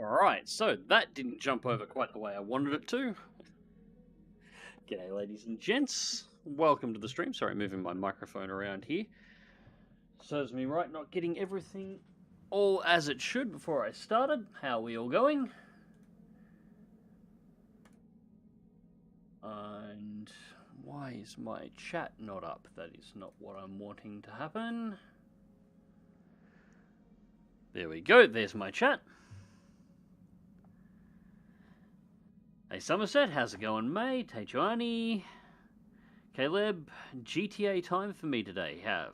Alright, so that didn't jump over quite the way I wanted it to. G'day ladies and gents, welcome to the stream. Sorry, moving my microphone around here. Serves me right not getting everything all as it should before I started. How are we all going? And why is my chat not up? That is not what I'm wanting to happen. There we go, there's my chat. Hey Somerset, how's it going, mate? Hey Joanny, Caleb, GTA time for me today. How?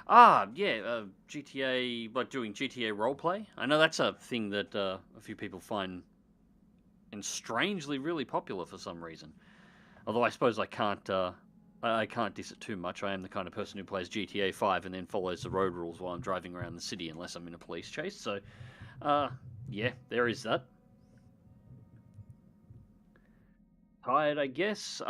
GTA, like doing GTA roleplay. I know that's a thing that a few people find and strangely really popular for some reason. Although I suppose I can't diss it too much. I am the kind of person who plays GTA 5 and then follows the road rules while I'm driving around the city unless I'm in a police chase. So, yeah, there is that. Tired, I guess.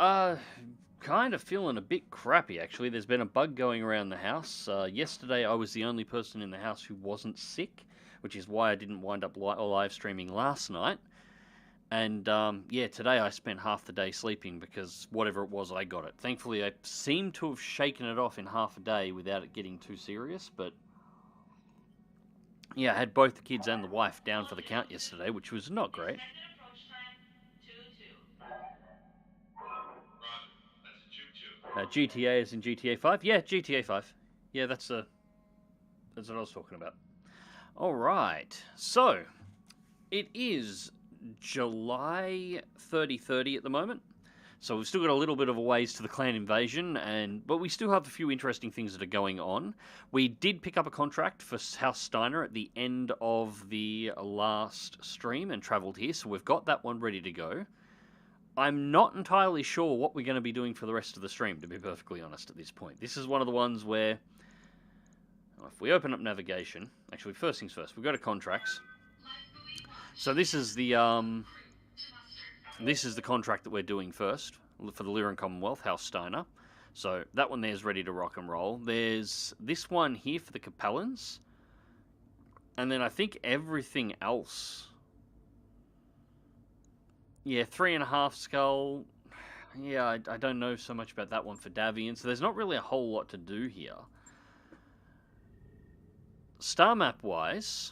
Kind of feeling a bit crappy, actually. There's been a bug going around the house. Yesterday, I was the only person in the house who wasn't sick, which is why I didn't wind up live streaming last night. And, yeah, today I spent half the day sleeping because whatever it was, I got it. Thankfully, I seem to have shaken it off in half a day without it getting too serious, but yeah, I had both the kids and the wife down for the count yesterday, which was not great. GTA is in GTA 5? Yeah, GTA 5. Yeah, that's what I was talking about. Alright, so, it is July 30 at the moment. So we've still got a little bit of a ways to the clan invasion, but we still have a few interesting things that are going on. We did pick up a contract for House Steiner at the end of the last stream and travelled here, so we've got that one ready to go. I'm not entirely sure what we're going to be doing for the rest of the stream, to be perfectly honest at this point. This is one of the ones where, if we open up navigation, actually first things first, we go to contracts. So this is the contract that we're doing first for the Lyran Commonwealth, House Steiner. So that one there is ready to rock and roll. There's this one here for the Capellans. And then I think everything else. Yeah, 3.5 skull. Yeah, I don't know so much about that one for Davian, so there's not really a whole lot to do here. Star map wise,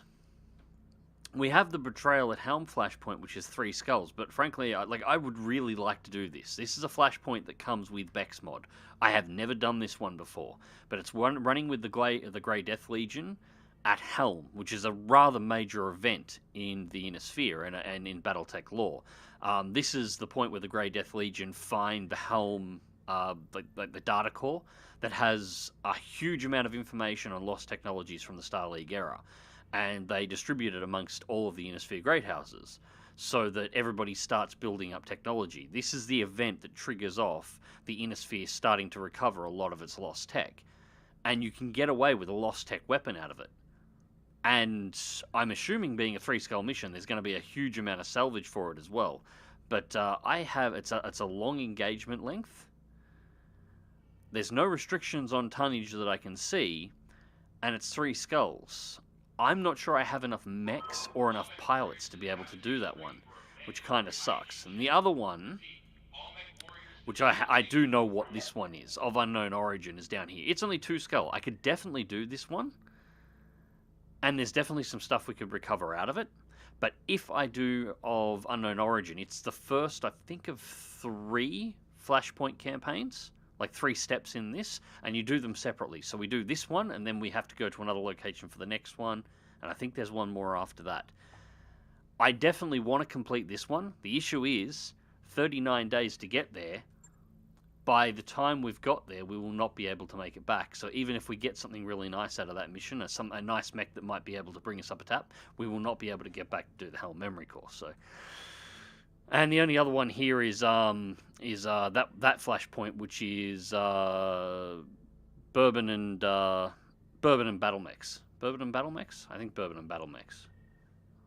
we have the Betrayal at Helm Flashpoint, which is 3 skulls, but frankly, I would really like to do this. This is a flashpoint that comes with BEX mod. I have never done this one before, but it's running with the Grey Death Legion at Helm, which is a rather major event in the Inner Sphere and in BattleTech lore. This is the point where the Grey Death Legion find the Helm, the data core, that has a huge amount of information on lost technologies from the Star League era. And they distribute it amongst all of the Inner Sphere Great Houses so that everybody starts building up technology. This is the event that triggers off the Inner Sphere starting to recover a lot of its lost tech. And you can get away with a lost tech weapon out of it. And I'm assuming, being a 3-skull mission, there's going to be a huge amount of salvage for it as well. But it's a long engagement length. There's no restrictions on tonnage that I can see, and it's 3 skulls. I'm not sure I have enough mechs or enough pilots to be able to do that one, which kind of sucks. And the other one, which I do know what this one is, of unknown origin, is down here. It's only 2 skull. I could definitely do this one. And there's definitely some stuff we could recover out of it. But if I do of unknown origin, it's the first, I think, of 3 flashpoint campaigns. Like 3 steps in this, and you do them separately. So we do this one, and then we have to go to another location for the next one. And I think there's one more after that. I definitely want to complete this one. The issue is 39 days to get there. By the time we've got there, we will not be able to make it back. So even if we get something really nice out of that mission, a nice mech that might be able to bring us up a tap, we will not be able to get back to do the Helm Memory Core. So, and the only other one here is that flashpoint, which is Bourbon and Battle Mechs. Bourbon and Battle Mechs? I think Bourbon and Battle Mechs.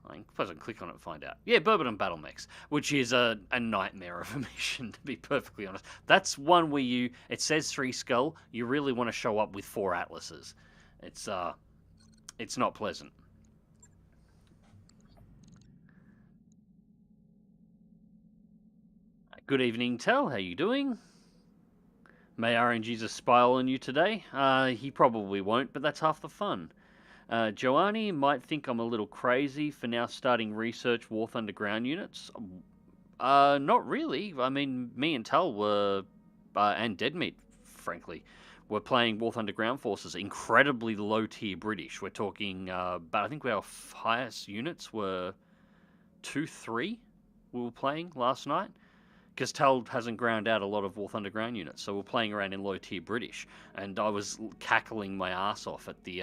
I suppose I can click on it and find out. Yeah, Bourbon and Battle Mechs, which is a nightmare of a mission, to be perfectly honest. That's one where it says 3 skull, you really want to show up with 4 atlases. It's not pleasant. Good evening, Tel. How you doing? May RNG's spile on you today? He probably won't, but that's half the fun. Joanni might think I'm a little crazy for now starting research War Thunder ground units. Not really. I mean, me and Tel were, and Deadmeat, frankly, were playing War Thunder ground forces, incredibly low-tier British. We're talking, but I think our highest units were 2-3 we were playing last night. Because Tal hasn't ground out a lot of War Thunder ground units, so we're playing around in low-tier British, and I was cackling my ass off at the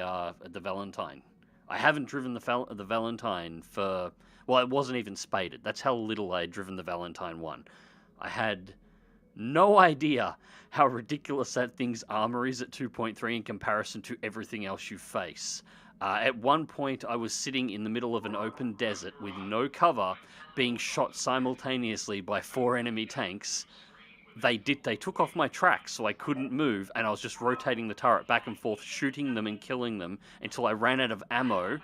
Valentine. I haven't driven the Valentine for... Well, it wasn't even spaded. That's how little I had driven the Valentine 1. I had no idea how ridiculous that thing's armor is at 2.3 in comparison to everything else you face. At one point, I was sitting in the middle of an open desert with no cover, being shot simultaneously by 4 enemy tanks. They took off my tracks, so I couldn't move, and I was just rotating the turret back and forth, shooting them and killing them until I ran out of ammo.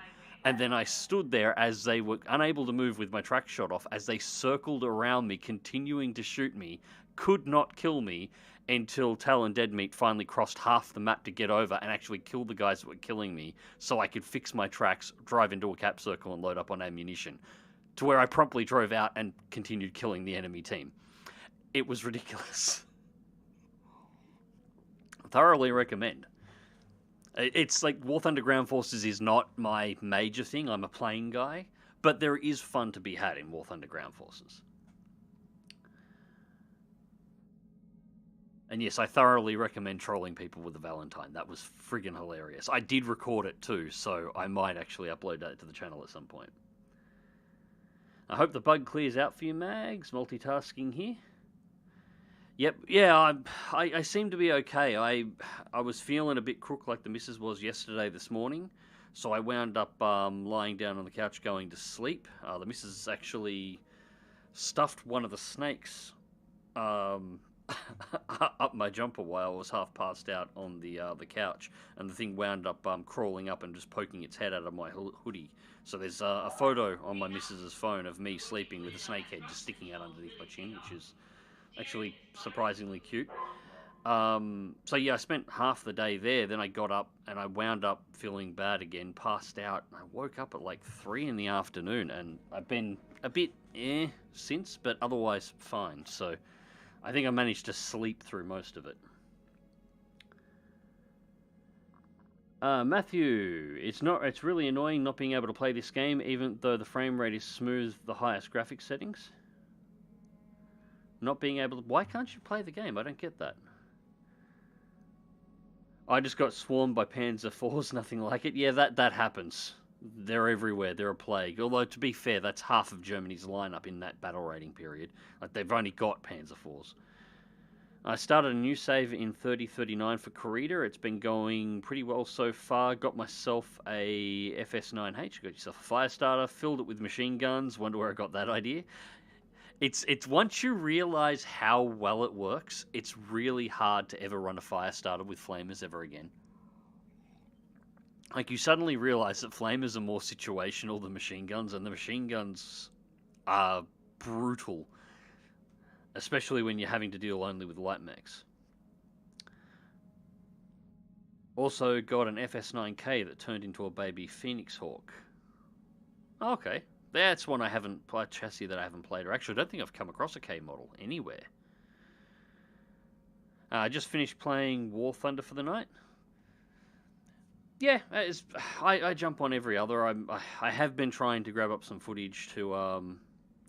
And then I stood there as they were unable to move with my track shot off, as they circled around me, continuing to shoot me, could not kill me, until Tal and Deadmeat finally crossed half the map to get over and actually kill the guys that were killing me, so I could fix my tracks, drive into a cap circle, and load up on ammunition. To where I promptly drove out and continued killing the enemy team. It was ridiculous. Thoroughly recommend. It's like War Thunder Ground Forces is not my major thing. I'm a playing guy, but there is fun to be had in War Thunder Ground Forces. And yes, I thoroughly recommend trolling people with the Valentine. That was friggin' hilarious. I did record it too, so I might actually upload that to the channel at some point. I hope the bug clears out for you, Mags. Multitasking here. Yep, yeah, I seem to be okay. I was feeling a bit crook like the missus was yesterday this morning, so I wound up lying down on the couch going to sleep. The missus actually stuffed one of the snakes up my jumper while I was half passed out on the couch, and the thing wound up crawling up and just poking its head out of my hoodie. So there's a photo on my missus's phone of me sleeping with a snake head just sticking out underneath my chin, which is actually surprisingly cute. So yeah, I spent half the day there, then I got up and I wound up feeling bad again, passed out. I woke up at like 3 in the afternoon, and I've been a bit since, but otherwise fine. So I think I managed to sleep through most of it. Matthew, it's really annoying not being able to play this game, even though the frame rate is smooth, the highest graphics settings. Not being able to... Why can't you play the game? I don't get that. I just got swarmed by Panzer IVs, nothing like it. Yeah, that happens. They're everywhere. They're a plague. Although, to be fair, that's half of Germany's lineup in that battle rating period. Like, they've only got Panzer IVs. I started a new save in 3039 for Corrida. It's been going pretty well so far. Got myself a FS9H. Got yourself a fire starter. Filled it with machine guns. Wonder where I got that idea. It's once you realize how well it works, it's really hard to ever run a fire starter with flamers ever again. Like, you suddenly realize that flamers are more situational than machine guns, and the machine guns are brutal, especially when you're having to deal only with light mechs. Also got an FS9K that turned into a baby Phoenix Hawk. Okay. That's one I haven't played, chassis that I haven't played, or actually I don't think I've come across a K model anywhere. I just finished playing War Thunder for the night. Yeah, I jump on every other. I have been trying to grab up some footage to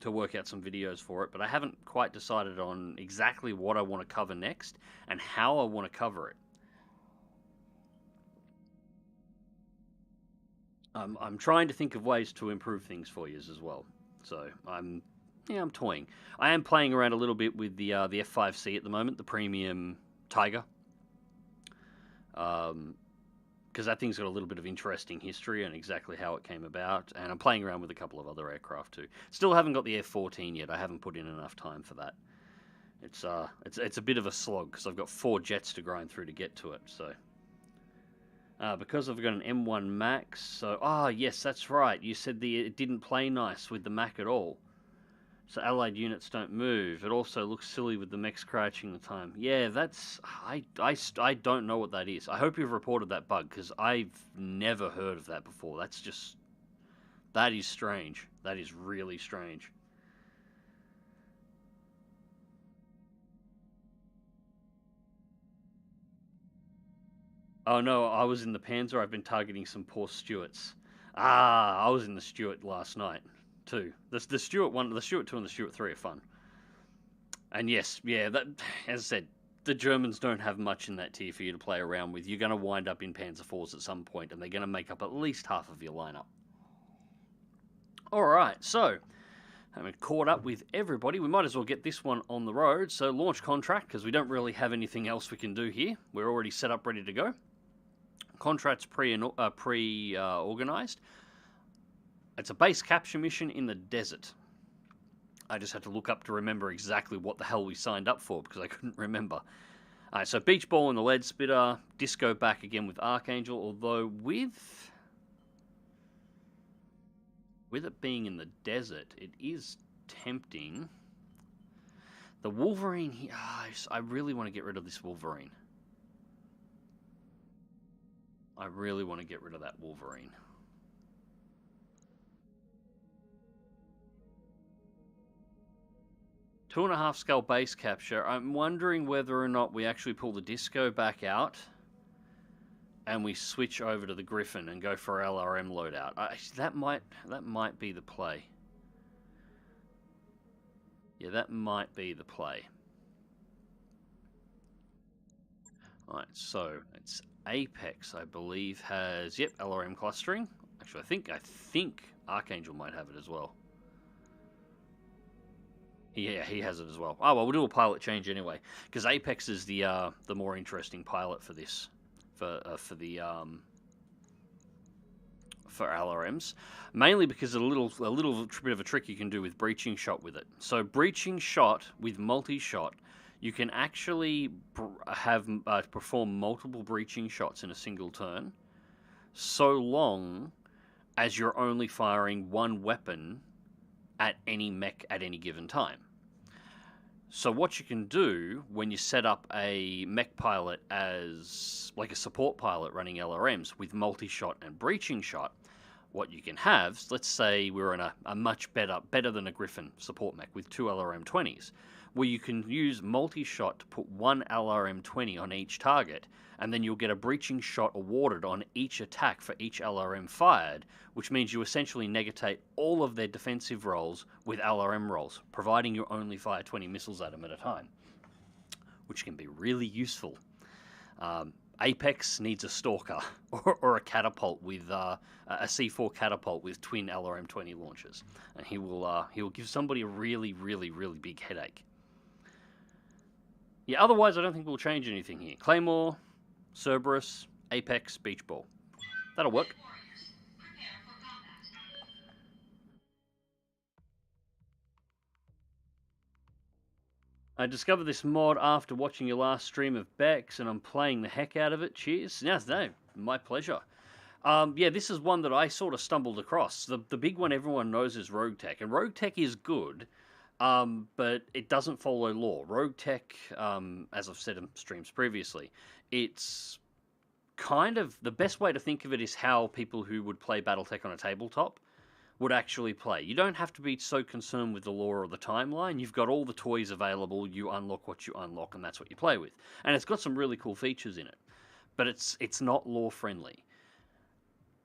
work out some videos for it, but I haven't quite decided on exactly what I want to cover next and how I want to cover it. I'm trying to think of ways to improve things for you as well. So I'm toying. I am playing around a little bit with the F5C at the moment, the premium Tiger, because that thing's got a little bit of interesting history and exactly how it came about. And I'm playing around with a couple of other aircraft too. Still haven't got the F14 yet. I haven't put in enough time for that. It's a bit of a slog because I've got 4 jets to grind through to get to it. So. Because I've got an M1 Max, so... yes, that's right. You said it didn't play nice with the Mac at all. So allied units don't move. It also looks silly with the mechs crouching the time. Yeah, that's... I don't know what that is. I hope you've reported that bug, because I've never heard of that before. That's just... That is strange. That is really strange. Oh no, I was in the Panzer. I've been targeting some poor Stuarts. Ah, I was in the Stuart last night too. The Stuart 1, the Stuart 2 and the Stuart 3 are fun. And yes, yeah, that, as I said, the Germans don't have much in that tier for you to play around with. You're going to wind up in Panzer IVs at some point, and they're going to make up at least half of your lineup. Alright, so, having caught up with everybody, we might as well get this one on the road. So, launch contract, because we don't really have anything else we can do here. We're already set up, ready to go. Contract's pre-organized. It's a base capture mission in the desert. I just had to look up to remember exactly what the hell we signed up for, because I couldn't remember. Alright, so Beach Ball in the Lead Spitter, Disco back again with Archangel, although with it being in the desert, it is tempting. The Wolverine, I really want to get rid of this Wolverine. I really want to get rid of that Wolverine. Two and a half scale base capture. I'm wondering whether or not we actually pull the Disco back out and we switch over to the Griffin and go for LRM loadout. That might be the play. Yeah, that might be the play. Alright, so it's Apex, I believe, has, yep, LRM clustering. Actually, I think Archangel might have it as well. Yeah, he has it as well. Oh well, we'll do a pilot change anyway, because Apex is the more interesting pilot for this, for LRMs, mainly because a little bit of a trick you can do with breaching shot with it. So breaching shot with multi-shot, you can actually perform multiple breaching shots in a single turn, so long as you're only firing one weapon at any mech at any given time. So what you can do when you set up a mech pilot as like a support pilot running LRMs with multi-shot and breaching shot, what you can have, let's say we're in a much better than a Griffin support mech with two LRM-20s, where you can use multi-shot to put one LRM-20 on each target, and then you'll get a breaching shot awarded on each attack for each LRM fired, which means you essentially negate all of their defensive rolls with LRM rolls, providing you only fire 20 missiles at them at a time, which can be really useful. Apex needs a Stalker or a catapult with a C4 catapult with twin LRM-20 launchers, and he will give somebody a really big headache. Yeah, otherwise I don't think we'll change anything here. Claymore, Cerberus, Apex, Beach Ball. That'll work. I discovered this mod after watching your last stream of BEX, and I'm playing the heck out of it. Cheers. No, my pleasure. Yeah, this is one that I sort of stumbled across. The big one everyone knows is RogueTech, and RogueTech is good, but it doesn't follow law. RogueTech, as I've said in streams previously, it's kind of, the best way to think of it is how people who would play BattleTech on a tabletop would actually play. You don't have to be so concerned with the lore or the timeline. You've got all the toys available, you unlock what you unlock, and that's what you play with. And it's got some really cool features in it, but it's not lore friendly.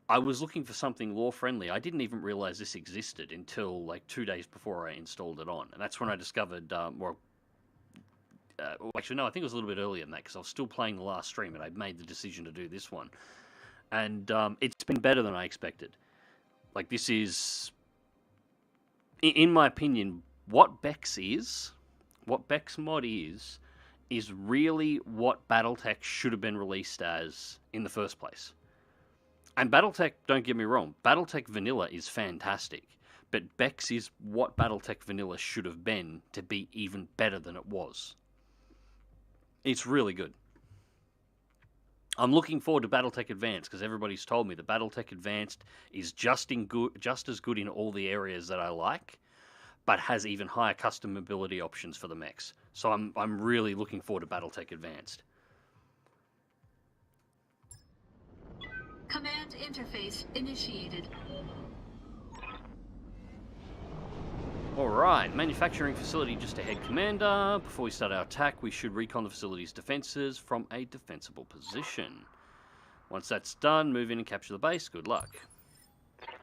I was looking for something lore friendly. I didn't even realize this existed until like 2 days before I installed it on, and that's when I discovered actually, no, I think it was a little bit earlier than that, because I was still playing the last stream, and I made the decision to do this one. And it's been better than I expected. Like, this is, in my opinion, what BEX mod is really what BattleTech should have been released as in the first place. And BattleTech, don't get me wrong, BattleTech Vanilla is fantastic, but BEX is what BattleTech Vanilla should have been to be even better than it was. It's really good. I'm looking forward to BattleTech Advanced, because everybody's told me that BattleTech Advanced is just as good in all the areas that I like, but has even higher custom mobility options for the mechs. So I'm really looking forward to BattleTech Advanced. Command interface initiated. Alright, manufacturing facility just ahead, Commander. Before we start our attack, we should recon the facility's defences from a defensible position. Once that's done, move in and capture the base. Good luck.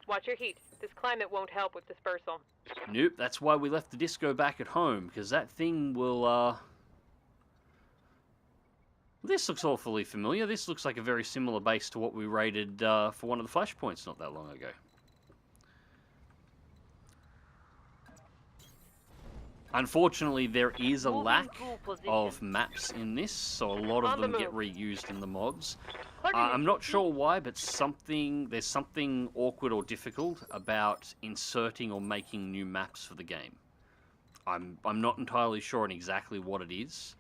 Watch your heat. This climate won't help with dispersal. Nope, that's why we left the disco back at home, because that thing will, This looks awfully familiar. This looks like a very similar base to what we raided for one of the flashpoints not that long ago. Unfortunately, there is a lack of maps in this, so a lot of them get reused in the mods. I'm not sure why, but there's something awkward or difficult about inserting or making new maps for the game. I'm not entirely sure on exactly what it is.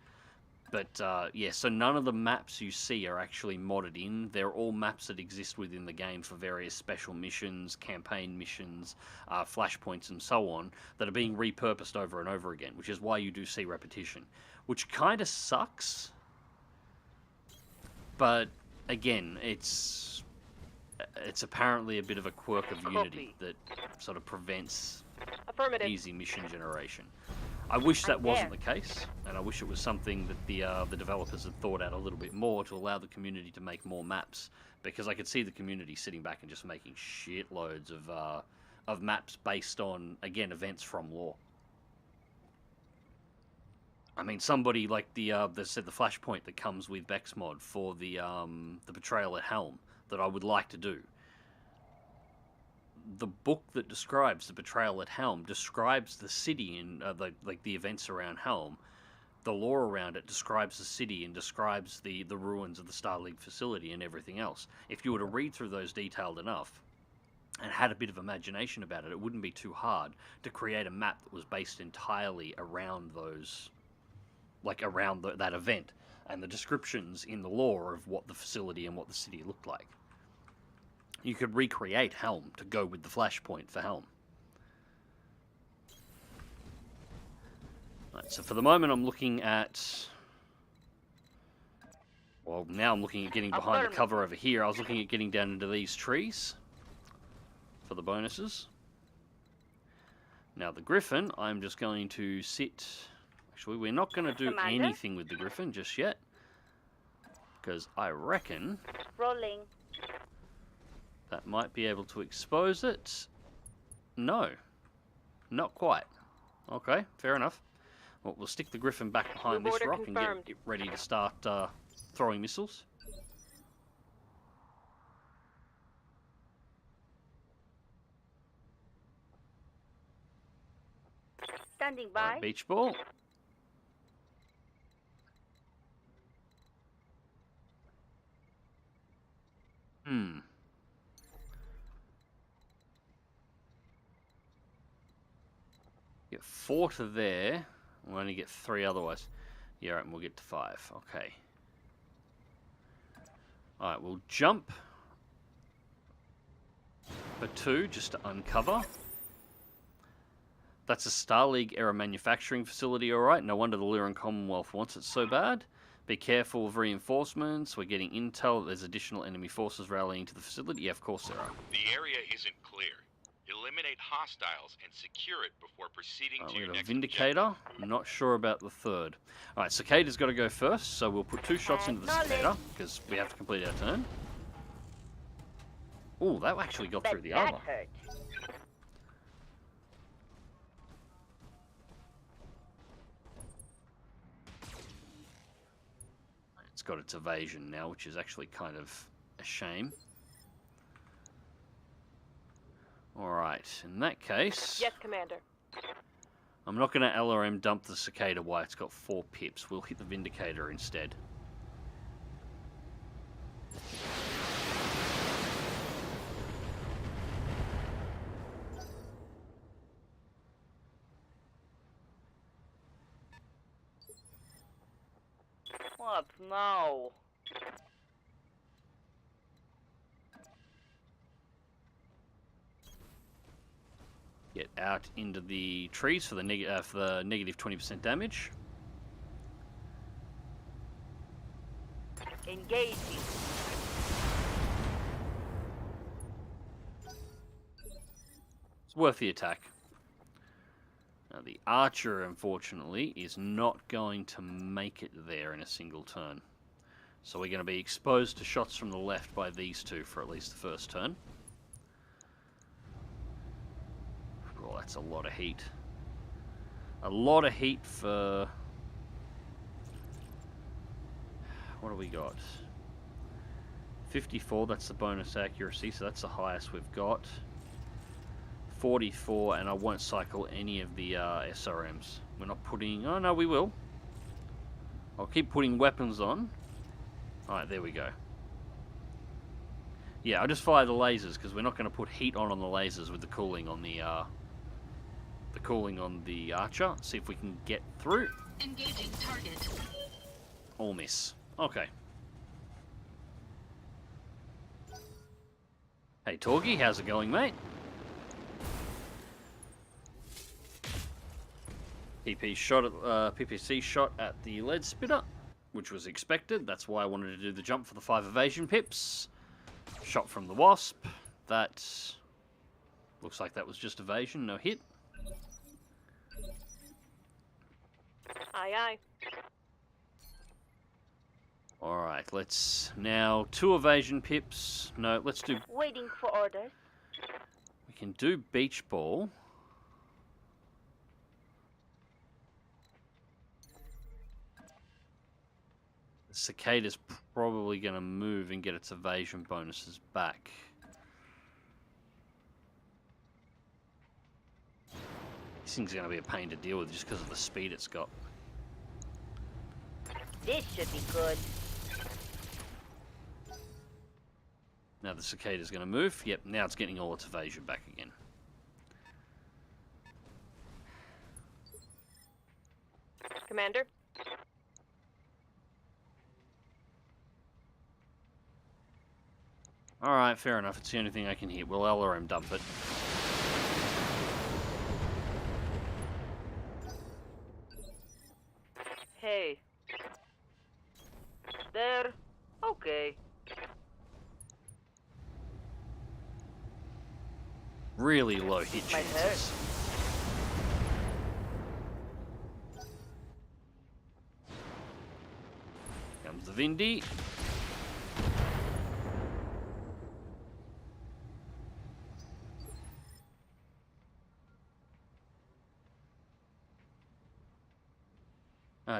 But, yeah, so none of the maps you see are actually modded in. They're all maps that exist within the game for various special missions, campaign missions, flashpoints, and so on, that are being repurposed over and over again, which is why you do see repetition. Which kind of sucks. But, again, it's apparently a bit of a quirk of Unity that sort of prevents easy mission generation. I wish that wasn't the case, and I wish it was something that the developers had thought out a little bit more to allow the community to make more maps, because I could see the community sitting back and just making shitloads of maps based on, again, events from lore. I mean, somebody like the flashpoint that comes with BEX mod for the Betrayal at Helm that I would like to do. The book that describes the Betrayal at Helm describes the city and the events around Helm. The lore around it describes the city and describes the ruins of the Star League facility and everything else. If you were to read through those detailed enough and had a bit of imagination about it, it wouldn't be too hard to create a map that was based entirely around those, that event and the descriptions in the lore of what the facility and what the city looked like. You could recreate Helm to go with the flashpoint for Helm. Right, so for the moment I'm looking at... Well, now I'm looking at getting behind the cover over here. I was looking at getting down into these trees for the bonuses. Now the Griffin, I'm just going to sit... Actually, we're not going to do anything with the Griffin just yet. Because I reckon... Rolling. That might be able to expose it. No. Not quite. Okay, fair enough. Well, we'll stick the Griffin back behind this rock and get ready to start throwing missiles. Standing by. Right, beach ball. Get 4 to there. We'll only get 3 otherwise. Yeah, right, and we'll get to 5. Okay. Alright, we'll jump for 2 just to uncover. That's a Star League era manufacturing facility, alright. No wonder the Lyran Commonwealth wants it so bad. Be careful of reinforcements. We're getting intel that there's additional enemy forces rallying to the facility. Yeah, of course there are. The area isn't clear. Eliminate hostiles and secure it before proceeding to your next Vindicator. I'm not sure about the third. Alright, Cicada's got to go first, so we'll put 2 shots into the Cicada, because we have to complete our turn. Oh, that actually got through the armor. Hurt. It's got its evasion now, which is actually kind of a shame. Alright, in that case... Yes, Commander. I'm not going to LRM dump the Cicada while it's got 4 pips. We'll hit the Vindicator instead. What? No. Get out into the trees for the negative 20% damage. Engaging. It's worth the attack. Now the archer, unfortunately, is not going to make it there in a single turn. So we're going to be exposed to shots from the left by these two for at least the first turn. Oh, that's a lot of heat. A lot of heat for... What do we got? 54, that's the bonus accuracy, so that's the highest we've got. 44, and I won't cycle any of the SRMs. We're not putting... Oh, no, we will. I'll keep putting weapons on. Alright, there we go. Yeah, I'll just fire the lasers, because we're not going to put heat on the lasers with the cooling on the archer. See if we can get through. Engaging target. All miss. Okay. Hey, Torgy, how's it going, mate? PPC shot at the lead spitter, which was expected. That's why I wanted to do the jump for the 5 evasion pips. Shot from the wasp. That looks like that was just evasion, no hit. Aye, aye. Alright, let's now 2 evasion pips. No, let's do... Waiting for orders. We can do beach ball. The cicada's probably going to move and get its evasion bonuses back. This thing's going to be a pain to deal with just because of the speed it's got. This should be good. Now the cicada's going to move. Yep, now it's getting all its evasion back again. Commander? Alright, fair enough. It's the only thing I can hit. We'll LRM dump it. Hey. There. Okay. Really low hit Might chances. Comes the Vindy.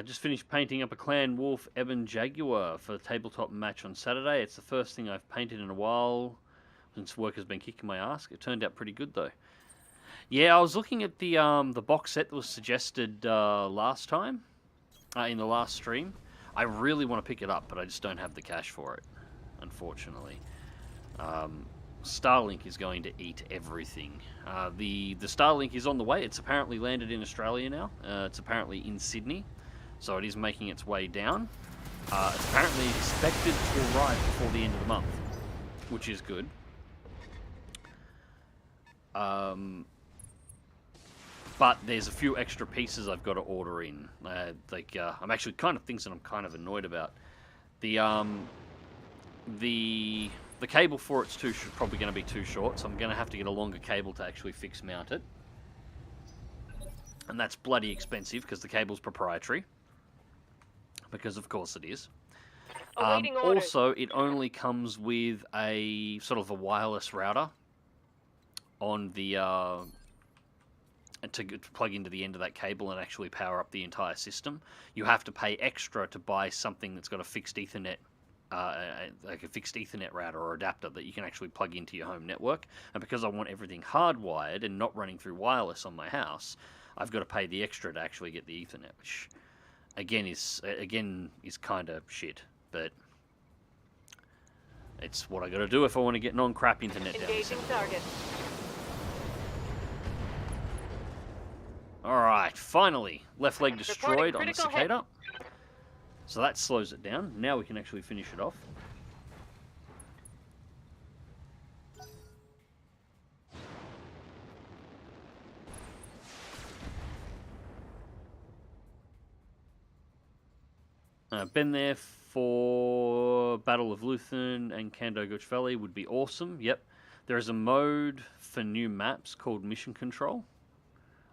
Just finished painting up a Clan Wolf Ebon Jaguar for the tabletop match on Saturday. It's the first thing I've painted in a while since work has been kicking my ass. It turned out pretty good though. Yeah, I was looking at the box set that was suggested last time in the last stream. I really want to pick it up, but I just don't have the cash for it, unfortunately. Starlink is going to eat everything. The Starlink is on the way. It's apparently landed in Australia now. It's apparently in Sydney. So it is making its way down. It's apparently expected to arrive before the end of the month, which is good. But there's a few extra pieces I've got to order in. I'm actually kind of things that I'm kind of annoyed about. The cable for it's probably going to be too short, so I'm going to have to get a longer cable to actually fix mount it. And that's bloody expensive because the cable's proprietary. Because of course it is. Awaiting orders. Also, it only comes with a sort of a wireless router on the to plug into the end of that cable and actually power up the entire system. You have to pay extra to buy something that's got a fixed Ethernet, like a fixed Ethernet router or adapter that you can actually plug into your home network. And because I want everything hardwired and not running through wireless on my house, I've got to pay the extra to actually get the Ethernet, which again is kind of shit, but it's what I got to do if I want to get non-crap internet down. Engaging target. All right, finally, left leg destroyed on the critical cicada. So that slows it down. Now we can actually finish it off. Been there for Battle of Luthen and Kando Gulch Valley would be awesome. Yep. There is a mode for new maps called Mission Control.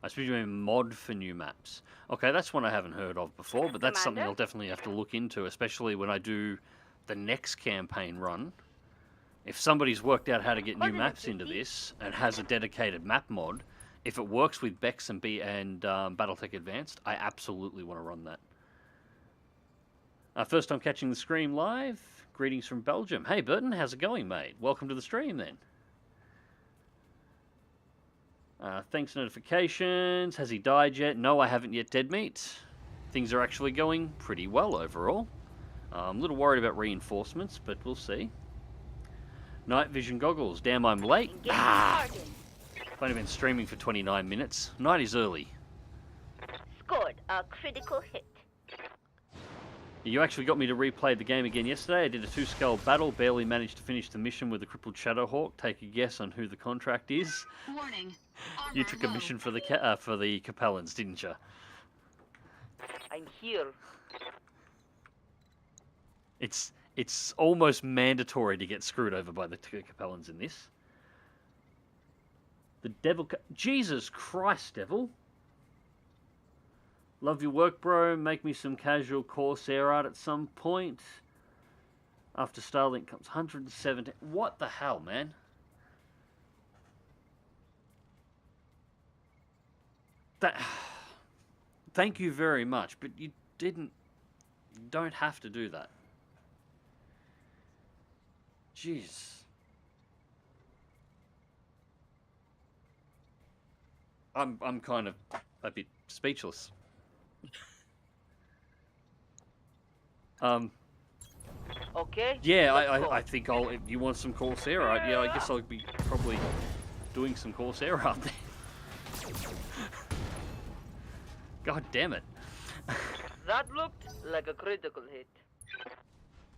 I suppose you mean mod for new maps. Okay, that's one I haven't heard of before, but that's something I'll definitely have to look into, especially when I do the next campaign run. If somebody's worked out how to get new maps into this and has a dedicated map mod, if it works with BEX and BattleTech Advanced, I absolutely want to run that. First time catching the stream live. Greetings from Belgium. Hey, Burton, how's it going, mate? Welcome to the stream, then. Thanks for notifications. Has he died yet? No, I haven't yet, Dead Meat. Things are actually going pretty well overall. I'm a little worried about reinforcements, but we'll see. Night vision goggles. Damn, I'm late. I've only been streaming for 29 minutes. Night is early. Scored a critical hit. You actually got me to replay the game again yesterday. I did a 2-skull battle, barely managed to finish the mission with a crippled Shadowhawk. Take a guess on who the contract is. Warning. You took a mission for the Capellans, didn't you? I'm here. It's almost mandatory to get screwed over by the Capellans in this. The Devil... Jesus Christ, Devil! Love your work, bro. Make me some casual Corsair art at some point. After Starlink comes 117... What the hell, man? Thank you very much, but you don't have to do that. Jeez. I'm kind of a bit speechless. Okay. Yeah, I think I'll. If you want some Corsair art, yeah, I guess I'll be probably doing some Corsair art there. God damn it. That looked like a critical hit.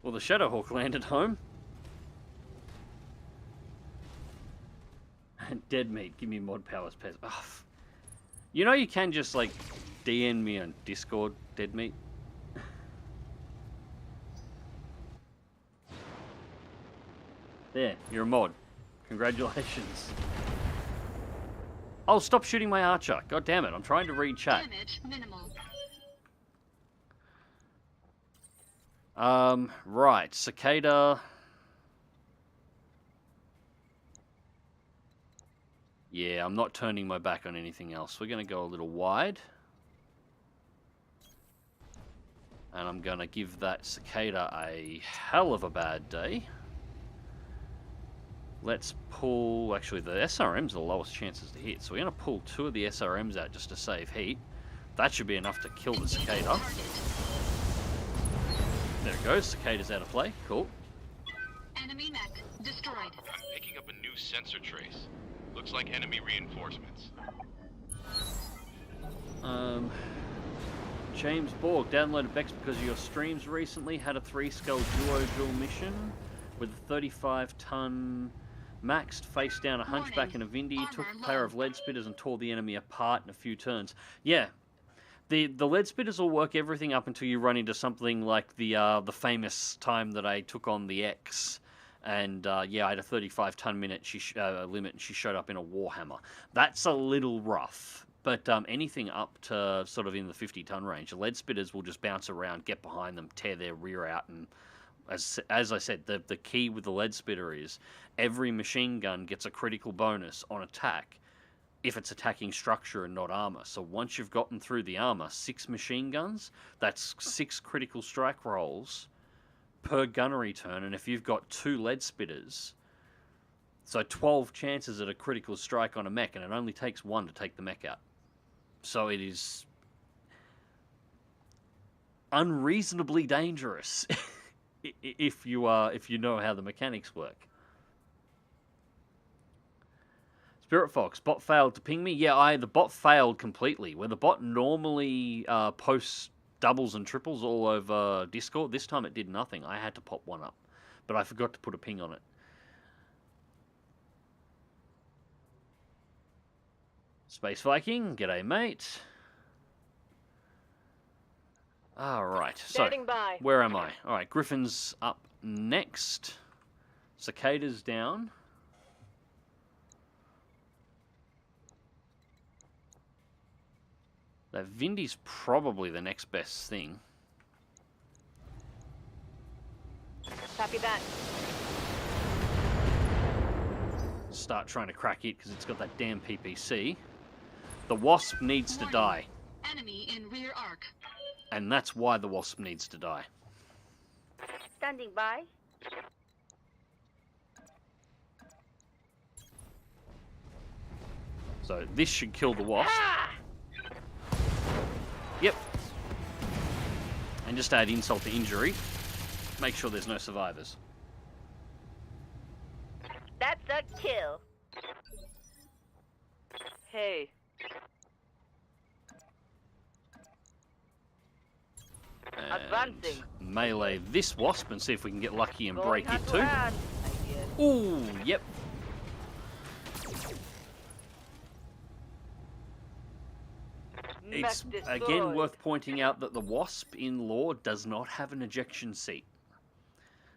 Well, the Shadowhawk landed home. Dead meat, give me mod powers, pets. Oh, you know you can just like DM me on Discord, Dead meat. There, you're a mod. Congratulations. Oh, stop shooting my archer. God damn it, I'm trying to read chat. Damage minimal. Right, Cicada. Yeah, I'm not turning my back on anything else. We're going to go a little wide. And I'm going to give that Cicada a hell of a bad day. Let's pull... Actually, the SRM's are the lowest chances to hit. So we're going to pull 2 of the SRMs out just to save heat. That should be enough to kill the Cicada. There it goes. Cicada's out of play. Cool. Enemy mech destroyed. I'm picking up a new sensor trace. Looks like enemy reinforcements. James Borg downloaded BEX because of your streams recently. Had a 3-skull dual mission with a 35-ton maxed, face down a hunchback and a Vindy, took a pair of lead spitters and tore the enemy apart in a few turns. Yeah, the lead spitters will work everything up until you run into something like the famous time that I took on the X. And yeah, I had a 35-ton limit. And she showed up in a Warhammer. That's a little rough, but anything up to sort of in the 50-ton range, the lead spitters will just bounce around, get behind them, tear their rear out, and as I said, the key with the lead spitter is every machine gun gets a critical bonus on attack if it's attacking structure and not armor. So once you've gotten through the armor, 6 machine guns, that's 6 critical strike rolls per gunnery turn, and if you've got 2 lead spitters, so 12 chances at a critical strike on a mech, and it only takes 1 to take the mech out. So it is unreasonably dangerous if you know how the mechanics work. Spirit Fox, bot failed to ping me. Yeah, the bot failed completely. Where the bot normally posts doubles and triples all over Discord, this time it did nothing. I had to pop one up, but I forgot to put a ping on it. Space Viking, g'day mate. Alright, so, Standing by. where am I? Alright, Griffin's up next. Cicada's down. That Vindy's probably the next best thing. Copy that. Start trying to crack it because it's got that damn PPC. The Wasp needs to die. Enemy in rear arc. And that's why the Wasp needs to die. Standing by. So this should kill the Wasp. Ah! Yep. And just add insult to injury. Make sure there's no survivors. That's a kill. Hey. And Advancing. melee this Wasp and see if we can get lucky and Going break it hand to too. hand, I guess. Ooh, yep. It's Mech again destroyed. worth pointing out that the Wasp in lore does not have an ejection seat.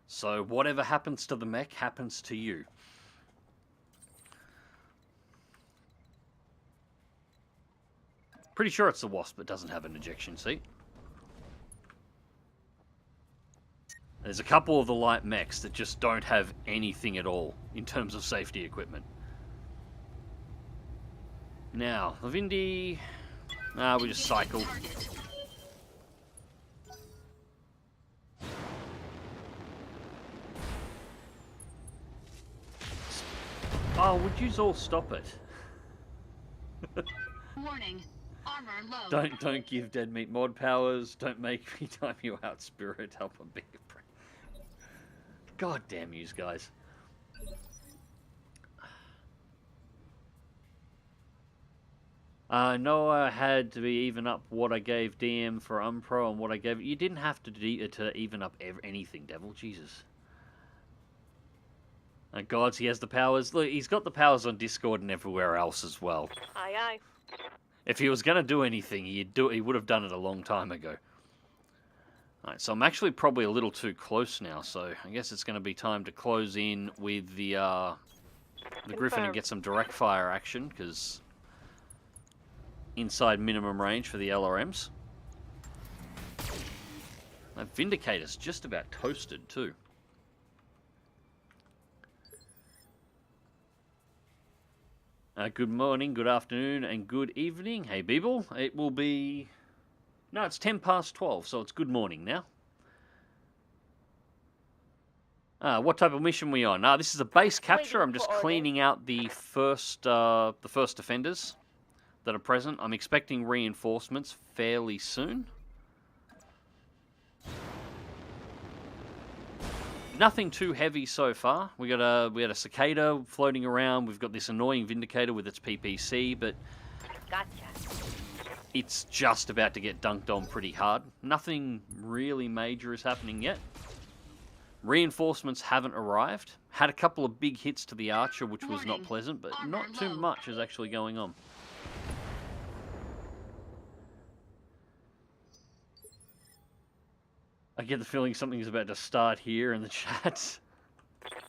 So whatever happens to the mech happens to you. Pretty sure it's the Wasp that doesn't have an ejection seat. There's a couple of the light mechs that just don't have anything at all in terms of safety equipment. Now, the Vindy... we just cycle. Target. Oh, would you all stop it? Warning. Armor low. Don't give dead meat mod powers. Don't make me time you out, Spirit. Help a big friend. God damn yous guys. No, I had to be even up what I gave DM for Unpro and what I gave. You didn't have to even up anything, Devil. Jesus. Gods, he has the powers. Look, he's got the powers on Discord and everywhere else as well. Aye, aye. If he was going to do anything, he would have done it a long time ago. Alright, so I'm actually probably a little too close now, so I guess it's going to be time to close in with the Griffin and get some direct fire action, because inside minimum range for the LRMs. That Vindicator's just about toasted too. Good morning, good afternoon, and good evening. Hey, Beeble. It will be... No, it's 10 past 12, so it's good morning now. What type of mission are we on? This is a base capture. I'm just cleaning out the first defenders that are present. I'm expecting reinforcements fairly soon. Nothing too heavy so far. We had a cicada floating around. We've got this annoying Vindicator with its PPC, but Gotcha. it's just about to get dunked on pretty hard. Nothing really major is happening yet. Reinforcements haven't arrived. Had a couple of big hits to the Archer, which was not pleasant, but not too much is actually going on. I get the feeling something's about to start here in the chat.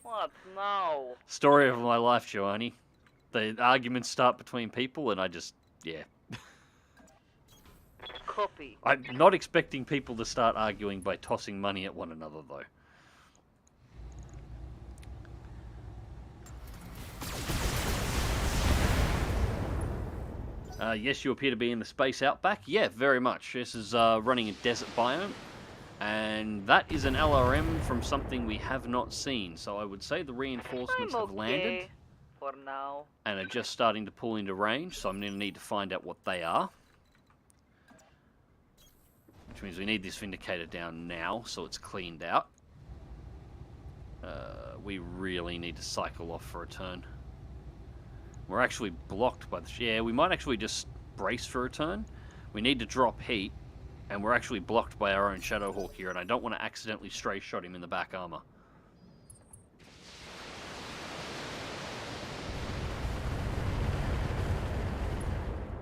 What now? Story of my life, Joanny. The arguments start between people, and I just, yeah. Copy. I'm not expecting people to start arguing by tossing money at one another, though. Yes, you appear to be in the space outback. Yeah, very much. This is running a desert biome. And that is an LRM from something we have not seen. So I would say the reinforcements have landed. For now. And are just starting to pull into range. So I'm going to need to find out what they are. Which means we need this Vindicator down now so it's cleaned out. We really need to cycle off for a turn. We're actually blocked by the... Yeah, we might actually just brace for a turn. We need to drop heat. And we're actually blocked by our own Shadowhawk here, and I don't want to accidentally stray shot him in the back armor.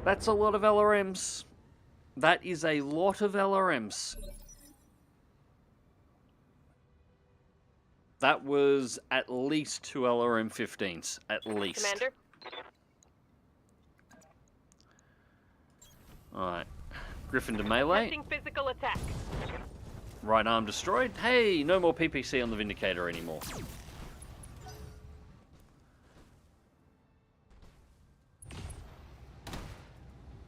That's a lot of LRMs. That is a lot of LRMs. That was at least 2 LRM-15s, at least. Commander? Alright. Griffin to melee. Testing physical attack. Right arm destroyed. Hey, no more PPC on the Vindicator anymore.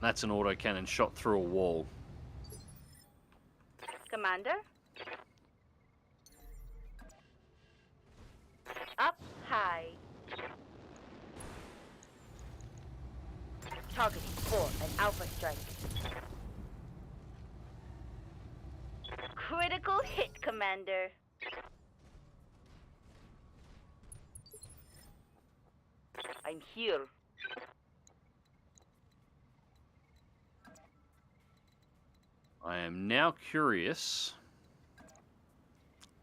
That's an autocannon shot through a wall. Commander? Up high. Targeting for an alpha strike. Critical hit, Commander. I'm here. I am now curious.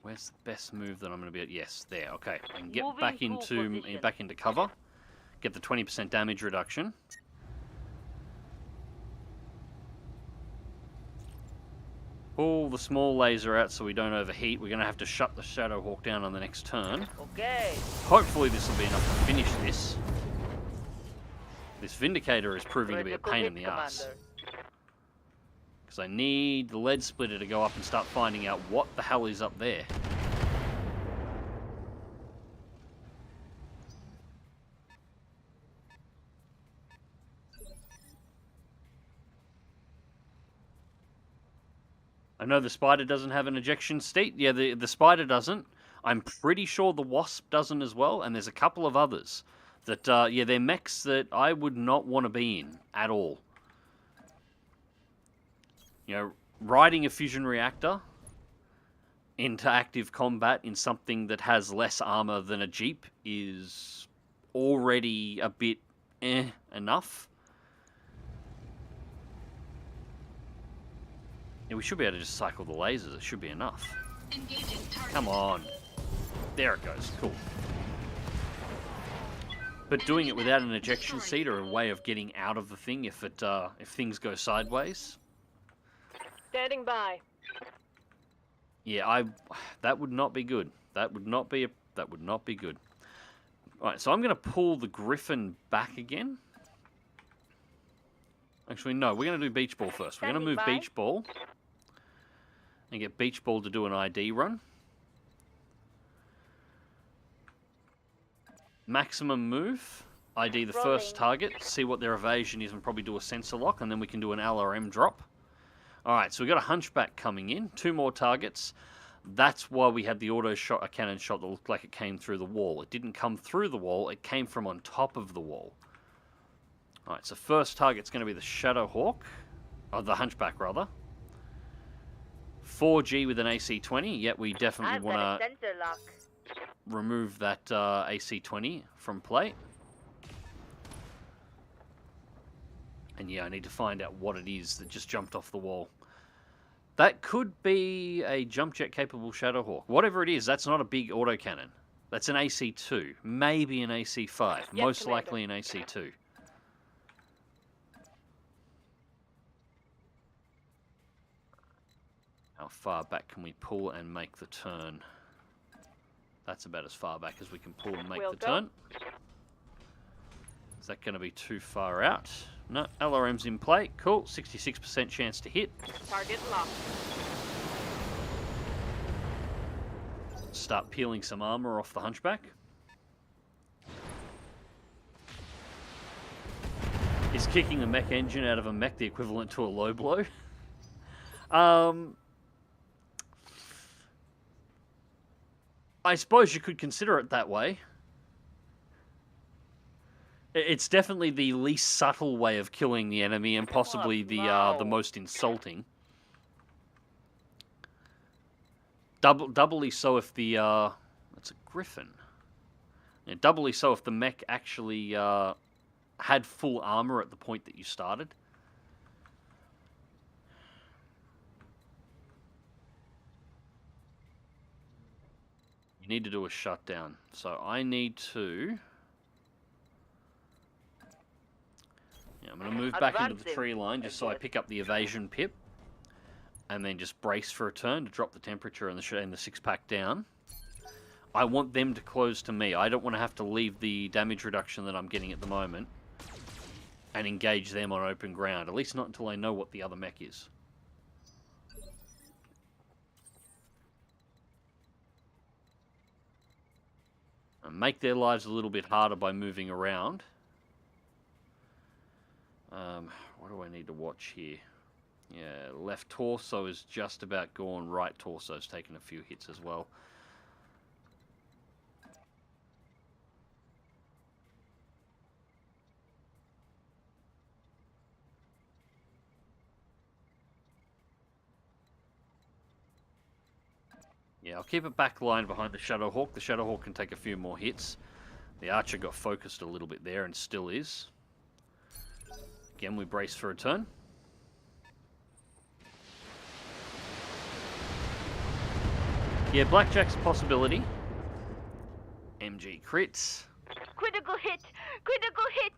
Where's the best move that I'm going to be at? Yes, there. Okay, I can get Moving back to into position. cover. Get the 20% damage reduction. Pull the small laser out so we don't overheat. We're going to have to shut the Shadowhawk down on the next turn. Okay. Hopefully this will be enough to finish this. This Vindicator is proving to be a Critical pain hit, in the ass. Commander. Because I need the lead splitter to go up and start finding out what the hell is up there. I know the Spider doesn't have an ejection seat. Yeah, the Spider doesn't. I'm pretty sure the Wasp doesn't as well, and there's a couple of others that, yeah, they're mechs that I would not want to be in at all. You know, riding a fusion reactor into active combat in something that has less armor than a Jeep is already a bit enough. Yeah, we should be able to just cycle the lasers. It should be enough. Engaging target. Come on. There it goes. Cool. But doing it without an ejection seat or a way of getting out of the thing if things go sideways. Standing by. Yeah, that would not be good. That would not be good. All right, so I'm going to pull the Griffin back again. Actually, no, we're going to do Beach Ball first. We're going to move Beach Ball and get Beach Ball to do an ID run. Maximum move. ID the first target, see what their evasion is, and probably do a sensor lock, and then we can do an LRM drop. Alright, so we've got a Hunchback coming in. 2 more targets. That's why we had the a cannon shot that looked like it came through the wall. It didn't come through the wall, it came from on top of the wall. Alright, so first target's going to be the Shadowhawk. Or the Hunchback, rather. 4G with an AC-20. Yet we definitely want to sensor lock. remove that AC-20 from play. And yeah, I need to find out what it is that just jumped off the wall. That could be a jump jet capable Shadowhawk. Whatever it is, that's not a big autocannon. That's an AC-2. Maybe an AC-5. Yes, Most Commander. likely an AC-2. How far back can we pull and make the turn? That's about as far back as we can pull and make We'll the go. turn. Is that going to be too far out? No, LRM's in play. Cool, 66% chance to hit. Target locked. Start peeling some armor off the Hunchback. Is kicking the mech engine out of a mech the equivalent to a low blow? I suppose you could consider it that way. It's definitely the least subtle way of killing the enemy, and possibly the most insulting. Doubly so if the it's a Griffin. Yeah, doubly so if the mech actually had full armor at the point that you started. You need to do a shutdown. So I need to Yeah, I'm going to move back into the Advancing. tree line just so I pick up the evasion pip. And then just brace for a turn to drop the temperature and the six-pack down. I want them to close to me. I don't want to have to leave the damage reduction that I'm getting at the moment and engage them on open ground. At least not until I know what the other mech is. And make their lives a little bit harder by moving around. What do I need to watch here? Yeah, left torso is just about gone. Right torso's taken a few hits as well. Yeah, I'll keep it back line behind the Shadowhawk. The Shadowhawk can take a few more hits. The Archer got focused a little bit there and still is. Again, we brace for a turn. Yeah, Blackjack's a possibility. MG crits. Critical hit! Critical hit!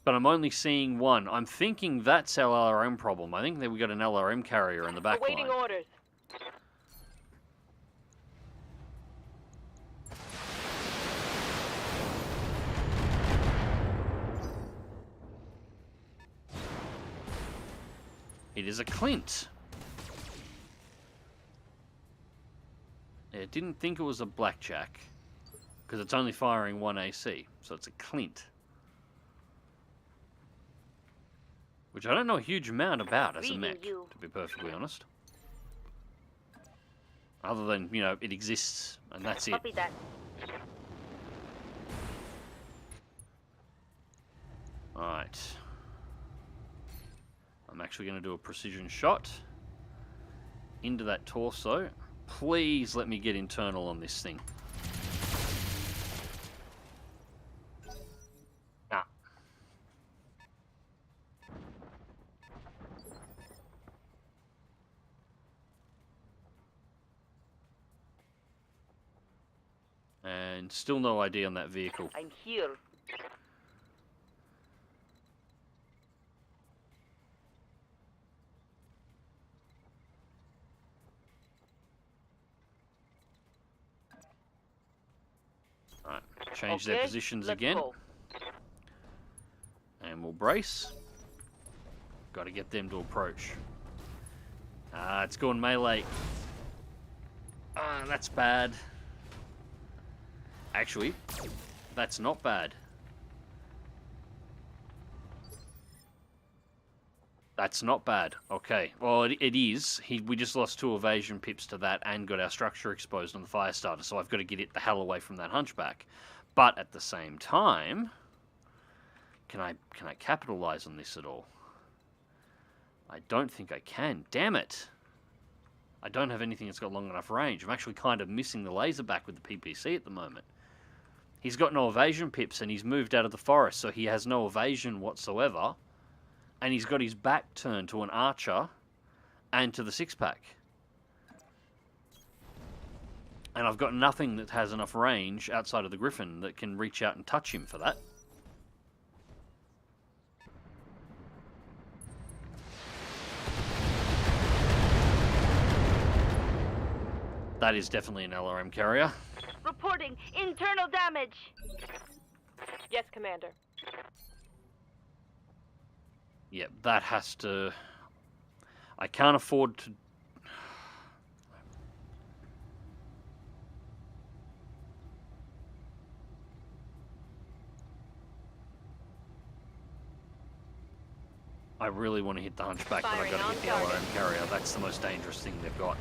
But I'm only seeing one. I'm thinking that's our LRM problem. I think that we got an LRM carrier in the back Awaiting line. orders. It is a Clint. Yeah, didn't think it was a Blackjack. Because it's only firing one AC. So it's a Clint. Which I don't know a huge amount about as a mech, to be perfectly honest. Other than, you know, it exists, and that's it. Copy that. Alright. I'm actually going to do a precision shot into that torso. Please let me get internal on this thing. Nah. And still no ID on that vehicle. I'm here. Alright, change their Okay, positions let's again. go. And we'll brace. Got to get them to approach. Ah, it's gone melee. Ah, that's bad. Actually, that's not bad. That's not bad. Okay. Well, it is. We just lost 2 evasion pips to that and got our structure exposed on the fire starter, so I've got to get it the hell away from that hunchback. But at the same time, can I capitalize on this at all? I don't think I can. Damn it. I don't have anything that's got long enough range. I'm actually kind of missing the laser back with the PPC at the moment. He's got no evasion pips and he's moved out of the forest, so he has no evasion whatsoever. And he's got his back turned to an archer and to the 6-pack. And I've got nothing that has enough range outside of the Griffin that can reach out and touch him for that. That is definitely an LRM carrier. Reporting internal damage. Yes, Commander. Yep, that has to... I can't afford to... I really want to hit the hunchback, but I've got to hit the LRM carrier. That's the most dangerous thing they've got.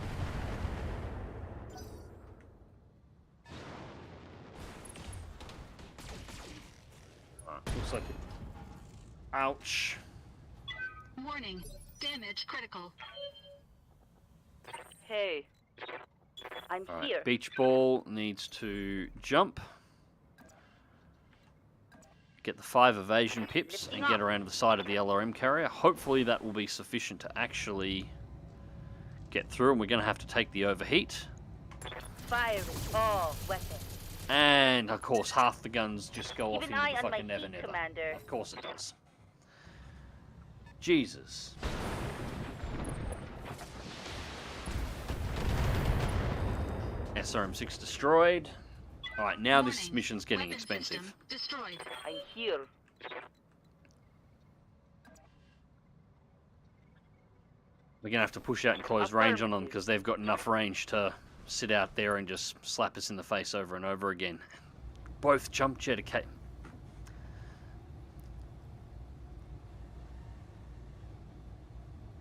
Looks like it. Ouch. Warning. Damage critical. Hey. I'm All here. right, Beach Ball needs to jump. Get the 5 evasion pips and get around to the side of the LRM carrier. Hopefully that will be sufficient to actually get through, and we're going to have to take the overheat. Firing all weapons. And, of course, half the guns just go Keep off an into eye the on my fucking never feet, never. Commander. Of course it does. Jesus. SRM6 destroyed. Alright, now this Warning. mission's getting Weapon expensive. system destroyed. I'm here. We're gonna have to push out and close range on them because they've got enough range to sit out there and just slap us in the face over and over again. Both jump jet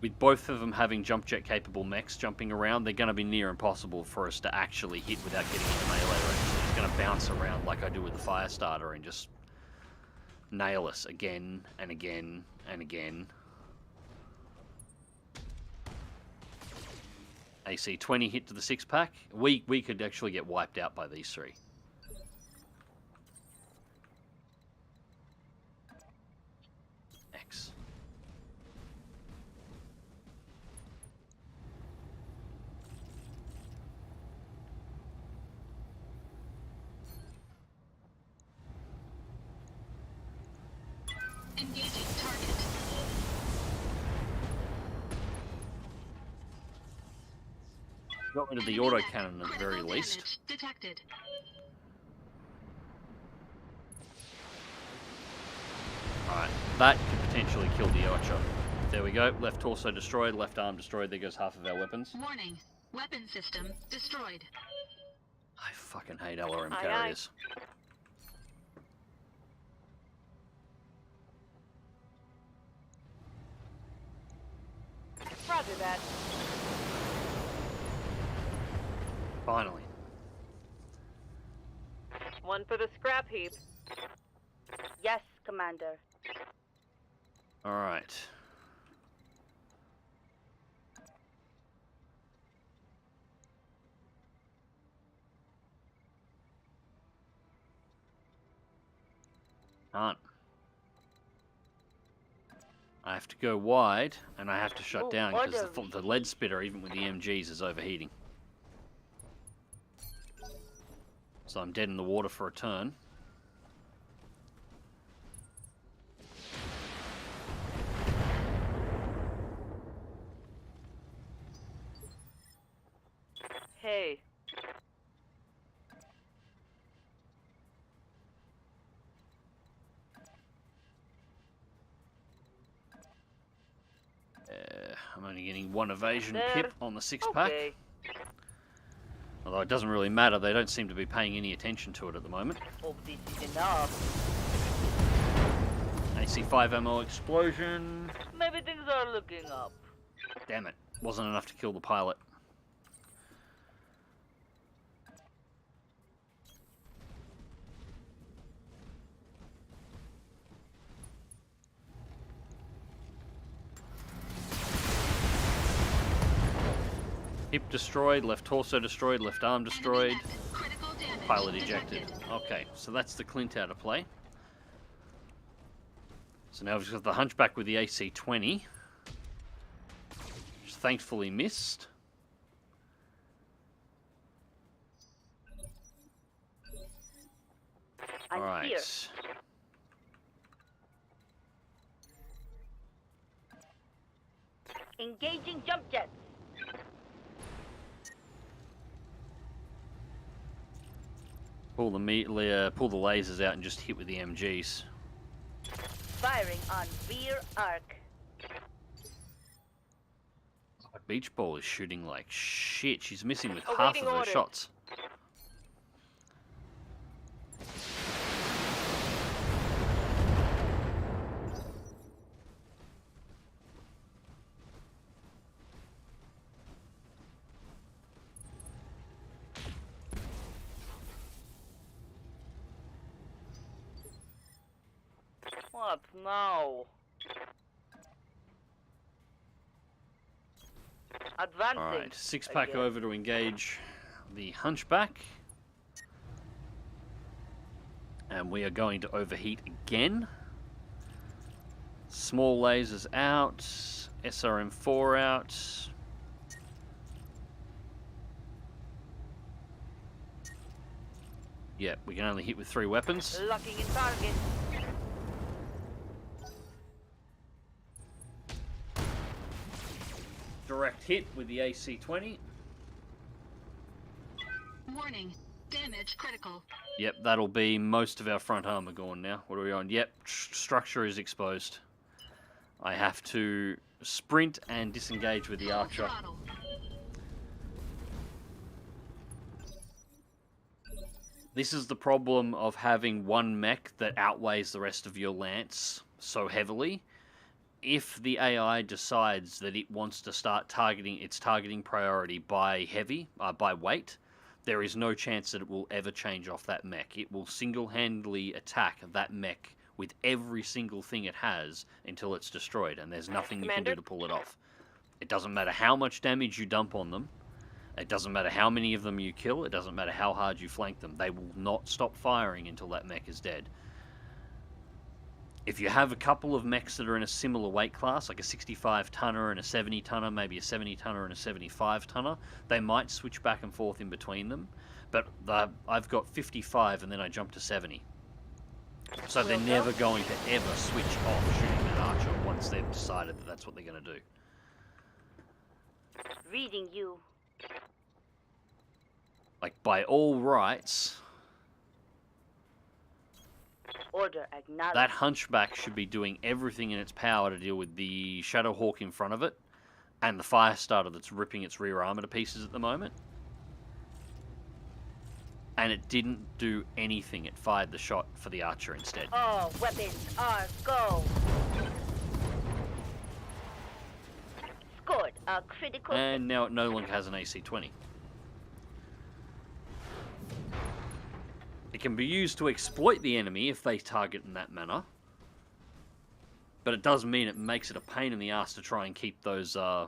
with both of them having jump jet capable mechs jumping around, they're going to be near impossible for us to actually hit without getting into melee range. They're just going to bounce around like I do with the Firestarter and just nail us again and again and again. AC-20 hit to the 6-pack. We could actually get wiped out by these three. X. Engaging target. Got rid of the Enemy mech. autocannon at the very Critical least. damage detected. Alright, that could potentially kill the Archer. There we go. Left torso destroyed, left arm destroyed. There goes half of our weapons. Warning. Weapon system destroyed. I fucking hate LRM Aye, aye. carriers. Roger that. Finally. One for the scrap heap. Yes, Commander. Alright. Can't. I have to go wide, and I have to shut Oh, down because order. the lead spitter, even with the MGs, is overheating. So I'm dead in the water for a turn. Hey. I'm only getting one evasion There. pip on the 6-pack. Okay. Although it doesn't really matter, they don't seem to be paying any attention to it at the moment. Hope this is enough. AC-5 ammo explosion. Maybe things are looking up. Damn it. Wasn't enough to kill the pilot. Hip destroyed, left torso destroyed, left arm destroyed, Enemy mech. Critical damage pilot ejected. detected. Okay, so that's the Clint out of play. So now we've got the Hunchback with the AC-20. Which thankfully missed. I'm here. Alright. Engaging jump jets. Pull the lasers out and just hit with the MGs. Firing on rear arc. Beach Ball is shooting like shit. She's missing with half Awaiting of her orders. shots. What now? Advancing. Alright, 6-pack again. over to engage the Hunchback. And we are going to overheat again. Small lasers out. SRM4 out. Yep, we can only hit with 3 weapons. Locking in target. direct hit with the AC-20. Warning. Damage critical. Yep, that'll be most of our front armor gone now. What are we on? Yep, structure is exposed. I have to sprint and disengage with the Full archer. throttle. This is the problem of having one mech that outweighs the rest of your lance so heavily. If the AI decides that it wants to start targeting its targeting priority by by weight, there is no chance that it will ever change off that mech. It will single-handedly attack that mech with every single thing it has until it's destroyed, and there's nothing you can do to pull it off. It doesn't matter how much damage you dump on them. It doesn't matter how many of them you kill. It doesn't matter how hard you flank them. They will not stop firing until that mech is dead. If you have a couple of mechs that are in a similar weight class, like a 65-tonner and a 70-tonner, maybe a 70-tonner and a 75-tonner, they might switch back and forth in between them. But I've got 55 and then I jump to 70. So they're never going to ever switch off shooting that archer once they've decided that that's what they're going to do. Reading you. Like, by all rights, Order acknowledged. that hunchback should be doing everything in its power to deal with the Shadowhawk in front of it and the Firestarter that's ripping its rear armor to pieces at the moment. And it didn't do anything. It fired the shot for the archer instead. All weapons are go. Scored a critical. And now it no longer has an AC-20. It can be used to exploit the enemy if they target in that manner. But it does mean it makes it a pain in the ass to try and keep those, to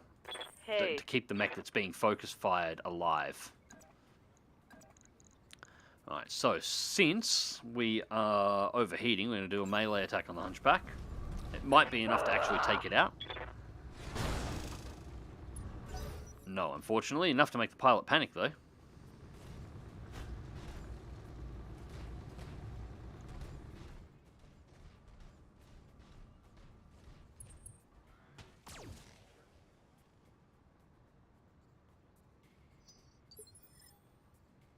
keep the mech that's being focus fired alive. Alright, so since we are overheating, we're going to do a melee attack on the hunchback. It might be enough to actually take it out. No, unfortunately. Enough to make the pilot panic, though.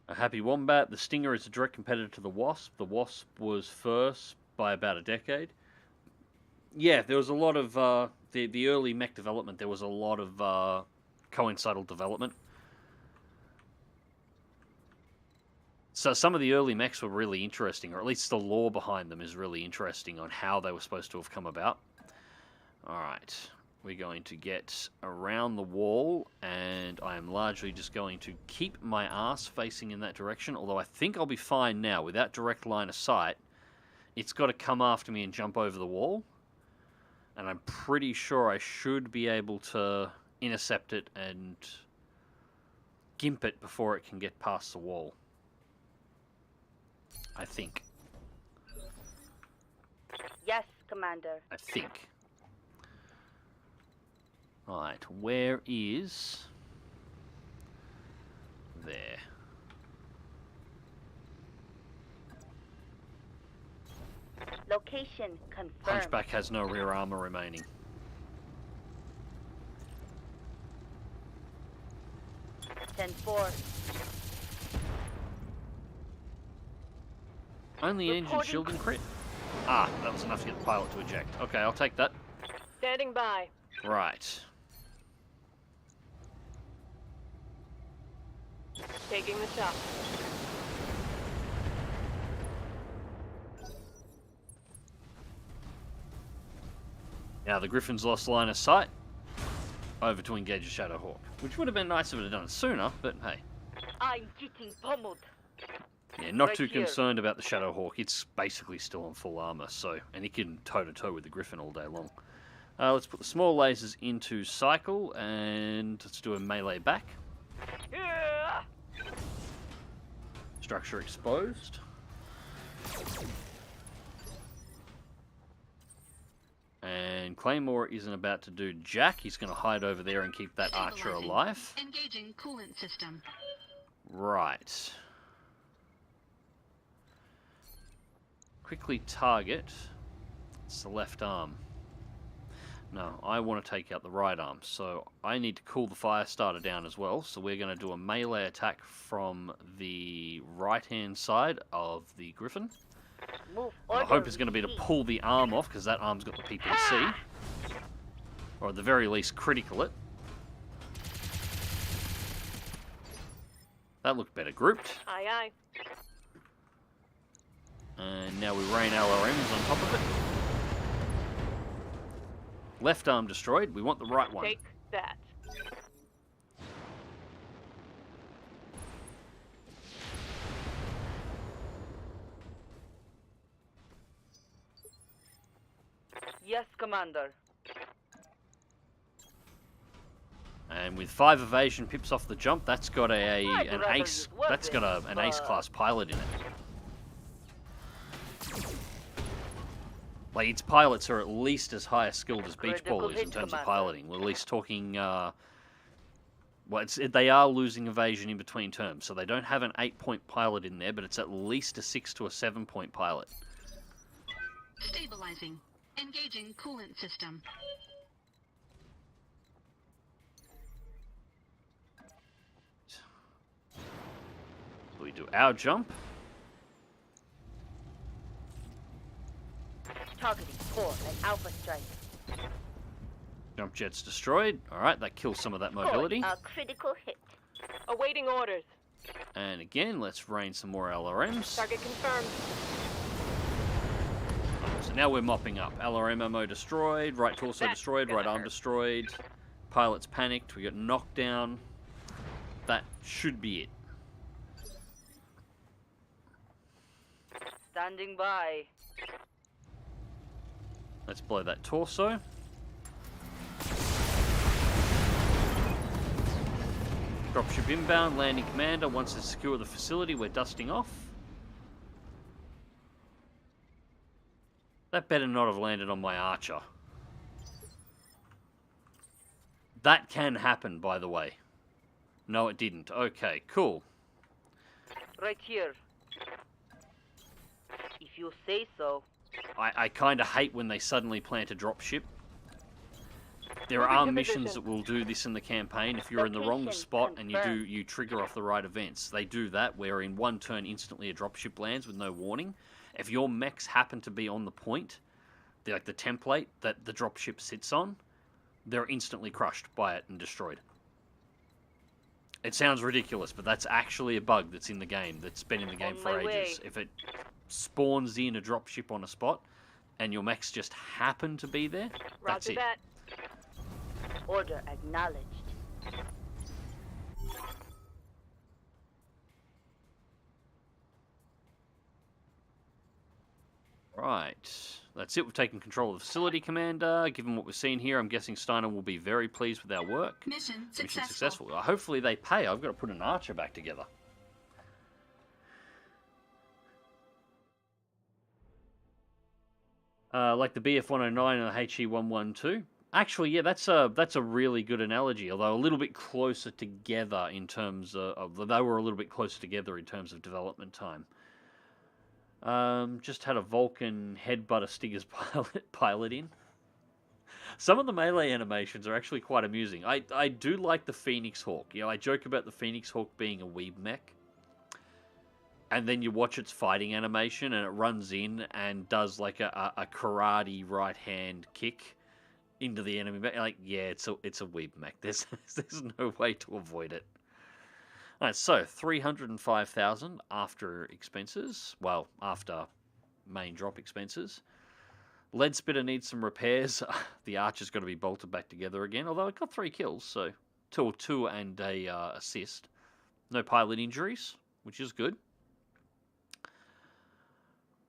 A happy wombat. The Stinger is a direct competitor to the Wasp. The Wasp was first by about a decade. Yeah, there was a lot of the early mech development. There was a lot of coincidental development. So some of the early mechs were really interesting, or at least the lore behind them is really interesting on how they were supposed to have come about. All right. We're going to get around the wall, and I am largely just going to keep my ass facing in that direction, although I think I'll be fine now. With that direct line of sight, it's got to come after me and jump over the wall, and I'm pretty sure I should be able to intercept it and gimp it before it can get past the wall. I think. Yes, Commander. I think. Right, where is... There. Location confirmed. Hunchback has no rear armor remaining. (10-4). Only engine shield and crit. Ah, that was enough to get the pilot to eject. Okay, I'll take that. Standing by. Right. Taking the shot. Now the Griffin's lost line of sight. Over to engage a Shadowhawk. Which would have been nice if it had done it sooner, but hey. I'm getting pummeled. Yeah, not Right too here. concerned about the Shadowhawk. It's basically still on full armor, so... And he can toe-to-toe with the Griffin all day long. Let's put the small lasers into cycle, and let's do a melee back. Yeah. Structure exposed. And Claymore isn't about to do jack. He's going to hide over there and keep that archer Stabilizing. alive. Engaging coolant system. Right. Quickly target. It's the left arm. No, I want to take out the right arm, so I need to cool the fire starter down as well. So we're going to do a melee attack from the right-hand side of the Griffin. Move My order hope is going to be to received. pull the arm off, because that arm's got the PPC. Or at the very least, critical it. That looked better grouped. Aye, aye. And now we rain LRMs on top of it. Left arm destroyed. We want the right one. Take that. Yes, Commander. And with 5 evasion pips off the jump, that's got I'd an rather ace. use That's got an ace but- class pilot in it. Like, its pilots are at least as high skilled as Beach Critical Ball is in hit, terms of Commander. piloting. We're at least talking. Well, they are losing evasion in between terms, so they don't have an 8-point pilot in there, but it's at least a 6 to a 7-point pilot. Stabilizing. Engaging coolant system. So we do our jump. Targeting core and alpha strike. Jump jet's destroyed. Alright, that kills some of that mobility. A critical hit. Awaiting orders. And again, let's rain some more LRMs. Target confirmed. So now we're mopping up. LRM ammo destroyed, right torso That's destroyed, right gonna arm hurt. destroyed. Pilot's panicked, we got knocked down. That should be it. Standing by. Let's blow that torso. Dropship inbound, landing commander. Once they secure the facility, we're dusting off. That better not have landed on my archer. That can happen, by the way. No, it didn't. Okay, cool. Right here. If you say so. I kind of hate when they suddenly plant a dropship. There Moving are to missions position. that will do this in the campaign. If you're in the wrong Location spot and confirmed. you trigger off the right events, they do that. Where in one turn instantly a dropship lands with no warning. If your mechs happen to be on the point, like the template that the dropship sits on, they're instantly crushed by it and destroyed. It sounds ridiculous, but that's actually a bug that's in the game, that's been in the game On for my ages. way. If it spawns in a dropship on a spot, and your mechs just happen to be there, that's Roger it. that. Order acknowledged. Right. That's it. We've taken control of the facility, Commander. Given what we've seen here, I'm guessing Steiner will be very pleased with our work. Mission Mission successful. successful. Hopefully they pay. I've got to put an archer back together. Like the BF-109 and the HE-112. Actually, yeah, that's a really good analogy. Although a little bit closer together in terms of they were a little bit closer together in terms of development time. Just had a Vulcan headbutt a Stigger's pilot in. Some of the melee animations are actually quite amusing. I do like the Phoenix Hawk. You know, I joke about the Phoenix Hawk being a weeb mech. And then you watch its fighting animation and it runs in and does like a karate right hand kick into the enemy mech. Like, yeah, it's a weeb mech. There's no way to avoid it. Alright, so 305,000 after expenses. Well, after main drop expenses. Lead Spitter needs some repairs. The Archer's got to be bolted back together again. Although it got 3 kills, so two and a assist. No pilot injuries, which is good.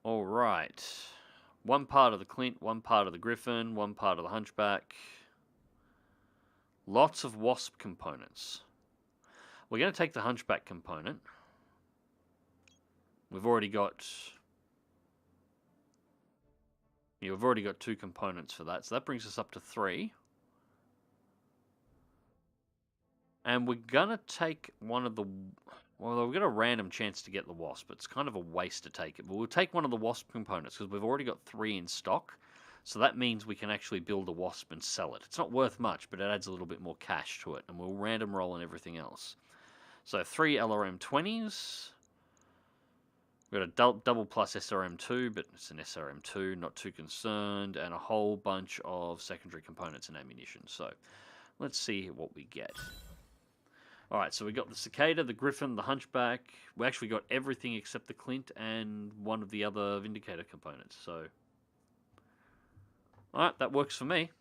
Alright. One part of the Clint, one part of the Griffin, one part of the Hunchback. Lots of Wasp components. We're going to take the Hunchback component. We've already got 2 components for that, so that brings us up to 3. And we're going to take one of the... Well, we've got a random chance to get the Wasp. It's kind of a waste to take it, but we'll take one of the Wasp components because we've already got 3 in stock. So that means we can actually build a Wasp and sell it. It's not worth much, but it adds a little bit more cash to it, and we'll random roll and everything else. So 3 LRM-20s. We've got a double plus SRM-2, but it's an SRM-2, not too concerned, and a whole bunch of secondary components and ammunition. So let's see what we get. Alright, so we got the Cicada, the Griffin, the Hunchback. We actually got everything except the Clint and one of the other Vindicator components. So, alright, that works for me.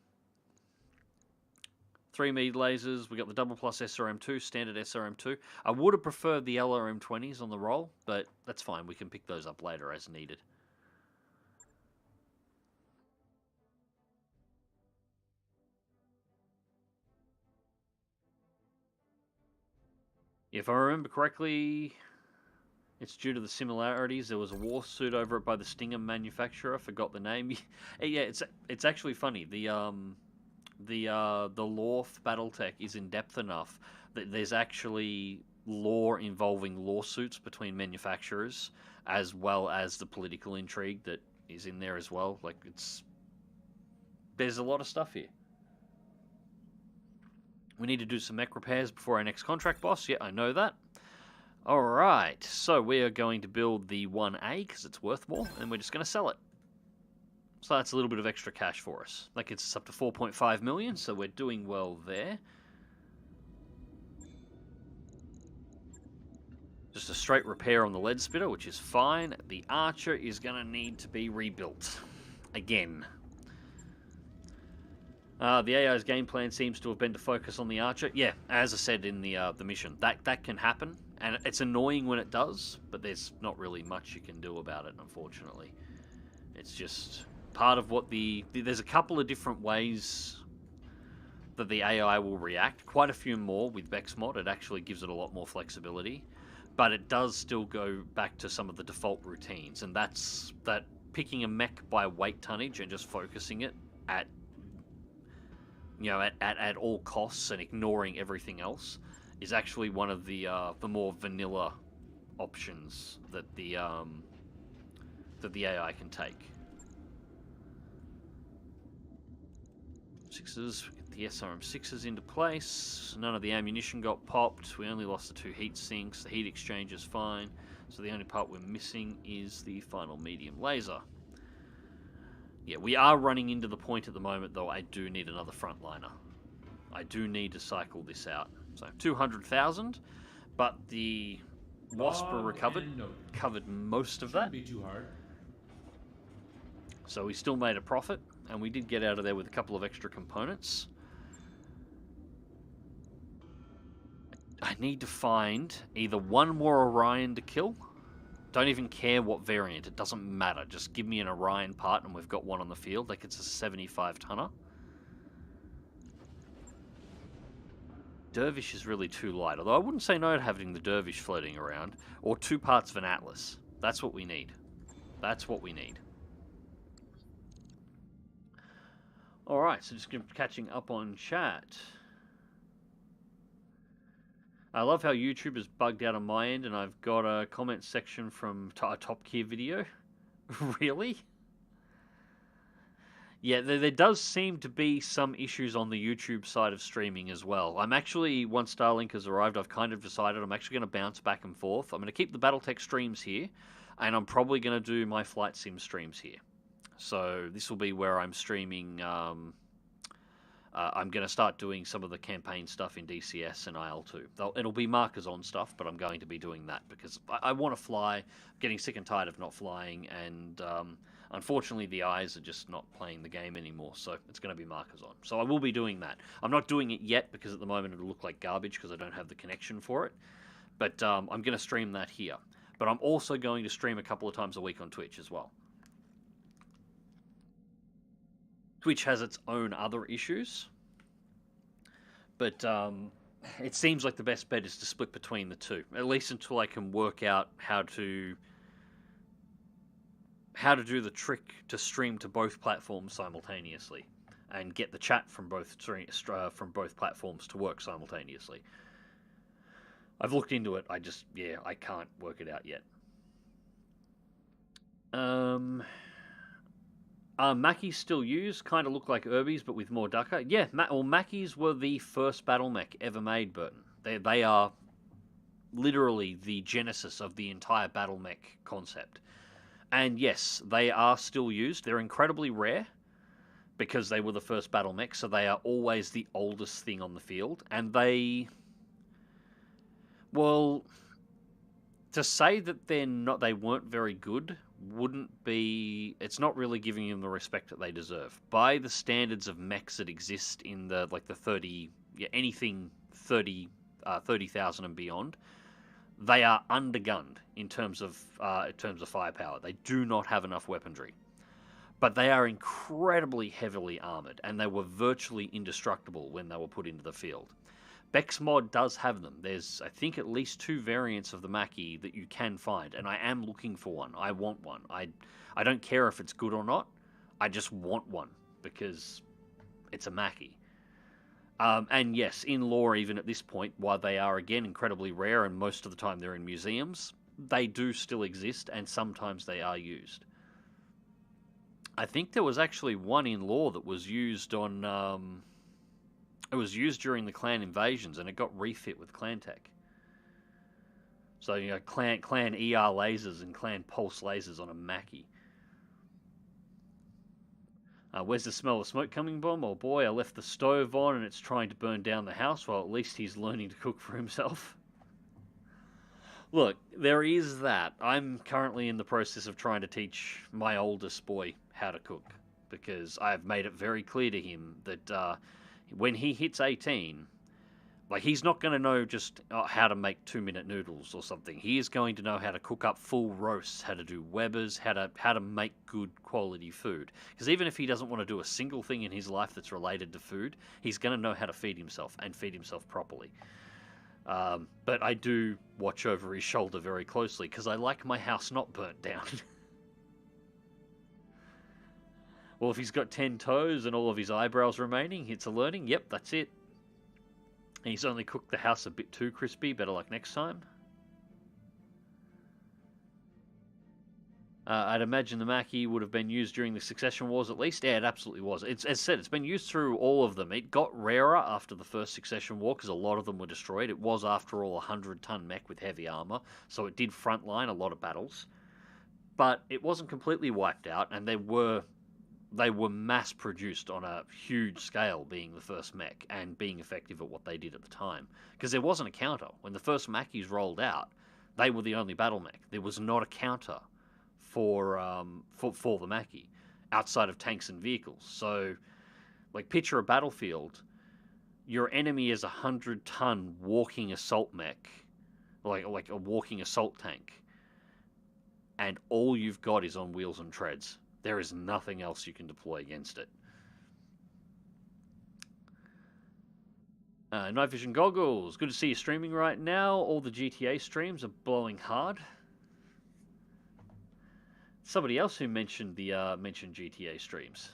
3 Mead lasers. We got the double plus SRM-2, standard SRM-2. I would have preferred the LRM-20s on the roll, but that's fine. We can pick those up later as needed. If I remember correctly, it's due to the similarities. There was a war suit over it by the Stinger manufacturer. I forgot the name. Yeah, it's actually funny. The lore for BattleTech is in depth enough that there's actually lore involving lawsuits between manufacturers, as well as the political intrigue that is in there as well. Like, there's a lot of stuff here. We need to do some mech repairs before our next contract boss. Yeah, I know that. Alright, so we are going to build the 1A because it's worth more, and we're just going to sell it. So that's a little bit of extra cash for us. That gets us up to 4.5 million, so we're doing well there. Just a straight repair on the lead spitter, which is fine. The Archer is going to need to be rebuilt. Again. The AI's game plan seems to have been to focus on the Archer. Yeah, as I said in the mission, that can happen. And it's annoying when it does, but there's not really much you can do about it, unfortunately. It's just part of what there's a couple of different ways that the AI will react. Quite a few more with BEX mod. It actually gives it a lot more flexibility. But it does still go back to some of the default routines. And that's that picking a mech by weight tonnage and just focusing it at all costs and ignoring everything else is actually one of the more vanilla options that the AI can take. Sixes, get the SRM-6s into place. None of the ammunition got popped. We only lost the 2 heat sinks. The heat exchange is fine. So the only part we're missing is the final medium laser. Yeah, we are running into the point at the moment, though. I do need another frontliner. I do need to cycle this out. So 200,000, but the Wasper covered most of that. Shouldn't be too hard. So we still made a profit, and we did get out of there with a couple of extra components. I need to find either one more Orion to kill. Don't even care what variant, it doesn't matter. Just give me an Orion part and we've got one on the field. Like, it's a 75 tonner. Dervish is really too light, although I wouldn't say no to having the Dervish floating around. Or 2 parts of an Atlas. That's what we need. That's what we need. Alright, so just catching up on chat. I love how YouTube is bugged out on my end and I've got a comment section from a Top Gear video. Really? Yeah, there does seem to be some issues on the YouTube side of streaming as well. I'm actually, once Starlink has arrived, I've kind of decided I'm actually going to bounce back and forth. I'm going to keep the BattleTech streams here, and I'm probably going to do my Flight Sim streams here. So this will be where I'm streaming. I'm going to start doing some of the campaign stuff in DCS and IL2. It'll be markers on stuff, but I'm going to be doing that because I want to fly. I'm getting sick and tired of not flying, and unfortunately the eyes are just not playing the game anymore, so it's going to be markers on. So I will be doing that. I'm not doing it yet because at the moment it'll look like garbage because I don't have the connection for it, but I'm going to stream that here. But I'm also going to stream a couple of times a week on Twitch as well. Twitch has its own other issues, but it seems like the best bet is to split between the two, at least until I can work out how to do the trick to stream to both platforms simultaneously and get the chat from both platforms to work simultaneously. I've looked into it. I can't work it out yet. Mackies still used, kind of look like Urbies, but with more ducker. Yeah, Mackies were the first battle mech ever made, Burton. They are literally the genesis of the entire battle mech concept. And yes, they are still used. They're incredibly rare because they were the first battle mech, so they are always the oldest thing on the field. And well, to say that they weren't very good wouldn't be. It's not really giving them the respect that they deserve by the standards of mechs that exist in the 30, anything 30,000 and beyond. They are undergunned in terms of firepower. They do not have enough weaponry, but they are incredibly heavily armored, and they were virtually indestructible when they were put into the field. BEX mod does have them. There's, I think, at least 2 variants of the Mackie that you can find, and I am looking for one. I want one. I don't care if it's good or not. I just want one because it's a Mackie. And yes, in lore, even at this point, while they are, again, incredibly rare, and most of the time they're in museums, they do still exist, and sometimes they are used. I think there was actually one in lore that was used on... it was used during the clan invasions, and it got refit with clan tech. So, you know, clan ER lasers and clan pulse lasers on a Mackie. Where's the smell of smoke coming from? Oh boy, I left the stove on and it's trying to burn down the house. Well, at least he's learning to cook for himself. Look, there is that. I'm currently in the process of trying to teach my oldest boy how to cook, because I've made it very clear to him that when he hits 18, like, he's not going to know just how to make 2-minute noodles or something. He is going to know how to cook up full roasts, how to do Weber's, how to make good quality food. Because even if he doesn't want to do a single thing in his life that's related to food, he's going to know how to feed himself, and feed himself properly. But I do watch over his shoulder very closely, because I like my house not burnt down. Well, if he's got 10 toes and all of his eyebrows remaining, it's a learning. Yep, that's it. And he's only cooked the house a bit too crispy. Better luck next time. I'd imagine the Mackie would have been used during the Succession Wars at least. Yeah, it absolutely was. It's, as said, it's been used through all of them. It got rarer after the first Succession War because a lot of them were destroyed. It was, after all, a 100-ton mech with heavy armor, so it did frontline a lot of battles. But it wasn't completely wiped out, and they were mass-produced on a huge scale, being the first mech, and being effective at what they did at the time. Because there wasn't a counter. When the first Mackies rolled out, they were the only battle mech. There was not a counter for the Mackie, outside of tanks and vehicles. So, like, picture a battlefield. Your enemy is a 100-ton walking assault mech, like a walking assault tank, and all you've got is on wheels and treads. There is nothing else you can deploy against it. Night Vision Goggles. Good to see you streaming right now. All the GTA streams are blowing hard. Somebody else who mentioned GTA streams.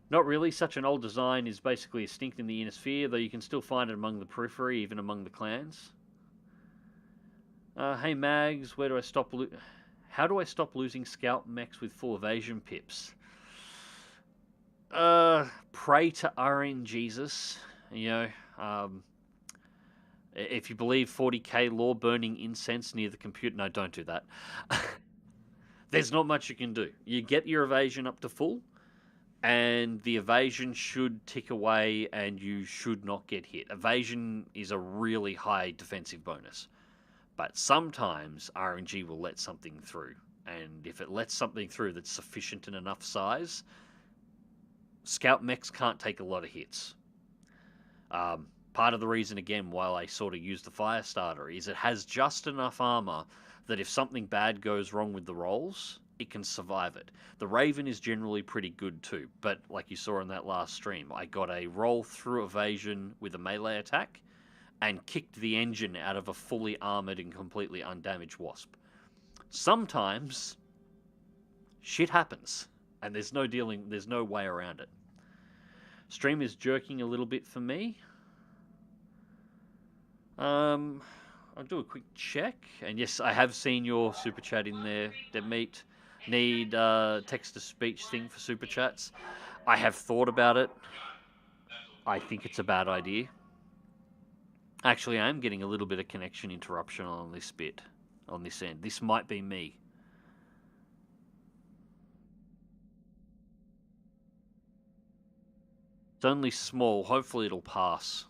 Not really. Such an old design is basically extinct in the inner sphere, though you can still find it among the periphery, even among the clans. Hey Mags, where do I stop... How do I stop losing scout mechs with full evasion pips? Pray to RNGesus. You know, if you believe 40k lore, burning incense near the computer. No, don't do that. There's not much you can do. You get your evasion up to full, and the evasion should tick away, and you should not get hit. Evasion is a really high defensive bonus. But sometimes RNG will let something through. And if it lets something through that's sufficient in enough size, scout mechs can't take a lot of hits. Part of the reason, again, why I sort of use the Firestarter is it has just enough armor that if something bad goes wrong with the rolls, it can survive it. The Raven is generally pretty good too. But like you saw in that last stream, I got a roll through evasion with a melee attack, and kicked the engine out of a fully armored and completely undamaged Wasp. Sometimes shit happens, and there's no way around it. Stream is jerking a little bit for me. I'll do a quick check, and yes, I have seen your super chat in there, Dead Meat. need text-to-speech thing for super chats. I have thought about it. I think it's a bad idea. Actually, I am getting a little bit of connection interruption on this bit, on this end. This might be me. It's only small. Hopefully it'll pass.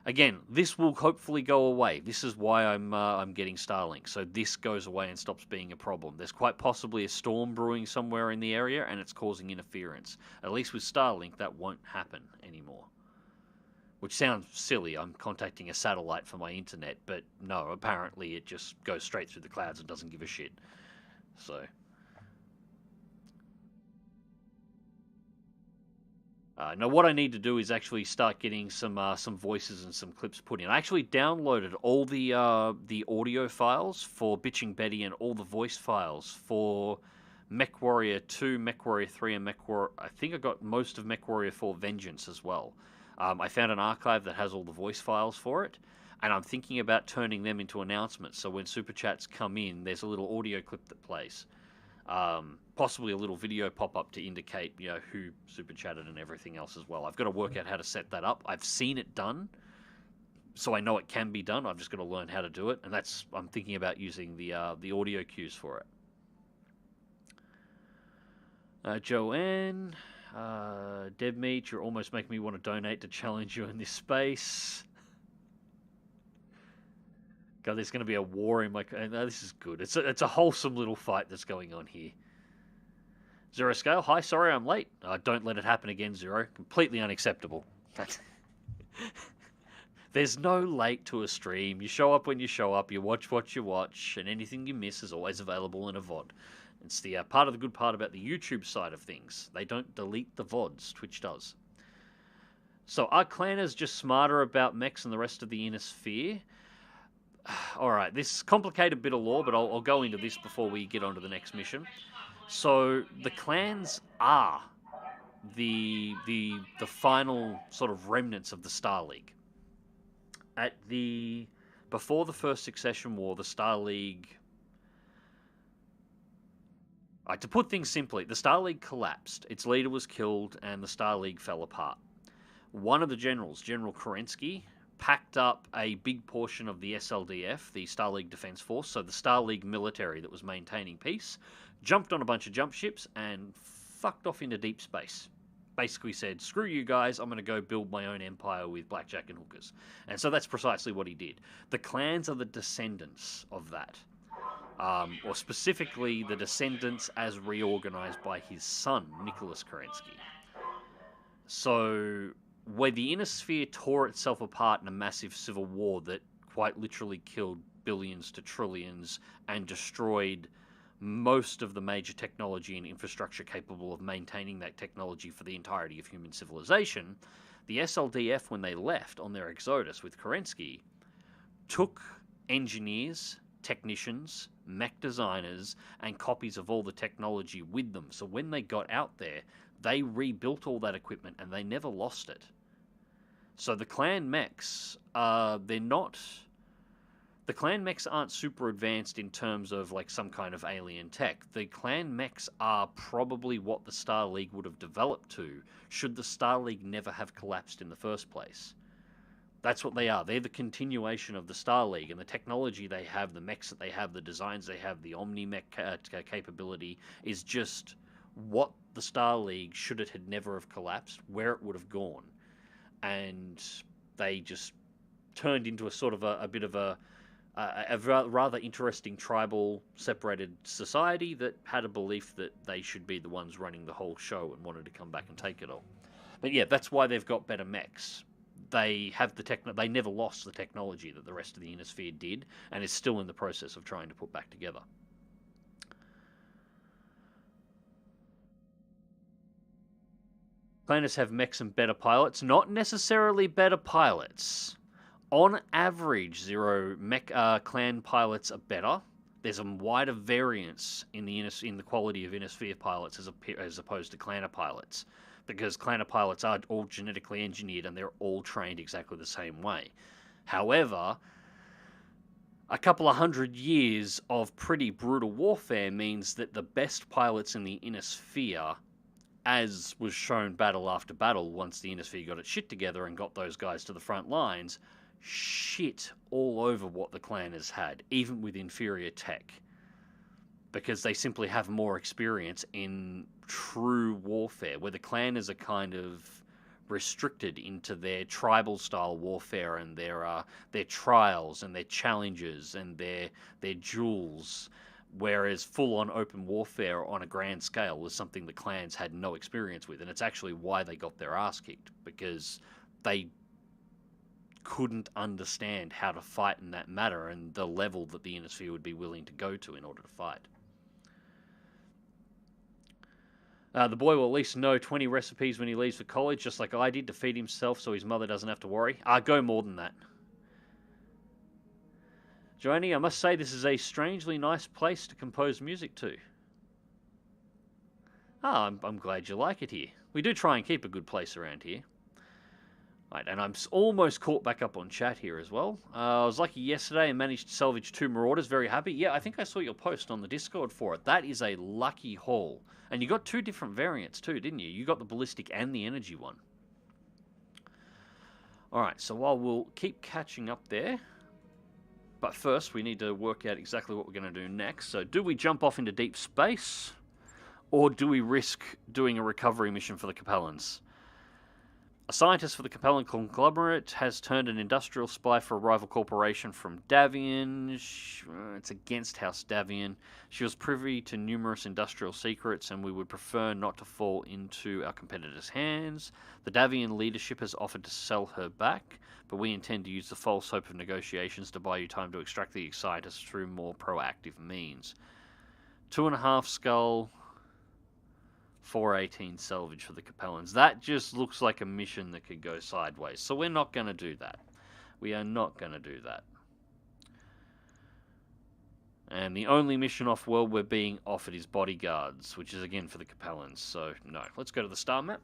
Again, this will hopefully go away. This is why I'm getting Starlink. So this goes away and stops being a problem. There's quite possibly a storm brewing somewhere in the area, and it's causing interference. At least with Starlink, that won't happen anymore. Which sounds silly. I'm contacting a satellite for my internet, but no, apparently it just goes straight through the clouds and doesn't give a shit. So... now, what I need to do is actually start getting some voices and some clips put in. I actually downloaded all the audio files for Bitching Betty and all the voice files for MechWarrior 2, MechWarrior 3, and MechWarrior... I think I got most of MechWarrior 4 Vengeance as well. I found an archive that has all the voice files for it, and I'm thinking about turning them into announcements, so when Super Chats come in, there's a little audio clip that plays. Possibly a little video pop-up to indicate, you know, who super chatted and everything else as well. I've got to work out how to set that up. I've seen it done, so I know it can be done. I've just got to learn how to do it, and I'm thinking about using the audio cues for it. Joanne, Dead Meat, you're almost making me want to donate to challenge you in this space. God, there's going to be a war in my... No, this is good. It's a wholesome little fight that's going on here. Zero Scale, hi, sorry I'm late. Don't let it happen again, Zero. Completely unacceptable. There's no late to a stream. You show up when you show up, you watch what you watch, and anything you miss is always available in a VOD. It's the part of the good part about the YouTube side of things. They don't delete the VODs. Twitch does. So our clan is just smarter about mechs and the rest of the inner sphere. Alright, this is a complicated bit of lore, but I'll go into this before we get on to the next mission. So, the clans are the final sort of remnants of the Star League. Before the First Succession War, the Star League... to put things simply, the Star League collapsed, its leader was killed, and the Star League fell apart. One of the generals, General Kerensky, packed up a big portion of the SLDF, the Star League Defense Force, so the Star League military that was maintaining peace, jumped on a bunch of jump ships and fucked off into deep space. Basically said, screw you guys, I'm going to go build my own empire with blackjack and hookers. And so that's precisely what he did. The clans are the descendants of that. Or specifically, the descendants as reorganized by his son, Nicholas Kerensky. So... where the inner sphere tore itself apart in a massive civil war that quite literally killed billions to trillions and destroyed most of the major technology and infrastructure capable of maintaining that technology for the entirety of human civilization, the SLDF, when they left on their exodus with Kerensky, took engineers, technicians, mech designers, and copies of all the technology with them. So when they got out there, they rebuilt all that equipment and they never lost it. So the clan mechs, the clan mechs aren't super advanced in terms of like some kind of alien tech. The clan mechs are probably what the Star League would have developed to should the Star League never have collapsed in the first place. That's what they are. They're the continuation of the Star League, and the technology they have, the mechs that they have, the designs they have, the Omni-Mech capability is just what the Star League, should it had never have collapsed, where it would have gone. And they just turned into a sort of a bit of a rather interesting tribal separated society that had a belief that they should be the ones running the whole show and wanted to come back and take it all. But yeah, that's why they've got better mechs. They have they never lost the technology that the rest of the inner sphere did, and is still in the process of trying to put back together. Planets have mechs and better pilots. Not necessarily better pilots. On average, Zero mech clan pilots are better. There's a wider variance in the quality of inner sphere pilots as opposed to clanner pilots, because clanner pilots are all genetically engineered and they're all trained exactly the same way. However, a couple of 100 years of pretty brutal warfare means that the best pilots in the inner sphere, as was shown battle after battle once the inner sphere got its shit together and got those guys to the front lines, shit all over what the clan has had, even with inferior tech. Because they simply have more experience in true warfare, where the clanners are kind of restricted into their tribal style warfare and their trials and their challenges and their duels, whereas full on open warfare on a grand scale was something the clans had no experience with, and it's actually why they got their ass kicked, because they couldn't understand how to fight in that matter and the level that the inner sphere would be willing to go to in order to fight. The boy will at least know 20 recipes when he leaves for college, just like I did, to feed himself so his mother doesn't have to worry. Go more than that. Joanie, I must say this is a strangely nice place to compose music to. I'm glad you like it here. We do try and keep a good place around here. Right, and I'm almost caught back up on chat here as well. I was lucky yesterday and managed to salvage 2 Marauders. Very happy. Yeah, I think I saw your post on the Discord for it. That is a lucky haul. And you got 2 different variants too, didn't you? You got the ballistic and the energy one. Alright, so while we'll keep catching up there, but first we need to work out exactly what we're going to do next. So do we jump off into deep space, or do we risk doing a recovery mission for the Capellans? A scientist for the Capellan conglomerate has turned an industrial spy for a rival corporation from Davian. It's against House Davian. She was privy to numerous industrial secrets, and we would prefer not to fall into our competitors' hands. The Davian leadership has offered to sell her back, but we intend to use the false hope of negotiations to buy you time to extract the scientists through more proactive means. 2.5 skull... 418 salvage for the Capellans. That just looks like a mission that could go sideways. So we're not going to do that. We are not going to do that. And the only mission off-world we're being offered is bodyguards, which is again for the Capellans. So no. Let's go to the star map.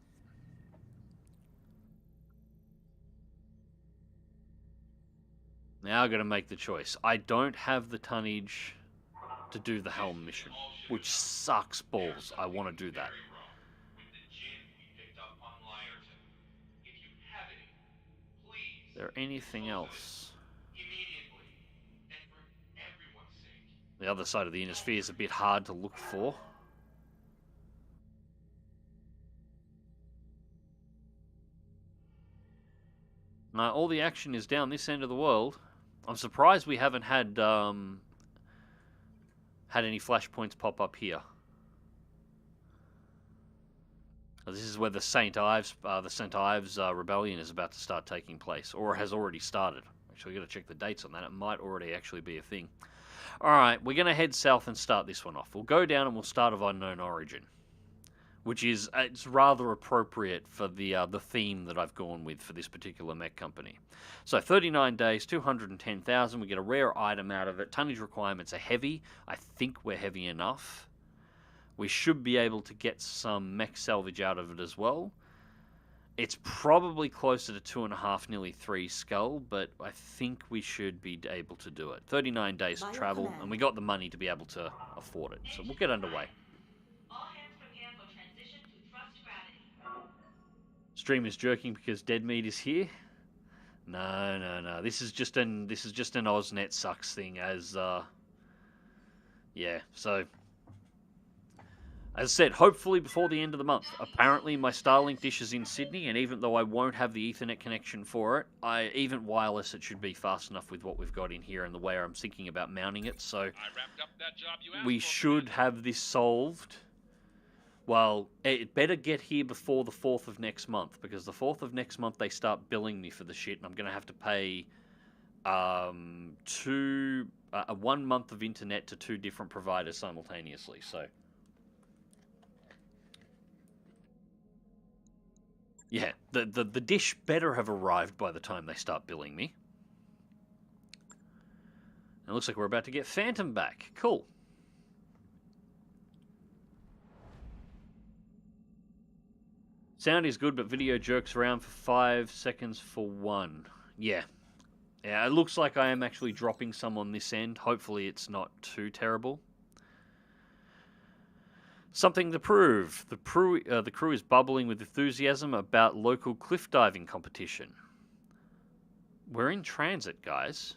Now I've got to make the choice. I don't have the tonnage to do the Helm mission, which sucks balls. I want to do that. Is there anything else? The other side of the inner sphere is a bit hard to look for. Now, all the action is down this end of the world. I'm surprised we haven't had any flashpoints pop up here. This is where the St. Ives rebellion is about to start taking place, or has already started. Actually, we've got to check the dates on that. It might already actually be a thing. Alright, we're going to head south and start this one off. We'll go down and we'll start of unknown origin, which is it's rather appropriate for the theme that I've gone with for this particular mech company. So 39 days, 210,000. We get a rare item out of it. Tonnage requirements are heavy. I think we're heavy enough. We should be able to get some mech salvage out of it as well. It's probably closer to 2.5, nearly 3 skull, but I think we should be able to do it. 39 days of travel, and we got the money to be able to afford it. So we'll get underway. Stream is jerking because Dead Meat is here. No. This is just an Oznet sucks thing. Yeah. So as I said, hopefully before the end of the month. Apparently my Starlink dish is in Sydney, and even though I won't have the Ethernet connection for it, even wireless, it should be fast enough with what we've got in here and the way I'm thinking about mounting it. So we should have this solved. Well, it better get here before the 4th of next month, because the 4th of next month they start billing me for the shit, and I'm going to have to pay 1 month of internet to 2 different providers simultaneously. So yeah, the dish better have arrived by the time they start billing me. It looks like we're about to get Phantom back. Cool. Sound is good, but video jerks around for 5 seconds for 1. Yeah. Yeah, it looks like I am actually dropping some on this end. Hopefully it's not too terrible. Something to prove. The crew is bubbling with enthusiasm about local cliff diving competition. We're in transit, guys.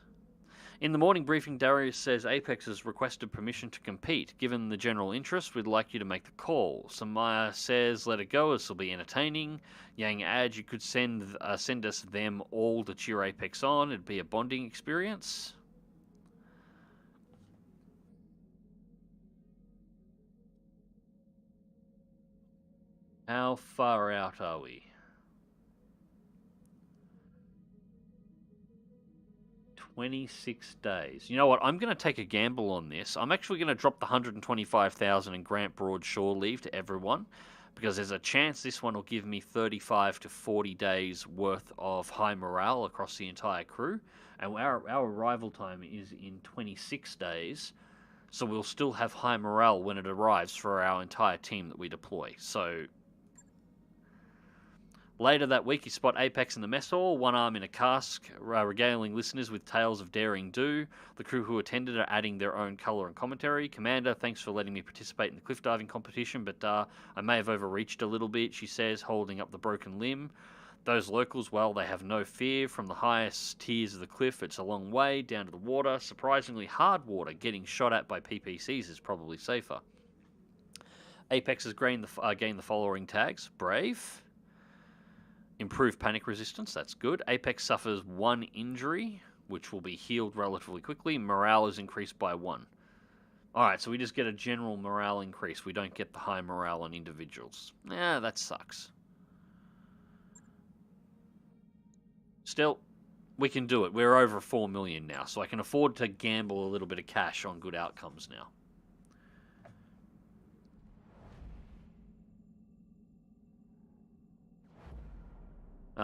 In the morning briefing, Darius says Apex has requested permission to compete. Given the general interest, we'd like you to make the call. Samaya says, let it go, this will be entertaining. Yang adds, you could send us them all to cheer Apex on. It'd be a bonding experience. How far out are we? 26 days. You know what? I'm going to take a gamble on this. I'm actually going to drop the 125,000 and grant broad shore leave to everyone, because there's a chance this one will give me 35 to 40 days worth of high morale across the entire crew. And our arrival time is in 26 days, so we'll still have high morale when it arrives for our entire team that we deploy. So later that week, you spot Apex in the mess hall, one arm in a cask, regaling listeners with tales of daring do. The crew who attended are adding their own colour and commentary. Commander, thanks for letting me participate in the cliff diving competition, but I may have overreached a little bit, she says, holding up the broken limb. Those locals, well, they have no fear. From the highest tiers of the cliff, it's a long way down to the water. Surprisingly hard water. Getting shot at by PPCs is probably safer. Apex has gained the following tags. Brave. Improved panic resistance, that's good. Apex suffers 1 injury, which will be healed relatively quickly. Morale is increased by 1. Alright, so we just get a general morale increase. We don't get the high morale on individuals. Yeah, that sucks. Still, we can do it. We're over 4 million now, so I can afford to gamble a little bit of cash on good outcomes now.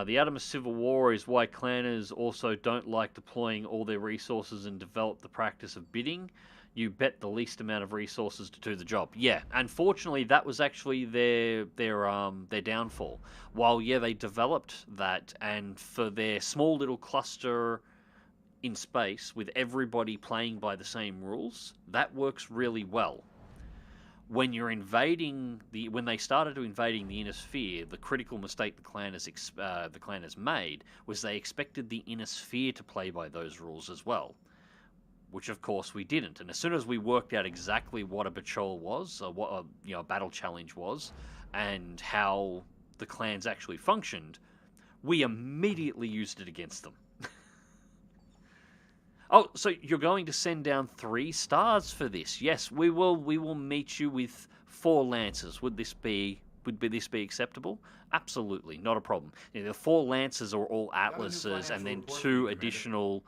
The Adamus Civil War is why clanners also don't like deploying all their resources and develop the practice of bidding. You bet the least amount of resources to do the job. Yeah, unfortunately, that was actually their downfall. While, yeah, they developed that, and for their small little cluster in space with everybody playing by the same rules, that works really well. When you're when they started to invading the inner sphere, the critical mistake the clanners made was they expected the inner sphere to play by those rules as well, which of course we didn't. And as soon as we worked out exactly what a patrol was, or what a battle challenge was, and how the clans actually functioned, we immediately used it against them. Oh, so you're going to send down 3 stars for this? Yes, we will. We will meet you with 4 lances. Would this be acceptable? Absolutely, not a problem. The 4 lances are all atlases, and then 2 additional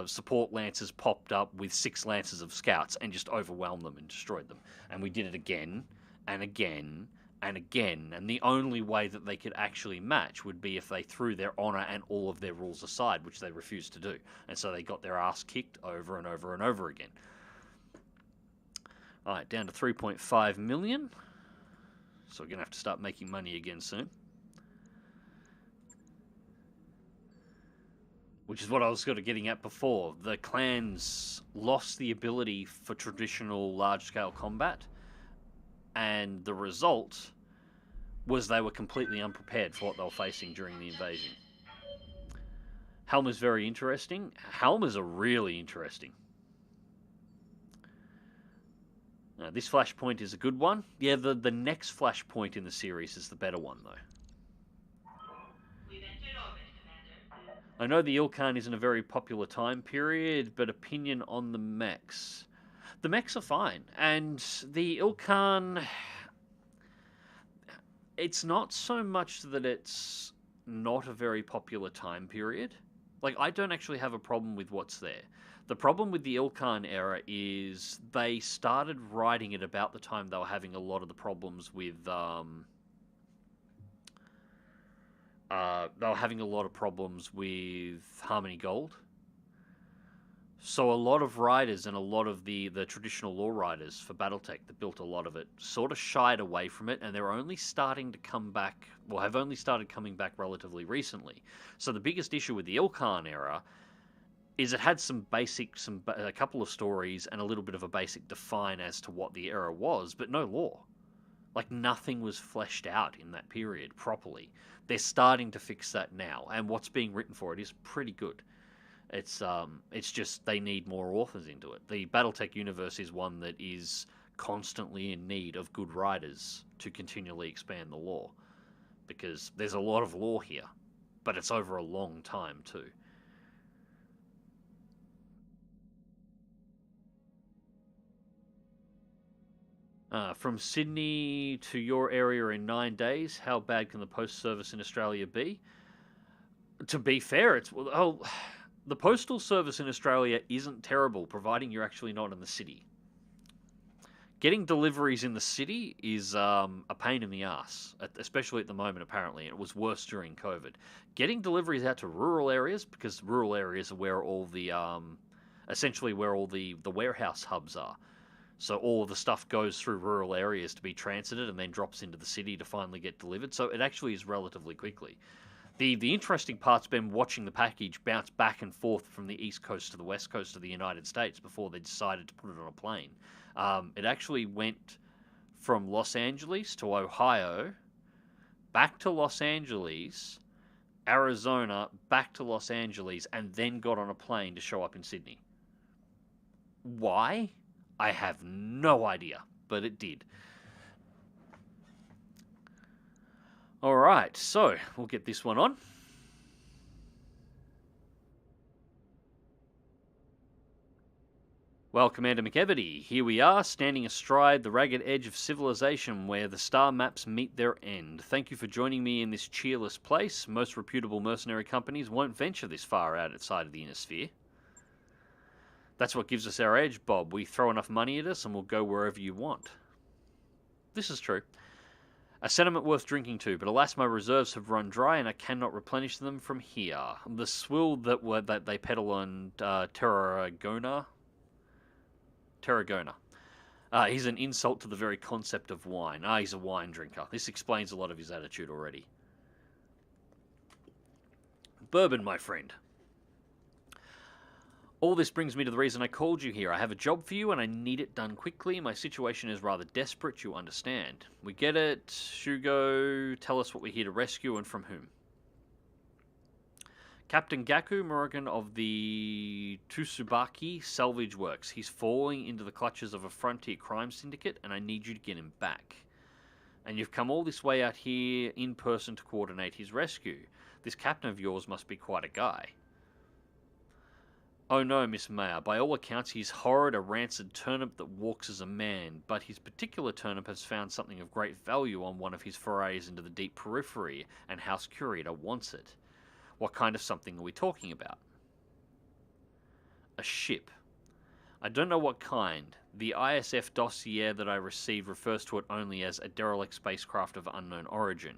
support lances popped up with 6 lances of scouts and just overwhelmed them and destroyed them. And we did it again and again and again, and the only way that they could actually match would be if they threw their honor and all of their rules aside, which they refused to do. And so they got their ass kicked over and over and over again. Alright, down to 3.5 million. So we're going to have to start making money again soon. Which is what I was sort of getting at before. The clans lost the ability for traditional large-scale combat, and the result was they were completely unprepared for what they were facing during the invasion. Helm is very interesting. Helmers are really interesting. Now, this flashpoint is a good one. Yeah, the next flashpoint in the series is the better one, though. I know the Ilkhan isn't a very popular time period, but opinion on the mechs. The mechs are fine, and the Ilkhan, it's not so much that it's not a very popular time period. Like, I don't actually have a problem with what's there. The problem with the Ilkhan era is they started writing it about the time they were having a lot of the problems with Harmony Gold. So a lot of writers and a lot of the traditional lore writers for BattleTech that built a lot of it sort of shied away from it, and they're only starting to come back, well, have only started coming back relatively recently. So the biggest issue with the Ilkhan era is it had a couple of stories and a little bit of a basic define as to what the era was, but no lore. Like, nothing was fleshed out in that period properly. They're starting to fix that now, and what's being written for it is pretty good. It's just they need more authors into it. The BattleTech universe is one that is constantly in need of good writers to continually expand the lore, because there's a lot of lore here, but it's over a long time too. From Sydney to your area in 9 days, how bad can the post service in Australia be? To be fair, the postal service in Australia isn't terrible, providing you're actually not in the city. Getting deliveries in the city is a pain in the ass, especially at the moment, apparently. It was worse during COVID. Getting deliveries out to rural areas, because rural areas are where all the, essentially where all the warehouse hubs are. So all of the stuff goes through rural areas to be transited and then drops into the city to finally get delivered. So it actually is relatively quickly. The interesting part's been watching the package bounce back and forth from the east coast to the west coast of the United States before they decided to put it on a plane. It actually went from Los Angeles to Ohio, back to Los Angeles, Arizona, back to Los Angeles, and then got on a plane to show up in Sydney. Why? I have no idea, but it did. Alright, so we'll get this one on. Well, Commander McEvedy, here we are, standing astride the ragged edge of civilization where the star maps meet their end. Thank you for joining me in this cheerless place. Most reputable mercenary companies won't venture this far outside of the inner sphere. That's what gives us our edge, Bob. We throw enough money at us and we'll go wherever you want. This is true. A sentiment worth drinking to, but alas my reserves have run dry and I cannot replenish them from here. The swill that they peddle on Tarragona. He's an insult to the very concept of wine. He's a wine drinker. This explains a lot of his attitude already. Bourbon, my friend. All this brings me to the reason I called you here. I have a job for you and I need it done quickly. My situation is rather desperate, you understand. We get it. Shugo, tell us what we're here to rescue and from whom. Captain Gaku Morrigan of the Tsubaki Salvage Works. He's falling into the clutches of a frontier crime syndicate and I need you to get him back. And you've come all this way out here in person to coordinate his rescue. This captain of yours must be quite a guy. Oh no, Miss Mayer, by all accounts he's horrid, a rancid turnip that walks as a man, but his particular turnip has found something of great value on one of his forays into the deep periphery, and House Curator wants it. What kind of something are we talking about? A ship. I don't know what kind. The ISF dossier that I received refers to it only as a derelict spacecraft of unknown origin.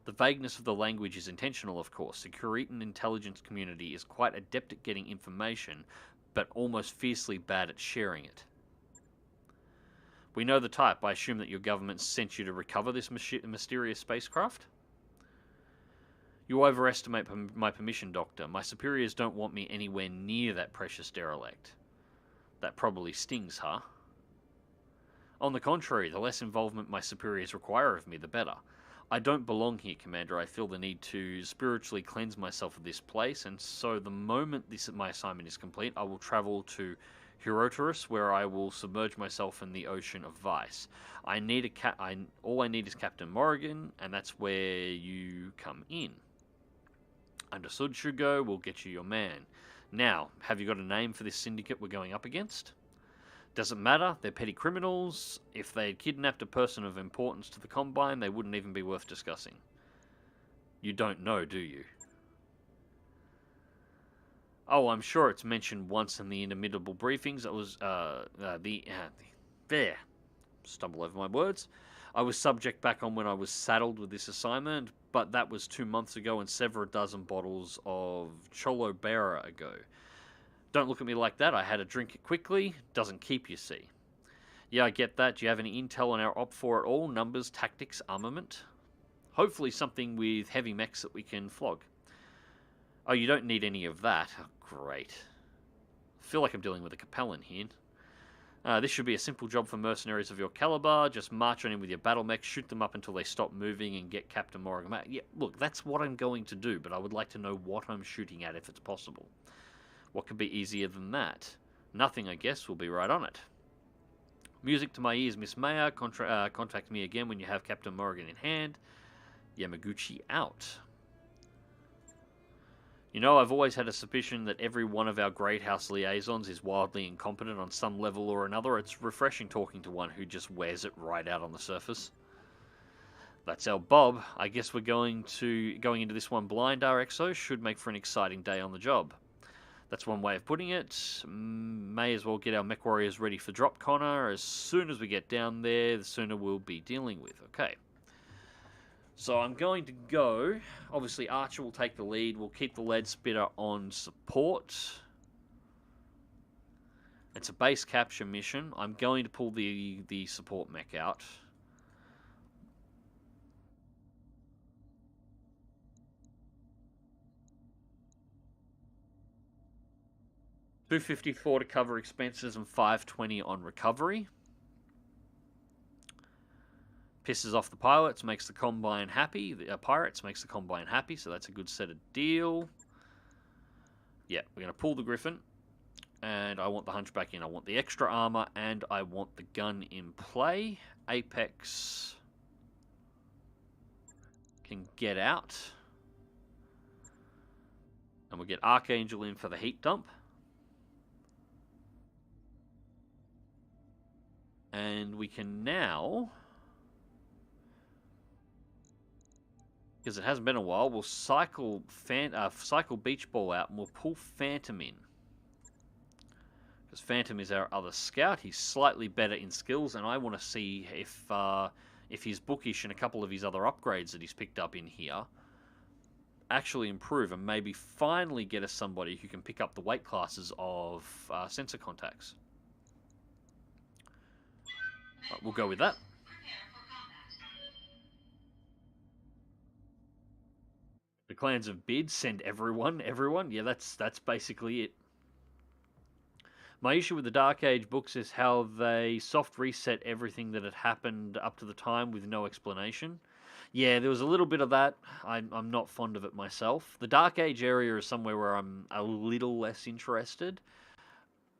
The vagueness of the language is intentional, of course. The Curitan intelligence community is quite adept at getting information, but almost fiercely bad at sharing it. We know the type. I assume that your government sent you to recover this mysterious spacecraft? You overestimate my permission, Doctor. My superiors don't want me anywhere near that precious derelict. That probably stings, huh? On the contrary, the less involvement my superiors require of me, the better. I don't belong here, Commander. I feel the need to spiritually cleanse myself of this place, and so the moment my assignment is complete, I will travel to HoTaS, where I will submerge myself in the ocean of vice. All I need is Captain Morrigan, and that's where you come in. Understood, Shugo. We'll get you your man. Now, have you got a name for this syndicate we're going up against? Doesn't matter, they're petty criminals. If they had kidnapped a person of importance to the Combine, they wouldn't even be worth discussing. You don't know, do you? Oh, I'm sure it's mentioned once in the interminable briefings. It was, there. Stumble over my words. I was subject back on when I was saddled with this assignment, but that was 2 months ago and several dozen bottles of Cholo Bearer ago. Don't look at me like that. I had to drink it quickly. Doesn't keep, you see. Yeah, I get that. Do you have any intel on our Op4 at all? Numbers, tactics, armament? Hopefully something with heavy mechs that we can flog. Oh, you don't need any of that. Oh, great. feel like I'm dealing with a Capellan here. This should be a simple job for mercenaries of your caliber. Just march on in with your battle mech, shoot them up until they stop moving, and get Captain Morgan. Yeah, look, that's what I'm going to do, but I would like to know what I'm shooting at if it's possible. What could be easier than that? Nothing, I guess. We'll be right on it. Music to my ears, Miss Mayer. Contact me again when you have Captain Morgan in hand. Yamaguchi out. You know, I've always had a suspicion that every one of our Great House liaisons is wildly incompetent on some level or another. It's refreshing talking to one who just wears it right out on the surface. That's our Bob. I guess we're going into this one blind, RXO. Should make for an exciting day on the job. That's one way of putting it. May as well get our mech warriors ready for drop, Connor. As soon as we get down there, the sooner we'll be dealing with. Okay. So I'm going to go. Obviously, Archer will take the lead. We'll keep the lead spitter on support. It's a base capture mission. I'm going to pull the support mech out. $254 to cover expenses and $520 on recovery. Pisses off the pilots, makes the Combine happy. The pirates makes the Combine happy, so that's a good set of deal. Yeah, we're going to pull the Griffin. And I want the Hunchback in. I want the extra armor, and I want the gun in play. Apex can get out. And we'll get Archangel in for the heat dump. And we can now, because it hasn't been a while, we'll cycle Beach Ball out and we'll pull Phantom in. Because Phantom is our other scout. He's slightly better in skills, and I want to see if his bookish and a couple of his other upgrades that he's picked up in here actually improve and maybe finally get us somebody who can pick up the weight classes of sensor contacts. Right, we'll go with that. The clans of Bid send everyone. Yeah, that's basically it. My issue with the Dark Age books is how they soft reset everything that had happened up to the time with no explanation. Yeah, there was a little bit of that. I'm not fond of it myself. The Dark Age area is somewhere where I'm a little less interested.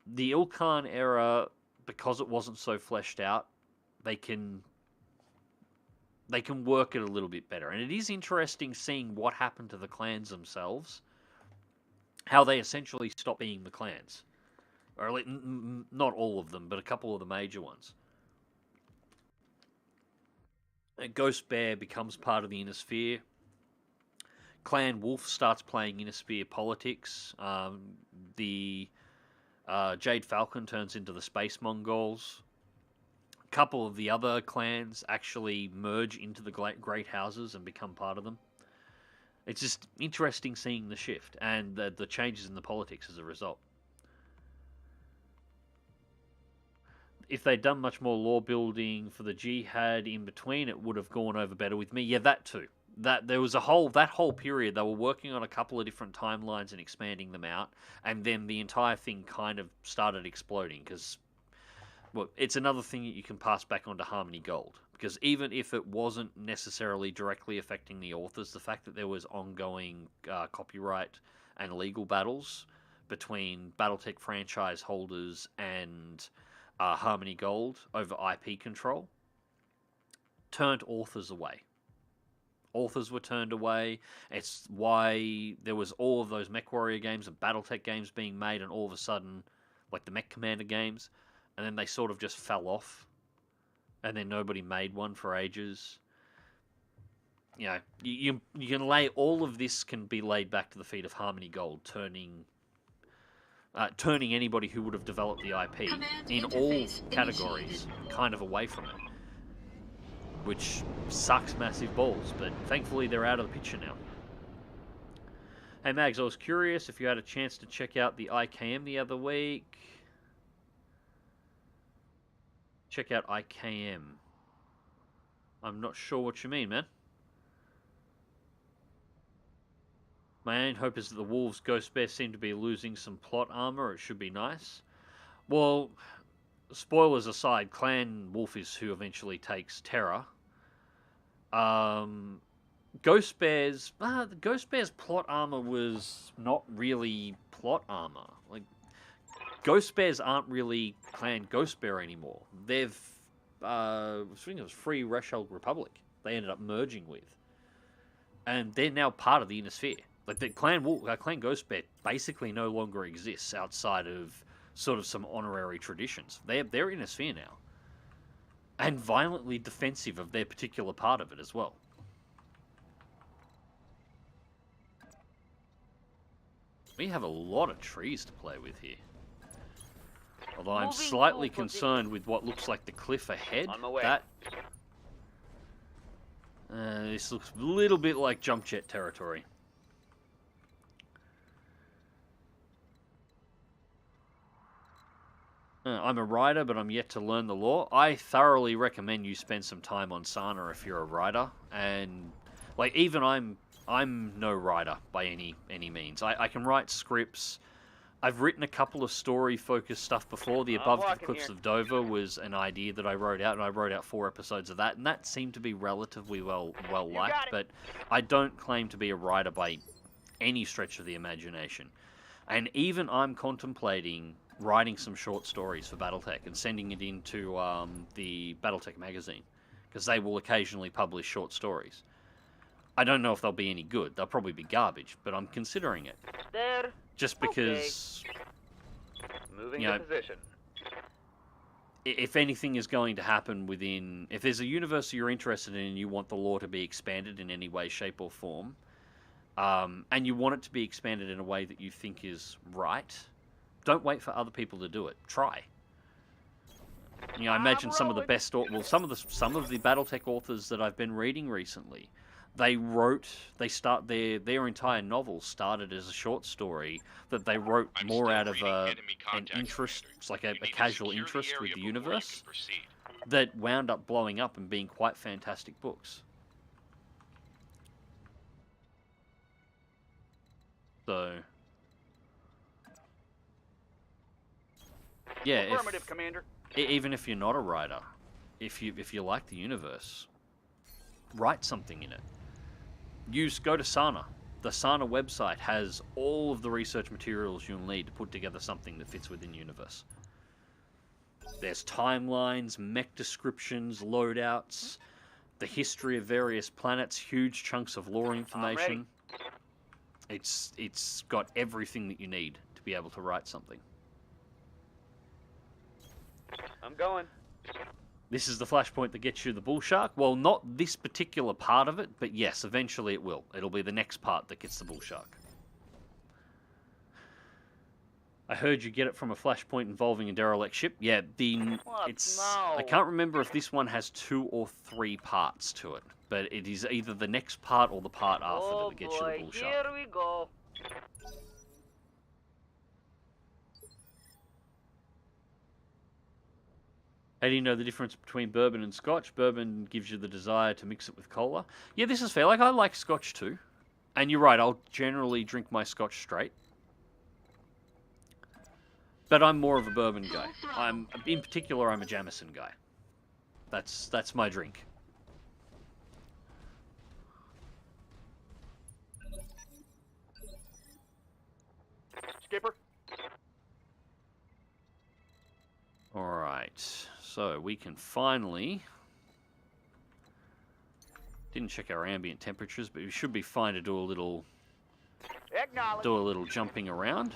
The Ilkhan era, because it wasn't so fleshed out, they can work it a little bit better. And it is interesting seeing what happened to the clans themselves, how they essentially stopped being the clans. Or not all of them, but a couple of the major ones. And Ghost Bear becomes part of the Inner Sphere. Clan Wolf starts playing Inner Sphere politics. The Jade Falcon turns into the Space Mongols. A couple of the other clans actually merge into the Great Houses and become part of them. It's just interesting seeing the shift and the changes in the politics as a result. If they'd done much more lore building for the Jihad in between, it would have gone over better with me. Yeah, that too. There was that whole period they were working on a couple of different timelines and expanding them out, and then the entire thing kind of started exploding because, well, it's another thing that you can pass back onto Harmony Gold, because even if it wasn't necessarily directly affecting the authors, the fact that there was ongoing copyright and legal battles between BattleTech franchise holders and Harmony Gold over IP control turned authors away. Authors were turned away. It's why there was all of those MechWarrior games and BattleTech games being made, and all of a sudden, like the Mech Commander games, and then they sort of just fell off, and then nobody made one for ages. You know, you can lay all of this can be laid back to the feet of Harmony Gold, turning anybody who would have developed the IP in all categories kind of away from it, which sucks massive balls, but thankfully they're out of the picture now. Hey Mags, I was curious if you had a chance to check out the IKM the other week. Check out IKM. I'm not sure what you mean, man. My own hope is that the Wolves Ghost Bear seem to be losing some plot armor. It should be nice. Well, spoilers aside, Clan Wolf is who eventually takes Terra. Ghost Bear's the Ghost Bear's plot armor was not really plot armor. Like, Ghost Bears aren't really Clan Ghost Bear anymore. They've I think it was Free Reshel Republic. They ended up merging with, and they're now part of the Inner Sphere. Like, the Clan Ghost Bear basically no longer exists outside of sort of some honorary traditions. They're Inner Sphere now, and violently defensive of their particular part of it as well. We have a lot of trees to play with here. Although I'm Moving slightly to concerned with what looks like the cliff ahead. On my way. This looks a little bit like jump jet territory. I'm a rider, but I'm yet to learn the lore. I thoroughly recommend you spend some time on Sana if you're a rider. And, like, even I'm no writer by any means. I can write scripts. I've written a couple of story-focused stuff before. The Above the Cliffs of Dover was an idea that I wrote out, and I wrote out 4 episodes of that, and that seemed to be relatively well liked. But I don't claim to be a writer by any stretch of the imagination. And even I'm contemplating writing some short stories for BattleTech and sending it into the BattleTech magazine, because they will occasionally publish short stories. I don't know if they'll be any good. They'll probably be garbage, but I'm considering it. There. Just because, Moving you know, to position. if anything is going to happen within... If there's a universe you're interested in and you want the lore to be expanded in any way, shape, or form, and you want it to be expanded in a way that you think is right, don't wait for other people to do it. Try. You know, I imagine some of the best... Well, some of the BattleTech authors that I've been reading recently, their entire novel started as a short story that they wrote more out of an interest, like a casual interest with the universe, that wound up blowing up and being quite fantastic books. So, yeah, Affirmative, Commander. Even if you're not a writer, if you like the universe, write something in it. Go to Sana. The Sana website has all of the research materials you'll need to put together something that fits within the universe. There's timelines, mech descriptions, loadouts, the history of various planets, huge chunks of lore information. It's got everything that you need to be able to write something. I'm going. This is the flashpoint that gets you the bull shark. Well, not this particular part of it, but yes, eventually it will. It'll be the next part that gets the bull shark. I heard you get it from a flashpoint involving a derelict ship. Yeah, I can't remember if this one has 2 or 3 parts to it, but it is either the next part or the part after that gets you the bull shark. Here we go. How do you know the difference between bourbon and scotch? Bourbon gives you the desire to mix it with cola. Yeah, this is fair. Like, I like scotch too. And you're right, I'll generally drink my scotch straight. But I'm more of a bourbon guy. In particular, I'm a Jameson guy. That's my drink. Skipper. Alright, so we can finally... Didn't check our ambient temperatures, but we should be fine to do a little jumping around.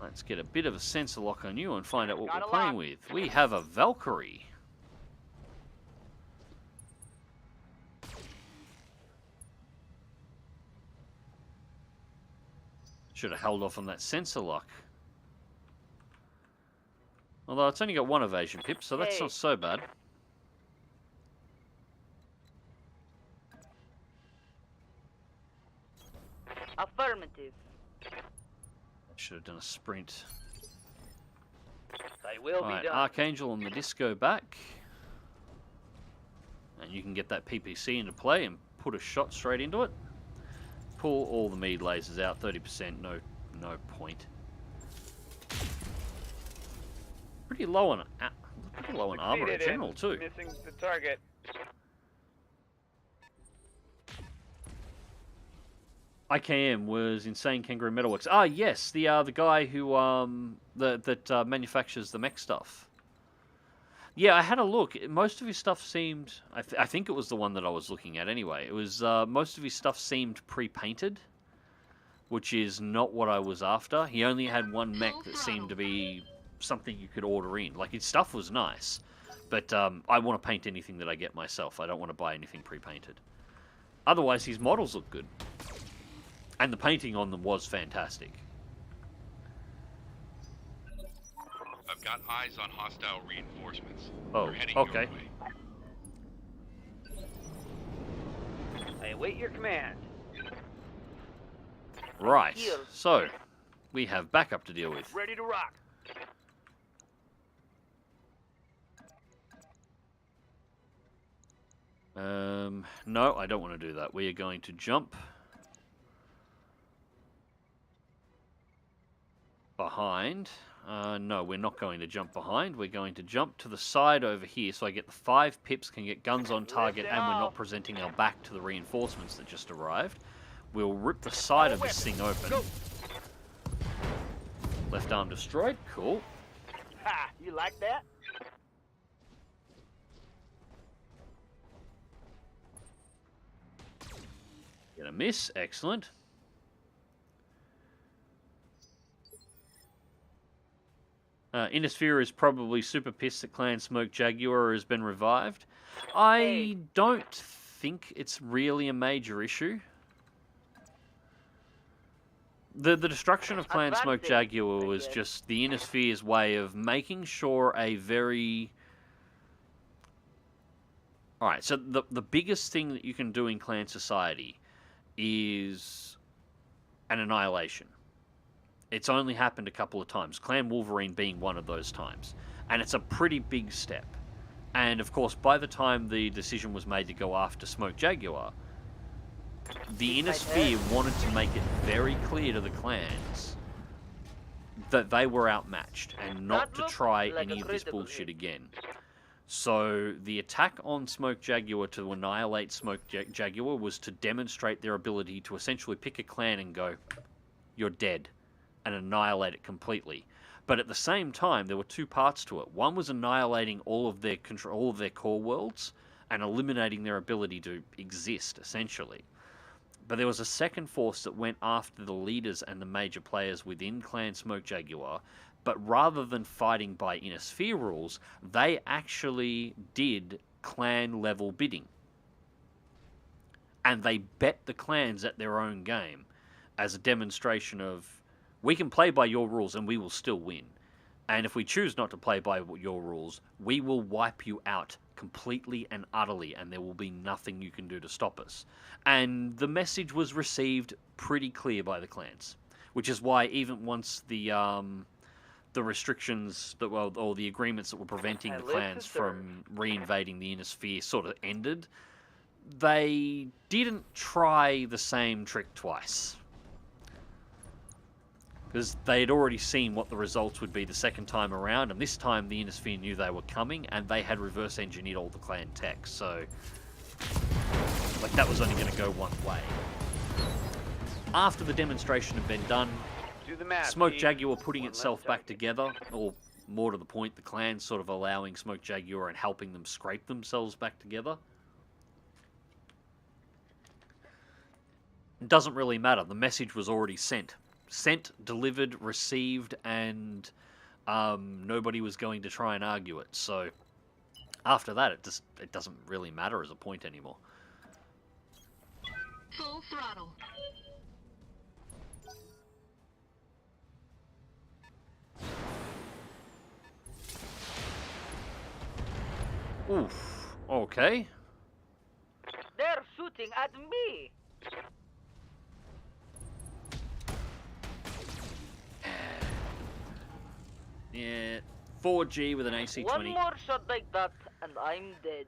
Let's get a bit of a sensor lock on you and find out what we're playing with. We have a Valkyrie. Should have held off on that sensor lock. Although it's only got 1 evasion pip, so that's not so bad. Affirmative. Should have done a sprint. They will be done. Archangel on the disco back. And and you can get that PPC into play and put a shot straight into it. Pull all the mead lasers out, 30%, no point. Pretty low on armor in Succeeded general too. Missing the target. IKM was Insane Kangaroo Metalworks. Ah, yes, the guy who that manufactures the mech stuff. Yeah, I had a look. Most of his stuff seemed... I think it was the one that I was looking at anyway. It was most of his stuff seemed pre-painted, which is not what I was after. He only had one mech that seemed to be something you could order in. Like, his stuff was nice, but I want to paint anything that I get myself. I don't want to buy anything pre-painted. Otherwise, his models look good. And the painting on them was fantastic. I've got eyes on hostile reinforcements. Oh, They're heading okay. your way. I await your command. Right, Heal. so we have backup to deal with. Ready to rock. No, I don't want to do that. We are going to jump behind. No, we're not going to jump behind. We're going to jump to the side over here so I get the 5 pips, can get guns on target, and we're not presenting our back to the reinforcements that just arrived. We'll rip the side of this thing open. Go. Left arm destroyed. Cool. Ha! You like that? Get a miss. Excellent. Innisphere is probably super pissed that Clan Smoke Jaguar has been revived. I don't think it's really a major issue. The destruction of Clan Smoke Jaguar was just the Innisphere's way of making sure a very... Alright, so the biggest thing that you can do in Clan Society is an annihilation. It's only happened a couple of times, Clan Wolverine being one of those times. And it's a pretty big step. And of course, by the time the decision was made to go after Smoke Jaguar, the Innisphere wanted to make it very clear to the clans that they were outmatched and not to try any of this bullshit again. So the attack on Smoke Jaguar to annihilate Smoke Jaguar was to demonstrate their ability to essentially pick a clan and go, you're dead, and annihilate it completely. But at the same time, there were 2 parts to it. One was annihilating all of their core worlds and eliminating their ability to exist, essentially. But there was a second force that went after the leaders and the major players within Clan Smoke Jaguar, but rather than fighting by Innisphere rules, they actually did clan-level bidding. And they bet the clans at their own game as a demonstration of, we can play by your rules and we will still win. And if we choose not to play by your rules, we will wipe you out completely and utterly, and there will be nothing you can do to stop us. And the message was received pretty clear by the clans, which is why even once the restrictions that or the agreements that were preventing the clans from reinvading the Innisphere sort of ended, they didn't try the same trick twice. Because they had already seen what the results would be the second time around, and this time the Innisphere knew they were coming, and they had reverse engineered all the clan tech, so... like, that was only going to go one way. After the demonstration had been done, Do the math, Smoke Pete. Jaguar putting One itself left back target. together, or more to the point, the clans sort of allowing Smoke Jaguar and helping them scrape themselves back together. It doesn't really matter, the message was already sent. Sent, delivered, received, and nobody was going to try and argue it. So after that, it doesn't really matter as a point anymore. Full throttle. Oof. Okay. They're shooting at me. Yeah. 4G with an AC-20. One more shot like that, and I'm dead.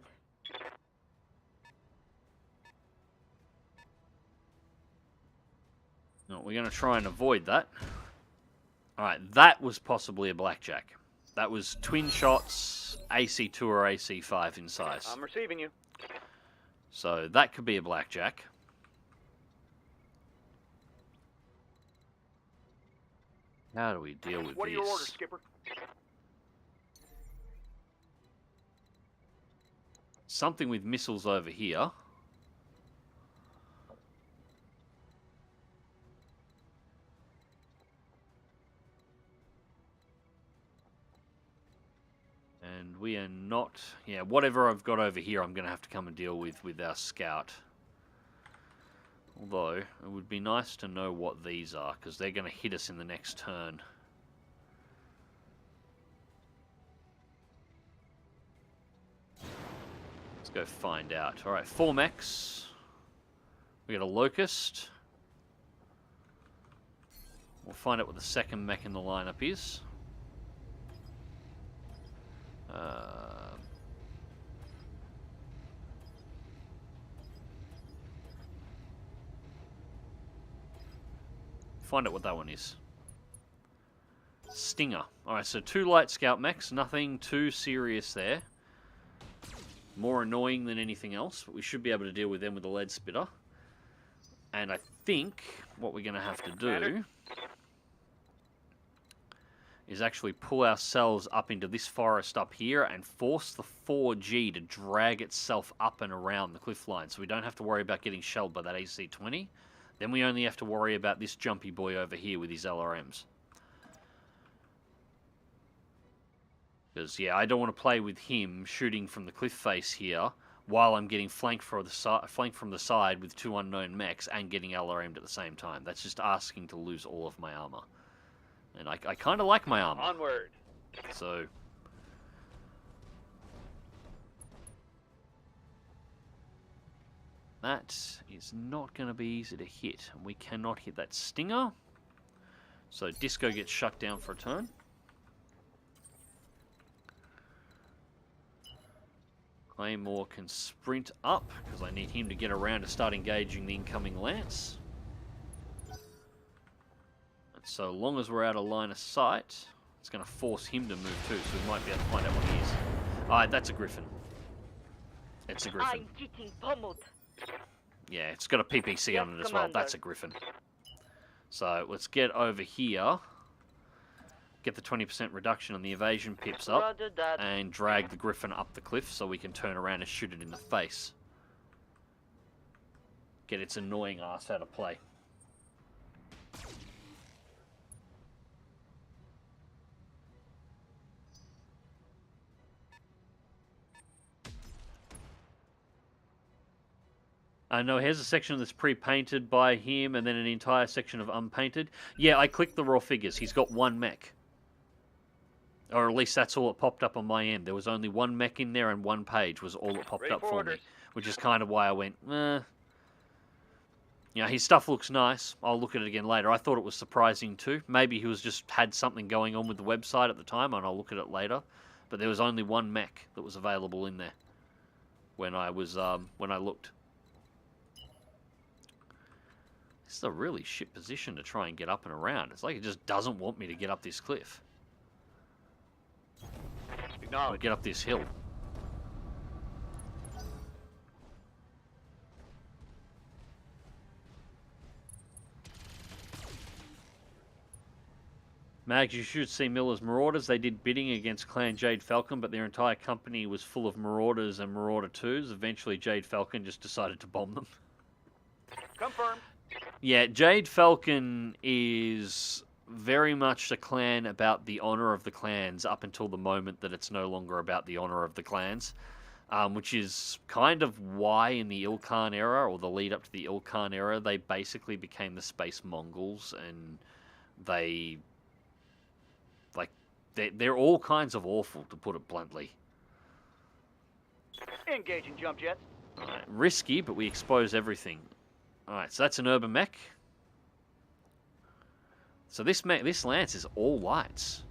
Well, we're going to try and avoid that. Alright, that was possibly a blackjack. That was twin shots, AC2 or AC5 in size. I'm receiving you. So that could be a blackjack. How do we deal with What are this? your orders, Skipper? Something with missiles over here. And we are not... Yeah, whatever I've got over here, I'm going to have to come and deal with our scout. Although, it would be nice to know what these are, because they're going to hit us in the next turn. Let's go find out. Alright, 4 mechs. We got a Locust. We'll find out what the second mech in the lineup is. Find out what that one is. Stinger. Alright, so 2 light scout mechs. Nothing too serious there. More annoying than anything else, but we should be able to deal with them with a lead spitter. And I think what we're going to have to do is actually pull ourselves up into this forest up here and force the 4G to drag itself up and around the cliff line, so we don't have to worry about getting shelled by that AC-20. Then we only have to worry about this jumpy boy over here with his LRMs. Because, yeah, I don't want to play with him shooting from the cliff face here while I'm getting flanked from the side with 2 unknown mechs and getting LRM'd at the same time. That's just asking to lose all of my armor. And I kind of like my armor. Onward. So... that is not going to be easy to hit. And we cannot hit that Stinger. So Disco gets shut down for a turn. Claymore can sprint up, because I need him to get around to start engaging the incoming Lance. And so long as we're out of line of sight, it's going to force him to move too, so we might be able to find out what he is. Alright, that's a Griffin. It's a Griffin. I'm getting pummeled. Yeah, it's got a PPC on it as well. Commander. That's a Griffin. So let's get over here, get the 20% reduction on the evasion pips up, Roger that. and drag the Griffin up the cliff so we can turn around and shoot it in the face. Get its annoying ass out of play. No, here's a section that's pre-painted by him, and then an entire section of unpainted. Yeah, I clicked the raw figures. He's got 1 mech. Or at least that's all that popped up on my end. There was only 1 mech in there, and 1 page was all that popped Ready up for for orders. me. Which is kind of why I went, eh. You know, his stuff looks nice. I'll look at it again later. I thought it was surprising too. Maybe he was just had something going on with the website at the time, and I'll look at it later. But there was only 1 mech that was available in there when I was when I looked. This is a really shit position to try and get up and around. It's like it just doesn't want me to get up this cliff. Or Acknowledge. get up this hill. Mags, you should see Miller's Marauders. They did bidding against Clan Jade Falcon, but their entire company was full of Marauders and Marauder 2s. Eventually, Jade Falcon just decided to bomb them. Confirmed. Yeah, Jade Falcon is very much a clan about the honor of the clans up until the moment that it's no longer about the honor of the clans, which is kind of why in the Ilkhan era, or the lead up to the Ilkhan era, they basically became the Space Mongols, and they, like, they're all kinds of awful, to put it bluntly. Engaging jump jets. Alright, risky, but we expose everything. Alright, so that's an urban mech. So this Lance is all lights.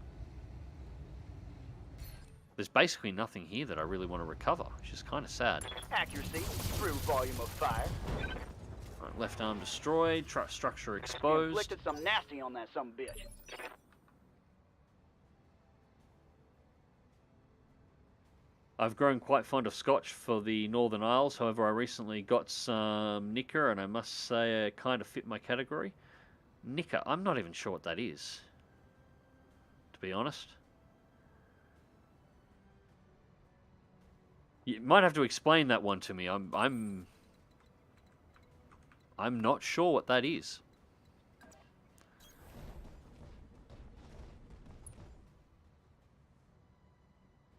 There's basically nothing here that I really want to recover, which is kind of sad. Accuracy through volume of fire. Right, Left arm destroyed. Structure exposed. Inflicted some nasty on that some bitch. I've grown quite fond of Scotch for the Northern Isles. However, I recently got some Nicker, and I must say it kind of fit my category. Nicker, I'm not even sure what that is, to be honest. You might have to explain that one to me. I'm not sure what that is.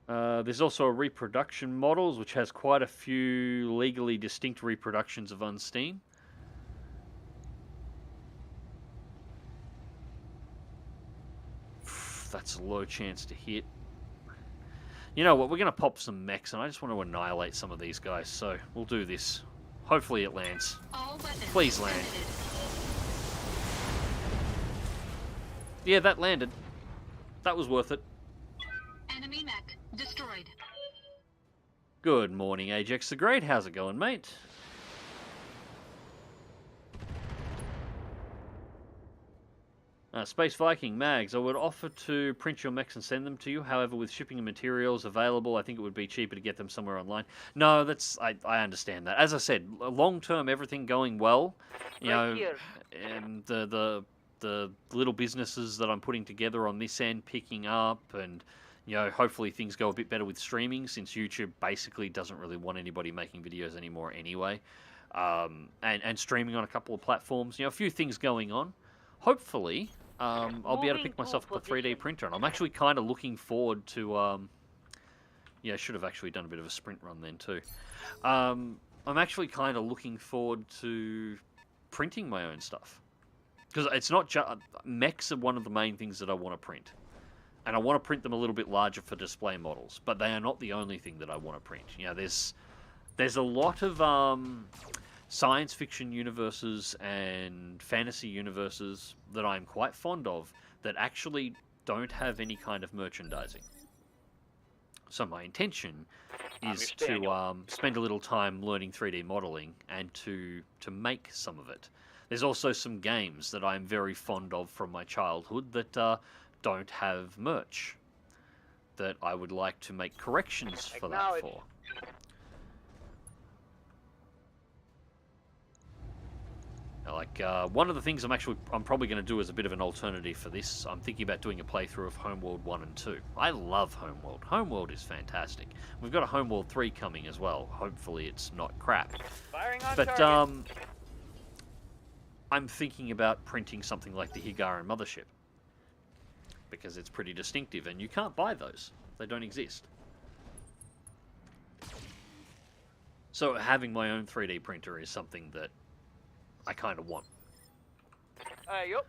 There's also a reproduction models, which has quite a few legally distinct reproductions of Unsteam. That's a low chance to hit. You know what? We're going to pop some mechs, and I just want to annihilate some of these guys, so we'll do this. Hopefully it lands. Please land. Yeah, that landed. That was worth it. Enemy mech destroyed. Good morning, Ajax the Great. How's it going, mate? Space Viking Mags, I would offer to print your mechs and send them to you. However, with shipping and materials available, I think it would be cheaper to get them somewhere online. No, I understand that. As I said, long term, everything going well. You know, and the little businesses that I'm putting together on this end picking up, and you know, hopefully things go a bit better with streaming, since YouTube basically doesn't really want anybody making videos anymore anyway. And streaming on a couple of platforms. You know, a few things going on. Hopefully, I'll be able to pick myself up a 3D printer, and I'm actually kind of looking forward to. Yeah, I should have actually done a bit of a sprint run then too. I'm actually kind of looking forward to printing my own stuff, because it's not just mechs are one of the main things that I want to print, and I want to print them a little bit larger for display models. But they are not the only thing that I want to print. You know, there's a lot of science fiction universes and fantasy universes that I'm quite fond of that actually don't have any kind of merchandising. So my intention is to spend a little time learning 3D modeling and to make some of it. There's also some games that I'm very fond of from my childhood that don't have merch, that I would like to make corrections for that for. Like, one of the things I'm probably going to do as a bit of an alternative for this, I'm thinking about doing a playthrough of Homeworld 1 and 2. I love Homeworld. Homeworld is fantastic. We've got a Homeworld 3 coming as well. Hopefully it's not crap. But, I'm thinking about printing something like the Higaran Mothership, because it's pretty distinctive, and you can't buy those. They don't exist. So having my own 3D printer is something that I kind of want. Yep.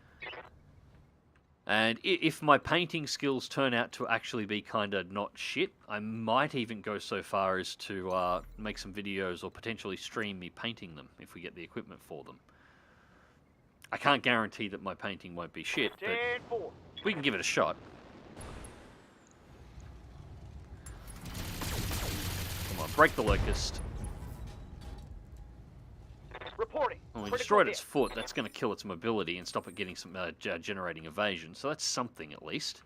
And if my painting skills turn out to actually be kind of not shit, I might even go so far as to make some videos or potentially stream me painting them if we get the equipment for them. I can't guarantee that my painting won't be shit, but we can give it a shot. Come on, break the locust. Reporting. Well, we destroyed its foot. That's going to kill its mobility and stop it getting some generating evasion. So that's something at least.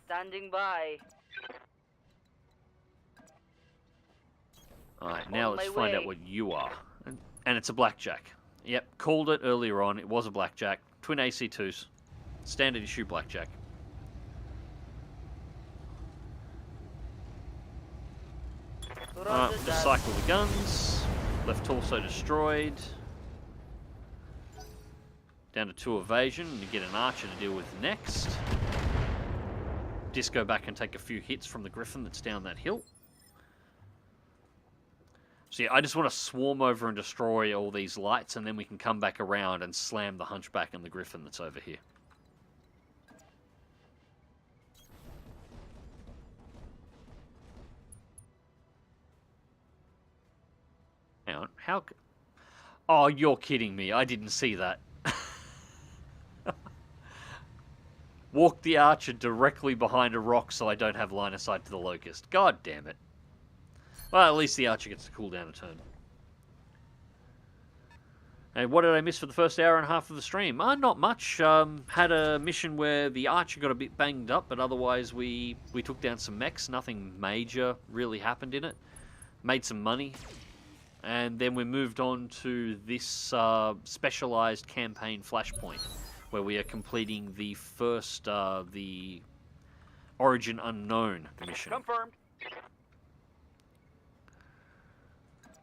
Standing by. Alright, now let's find out what you are. And it's a blackjack. Yep, called it earlier on. It was a blackjack. Twin AC2s. Standard issue blackjack. Alright, we'll just cycle the guns. Left torso destroyed. Down to 2 evasion, and you get an archer to deal with next. Disco back and take a few hits from the griffin that's down that hill. So yeah, I just want to swarm over and destroy all these lights, and then we can come back around and slam the hunchback and the griffin that's over here. Hang on, how... Oh, you're kidding me. I didn't see that. Walk the archer directly behind a rock so I don't have line of sight to the locust. God damn it. Well, at least the archer gets to cool down a turn. And what did I miss for the first hour and a half of the stream? Not much. Had a mission where the Archer got a bit banged up, but otherwise we took down some mechs. Nothing major really happened in it. Made some money. And then we moved on to this specialized campaign flashpoint, where we are completing the first, the Origin Unknown mission. Confirmed.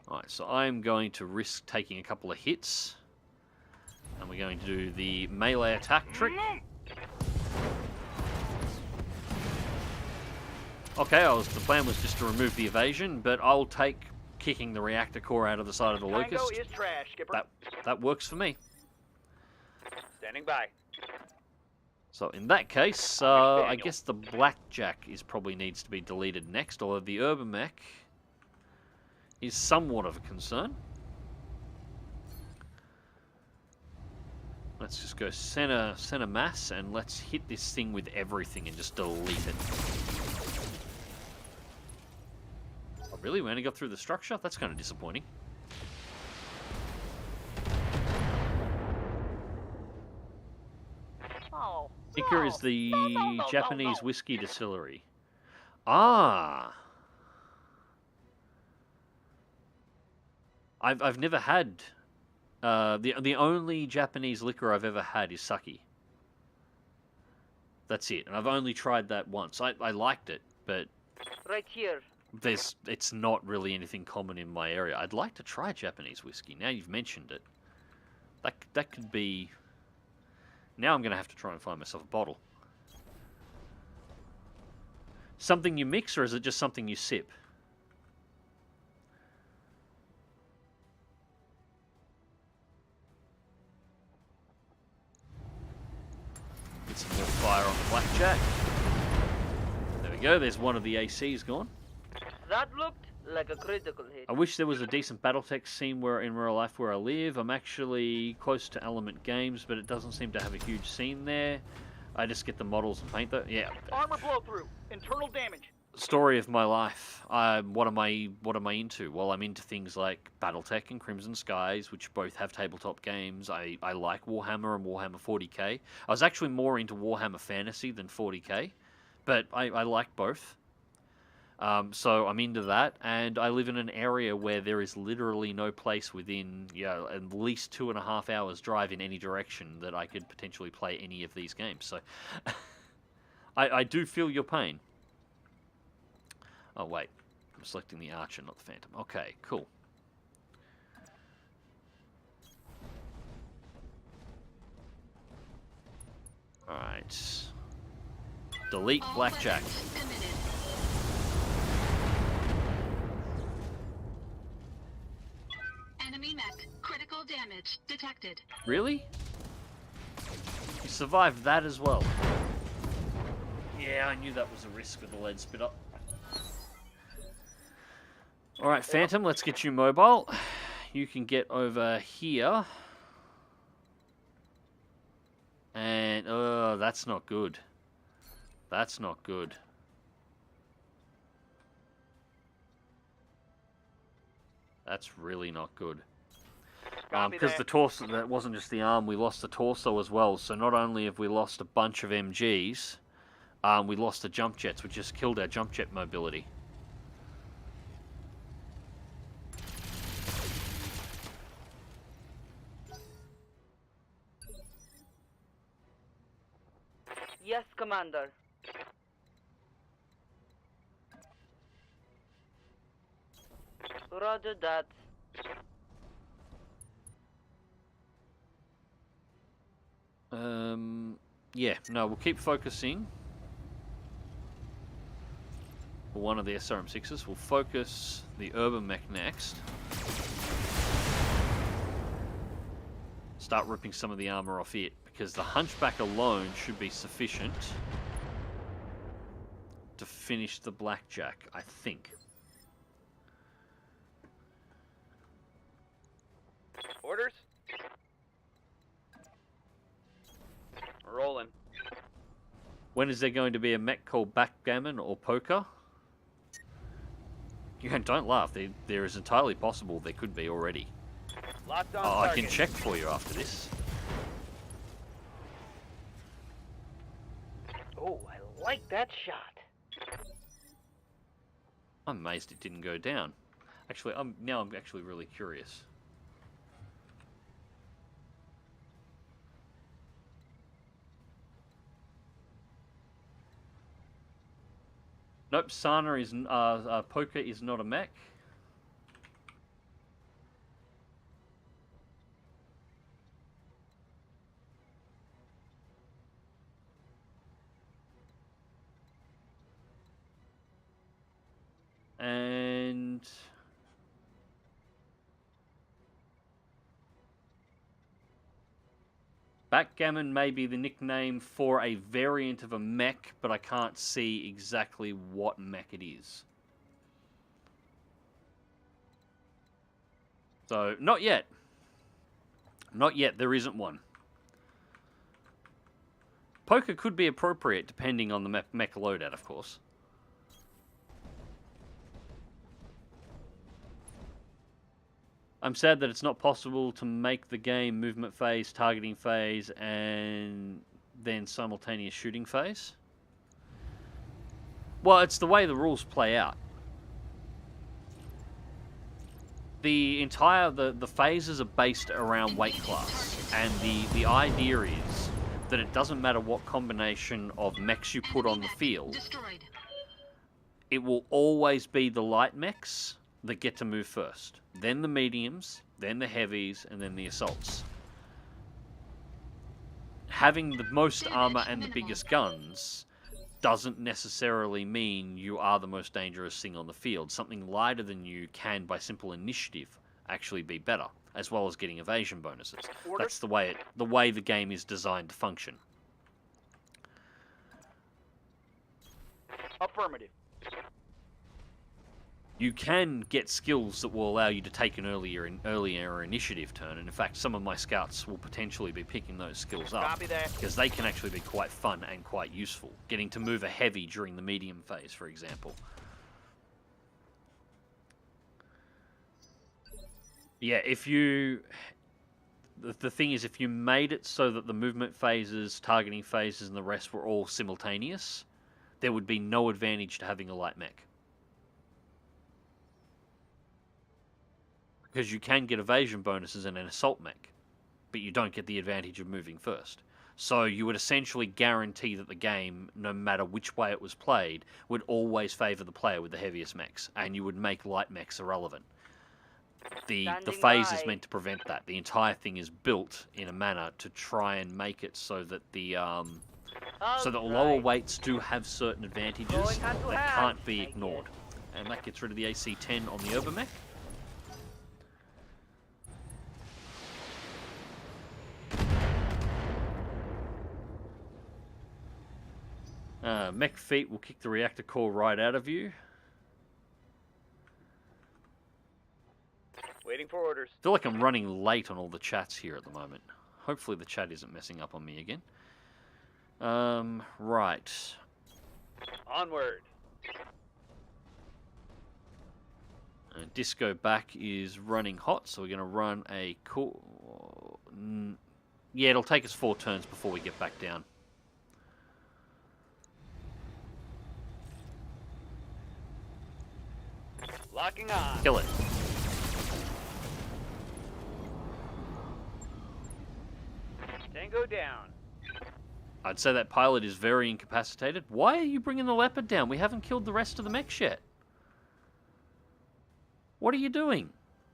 Alright, so I'm going to risk taking a couple of hits. And we're going to do the melee attack trick. Okay, the plan was just to remove the evasion, but I'll take kicking the reactor core out of the side of the Tango Locust. is trash, Skipper. That works for me. Standing by. So in that case, I guess the Blackjack probably needs to be deleted next, although the Urban Mech is somewhat of a concern. Let's just go center mass and let's hit this thing with everything and just delete it. Oh, really? We only got through the structure? That's kind of disappointing. Oh. Iker is the Japanese whiskey distillery. Ah. I've never had the only Japanese liquor I've ever had is sake. That's it, and I've only tried that once. I liked it, but Right here. it's not really anything common in my area. I'd like to try Japanese whiskey. Now you've mentioned it, that could be. Now I'm gonna have to try and find myself a bottle. Something you mix, or is it just something you sip? Get some more fire on the Blackjack. There we go, there's one of the ACs gone. That looked like a critical hit. I wish there was a decent BattleTech scene in real life where I live. I'm actually close to Element Games, but it doesn't seem to have a huge scene there. I just get the models and paint them. Yeah. Armor blow through. Internal damage. Story of my life. What am I into? Well, I'm into things like BattleTech and Crimson Skies, which both have tabletop games. I like Warhammer and Warhammer 40k. I was actually more into Warhammer Fantasy than 40k, but I like both. So I'm into that, and I live in an area where there is literally no place within at least 2.5 hours drive in any direction that I could potentially play any of these games. So I do feel your pain. Oh, wait. I'm selecting the Archer, not the Phantom. Okay, cool. Alright. Delete All Blackjack. weapons committed. Enemy mech. Critical damage detected. Really? You survived that as well. Yeah, I knew that was a risk with the lead spitter. Alright, Phantom, let's get you mobile. You can get over here. And, oh, that's not good. That's not good. That's really not good. Because the torso, that wasn't just the arm, we lost the torso as well. So not only have we lost a bunch of MGs, we lost the jump jets, which just killed our jump jet mobility. Yes, Commander. Roger that. Yeah, no, we'll keep focusing. For one of the SRM6s, we'll focus the Urban Mech next. Start ripping some of the armor off it, because the Hunchback alone should be sufficient to finish the Blackjack, I think. Orders? Rolling. When is there going to be a mech called Backgammon or Poker? Don't laugh. There is entirely possible there could be already. Locked on Oh, I target. can check for you after this. Oh, I like that shot. I'm amazed it didn't go down. Actually, I'm actually really curious. Nope, Sana is Poker is not a mech. And Backgammon may be the nickname for a variant of a mech, but I can't see exactly what mech it is. So, not yet. Not yet, there isn't one. Poker could be appropriate depending on the mech loadout, of course. I'm sad that it's not possible to make the game movement phase, targeting phase, and then simultaneous shooting phase. Well, it's the way the rules play out. The phases are based around weight class, and the idea is that it doesn't matter what combination of mechs you put on the field, Destroyed. it will always be the light mechs that get to move first. Then the mediums, then the heavies, and then the assaults. Having the most armor and the biggest guns doesn't necessarily mean you are the most dangerous thing on the field. Something lighter than you can, by simple initiative, actually be better, as well as getting evasion bonuses. Order. That's the way the game is designed to function. Affirmative. You can get skills that will allow you to take an earlier initiative turn, and in fact some of my scouts will potentially be picking those skills up, Copy that. because they can actually be quite fun and quite useful. Getting to move a heavy during the medium phase, for example. Yeah, if you... The thing is, if you made it so that the movement phases, targeting phases, and the rest were all simultaneous, there would be no advantage to having a light mech. Because you can get evasion bonuses in an assault mech, but you don't get the advantage of moving first. So you would essentially guarantee that the game, no matter which way it was played, would always favour the player with the heaviest mechs, and you would make light mechs irrelevant. The phase is meant to prevent that. The entire thing is built in a manner to try and make it so that the lower weights do have certain advantages that can't be ignored. And that gets rid of the AC-10 on the Urban mech. Mech feet will kick the reactor core right out of you. Waiting for orders. I feel like I'm running late on all the chats here at the moment. Hopefully the chat isn't messing up on me again. Right. Onward. Disco back is running hot, so we're going to run a cool... Yeah, it'll take us 4 turns before we get back down. Locking on. Kill it. Tango down. I'd say that pilot is very incapacitated. Why are you bringing the Leopard down? We haven't killed the rest of the mechs yet. What are you doing?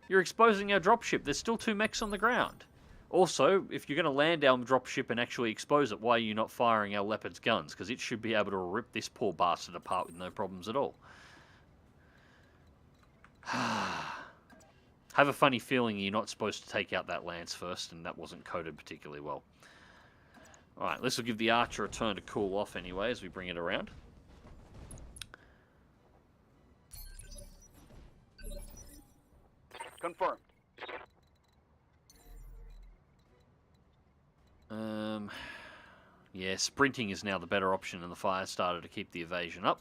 You're exposing our dropship. There's still 2 mechs on the ground. Also, if you're going to land our dropship and actually expose it, why are you not firing our Leopard's guns? Because it should be able to rip this poor bastard apart with no problems at all. Have a funny feeling you're not supposed to take out that Lance first, and that wasn't coded particularly well. Alright, this will give the Archer a turn to cool off anyway as we bring it around. Confirmed. Yeah, sprinting is now the better option in the fire starter to keep the evasion up.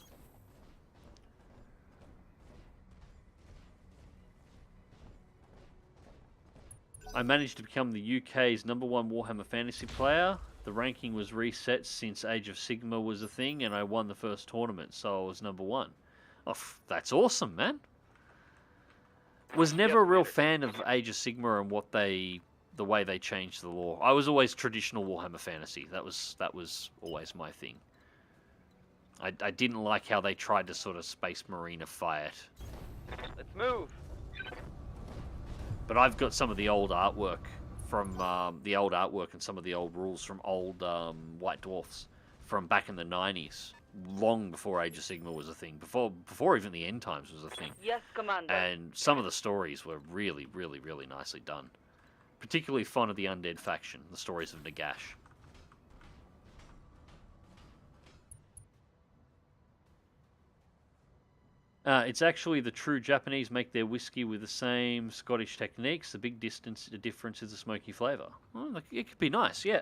I managed to become the UK's #1 Warhammer Fantasy player. The ranking was reset since Age of Sigma was a thing, and I won the first tournament, so I was #1. Oh, that's awesome, man. Was never a real fan of Age of Sigma and the way they changed the lore. I was always traditional Warhammer Fantasy. That was always my thing. I didn't like how they tried to sort of Space Marine-ify it. Let's move. But I've got some of the old artwork from and some of the old rules from old White Dwarfs from back in the 90s, long before Age of Sigma was a thing, before even the End Times was a thing. Yes, Commander. And some of the stories were really, really, really nicely done. Particularly fond of the Undead faction, the stories of Nagash. It's actually the true Japanese make their whiskey with the same Scottish techniques. The big difference is the smoky flavour. Well, it could be nice, yeah.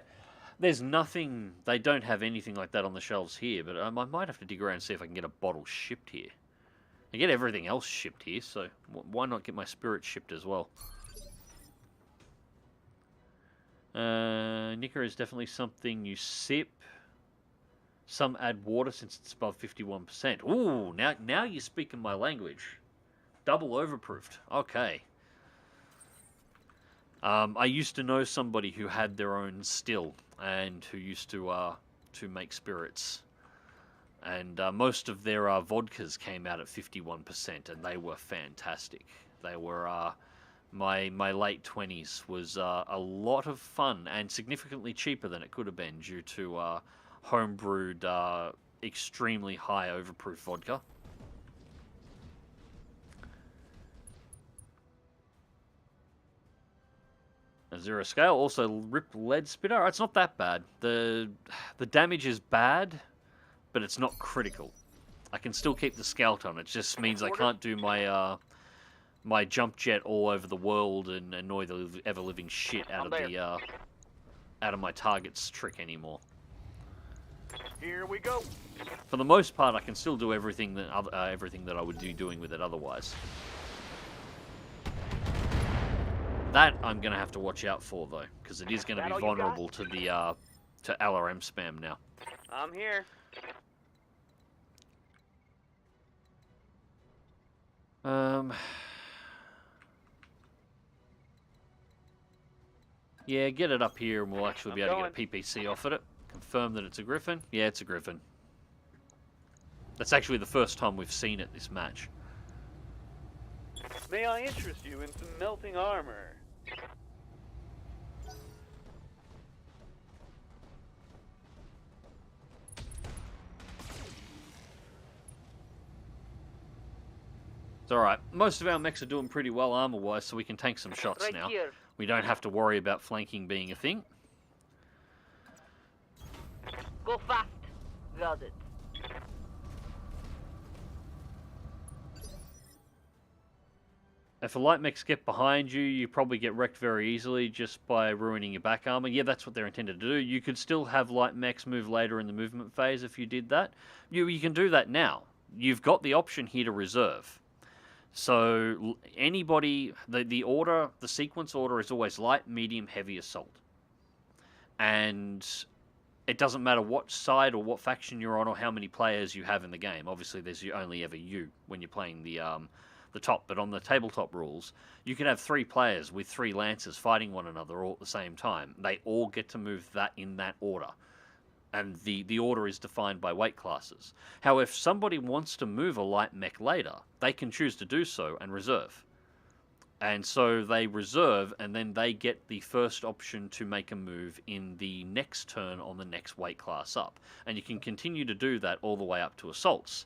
There's nothing... They don't have anything like that on the shelves here, but I might have to dig around and see if I can get a bottle shipped here. I get everything else shipped here, so why not get my spirit shipped as well? Nicker is definitely something you sip. Some add water since it's above 51%. Ooh, now you're speaking my language. Double overproofed. Okay. I used to know somebody who had their own still and who used to make spirits. And most of their vodkas came out at 51%, and they were fantastic. They were... My late 20s was a lot of fun and significantly cheaper than it could have been due to homebrewed, extremely high overproof vodka. A 0 scale, also ripped lead spitter. It's not that bad. The damage is bad, but it's not critical. I can still keep the skeleton. It just means I can't do my my jump jet all over the world and annoy the ever-living shit out of my target's trick anymore. Here we go. For the most part, I can still do everything that I would be doing with it otherwise. That I'm gonna have to watch out for though, because it is gonna be vulnerable to the to LRM spam now. I'm here. Yeah, get it up here and we'll actually be able to get a PPC off of it. Confirm that it's a Griffin. Yeah, it's a Griffin. That's actually the first time we've seen it this match. May I interest you in some melting armor? It's alright. Most of our mechs are doing pretty well armor-wise, so we can tank some shots Right now. here. We don't have to worry about flanking being a thing. Go fast. Got it. If a light mechs get behind you, you probably get wrecked very easily just by ruining your back armor. Yeah, that's what they're intended to do. You could still have light mechs move later in the movement phase if you did that. You can do that now. You've got the option here to reserve. So anybody, the sequence order is always light, medium, heavy, assault. And it doesn't matter what side or what faction you're on or how many players you have in the game. Obviously, there's only ever you when you're playing the top. But on the tabletop rules, you can have 3 players with 3 lancers fighting one another all at the same time. They all get to move that in that order. And the order is defined by weight classes. However, if somebody wants to move a light mech later, they can choose to do so and reserve. And so they reserve, and then they get the first option to make a move in the next turn on the next weight class up. And you can continue to do that all the way up to assaults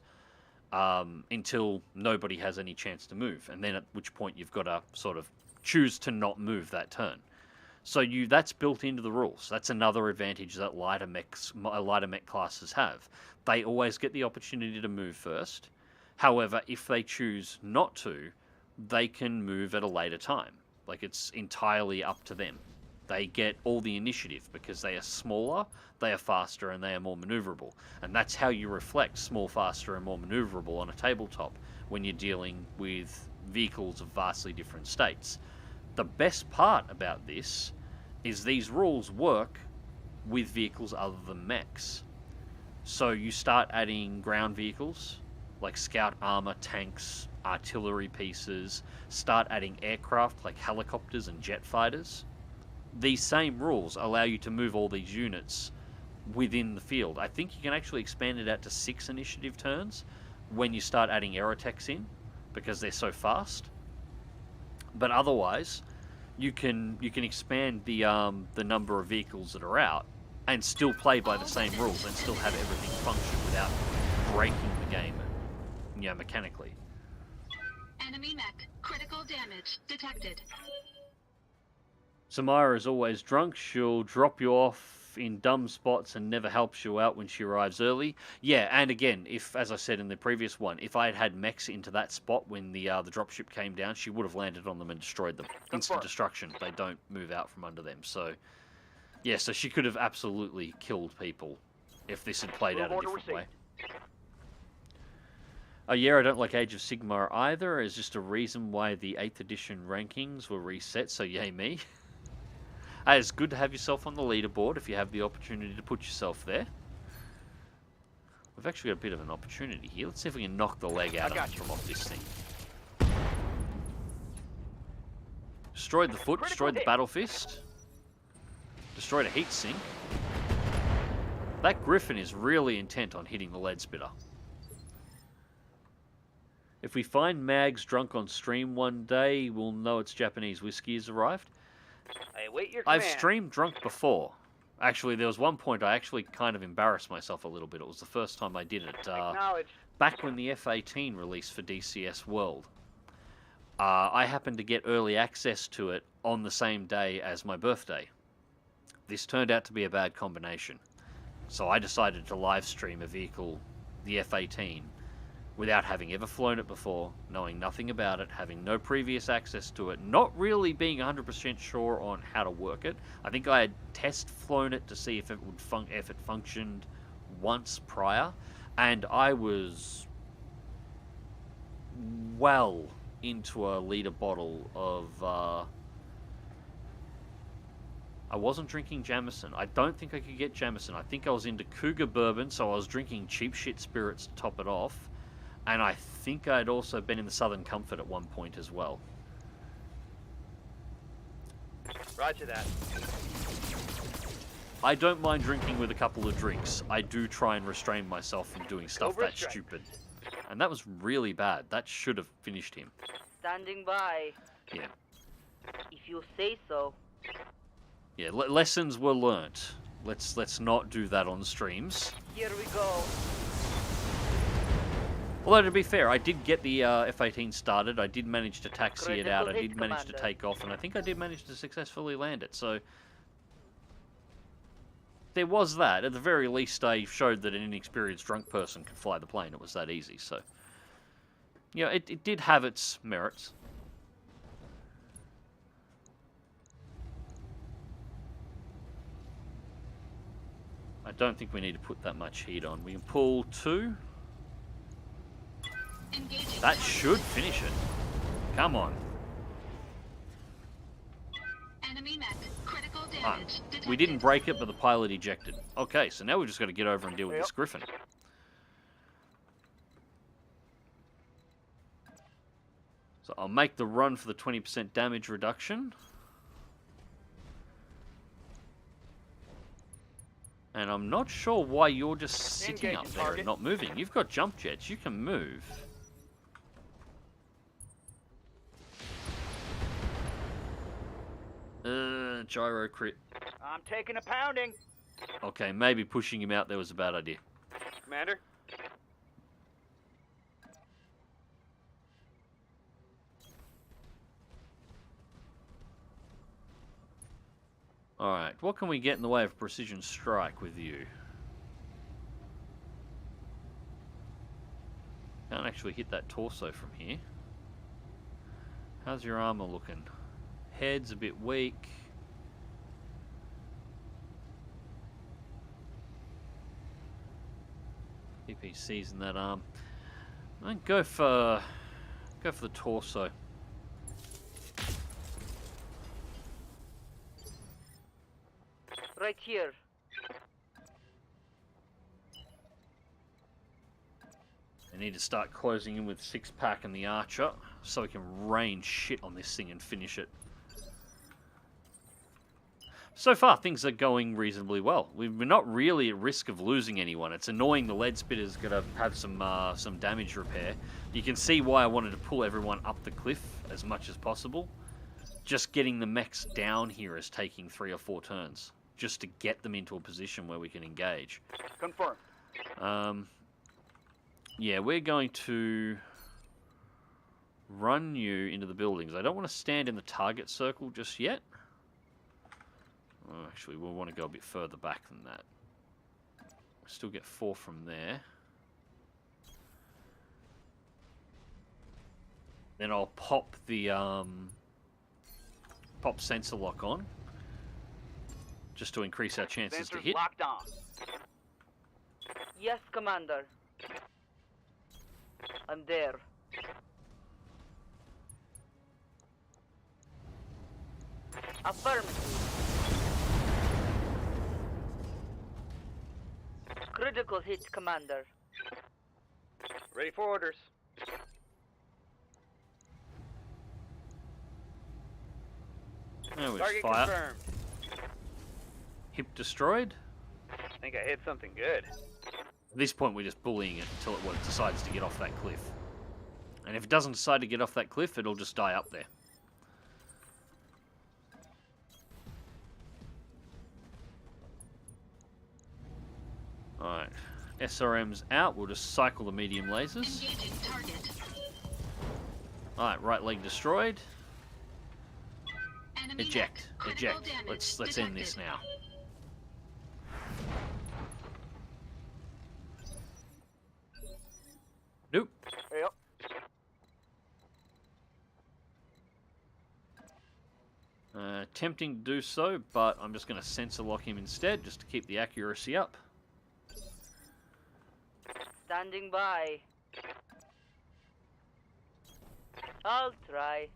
until nobody has any chance to move. And then at which point you've got to sort of choose to not move that turn. So that's built into the rules. That's another advantage that lighter mech classes have. They always get the opportunity to move first. However, if they choose not to, they can move at a later time. Like, it's entirely up to them. They get all the initiative because they are smaller, they are faster, and they are more maneuverable. And that's how you reflect small, faster, and more maneuverable on a tabletop when you're dealing with vehicles of vastly different states. the best part about this is these rules work with vehicles other than mechs. So you start adding ground vehicles, like scout armor, tanks, artillery pieces, start adding aircraft like helicopters and jet fighters. These same rules allow you to move all these units within the field. I think you can actually expand it out to 6 initiative turns when you start adding aerotechs in, because they're so fast. But otherwise, you can expand the number of vehicles that are out and still play by the same rules and still have everything function without breaking the game, mechanically. Enemy mech. Critical damage detected. Samara is always drunk. She'll drop you off in dumb spots and never helps you out when she arrives early. Yeah, and again, if, as I said in the previous one, if I had had mechs into that spot when the dropship came down, she would have landed on them and destroyed them. Instant destruction. They don't move out from under them. So, yeah, so she could have absolutely killed people if this had played out a different way. Oh yeah, I don't like Age of Sigmar either. It's just a reason why the 8th edition rankings were reset, so yay me. Hey, it's good to have yourself on the leaderboard if you have the opportunity to put yourself there. We've actually got a bit of an opportunity here. Let's see if we can knock the leg out from off this thing. Destroyed the foot, destroyed the battle fist, destroyed a heat sink. That Griffin is really intent on hitting the lead spitter. If we find Mags drunk on stream one day, we'll know it's Japanese whiskey has arrived. I await your I've command. streamed drunk before. Actually, there was one point I actually kind of embarrassed myself a little bit. It was the first time I did it. Acknowledged. Back when the F-18 released for DCS World. I happened to get early access to it on the same day as my birthday. This turned out to be a bad combination. So I decided to live stream a vehicle, the F-18, without having ever flown it before, knowing nothing about it, having no previous access to it, not really being 100% sure on how to work it. I think I had test flown it to see if it would if it functioned once prior, and I was well into a liter bottle of I wasn't drinking Jameson. I don't think I could get Jameson. I think I was into Cougar bourbon, so I was drinking cheap shit spirits to top it off. And I think I'd also been in the Southern Comfort at one point as well. Roger that. I don't mind drinking with a couple of drinks. I do try and restrain myself from doing stuff Cobra that strike. stupid. And that was really bad. That should have finished him. Standing by. Yeah. If you say so. Yeah, lessons were learnt. Let's not do that on streams. Here we go. Although, to be fair, I did get the F-18 started. I did manage to taxi it out. I Critical did hit, manage to Commander. take off. And I think I did manage to successfully land it. So there was that. At the very least, I showed that an inexperienced drunk person could fly the plane. It was that easy. So, you know, it did have its merits. I don't think we need to put that much heat on. We can pull 2. Engaging. That should finish it. Come on. Enemy mech. Critical Ah, damage detected. we didn't break it, but the pilot ejected. Okay, so now we've just got to get over and deal with this Griffin. So I'll make the run for the 20% damage reduction. And I'm not sure why you're just sitting up Engaging there and target. not moving. You've got jump jets. You can move. Gyro crit. I'm taking a pounding. Okay, maybe pushing him out there was a bad idea. Commander. Alright, what can we get in the way of precision strike with you? Can't actually hit that torso from here. How's your armor looking? Head's a bit weak. PPC's in that arm. Go for the torso. Right here. I need to start closing in with 6-pack and the Archer so we can rain shit on this thing and finish it. So far, things are going reasonably well. We're not really at risk of losing anyone. It's annoying the lead spitter's going to have some damage repair. You can see why I wanted to pull everyone up the cliff as much as possible. Just getting the mechs down here is taking 3 or 4 turns, just to get them into a position where we can engage. Confirm. Yeah, we're going to run you into the buildings. I don't want to stand in the target circle just yet. Oh, actually, we'll want to go a bit further back than that. Still get 4 from there. Then I'll pop the pop sensor lock on, just to increase our chances to Sensors hit. locked on. Yes, Commander. I'm there. Affirmative. Critical hit, Commander. Ready for orders. There we Target fire. confirmed. Hip destroyed. I think I hit something good. At this point, we're just bullying it until it decides to get off that cliff. And if it doesn't decide to get off that cliff, it'll just die up there. Alright. SRM's out. We'll just cycle the medium lasers. Engaging target. Alright, right leg destroyed. Enemy Eject. mech. Critical Eject. damage Let's end this detected. now. Nope. Yep. Tempting to do so, but I'm just going to sensor lock him instead, just to keep the accuracy up. Standing by. I'll try.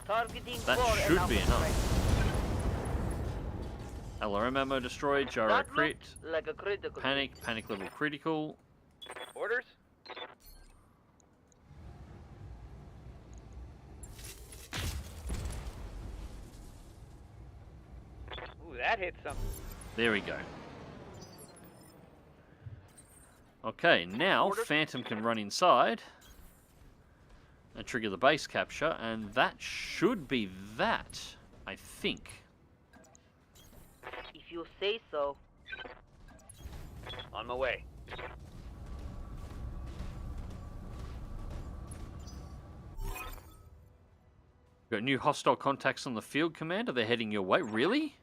Targeting That for should an be upper enough. LRM ammo destroyed, gyro That crit, looked like a critical. panic level critical. Orders. Ooh, that hit something. There we go. Okay, now Orders. Phantom can run inside and trigger the base capture, and that should be that, I think. If you say so. On my way. Got new hostile contacts on the field, Commander. They're heading your way. Really?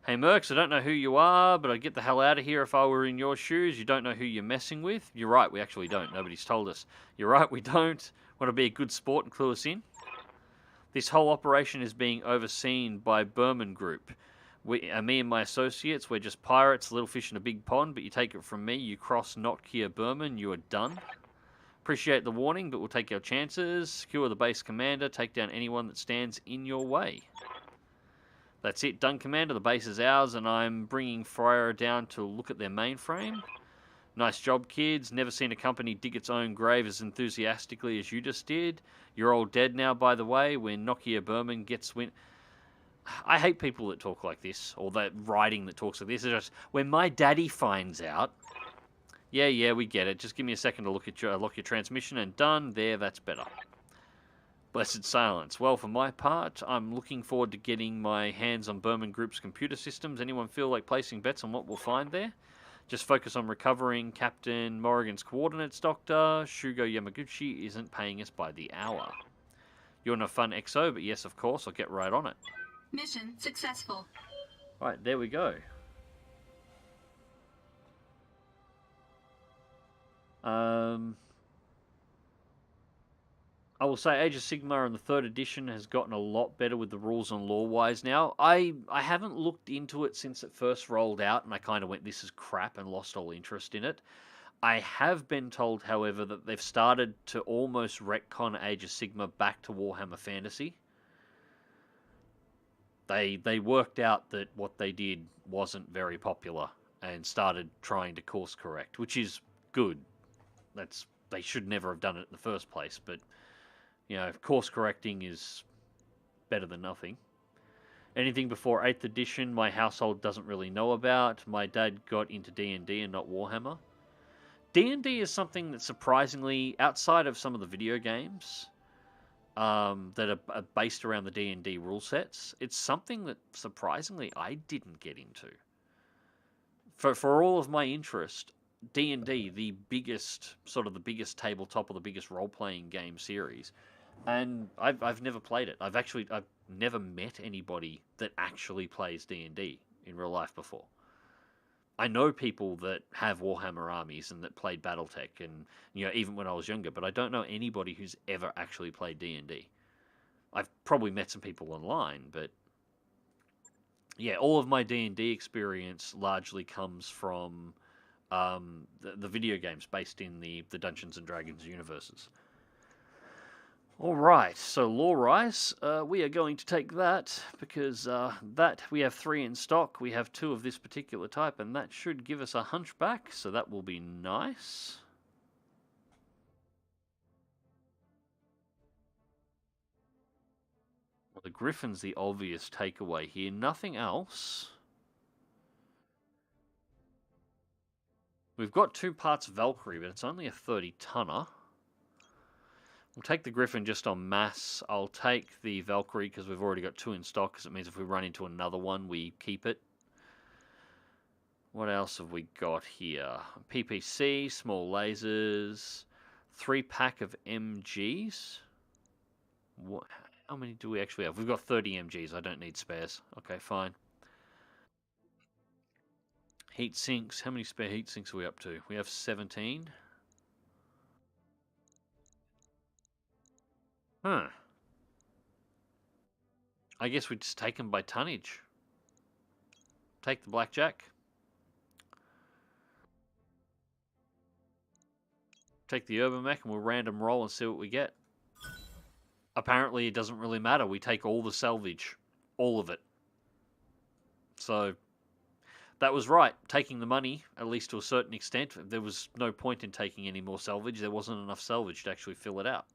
Hey, Mercs, I don't know who you are, but I'd get the hell out of here if I were in your shoes. You don't know who you're messing with. You're right, we actually don't. Nobody's told us. You're right, we don't. Want to be a good sport and clue us in? This whole operation is being overseen by Berman Group. Me and my associates, we're just pirates, little fish in a big pond, but you take it from me, you cross Nokia Berman, you are done. Appreciate the warning, but we'll take our chances. Secure the base commander, take down anyone that stands in your way. That's it, done, Commander. The base is ours, and I'm bringing Fryer down to look at their mainframe. Nice job, kids. Never seen a company dig its own grave as enthusiastically as you just did. You're all dead now, by the way, when Nokia Berman gets win... I hate people that talk like this, or that writing that talks like this. It's just, when my daddy finds out... Yeah, we get it. Just give me a second to look your transmission, and done. There, that's better. Blessed silence. Well, for my part, I'm looking forward to getting my hands on Berman Group's computer systems. Anyone feel like placing bets on what we'll find there? Just focus on recovering Captain Morrigan's coordinates, Doctor. Shugo Yamaguchi isn't paying us by the hour. You're no fun, XO, but yes, of course, I'll get right on it. Mission successful. Right, there we go. I will say Age of Sigmar in the 3rd edition has gotten a lot better with the rules and lore-wise now. I haven't looked into it since it first rolled out, and I kind of went, this is crap, and lost all interest in it. I have been told, however, that they've started to almost retcon Age of Sigma back to Warhammer Fantasy. They worked out that what they did wasn't very popular and started trying to course correct, which is good. They should never have done it in the first place, but course correcting is better than nothing. Anything before 8th edition, my household doesn't really know about. My dad got into D&D and not Warhammer. D&D is something that surprisingly, outside of some of the video games that are based around the D&D rule sets, it's something that surprisingly I didn't get into. For all of my interest, D&D, the biggest tabletop or the biggest role-playing game series, and I've never played it. I've never met anybody that actually plays D&D in real life before. I know people that have Warhammer armies and that played BattleTech, and even when I was younger, but I don't know anybody who's ever actually played D&D. I've probably met some people online, but yeah, all of my D&D experience largely comes from the video games based in the Dungeons and Dragons universes. All right, so Lore Rice, we are going to take that because that we have 3 in stock. We have 2 of this particular type, and that should give us a hunchback, so that will be nice. Well, the Griffin's the obvious takeaway here. Nothing else. We've got 2 parts Valkyrie, but it's only a 30-tonner. We'll take the Griffin just on mass. I'll take the Valkyrie because we've already got 2 in stock, because it means if we run into another one, we keep it. What else have we got here? PPC, small lasers, 3-pack of MGs. How many do we actually have? We've got 30 MGs. I don't need spares. Okay, fine. Heat sinks. How many spare heat sinks are we up to? We have 17. Huh. I guess we just take them by tonnage. Take the blackjack. Take the urban mech and we'll random roll and see what we get. Apparently it doesn't really matter. We take all the salvage. All of it. So that was right. Taking the money, at least to a certain extent. There was no point in taking any more salvage. There wasn't enough salvage to actually fill it out.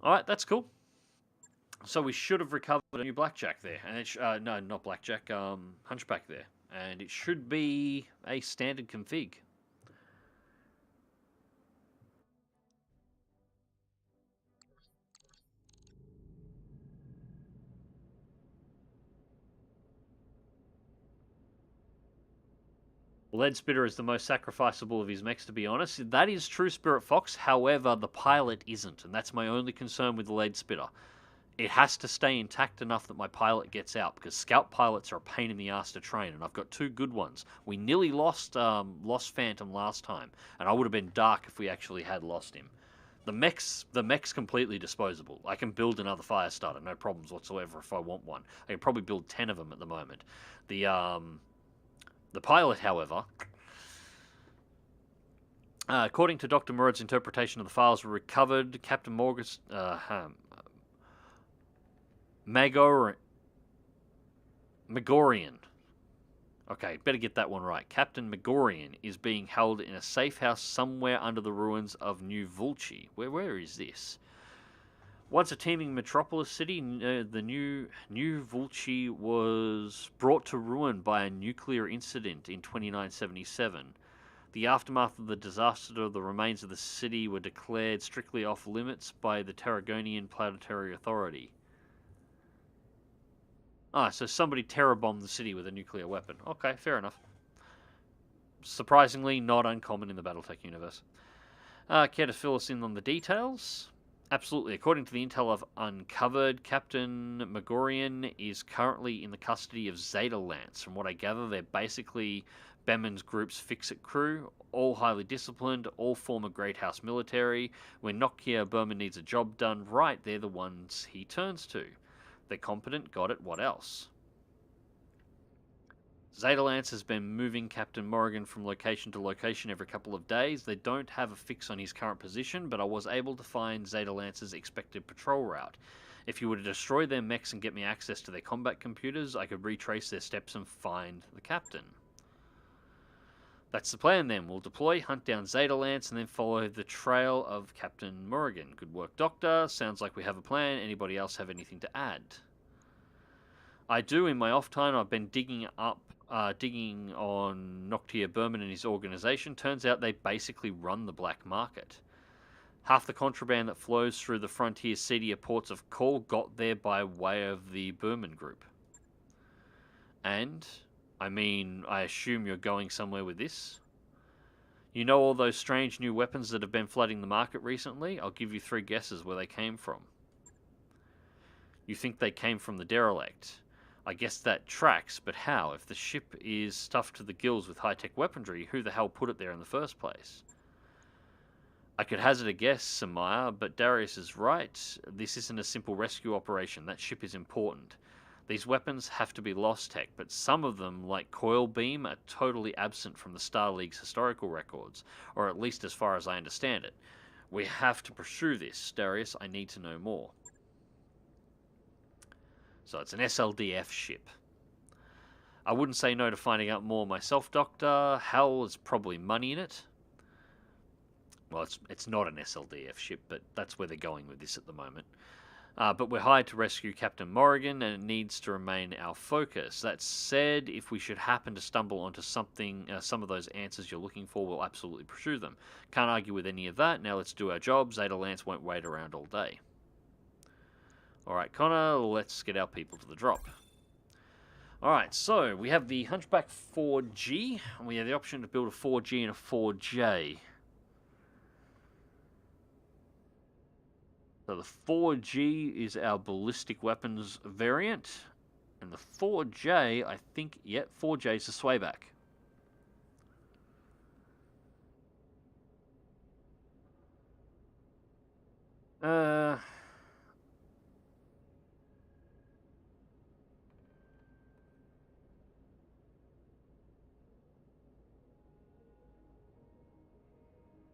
Alright, that's cool. So we should have recovered a new blackjack there. And it no, not blackjack, hunchback there. And it should be a standard config. Lead Spitter is the most sacrificable of his mechs, to be honest. That is true, Spirit Fox. However, the pilot isn't, and that's my only concern with the Lead Spitter. It has to stay intact enough that my pilot gets out, because scout pilots are a pain in the ass to train, and I've got 2 good ones. We nearly lost Phantom last time, and I would have been dark if we actually had lost him. The mech's completely disposable. I can build another Firestarter, no problems whatsoever if I want one. I can probably build 10 of them at the moment. The pilot, however, according to Dr. Murad's interpretation of the files were recovered, Captain Morgus, Magorian. Okay, better get that one right. Captain Magorian is being held in a safe house somewhere under the ruins of New Vulci. Where is this? Once a teeming metropolis city, the new Vulci was brought to ruin by a nuclear incident in 2977. The aftermath of the disaster, the remains of the city were declared strictly off limits by the Tarragonian Planetary Authority. Ah, so somebody terror-bombed the city with a nuclear weapon. Okay, fair enough. Surprisingly, not uncommon in the BattleTech universe. Care to fill us in on the details? Absolutely. According to the intel I've uncovered, Captain Magorian is currently in the custody of Zeta Lance. From what I gather, they're basically Behrman's group's fix-it crew, all highly disciplined, all former Great House military. When Nokia Berman needs a job done right, they're the ones he turns to. They're competent, got it, what else? Zeta Lance has been moving Captain Morrigan from location to location every couple of days. They don't have a fix on his current position, but I was able to find Zeta Lance's expected patrol route. If you were to destroy their mechs and get me access to their combat computers, I could retrace their steps and find the captain. That's the plan then. We'll deploy, hunt down Zeta Lance, and then follow the trail of Captain Morrigan. Good work, Doctor. Sounds like we have a plan. Anybody else have anything to add? I do. In my off time, I've been digging on Noctia Berman and his organization. Turns out they basically run the black market. Half the contraband that flows through the frontier seedier ports of call got there by way of the Berman group. And, I mean, I assume you're going somewhere with this? You know all those strange new weapons that have been flooding the market recently? I'll give you 3 guesses where they came from. You think they came from the derelict? I guess that tracks, but how? If the ship is stuffed to the gills with high-tech weaponry, who the hell put it there in the first place? I could hazard a guess, Samaya, but Darius is right. This isn't a simple rescue operation. That ship is important. These weapons have to be lost tech, but some of them, like Coil Beam, are totally absent from the Star League's historical records, or at least as far as I understand it. We have to pursue this, Darius. I need to know more. So it's an SLDF ship. I wouldn't say no to finding out more myself, Doctor. Hell, there's probably money in it. Well, it's not an SLDF ship, but that's where they're going with this at the moment. But we're hired to rescue Captain Morrigan, and it needs to remain our focus. That said, if we should happen to stumble onto something, some of those answers you're looking for, we'll absolutely pursue them. Can't argue with any of that. Now let's do our job. Zeta Lance won't wait around all day. Alright, Connor, let's get our people to the drop. Alright, so we have the Hunchback 4G, and we have the option to build a 4G and a 4J. So the 4G is our ballistic weapons variant, and the 4J, I think, 4J is the swayback.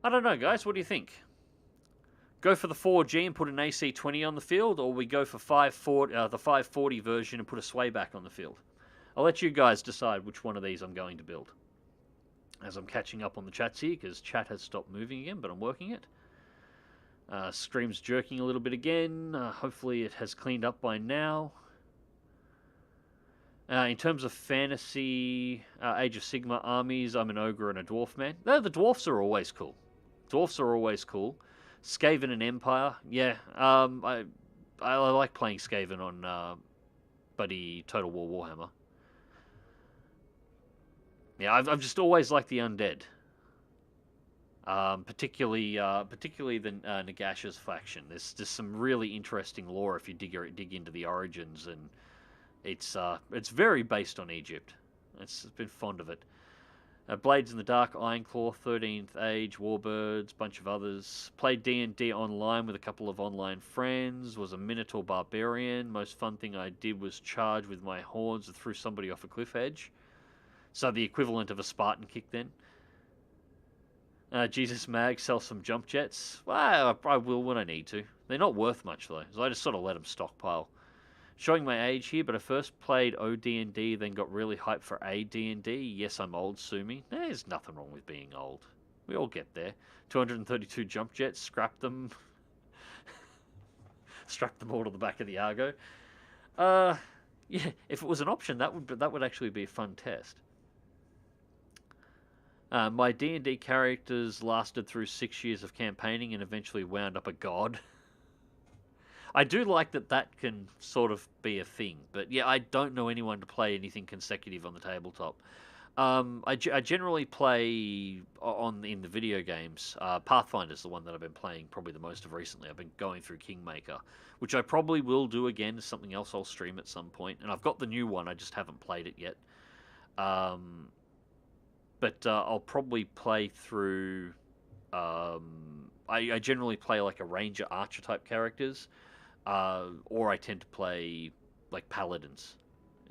I don't know, guys. What do you think? Go for the 4G and put an AC-20 on the field, or we go for the 540 version and put a swayback on the field? I'll let you guys decide which one of these I'm going to build. As I'm catching up on the chats here, because chat has stopped moving again, but I'm working it. Scream's jerking a little bit again. Hopefully it has cleaned up by now. In terms of fantasy, Age of Sigma armies, I'm an ogre and a dwarf man. No, the dwarfs are always cool. Dwarfs are always cool. Skaven and Empire, yeah. I like playing Skaven on Buddy Total War Warhammer. Yeah, I've just always liked the undead. Particularly the Nagash's faction. There's some really interesting lore if you dig into the origins, and it's very based on Egypt. It's been fond of it. Blades in the Dark, Ironclaw, 13th Age, Warbirds, bunch of others. Played D&D online with a couple of online friends. Was a Minotaur Barbarian. Most fun thing I did was charge with my horns and threw somebody off a cliff edge. So the equivalent of a Spartan kick then. Jesus Mag, sell some jump jets. Well, I will when I need to. They're not worth much though, so I just sort of let them stockpile. Showing my age here, but I first played OD&D, then got really hyped for AD&D. Yes, I'm old, sue me. There's nothing wrong with being old. We all get there. 232 jump jets, scrapped them. Strapped them all to the back of the Argo. Yeah, if it was an option, that would actually be a fun test. My D&D characters lasted through 6 years of campaigning and eventually wound up a god. I do like that can sort of be a thing, but yeah, I don't know anyone to play anything consecutive on the tabletop. I generally play in the video games. Pathfinder's the one that I've been playing probably the most of recently. I've been going through Kingmaker, which I probably will do again. Something else I'll stream at some point. And I've got the new one, I just haven't played it yet. But I'll probably play through... I generally play like a ranger archer type characters. Or I tend to play like paladins,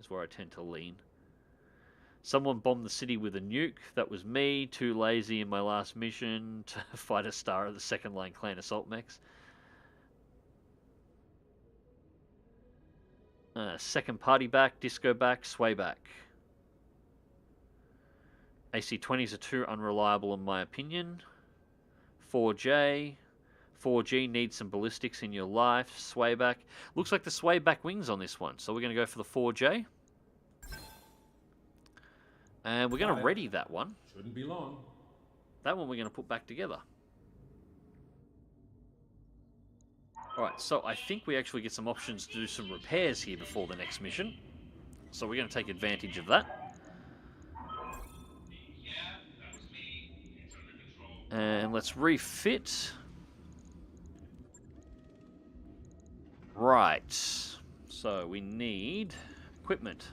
is where I tend to lean. Someone bombed the city with a nuke. That was me. Too lazy in my last mission to fight a star of the second line clan assault mechs. Second party back, disco back, sway back. AC-20s are too unreliable in my opinion. 4J. 4G needs some ballistics in your life. Sway back. Looks like the sway back wings on this one. So we're going to go for the 4J. And we're going to ready that one. Shouldn't be long. That one we're going to put back together. Alright, so I think we actually get some options to do some repairs here before the next mission. So we're going to take advantage of that. And let's refit. Right. So we need equipment.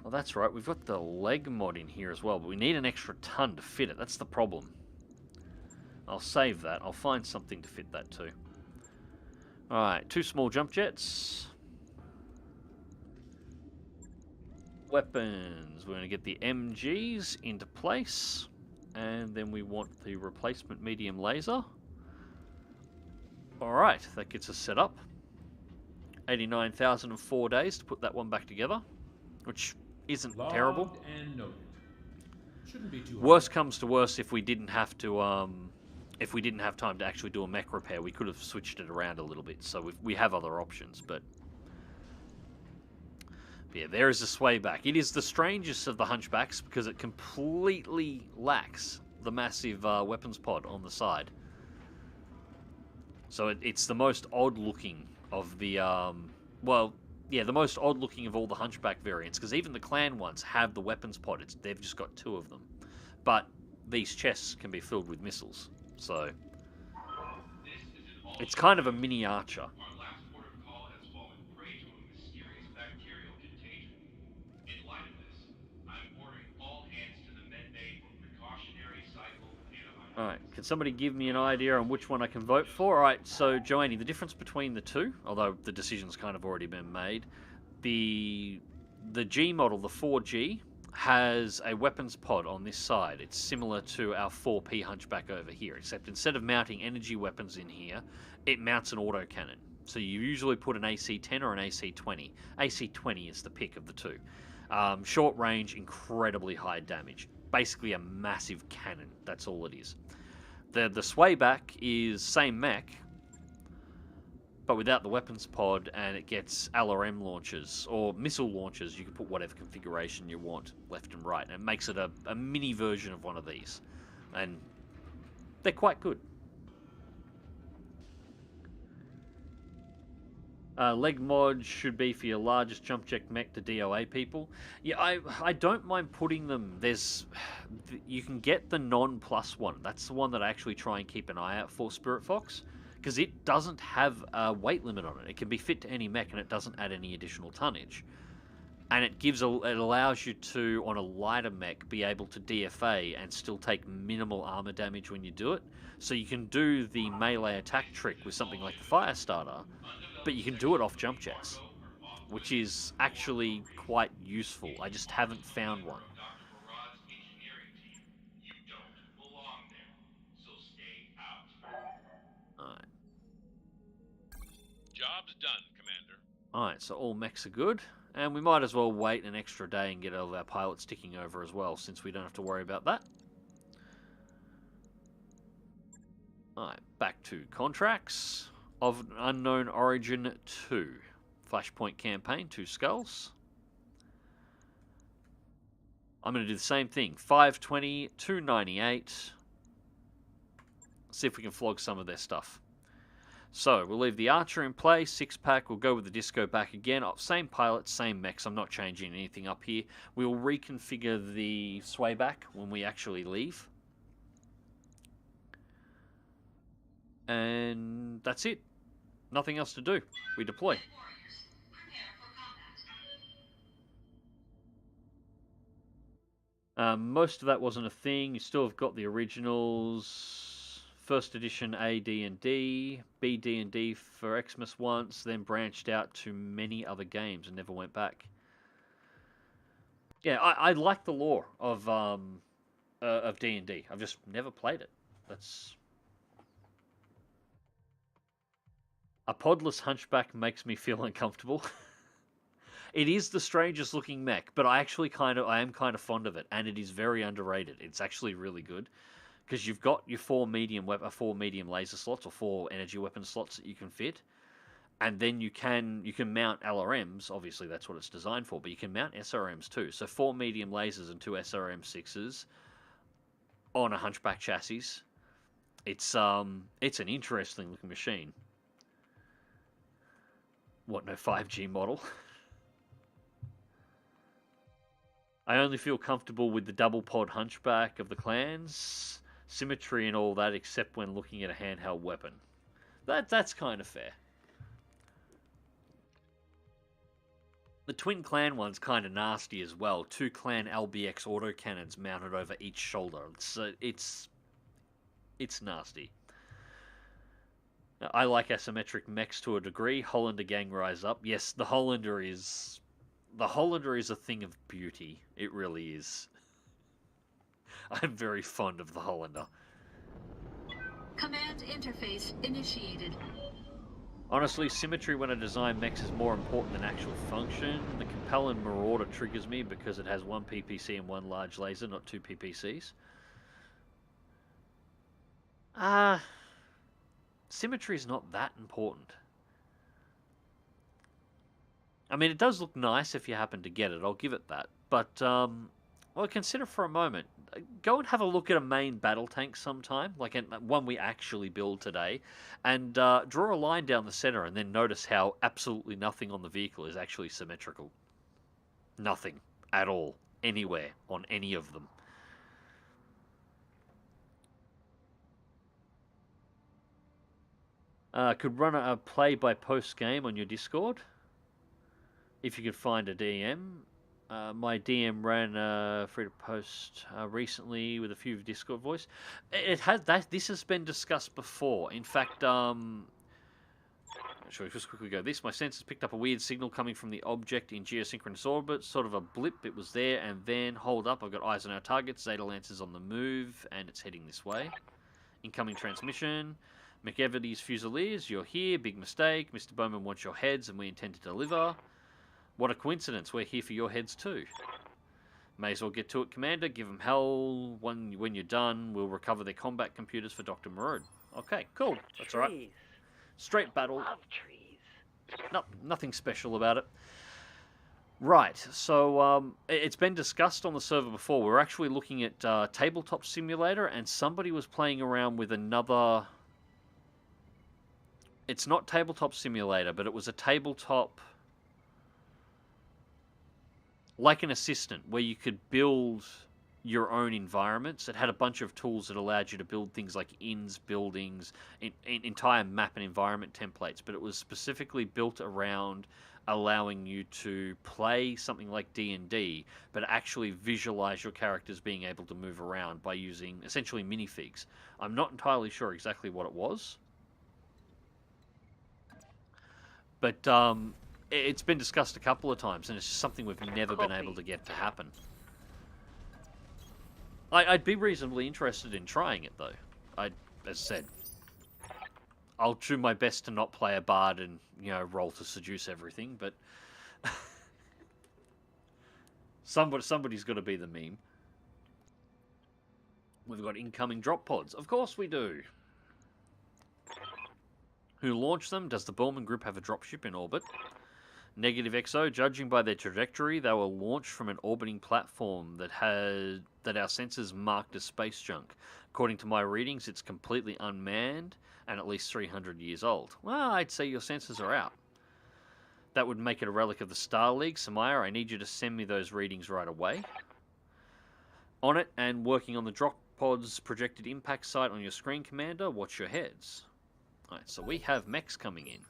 Well, that's right. We've got the leg mod in here as well, but we need an extra ton to fit it. That's the problem. I'll save that. I'll find something to fit that too. Alright, 2 small jump jets. Weapons. We're going to get the MGs into place. And then we want the replacement medium laser. Alright, that gets us set up. 89,004 days to put that one back together. Which isn't terrible. And noted. Shouldn't be too hard. Worst comes to worst, if we didn't have to, if we didn't have time to actually do a mech repair, we could have switched it around a little bit. So we have other options, but yeah, there is a sway back. It is the strangest of the hunchbacks because it completely lacks the massive weapons pod on the side. So it's the most odd looking of the, well, yeah, the most odd looking of all the hunchback variants, because even the clan ones have the weapons pod. They've just got 2 of them. But these chests can be filled with missiles, so it's kind of a mini archer. Our last port of call has fallen prey to a mysterious bacterial contagion. In light of this, I'm ordering all hands to the med bay for precautionary cycle antibiotics. Alright, can somebody give me an idea on which one I can vote for? Alright, so Joanne, the difference between the two, although the decision's kind of already been made, the G model, the 4G, has a weapons pod on this side. It's similar to our 4P hunchback over here, except instead of mounting energy weapons in here, it mounts an autocannon. So you usually put an AC-10 or an AC-20. AC-20 is the pick of the two. Short range, incredibly high damage. Basically a massive cannon, that's all it is. The sway back is same mech, but without the weapons pod, and it gets LRM launchers, or missile launchers. You can put whatever configuration you want, left and right, and it makes it a mini version of one of these. And they're quite good. Leg mod should be for your largest jump jet mech to DOA people. Yeah, I don't mind putting them. You can get the non-plus one. That's the one that I actually try and keep an eye out for, Spirit Fox, because it doesn't have a weight limit on it. It can be fit to any mech, and it doesn't add any additional tonnage. And it allows you to, on a lighter mech, be able to DFA and still take minimal armor damage when you do it. So you can do the melee attack trick with something like the Firestarter, but you can do it off jump jets, which is actually quite useful. I just haven't found one. Alright. Job's done, Commander. Alright, so all mechs are good. And we might as well wait an extra day and get all of our pilots ticking over as well, since we don't have to worry about that. Alright, back to contracts. Of Unknown Origin 2. Flashpoint campaign, 2 skulls. I'm going to do the same thing. 520, 298. See if we can flog some of their stuff. So, we'll leave the Archer in place, 6-pack. We'll go with the Disco back again. Same pilots, same mechs. I'm not changing anything up here. We'll reconfigure the sway back when we actually leave. And that's it. Nothing else to do. We deploy. Most of that wasn't a thing. You still have got the originals. First edition AD&D, BD&D for Xmas once, then branched out to many other games and never went back. Yeah, I like the lore of D&D. I've just never played it. That's a podless hunchback makes me feel uncomfortable. It is the strangest looking mech, but I am kind of fond of it, and it is very underrated. It's actually really good because you've got your four medium laser slots or 4 energy weapon slots that you can fit, and then you can mount LRMs. Obviously, that's what it's designed for, but you can mount SRMs too. So 4 medium lasers and 2 SRM6s on a hunchback chassis. It's an interesting looking machine. What, no 5G model? I only feel comfortable with the double pod hunchback of the clans, symmetry and all that, except when looking at a handheld weapon. That's kind of fair. The twin clan one's kind of nasty as well. 2 clan LBX autocannons mounted over each shoulder. So it's nasty. Now, I like asymmetric mechs to a degree. Hollander gang rise up. Yes, the Hollander is a thing of beauty. It really is. I'm very fond of the Hollander. Command interface initiated. Honestly, symmetry when I design mechs is more important than actual function. The Compelling Marauder triggers me because it has 1 PPC and 1 large laser, not 2 PPCs. Symmetry is not that important. I mean, it does look nice if you happen to get it, I'll give it that. But, well, consider for a moment. Go and have a look at a main battle tank sometime, like one we actually build today, and draw a line down the center and then notice how absolutely nothing on the vehicle is actually symmetrical. Nothing at all, anywhere, on any of them. Could run a play-by-post game on your Discord, if you could find a DM. My DM ran free to post recently with a few Discord voice. It has that. This has been discussed before. In fact, shall we just quickly go this? My sensors picked up a weird signal coming from the object in geosynchronous orbit, sort of a blip. It was there, and then hold up. I've got eyes on our targets. Zeta Lance is on the move, and it's heading this way. Incoming transmission. McEvity's Fusiliers, you're here. Big mistake. Mr. Bowman wants your heads, and we intend to deliver. What a coincidence, we're here for your heads too. May as well get to it, Commander. Give them hell. When you're done, we'll recover their combat computers for Dr. Marode. Okay, cool. That's all right. Straight battle. Love trees. No, nothing special about it. Right, so it's been discussed on the server before. We're actually looking at Tabletop Simulator, and somebody was playing around with another... It's not Tabletop Simulator, but it was a tabletop... like an assistant, where you could build your own environments. It had a bunch of tools that allowed you to build things like inns, buildings, entire map and environment templates, but it was specifically built around allowing you to play something like D&D, but actually visualize your characters being able to move around by using essentially minifigs. I'm not entirely sure exactly what it was, but it's been discussed a couple of times, and it's just something we've never been able to get to happen. I'd be reasonably interested in trying it, though. As I said, I'll do my best to not play a bard and, roll to seduce everything, but... somebody's got to be the meme. We've got incoming drop pods. Of course we do. Who launched them? Does the Bowman Group have a dropship in orbit? Negative XO, judging by their trajectory, they were launched from an orbiting platform that our sensors marked as space junk. According to my readings, it's completely unmanned and at least 300 years old. Well, I'd say your sensors are out. That would make it a relic of the Star League. Samaya, I need you to send me those readings right away. On it and working on the drop pod's projected impact site on your screen, Commander. Watch your heads. Alright, so we have mechs coming in.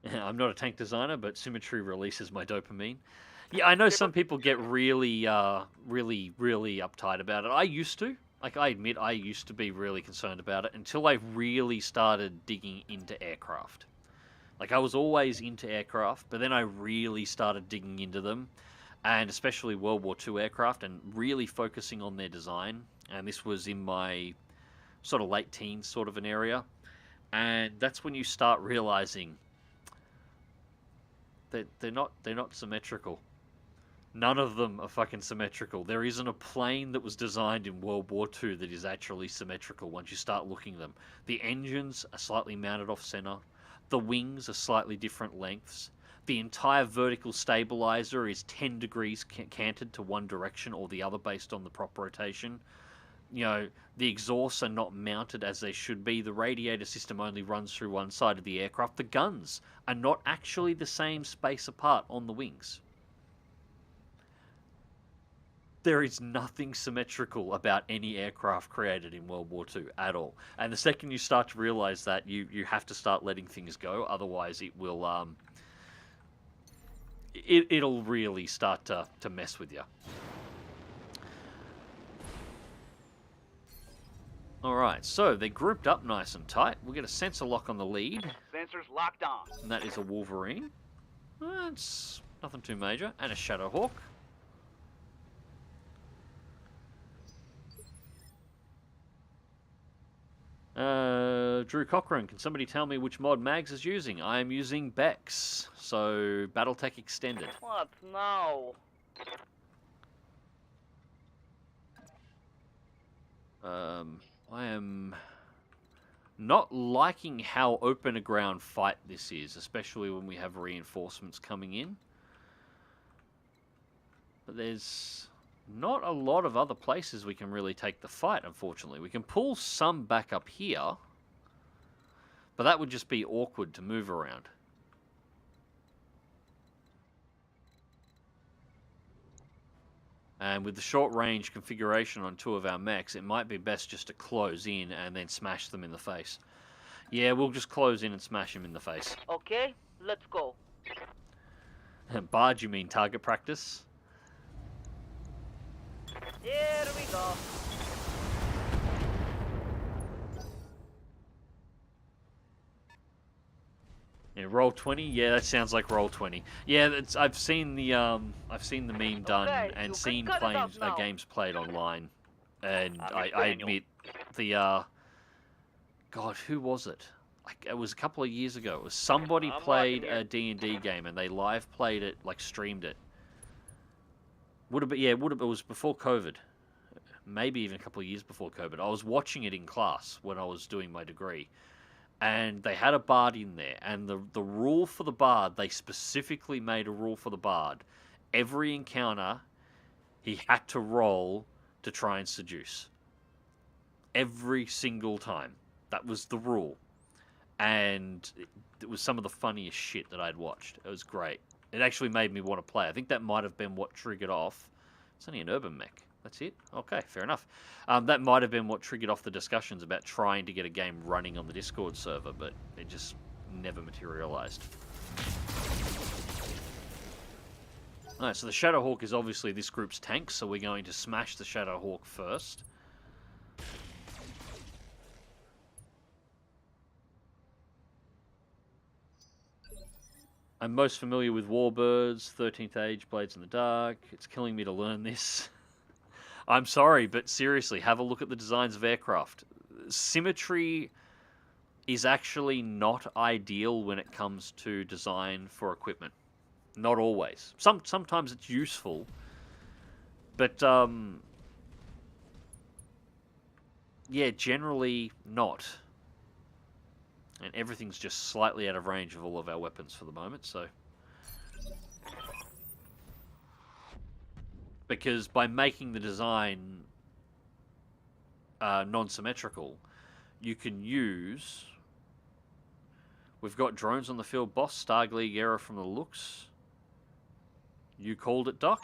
I'm not a tank designer, but symmetry releases my dopamine. Yeah, I know some people get really uptight about it. I used to. I admit I used to be really concerned about it until I really started digging into aircraft. Like, I was always into aircraft, but then I really started digging into them, and especially World War II aircraft, and really focusing on their design. And this was in my sort of late teens sort of an area. And that's when you start realizing that they're not symmetrical. None of them are fucking symmetrical. There isn't a plane that was designed in World War II that is actually symmetrical once you start looking at them. The engines are slightly mounted off center. The wings are slightly different lengths. The entire vertical stabilizer is 10 degrees canted to one direction or the other based on the prop rotation. You know, the exhausts are not mounted as they should be. The radiator system only runs through one side of the aircraft. The guns are not actually the same space apart on the wings. There is nothing symmetrical about any aircraft created in World War II at all. And the second you start to realize that, you have to start letting things go. Otherwise, it will it'll really start to mess with you. Alright, so they're grouped up nice and tight. We'll get a sensor lock on the lead. Sensors locked on. And that is a Wolverine. It's nothing too major. And a Shadowhawk. Drew Cochran, can somebody tell me which mod Mags is using? I am using BEX, so BattleTech Extended. What now? I am not liking how open a ground fight this is, especially when we have reinforcements coming in. But there's not a lot of other places we can really take the fight, unfortunately. We can pull some back up here, but that would just be awkward to move around. And with the short range configuration on two of our mechs, it might be best just to close in and then smash them in the face. Yeah, we'll just close in and smash them in the face. Okay, let's go. Barge, you mean target practice? Here we go. Yeah, roll 20. Yeah, that sounds like roll 20. Yeah, I've seen the meme done Okay, and you seen can cut it off now. games played online, and I Daniel. admit God, who was it? Like, it was a couple of years ago. It was somebody I'm played watching a D&D game and they live played it, like streamed it. Would have been, yeah, it was before COVID. Maybe even a couple of years before COVID. I was watching it in class when I was doing my degree. And they had a bard in there. And the rule for the bard, they specifically made a rule for the bard. Every encounter, he had to roll to try and seduce. Every single time. That was the rule. And it was some of the funniest shit that I'd watched. It was great. It actually made me want to play. I think that might have been what triggered off. It's only an urban mech. That's it? Okay, fair enough. That might have been what triggered off the discussions about trying to get a game running on the Discord server, but it just never materialized. Alright, so the Shadowhawk is obviously this group's tank, so we're going to smash the Shadowhawk first. I'm most familiar with Warbirds, 13th Age, Blades in the Dark. It's killing me to learn this. I'm sorry, but seriously, have a look at the designs of aircraft. Symmetry is actually not ideal when it comes to design for equipment. Not always. Sometimes it's useful, but yeah, generally not. And everything's just slightly out of range of all of our weapons for the moment, so... Because by making the design non-symmetrical, you can use... We've got drones on the field, boss, Stargleague error from the looks. You called it, Doc?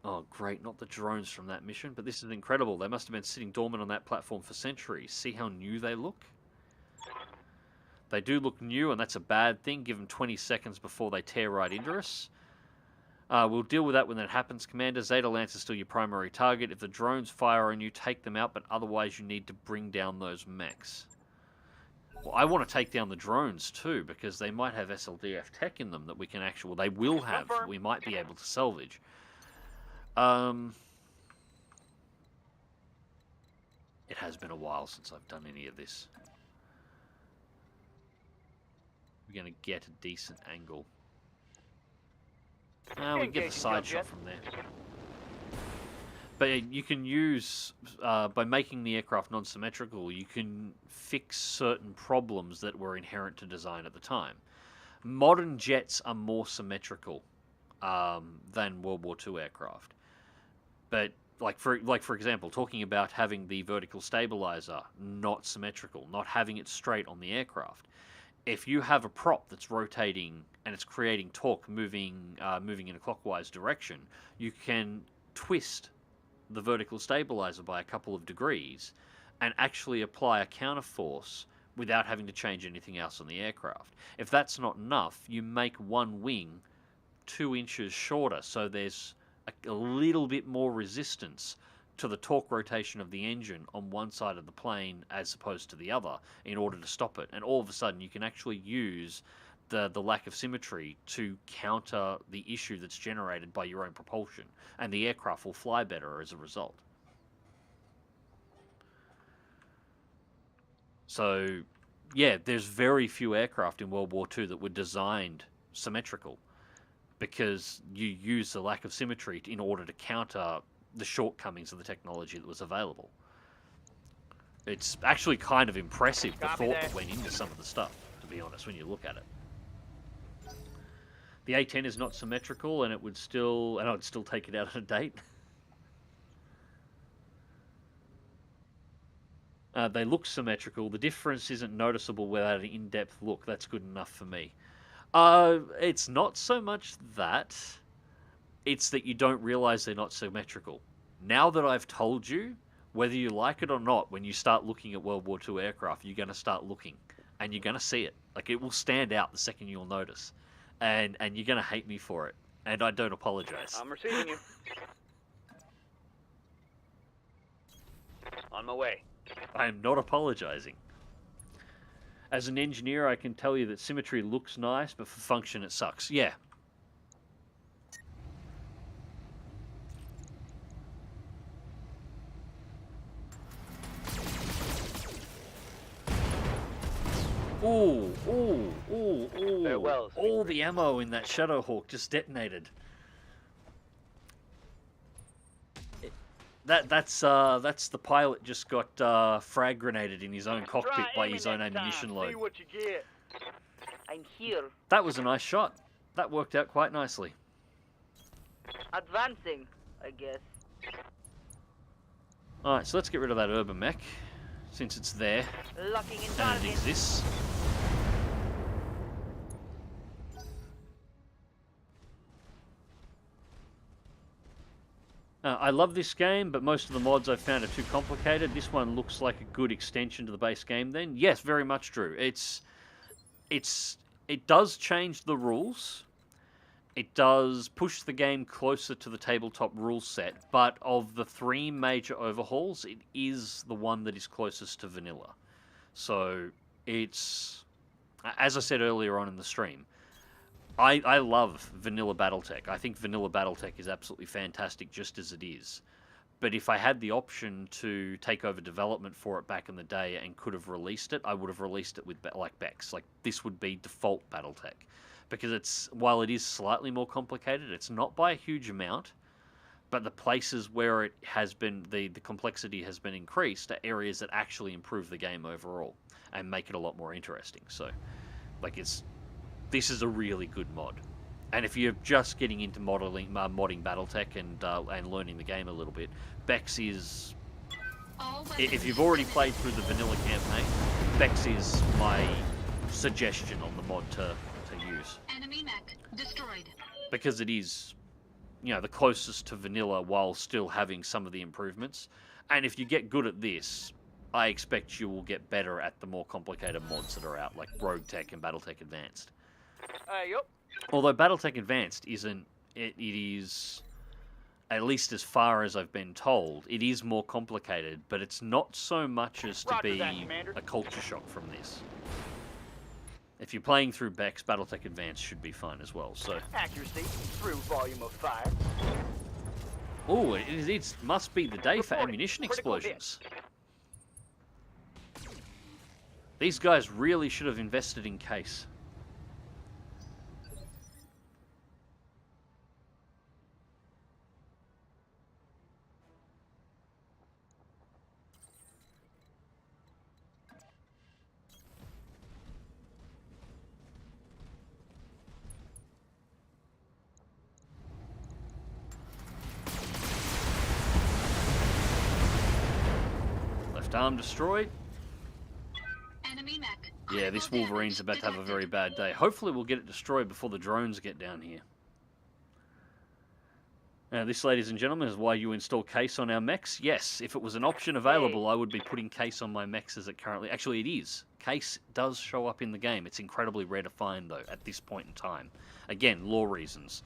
Oh, great, not the drones from that mission, but this is incredible. They must have been sitting dormant on that platform for centuries. See how new they look? They do look new, and that's a bad thing. Give them 20 seconds before they tear right into us. We'll deal with that when that happens, Commander. Zeta Lance is still your primary target. If the drones fire on you, take them out, but otherwise you need to bring down those mechs. Well, I want to take down the drones too, because they might have SLDF tech in them that we can actually... They will have. Confirm. We might be able to salvage. It has been a while since I've done any of this. We're going to get a decent angle. We get the side shot from there. But you can use, by making the aircraft non-symmetrical, you can fix certain problems that were inherent to design at the time. Modern jets are more symmetrical than World War II aircraft. But, like for example, talking about having the vertical stabilizer not symmetrical, not having it straight on the aircraft. If you have a prop that's rotating and it's creating torque moving in a clockwise direction, you can twist the vertical stabilizer by a couple of degrees and actually apply a counterforce without having to change anything else on the aircraft. If that's not enough, you make one wing 2 inches shorter, so there's a little bit more resistance to the torque rotation of the engine on one side of the plane as opposed to the other in order to stop it. And all of a sudden you can actually use the lack of symmetry to counter the issue that's generated by your own propulsion, and the aircraft will fly better as a result. So, yeah, there's very few aircraft in World War II that were designed symmetrical, because you use the lack of symmetry in order to counter the shortcomings of the technology that was available. It's actually kind of impressive, the thought that went into some of the stuff, to be honest, when you look at it. The A10 is not symmetrical, and I'd still take it out of date. They look symmetrical. The difference isn't noticeable without an in-depth look. That's good enough for me. It's not so much that. It's that you don't realize they're not symmetrical. Now that I've told you, whether you like it or not, when you start looking at World War II aircraft, you're going to start looking, and you're going to see it. Like, it will stand out the second you'll notice. And you're going to hate me for it. And I don't apologize. I'm receiving you. On my way. I am not apologizing. As an engineer, I can tell you that symmetry looks nice, but for function it sucks. Yeah. Ooh, ooh, ooh, ooh. Farewell, All the ammo in that Shadowhawk just detonated. That's the pilot just got frag grenaded in his own cockpit by his own ammunition load. See what you get. I'm here. That was a nice shot. That worked out quite nicely. Advancing, I guess. Alright, so let's get rid of that urban mech, since it's there Locking in and it target. exists. I love this game, but most of the mods I've found are too complicated. This one looks like a good extension to the base game then. Yes, very much true. It does change the rules. It does push the game closer to the tabletop rule set, but of the 3 major overhauls, it is the one that is closest to vanilla. So it's, as I said earlier on in the stream, I love vanilla BattleTech. I think vanilla BattleTech is absolutely fantastic just as it is. But if I had the option to take over development for it back in the day and could have released it, I would have released it with like BEX. Like, this would be default BattleTech. Because while it is slightly more complicated, it's not by a huge amount, but the places where it has been, the complexity has been increased are areas that actually improve the game overall and make it a lot more interesting. So, like, this is a really good mod. And if you're just getting into modding BattleTech and learning the game a little bit, BEX is... If you've already played through the vanilla campaign, BEX is my suggestion on the mod to use. Enemy mech destroyed. Because it is, you know, the closest to vanilla while still having some of the improvements. And if you get good at this, I expect you will get better at the more complicated mods that are out, like Rogue Tech and BattleTech Advanced. Yup. Although BattleTech Advanced isn't, it is at least as far as I've been told, it is more complicated, but it's not so much as to Roger be that, Commander. a culture shock from this. If you're playing through BEX, BattleTech Advanced should be fine as well. So, Accuracy through volume of fire. oh, it must be the day for Reporting. ammunition Critical hit. explosions. These guys really should have invested in case. Left arm destroyed. Enemy mech. Yeah, this Critical Wolverine's damage about to have a detected. very bad day. Hopefully we'll get it destroyed before the drones get down here. Now, this, ladies and gentlemen, is why you install case on our mechs. Yes, if it was an option available, I would be putting case on my mechs as it currently... Actually, it is. Case does show up in the game. It's incredibly rare to find, though, at this point in time. Again, lore reasons.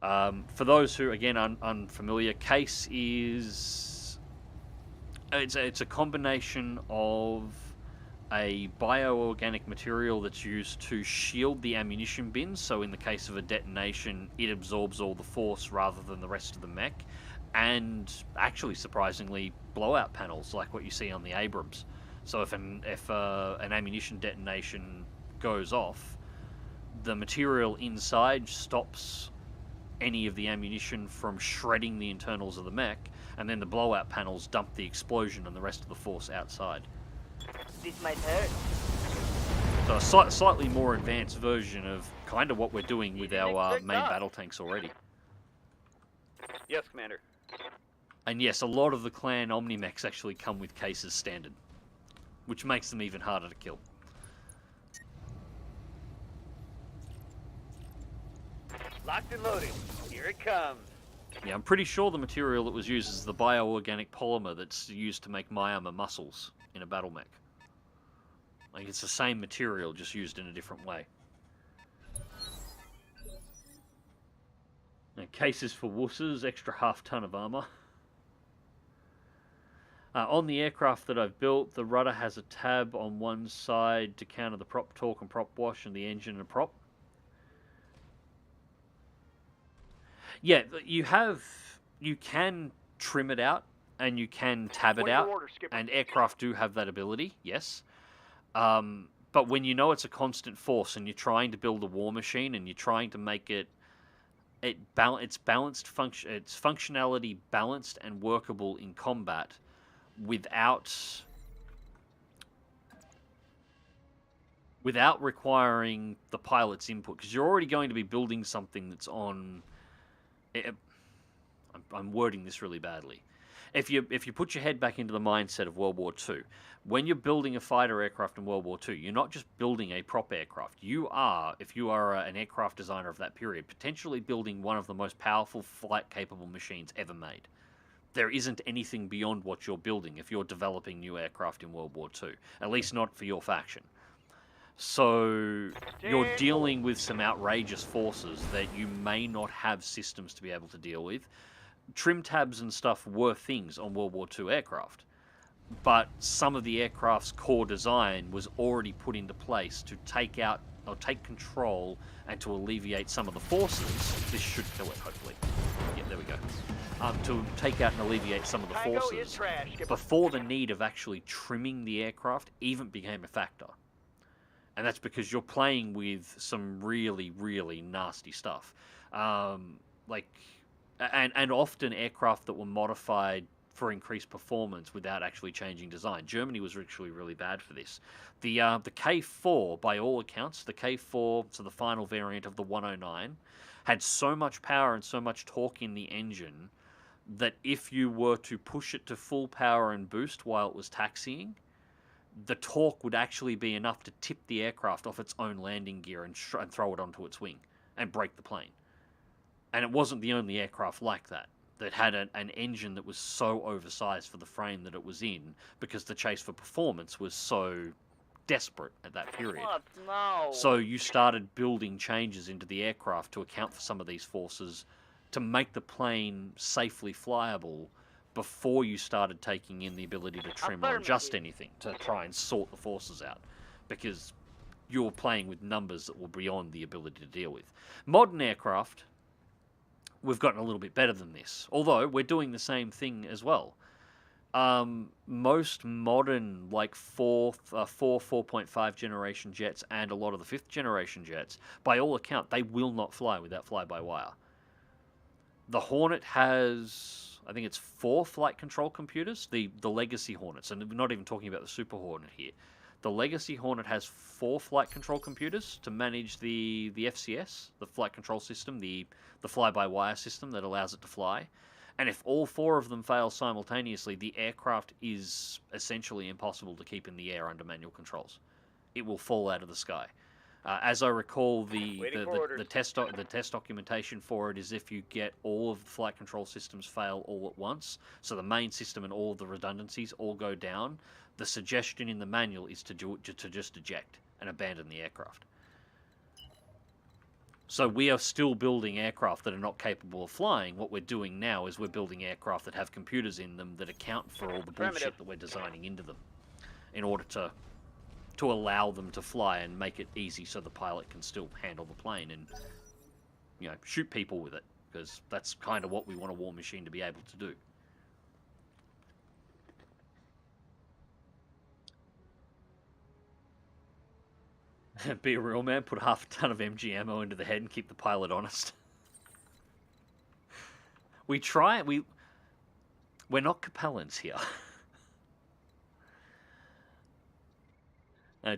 For those who, again, unfamiliar, case is... It's a combination of a bioorganic material that's used to shield the ammunition bins, so in the case of a detonation, it absorbs all the force rather than the rest of the mech, and actually, surprisingly, blowout panels like what you see on the Abrams. So if an ammunition detonation goes off, the material inside stops any of the ammunition from shredding the internals of the mech, and then the blowout panels dump the explosion and the rest of the force outside. This might hurt. So a slightly more advanced version of kind of what we're doing with our main battle tanks already. Yes, Commander. And yes, a lot of the clan Omnimechs actually come with cases standard, which makes them even harder to kill. Locked and loaded. Here it comes. Yeah, I'm pretty sure the material that was used is the bioorganic polymer that's used to make my armor muscles in a battle mech. Like, it's the same material, just used in a different way. Now, cases for wusses, extra half-ton of armor. On the aircraft that I've built, the rudder has a tab on one side to counter the prop torque and prop wash, and the engine and prop. Yeah, you can trim it out, and you can tab it out, and aircraft do have that ability, yes. But when you know it's a constant force, and you're trying to build a war machine, and you're trying to make its functionality balanced and workable in combat, without requiring the pilot's input, because you're already going to be building something that's on... I'm wording this really badly. If you put your head back into the mindset of World War II, when you're building a fighter aircraft in World War II, you're not just building a prop aircraft. You are, if you are an aircraft designer of that period, potentially building one of the most powerful flight-capable machines ever made. There isn't anything beyond what you're building if you're developing new aircraft in World War II, at least not for your faction. So you're dealing with some outrageous forces that you may not have systems to be able to deal with. Trim tabs and stuff were things on World War II aircraft, but some of the aircraft's core design was already put into place to take out or take control and to alleviate some of the forces. This should kill it, hopefully. Yeah, there we go. To take out and alleviate some of the forces before the need of actually trimming the aircraft even became a factor. And that's because you're playing with some really, really nasty stuff. And often aircraft that were modified for increased performance without actually changing design. Germany was actually really bad for this. The K4, by all accounts, the K4, so the final variant of the 109, had so much power and so much torque in the engine that if you were to push it to full power and boost while it was taxiing, the torque would actually be enough to tip the aircraft off its own landing gear and throw it onto its wing and break the plane. And it wasn't the only aircraft like that had an engine that was so oversized for the frame that it was in, because the chase for performance was so desperate at that period. What? No. So you started building changes into the aircraft to account for some of these forces to make the plane safely flyable before you started taking in the ability to trim or adjust anything to try and sort the forces out, because you're playing with numbers that were beyond the ability to deal with. Modern aircraft, we've gotten a little bit better than this, although we're doing the same thing as well. Most modern, like 4.5 generation jets and a lot of the 5th generation jets, by all account, they will not fly without fly-by-wire. The Hornet has, I think it's 4 flight control computers, the legacy Hornets, and we're not even talking about the Super Hornet here. The legacy Hornet has 4 flight control computers to manage the FCS, the flight control system, the fly-by-wire system that allows it to fly. And if all 4 of them fail simultaneously, the aircraft is essentially impossible to keep in the air under manual controls. It will fall out of the sky. As I recall, the test documentation for it is if you get all of the flight control systems fail all at once, so the main system and all of the redundancies all go down, the suggestion in the manual is to just eject and abandon the aircraft. So we are still building aircraft that are not capable of flying. What we're doing now is we're building aircraft that have computers in them that account for all the bullshit that we're designing into them in order to allow them to fly and make it easy so the pilot can still handle the plane and, you know, shoot people with it, because that's kind of what we want a war machine to be able to do. Be a real man, put half a ton of MG ammo into the head and keep the pilot honest. We're not Capellans here.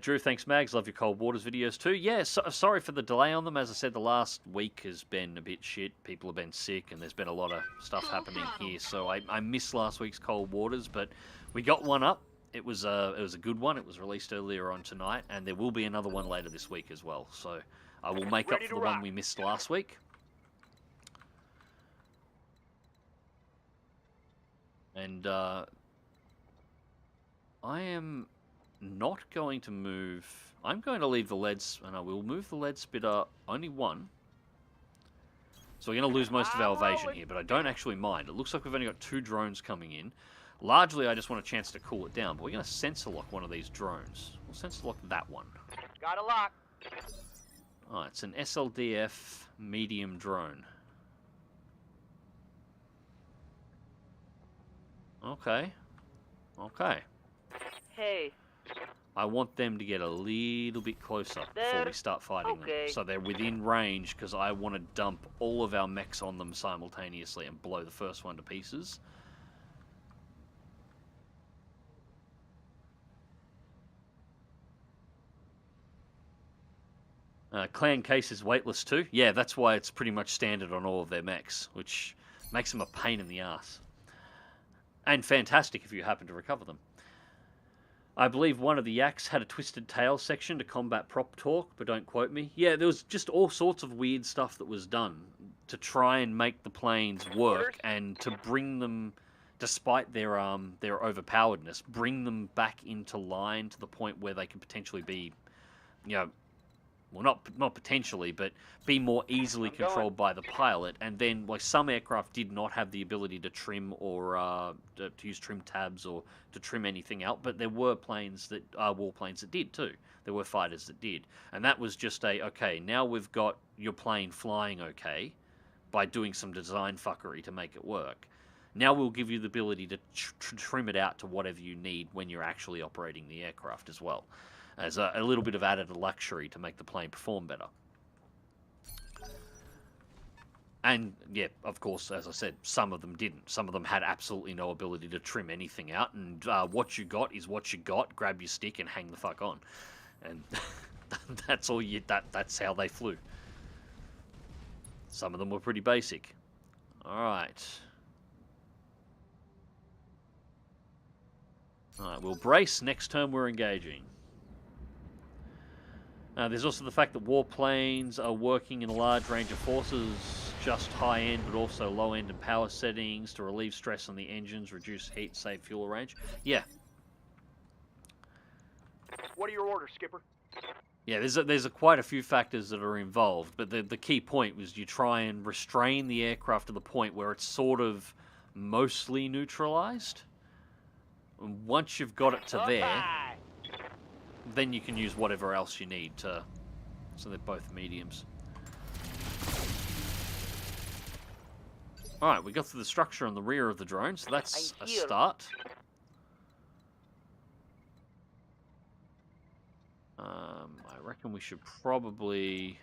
Drew, thanks, Mags. Love your Cold Waters videos too. Yeah, sorry for the delay on them. As I said, the last week has been a bit shit. People have been sick, and there's been a lot of stuff happening here. So I missed last week's Cold Waters, but we got one up. It was a good one. It was released earlier on tonight, and there will be another one later this week as well. So I will make up for the one we missed last week. And I am not going to move. I'm going to leave the leads, and I will move the lead spitter only one. So we're going to lose most of our evasion here, but I don't actually mind. It looks like we've only got 2 drones coming in. Largely, I just want a chance to cool it down, but we're going to sensor lock one of these drones. We'll sensor lock that one. Got a lock. Alright, it's an SLDF medium drone. Okay. Okay. Hey. I want them to get a little bit closer before we start fighting them. So they're within range, because I want to dump all of our mechs on them simultaneously and blow the first one to pieces. Clan Case is weightless too. Yeah, that's why it's pretty much standard on all of their mechs, which makes them a pain in the ass. And fantastic if you happen to recover them. I believe one of the yaks had a twisted tail section to combat prop torque, but don't quote me. Yeah, there was just all sorts of weird stuff that was done to try and make the planes work and to bring them, despite their overpoweredness, bring them back into line to the point where they could potentially be, you know, well, not potentially, but be more easily controlled by the pilot. And then, like, some aircraft did not have the ability to trim or to use trim tabs or to trim anything out, but there were planes that warplanes that did too. There were fighters that did, and that was just okay. Now we've got your plane flying okay by doing some design fuckery to make it work. Now we'll give you the ability to trim it out to whatever you need when you're actually operating the aircraft as well, as a little bit of added luxury to make the plane perform better. And, yeah, of course, as I said, some of them didn't. Some of them had absolutely no ability to trim anything out, and what you got is what you got. Grab your stick and hang the fuck on. And that's all that's how they flew. Some of them were pretty basic. Alright. Alright, we'll brace. Next turn we're engaging. There's also the fact that warplanes are working in a large range of forces, just high-end but also low-end and power settings to relieve stress on the engines, reduce heat, save fuel range. Yeah. What are your orders, Skipper? Yeah, there's quite a few factors that are involved, but the key point was you try and restrain the aircraft to the point where it's sort of mostly neutralized. And once you've got it to there, Bye. then you can use whatever else you need to. So they're both mediums. Alright, we got to the structure on the rear of the drone, so that's I'm a here. start. I reckon we should probably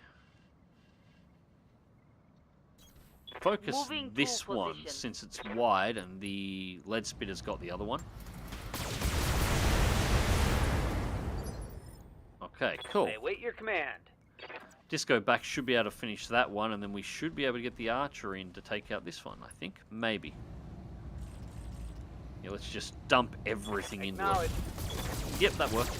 focus Moving to this one position. since it's wide and the lead spitter's got the other one. Okay, cool. I await your command. Disco back should be able to finish that one, and then we should be able to get the archer in to take out this one, I think. Maybe. Yeah, let's just dump everything into it. Acknowledge. Yep, that worked.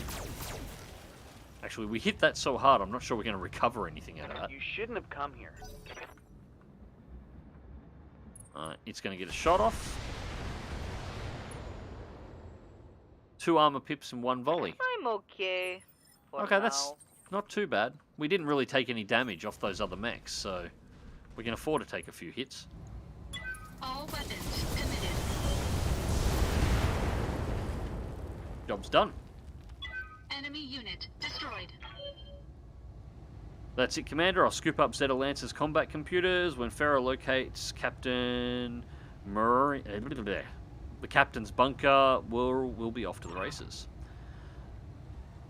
Actually, we hit that so hard, I'm not sure we're going to recover anything out of that. You shouldn't have come here. It's going to get a shot off. 2 armor pips and 1 volley. I'm okay. For Okay, that's now. not too bad. We didn't really take any damage off those other mechs, so we can afford to take a few hits. All weapons committed. Job's done. Enemy unit destroyed. That's it, Commander. I'll scoop up Zeta Lance's combat computers. When Farah locates Captain Murray, the captain's bunker, we'll be off to the races.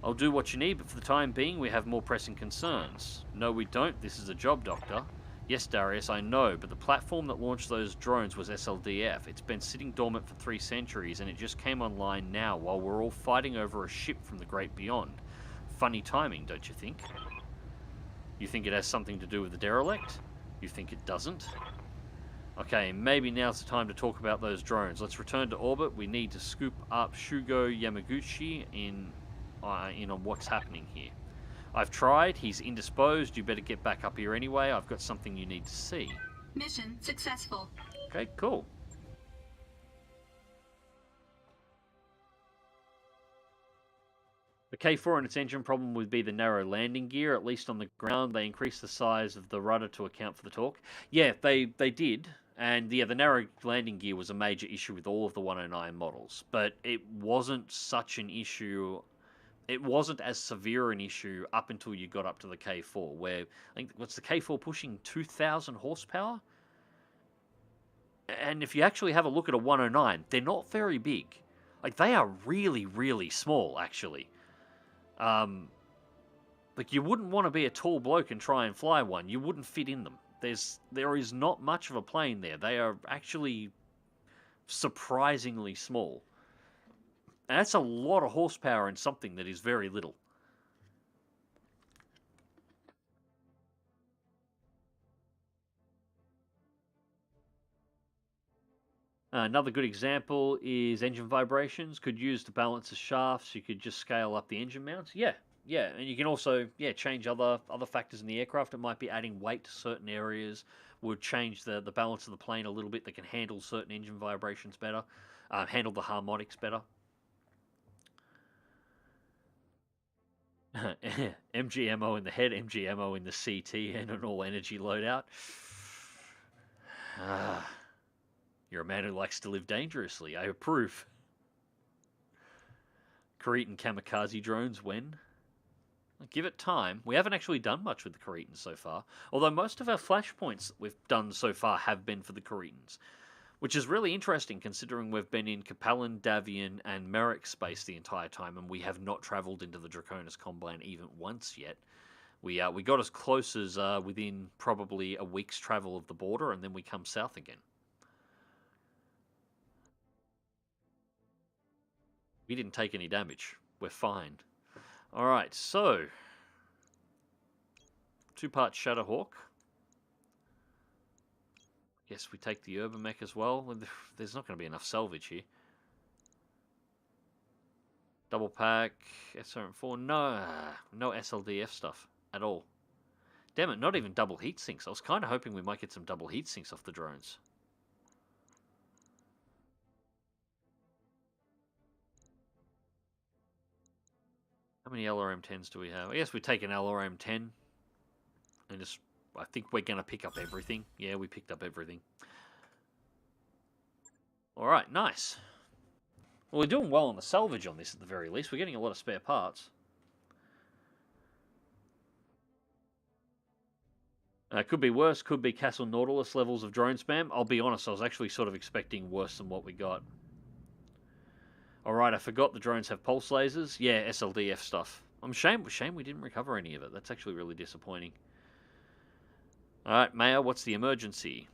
I'll do what you need, but for the time being, we have more pressing concerns. No, we don't. This is a job, Doctor. Yes, Darius, I know, but the platform that launched those drones was SLDF. It's been sitting dormant for 3 centuries, and it just came online now while we're all fighting over a ship from the great beyond. Funny timing, don't you think? You think it has something to do with the derelict? You think it doesn't? Okay, maybe now's the time to talk about those drones. Let's return to orbit. We need to scoop up Shugo Yamaguchi in on what's happening here. I've tried. He's indisposed. You better get back up here anyway. I've got something you need to see. Mission successful. Okay, cool. The K4 and its engine problem would be the narrow landing gear. At least on the ground, they increased the size of the rudder to account for the torque. Yeah, they did. And yeah, the narrow landing gear was a major issue with all of the 109 models. But it wasn't such an issue. It wasn't as severe an issue up until you got up to the K4, where I think what's the K4 pushing 2,000 horsepower? And if you actually have a look at a 109, they're not very big. Like, they are really, really small, actually. Like, you wouldn't want to be a tall bloke and try and fly one. You wouldn't fit in them. There is not much of a plane there. They are actually surprisingly small. And that's a lot of horsepower in something that is very little. Another good example is engine vibrations. Could use to balance the shafts. You could just scale up the engine mounts. Yeah, and you can also change other factors in the aircraft. It might be adding weight to certain areas. Would change the balance of the plane a little bit. That can handle certain engine vibrations better. Handle the harmonics better. MGMO in the head, MGMO in the CT, and an all-energy loadout. You're a man who likes to live dangerously. I approve. Cretan kamikaze drones when? Give it time. We haven't actually done much with the Cretans so far, although most of our flashpoints that we've done so far have been for the Cretans. Which is really interesting considering we've been in Capellan, Davian, and Merrick space the entire time, and we have not travelled into the Draconis Combine even once yet. We got as close as within probably a week's travel of the border, and then we come south again. We didn't take any damage. We're fine. Alright, so 2-part Shadowhawk. Guess we take the Urban Mech as well. There's not going to be enough salvage here. Double pack, SRM4. No SLDF stuff at all. Damn it, not even double heat sinks. I was kind of hoping we might get some double heat sinks off the drones. How many LRM-10s do we have? I guess we take an LRM-10 and just... I think we're going to pick up everything. Yeah, we picked up everything. Alright, nice. Well, we're doing well on the salvage on this at the very least. We're getting a lot of spare parts. Could be worse. Could be Castle Nautilus levels of drone spam. I'll be honest, I was actually sort of expecting worse than what we got. Alright, I forgot the drones have pulse lasers. Yeah, SLDF stuff. Shame we didn't recover any of it. That's actually really disappointing. Alright, Mayor, what's the emergency?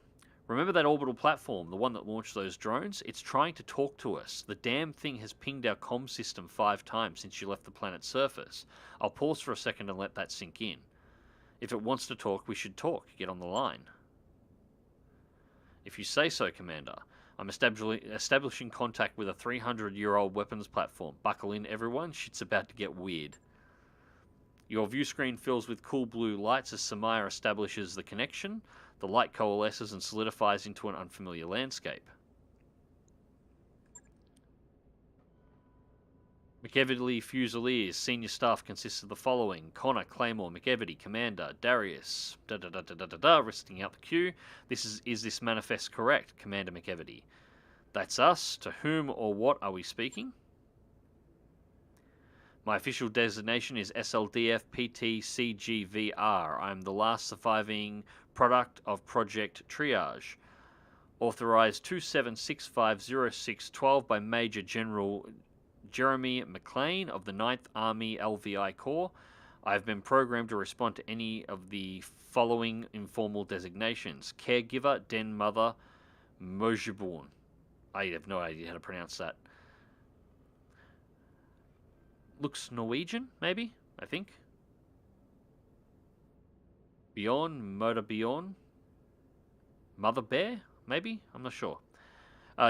Remember that orbital platform, the one that launched those drones? It's trying to talk to us. The damn thing has pinged our comm system 5 times since you left the planet's surface. I'll pause for a second and let that sink in. If it wants to talk, we should talk. Get on the line. If you say so, Commander. I'm establishing contact with a 300-year-old weapons platform. Buckle in, everyone. Shit's about to get weird. Your view screen fills with cool blue lights as Samaya establishes the connection. The light coalesces and solidifies into an unfamiliar landscape. McEvedy Fusiliers, senior staff consists of the following: Connor, Claymore, McEvedy, Commander, Darius, listing out the queue. Is this manifest correct, Commander McEvedy? That's us. To whom or what are we speaking? My official designation is SLDF PTCGVR. I am the last surviving product of Project Triage. Authorized 27650612 by Major General Jeremy McLean of the 9th Army LVI Corps. I have been programmed to respond to any of the following informal designations: Caregiver, Den Mother, Mojeborn. I have no idea how to pronounce that. Looks Norwegian, maybe? I think. Bjorn, Motor Bjorn. Mother Bear, maybe? I'm not sure.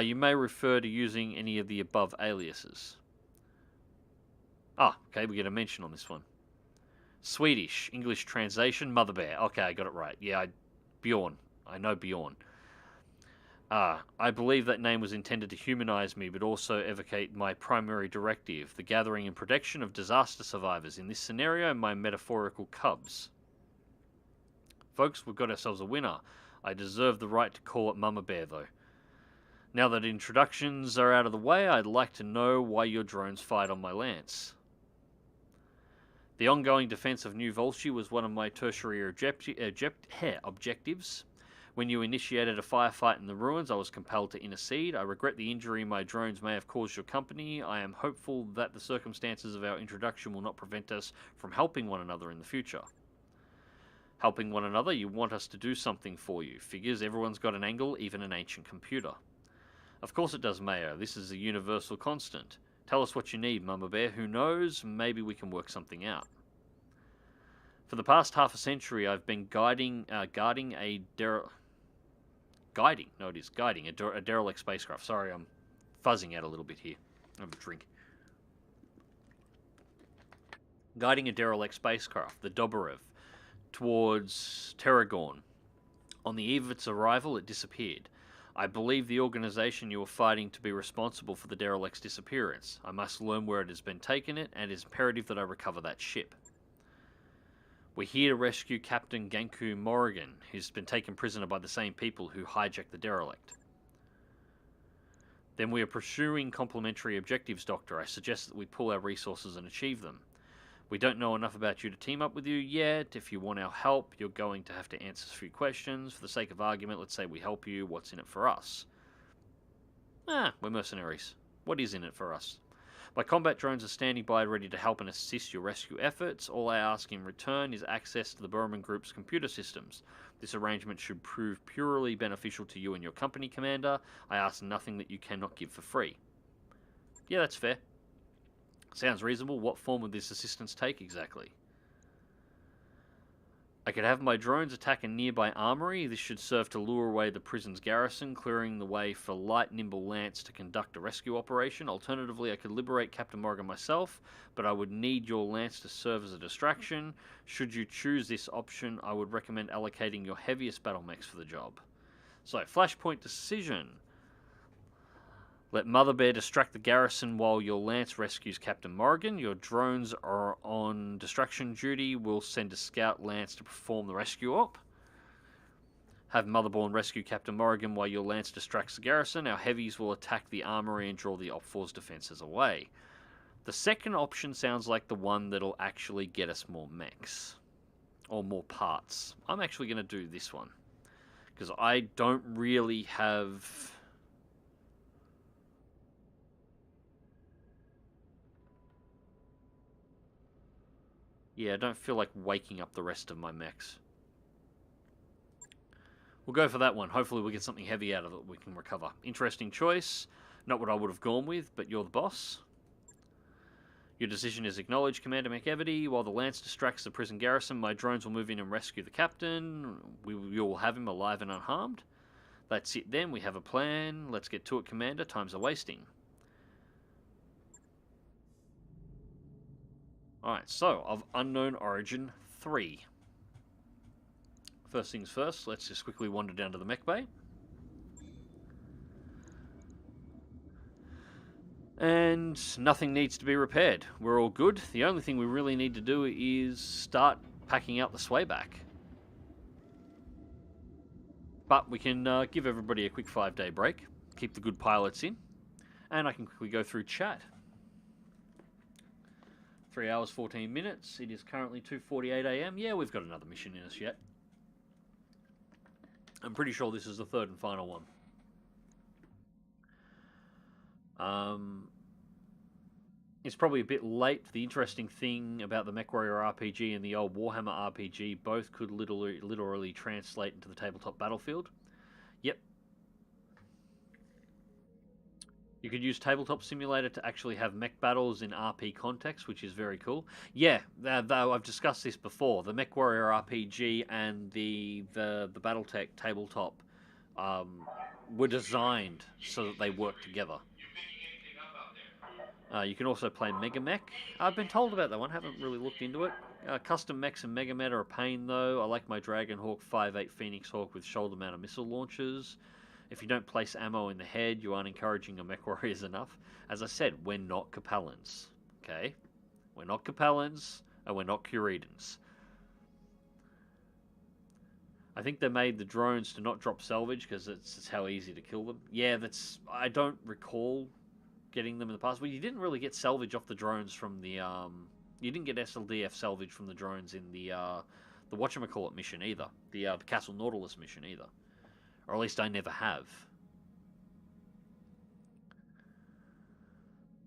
You may refer to using any of the above aliases. Ah, okay, we get a mention on this one. Swedish, English translation, Mother Bear. Okay, I got it right. Yeah, Bjorn. I know Bjorn. I believe that name was intended to humanize me, but also evocate my primary directive, the gathering and protection of disaster survivors. In this scenario, my metaphorical cubs. Folks, we've got ourselves a winner. I deserve the right to call it Mama Bear, though. Now that introductions are out of the way, I'd like to know why your drones fired on my lance. The ongoing defense of New Volsci was one of my tertiary objectives. When you initiated a firefight in the ruins, I was compelled to intercede. I regret the injury my drones may have caused your company. I am hopeful that the circumstances of our introduction will not prevent us from helping one another in the future. Helping one another, you want us to do something for you. Figures everyone's got an angle, even an ancient computer. Of course it does, Mayo. This is a universal constant. Tell us what you need, Mama Bear. Who knows? Maybe we can work something out. For the past half a century, I've been guiding a derelict spacecraft. Sorry, I'm fuzzing out a little bit here. Have a drink. Guiding a derelict spacecraft, the Doberev, towards Terragorn. On the eve of its arrival, it disappeared. I believe the organization you were fighting to be responsible for the derelict's disappearance. I must learn where it has been taken, and it is imperative that I recover that ship. We're here to rescue Captain Ganku Morrigan, who's been taken prisoner by the same people who hijacked the derelict. Then we are pursuing complementary objectives, Doctor. I suggest that we pool our resources and achieve them. We don't know enough about you to team up with you yet. If you want our help, you're going to have to answer a few questions. For the sake of argument, let's say we help you. What's in it for us? We're mercenaries. What is in it for us? My combat drones are standing by ready to help and assist your rescue efforts. All I ask in return is access to the Berman Group's computer systems. This arrangement should prove purely beneficial to you and your company, Commander. I ask nothing that you cannot give for free. Yeah, that's fair. Sounds reasonable. What form would this assistance take exactly? I could have my drones attack a nearby armory. This should serve to lure away the prison's garrison, clearing the way for light, nimble Lance to conduct a rescue operation. Alternatively, I could liberate Captain Morgan myself, but I would need your Lance to serve as a distraction. Should you choose this option, I would recommend allocating your heaviest battle mechs for the job. So, flashpoint decision. Let Mother Bear distract the garrison while your Lance rescues Captain Morrigan. Your drones are on distraction duty. We'll send a scout Lance to perform the rescue op. Have Motherborn rescue Captain Morrigan while your Lance distracts the garrison. Our heavies will attack the armory and draw the Op 4's defenses away. The second option sounds like the one that'll actually get us more mechs. Or more parts. I'm actually going to do this one. Because I don't really have... Yeah, I don't feel like waking up the rest of my mechs. We'll go for that one. Hopefully we'll get something heavy out of it we can recover. Interesting choice. Not what I would have gone with, but you're the boss. Your decision is acknowledged, Commander McEvity. While the Lance distracts the prison garrison, my drones will move in and rescue the captain. You will have him alive and unharmed. That's it then. We have a plan. Let's get to it, Commander. Time's a wasting. Alright, so, of Unknown Origin 3. First things first, let's just quickly wander down to the mech bay. And nothing needs to be repaired. We're all good. The only thing we really need to do is start packing out the swayback. But we can give everybody a quick 5-day break. Keep the good pilots in. And I can quickly go through chat. 3 hours, 14 minutes. It is currently 2:48 AM. Yeah, we've got another mission in us yet. I'm pretty sure this is the third and final one. It's probably a bit late. The interesting thing about the MechWarrior RPG and the old Warhammer RPG, both could literally translate into the tabletop battlefield. Yep. You could use Tabletop Simulator to actually have mech battles in RP context, which is very cool. Yeah, though I've discussed this before. The MechWarrior RPG and the BattleTech tabletop were designed so that they work together. You can also play Mega Mech. I've been told about that one, haven't really looked into it. Custom mechs and Mega Mech are a pain though. I like my Dragonhawk 5.8 Phoenix Hawk with shoulder mounted missile launchers. If you don't place ammo in the head, you aren't encouraging your mech warriors enough. As I said, we're not Capellans. Okay? We're not Capellans, and we're not Curidans. I think they made the drones to not drop salvage, because it's how easy to kill them. Yeah, that's... I don't recall getting them in the past. Well, you didn't really get salvage off the drones from the... you didn't get SLDF salvage from the drones in the whatchamacallit mission either. The Castle Nautilus mission either. Or at least I never have.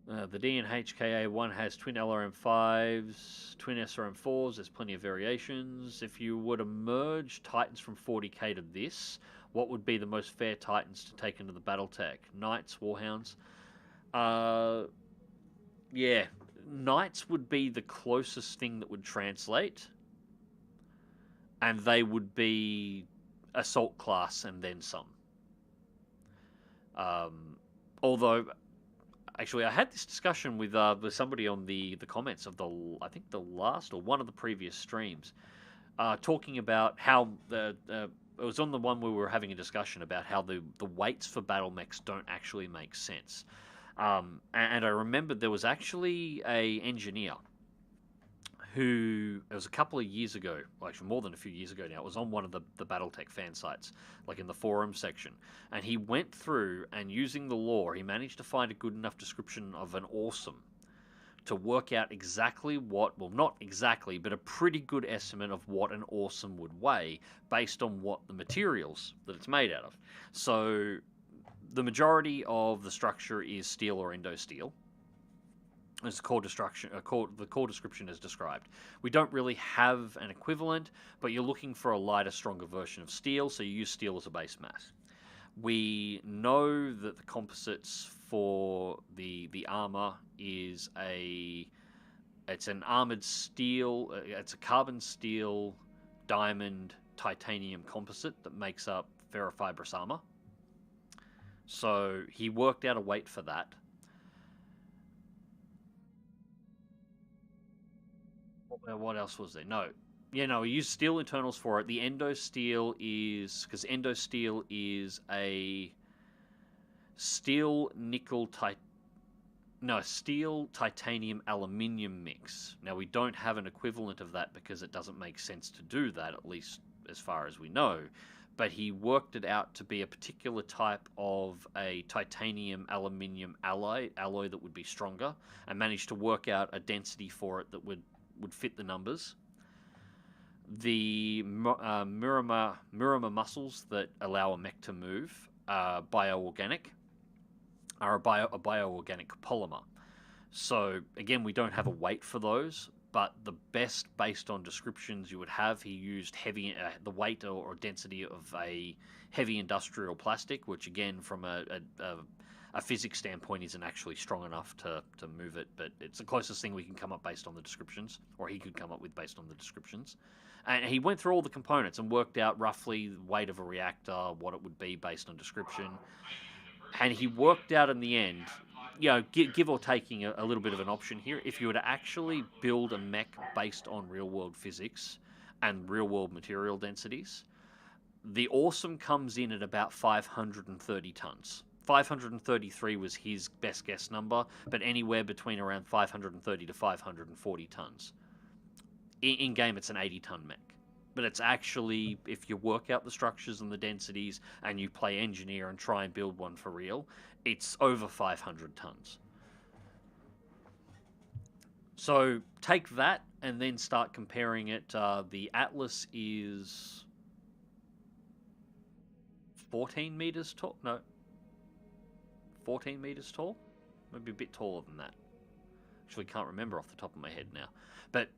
The DNHKA-1 has twin LRM-5s, twin SRM-4s. There's plenty of variations. If you were to merge Titans from 40k to this, what would be the most fair Titans to take into the BattleTech? Knights, Warhounds? Yeah. Knights would be the closest thing that would translate. And they would be... assault class and then some. Although, actually, I had this discussion with somebody on the comments of I think the last or one of the previous streams, talking about how it was on the one where we were having a discussion about how the weights for battle mechs don't actually make sense. And I remembered there was actually a engineer who, it was a couple of years ago, well, actually more than a few years ago now, it was on one of the BattleTech fan sites, like in the forum section, and he went through and using the lore, he managed to find a good enough description of an awesome to work out exactly what, well not exactly, but a pretty good estimate of what an awesome would weigh based on what the materials that it's made out of. So the majority of the structure is steel or endo-steel. As the core description is described. We don't really have an equivalent, but you're looking for a lighter, stronger version of steel, so you use steel as a base mass. We know that the composites for the armor is it's an armored steel, it's a carbon steel, diamond, titanium composite that makes up ferrofibrous armor. So he worked out a weight for that. What else was there? No. Yeah, no, we use steel internals for it. The endo steel is... because endo steel is a... steel, nickel, steel, titanium, aluminium mix. Now, we don't have an equivalent of that because it doesn't make sense to do that, at least as far as we know. But he worked it out to be a particular type of a titanium aluminium alloy that would be stronger, and managed to work out a density for it that would fit the numbers. The Murama muscles that allow a mech to move are bioorganic, are a bioorganic polymer. So again, we don't have a weight for those, but the best based on descriptions you would have, he used the weight or density of a heavy industrial plastic, which again, from a physics standpoint, isn't actually strong enough to move it, but it's the closest thing we can come up based on the descriptions, or he could come up with based on the descriptions. And he went through all the components and worked out roughly the weight of a reactor, what it would be based on description. And he worked out in the end, give or taking a little bit of an option here, if you were to actually build a mech based on real-world physics and real-world material densities, the awesome comes in at about 530 tons. 533 was his best guess number, but anywhere between around 530 to 540 tons. In-game, it's an 80-ton mech. But it's actually, if you work out the structures and the densities and you play engineer and try and build one for real, it's over 500 tons. So take that and then start comparing it. The Atlas is 14 meters tall. No, 14 meters tall? Maybe a bit taller than that. Actually, can't remember off the top of my head now. But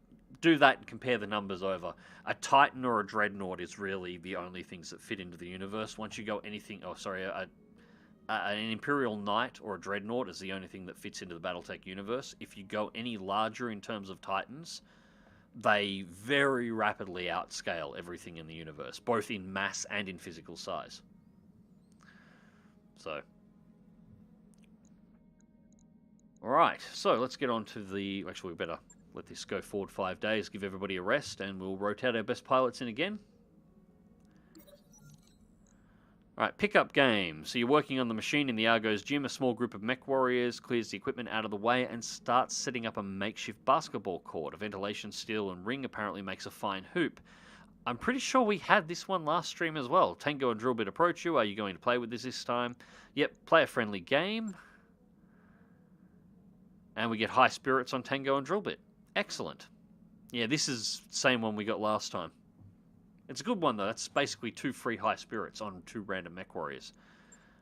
do that and compare the numbers over. A Titan or a Dreadnought is really the only things that fit into the universe. Once you go anything... an Imperial Knight or a Dreadnought is the only thing that fits into the BattleTech universe. If you go any larger in terms of Titans, they very rapidly outscale everything in the universe, both in mass and in physical size. So... Alright, so let's get on to the... Actually, we better let this go forward 5 days, give everybody a rest, and we'll rotate our best pilots in again. Alright, pickup game. So you're working on the machine in the Argo's gym. A small group of mech warriors clears the equipment out of the way and starts setting up a makeshift basketball court. A ventilation steel and ring apparently makes a fine hoop. I'm pretty sure we had this one last stream as well. Tango and Drillbit approach you. Are you going to play with this time? Yep, player-friendly game. And we get high spirits on Tango and Drillbit. Excellent. Yeah, this is the same one we got last time. It's a good one, though. That's basically 2 free high spirits on 2 random mech warriors.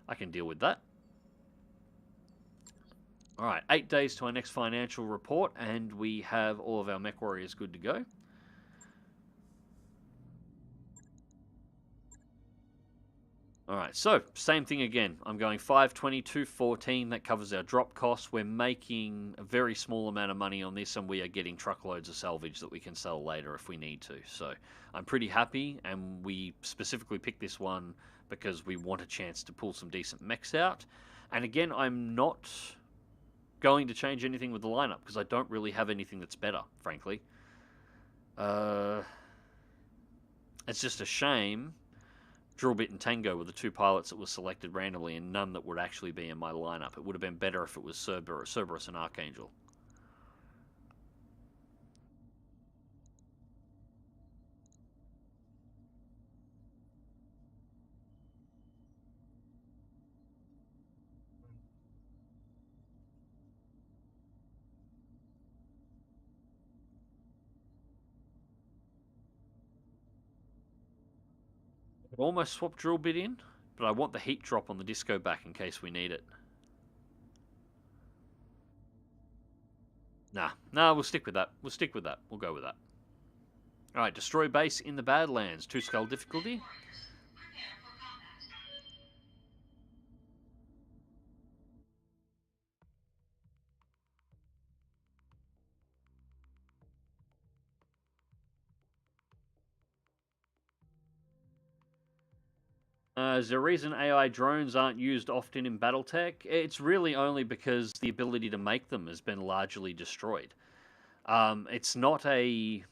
I can deal with that. Alright, 8 days to our next financial report, and we have all of our mech warriors good to go. Alright, so, same thing again. I'm going 520, 214. That covers our drop costs. We're making a very small amount of money on this, and we are getting truckloads of salvage that we can sell later if we need to. So, I'm pretty happy, and we specifically picked this one because we want a chance to pull some decent mechs out. And again, I'm not going to change anything with the lineup because I don't really have anything that's better, frankly. It's just a shame. Drillbit and Tango were the 2 pilots that were selected randomly and none that would actually be in my lineup. It would have been better if it was Cerberus and Archangel. Almost swapped Drillbit in, but I want the heat drop on the disco back in case we need it. Nah, we'll stick with that. We'll go with that. Alright, destroy base in the Badlands. 2 skull difficulty. Is there a reason AI drones aren't used often in BattleTech? It's really only because the ability to make them has been largely destroyed. It's not like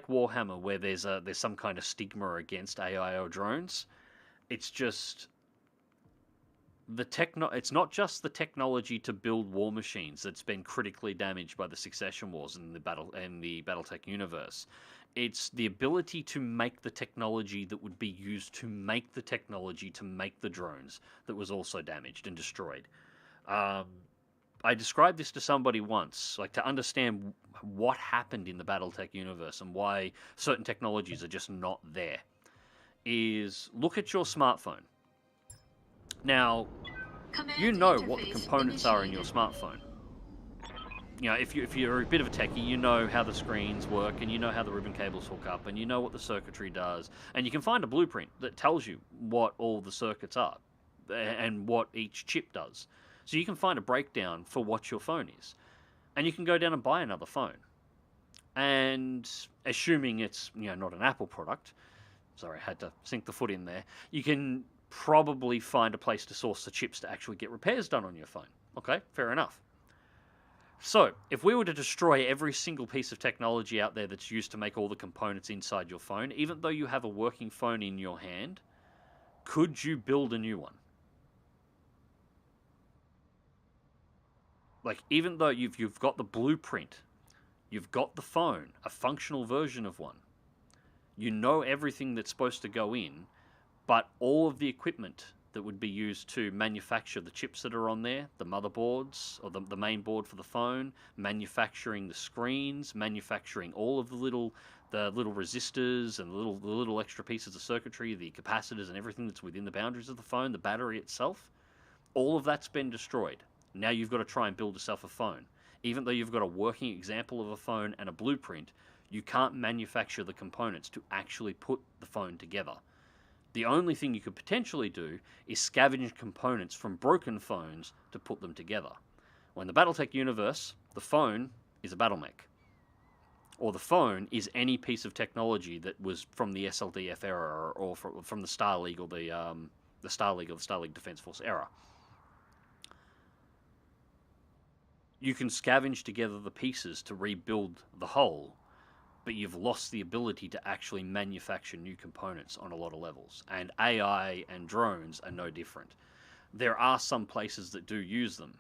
Warhammer where there's some kind of stigma against AI or drones. It's just it's not just the technology to build war machines that's been critically damaged by the succession wars in the BattleTech universe. It's the ability to make the technology that would be used to make the technology to make the drones that was also damaged and destroyed. I described this to somebody once, like to understand what happened in the BattleTech universe and why certain technologies are just not there. Is look at your smartphone. Now, Command you know what the interface components are in your initiated. smartphone. You know, if you're a bit of a techie, you know how the screens work, and you know how the ribbon cables hook up, and you know what the circuitry does, and you can find a blueprint that tells you what all the circuits are, and what each chip does. So you can find a breakdown for what your phone is, and you can go down and buy another phone. And assuming it's not an Apple product, sorry, I had to sink the foot in there, you can probably find a place to source the chips to actually get repairs done on your phone. Okay, fair enough. So, if we were to destroy every single piece of technology out there that's used to make all the components inside your phone, even though you have a working phone in your hand, could you build a new one? Like, even though you've got the blueprint, you've got the phone, a functional version of one, you know everything that's supposed to go in, but all of the equipment that would be used to manufacture the chips that are on there, the motherboards, or the main board for the phone, manufacturing the screens, manufacturing all of the little resistors and the little extra pieces of circuitry, the capacitors and everything that's within the boundaries of the phone, the battery itself, all of that's been destroyed. Now you've got to try and build yourself a phone. Even though you've got a working example of a phone and a blueprint, you can't manufacture the components to actually put the phone together. The only thing you could potentially do is scavenge components from broken phones to put them together. Well, in the BattleTech universe, the phone is a battle mech. Or the phone is any piece of technology that was from the SLDF era or from the Star League or the Star League or the Star League Defense Force era. You can scavenge together the pieces to rebuild the whole, but you've lost the ability to actually manufacture new components on a lot of levels. And AI and drones are no different. There are some places that do use them,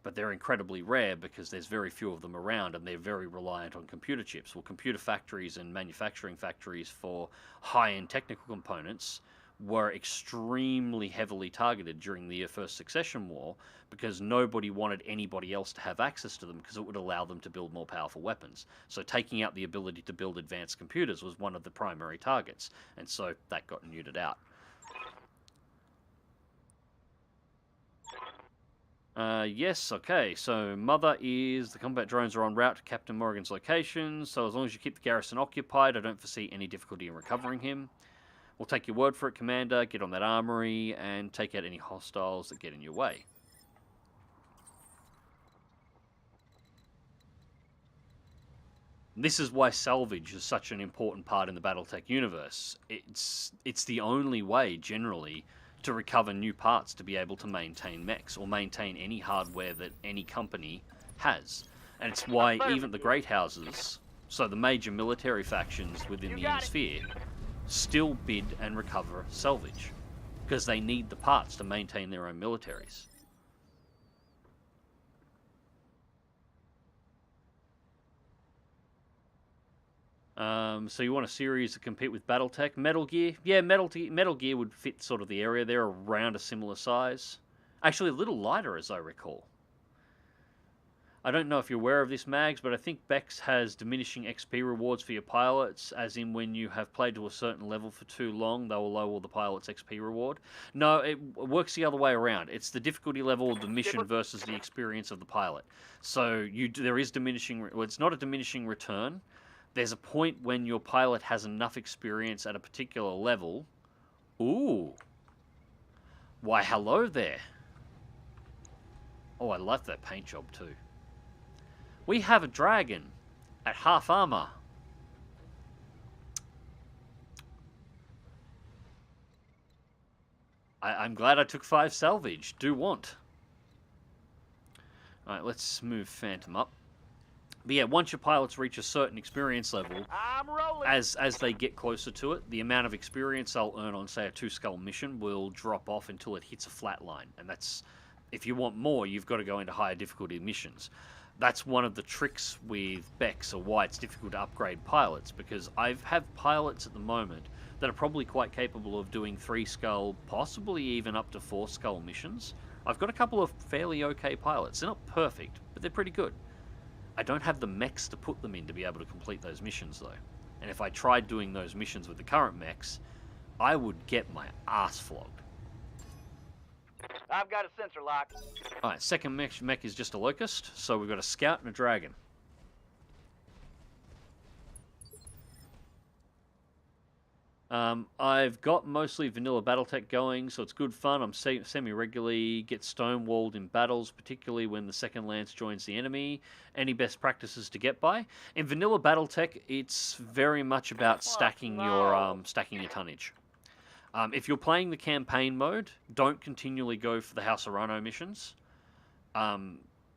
but they're incredibly rare because there's very few of them around and they're very reliant on computer chips. Well, computer factories and manufacturing factories for high-end technical components were extremely heavily targeted during the first succession war because nobody wanted anybody else to have access to them because it would allow them to build more powerful weapons. So taking out the ability to build advanced computers was one of the primary targets, and so that got neutered out. Yes, okay, so Mother is the combat drones are en route to Captain Morgan's location, so as long as you keep the garrison occupied, I don't foresee any difficulty in recovering him. We'll take your word for it, Commander. Get on that armory and take out any hostiles that get in your way. This is why salvage is such an important part in the BattleTech universe. It's the only way, generally, to recover new parts to be able to maintain mechs or maintain any hardware that any company has. And it's why even the great houses, so the major military factions within the sphere, still bid and recover salvage because they need the parts to maintain their own militaries. So you want a series to compete with BattleTech? Metal Gear? Yeah, Metal Gear would fit sort of the area. They're around a similar size. Actually, a little lighter, as I recall. I don't know if you're aware of this, Mags, but I think BEX has diminishing XP rewards for your pilots, as in when you have played to a certain level for too long, they will lower the pilot's XP reward. No, it works the other way around. It's the difficulty level of the mission versus the experience of the pilot. So there is diminishing... Well, it's not a diminishing return. There's a point when your pilot has enough experience at a particular level. Ooh. Why, hello there. Oh, I love that paint job too. We have a dragon at half armor. I'm glad I took 5 salvage. Do want. Alright, let's move Phantom up. But yeah, once your pilots reach a certain experience level, I'm rolling. as they get closer to it, the amount of experience they'll earn on, say, a 2-skull mission will drop off until it hits a flat line. And that's, if you want more, you've got to go into higher difficulty missions. That's one of the tricks with BEX, or why it's difficult to upgrade pilots, because I have pilots at the moment that are probably quite capable of doing 3-skull, possibly even up to 4-skull missions. I've got a couple of fairly okay pilots. They're not perfect, but they're pretty good. I don't have the mechs to put them in to be able to complete those missions, though. And if I tried doing those missions with the current mechs, I would get my ass flogged. I've got a sensor lock. Alright, second mech is just a Locust, so we've got a Scout and a Dragon. I've got mostly vanilla BattleTech going, so it's good fun. I'm semi-regularly get stonewalled in battles, particularly when the second lance joins the enemy. Any best practices to get by? In vanilla BattleTech, it's very much about stacking your tonnage. If you're playing the campaign mode, don't continually go for the House of Rhino missions.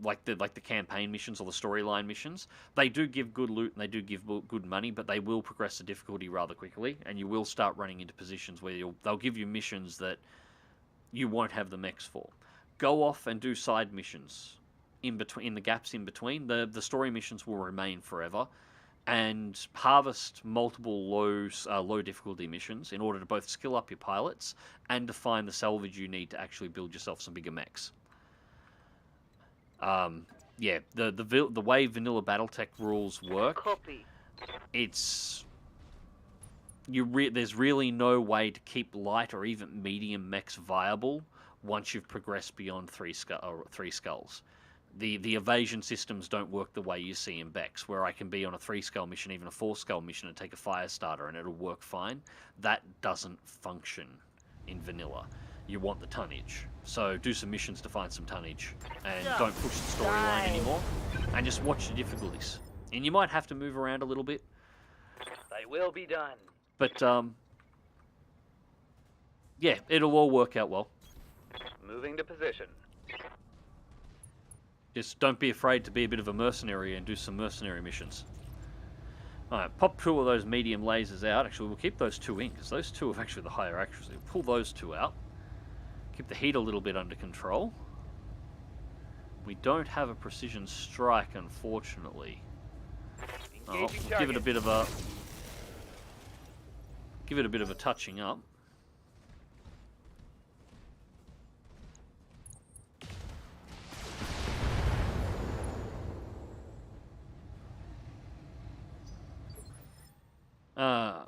Like the campaign missions or the storyline missions. They do give good loot and they do give good money, but they will progress the difficulty rather quickly, and you will start running into positions where they'll give you missions that you won't have the mechs for. Go off and do side missions in the gaps in between. The story missions will remain forever, and harvest multiple low difficulty missions in order to both skill up your pilots and to find the salvage you need to actually build yourself some bigger mechs. Yeah, the way vanilla BattleTech rules work, Copy. it's there's really no way to keep light or even medium mechs viable once you've progressed beyond 3 skulls. The evasion systems don't work the way you see in BEX, where I can be on a 3-skull mission, even a 4-skull mission, and take a fire starter and it'll work fine. That doesn't function in vanilla. You want the tonnage. So do some missions to find some tonnage, and don't push the storyline anymore, and just watch the difficulties. And you might have to move around a little bit, They will be done. but yeah, it'll all work out well. Moving to position. Just don't be afraid to be a bit of a mercenary and do some mercenary missions. Alright, pop 2 of those medium lasers out. Actually, we'll keep those 2 in, because those 2 have actually the higher accuracy. Pull those 2 out. Keep the heat a little bit under control. We don't have a precision strike, unfortunately. We'll give it a bit of a touching up.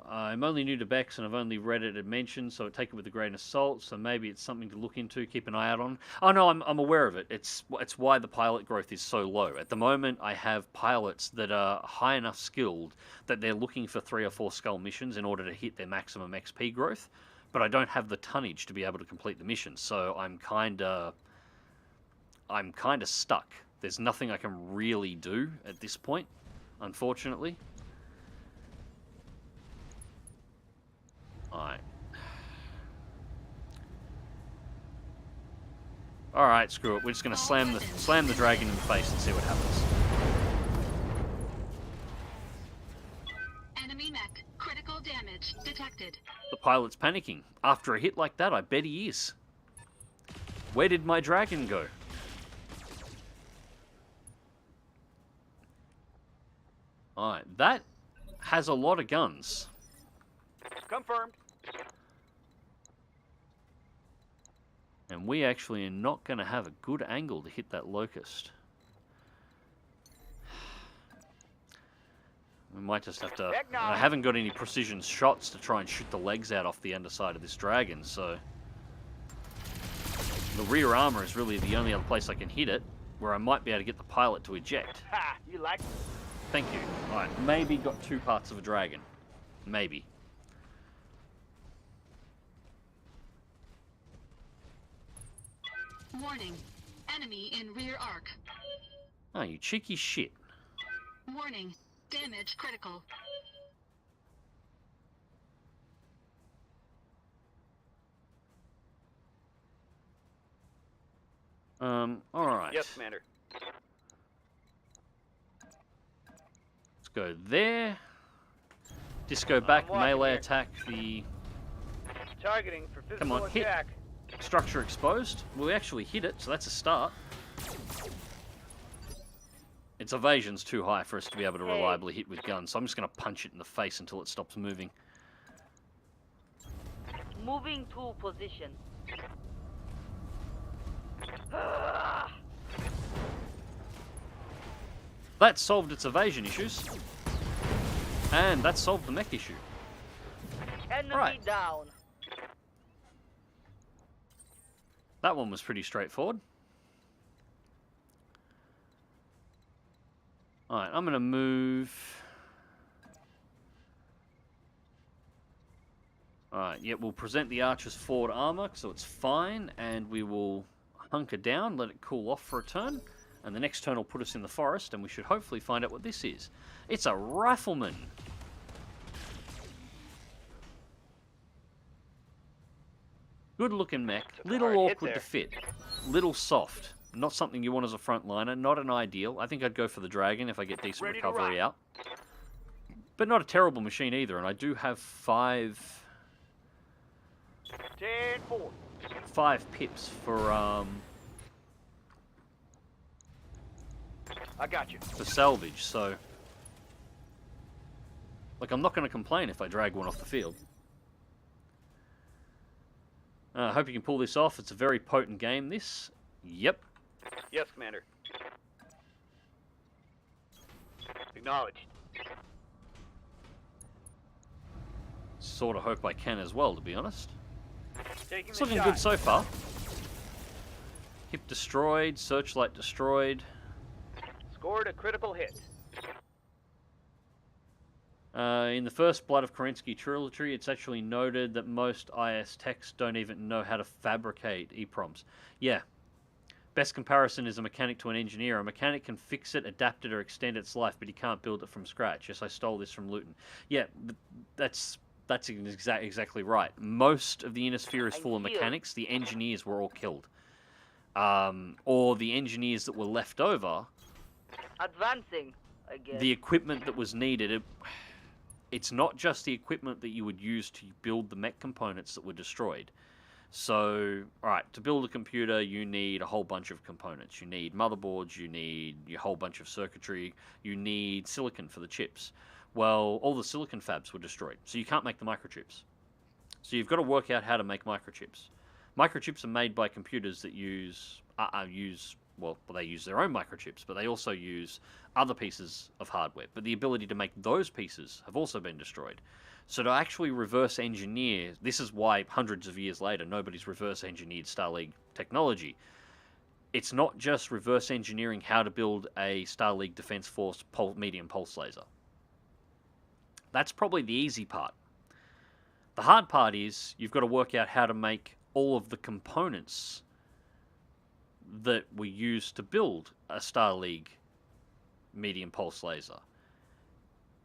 I'm only new to BEX and I've only read it and mentioned, so I take it with a grain of salt. So maybe it's something to look into, keep an eye out on. Oh no, I'm aware of it. It's why the pilot growth is so low. At the moment, I have pilots that are high enough skilled that they're looking for 3 or 4 skull missions in order to hit their maximum XP growth, but I don't have the tonnage to be able to complete the missions. So I'm kinda stuck. There's nothing I can really do at this point, unfortunately. Alright. Alright, screw it. We're just gonna slam the dragon in the face and see what happens. Enemy mech. Critical damage detected. The pilot's panicking. After a hit like that, I bet he is. Where did my dragon go? Alright, that has a lot of guns. Confirmed. And we actually are not going to have a good angle to hit that locust. We might just have to... I haven't got any precision shots to try and shoot the legs out off the underside of this dragon, so... The rear armor is really the only other place I can hit it, where I might be able to get the pilot to eject. Ha! You like? Thank you. Alright, maybe got 2 parts of a dragon. Maybe. Warning. Enemy in rear arc. Oh, you cheeky shit. Warning. Damage critical. Alright. Yes, Commander. Disco there. Disco back, watching melee here. attack, the Targeting for physical Come on, hit. attack. structure exposed. We actually hit it, so that's a start. Its evasion's too high for us to be able to reliably hit with guns, so I'm just going to punch it in the face until it stops moving. Moving to position. That solved its evasion issues. And that solved the mech issue. Enemy Right. down. That one was pretty straightforward. Alright, I'm going to move... Alright, yeah, we'll present the archer's forward armor, so it's fine, and we will hunker down, let it cool off for a turn, and the next turn will put us in the forest, and we should hopefully find out what this is. It's a rifleman! Good looking mech, little hard hit awkward to there. fit, little soft. Not something you want as a frontliner, not an ideal. I think I'd go for the Dragon if I get decent Ready to recovery rock. out. But not a terrible machine either, and I do have 5 10-4. pips for I got you. salvage, so like I'm not going to complain if I drag one off the field. I hope you can pull this off. It's a very potent game, this. Yep. Yes, Commander. Acknowledged. Sort of hope I can as well, to be honest. Taking It's the looking shot. good so far. Hip destroyed, searchlight destroyed. Scored a critical hit. In the first Blood of Kerensky trilogy, it's actually noted that most IS techs don't even know how to fabricate EPROMs. Yeah. Best comparison is a mechanic to an engineer. A mechanic can fix it, adapt it, or extend its life, but he can't build it from scratch. Yes, I stole this from Luton. Yeah, that's exactly right. Most of the inner sphere is full of mechanics. The engineers were all killed. Or the engineers that were left over, Advancing, I guess. the equipment that was needed... It's not just the equipment that you would use to build the mech components that were destroyed. So, alright, to build a computer, you need a whole bunch of components. You need motherboards, you need a whole bunch of circuitry, you need silicon for the chips. Well, all the silicon fabs were destroyed, so you can't make the microchips. So you've got to work out how to make microchips. Microchips are made by computers that they use their own microchips, but they also use other pieces of hardware. But the ability to make those pieces have also been destroyed. So to actually reverse engineer, this is why hundreds of years later nobody's reverse engineered Star League technology. It's not just reverse engineering how to build a Star League Defense Force medium pulse laser. That's probably the easy part. The hard part is you've got to work out how to make all of the components that we use to build a Star League medium pulse laser.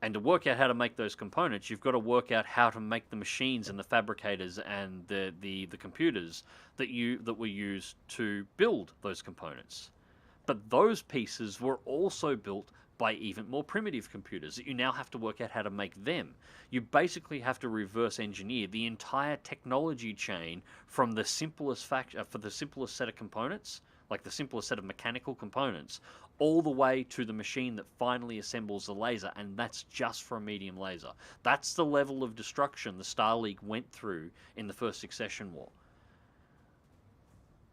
And to work out how to make those components, you've got to work out how to make the machines and the fabricators and the computers that were used to build those components. But those pieces were also built by even more primitive computers that you now have to work out how to make them. You basically have to reverse engineer the entire technology chain from the simplest for the simplest set of components, like the simplest set of mechanical components, all the way to the machine that finally assembles the laser, and that's just for a medium laser. That's the level of destruction the Star League went through in the First Succession War.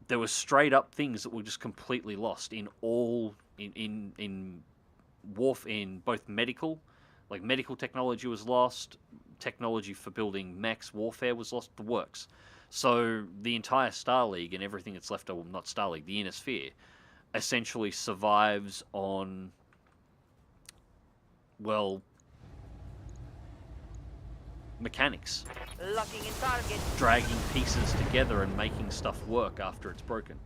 There were straight up things that were just completely lost in both medical, like medical technology was lost, technology for building mechs, warfare was lost, the works. So the entire Star League and everything that's left over, not Star League, the Inner Sphere, essentially survives on, well, mechanics. Locking in target. Dragging pieces together and making stuff work after it's broken.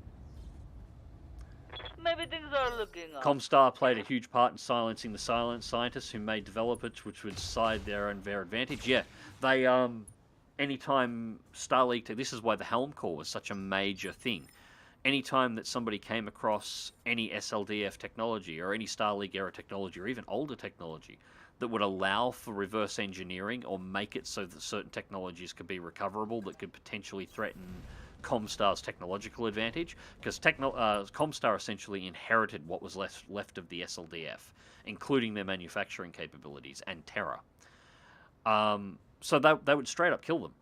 Maybe things are looking up. Comstar played a huge part in silencing the silent scientists who made developers which would side their advantage. Yeah, they, anytime Star League, this is why the Helm Core was such a major thing. Anytime that somebody came across any SLDF technology or any Star League era technology or even older technology, that would allow for reverse engineering or make it so that certain technologies could be recoverable that could potentially threaten Comstar's technological advantage, because Comstar essentially inherited what was left of the SLDF, including their manufacturing capabilities and terror. So they would straight up kill them.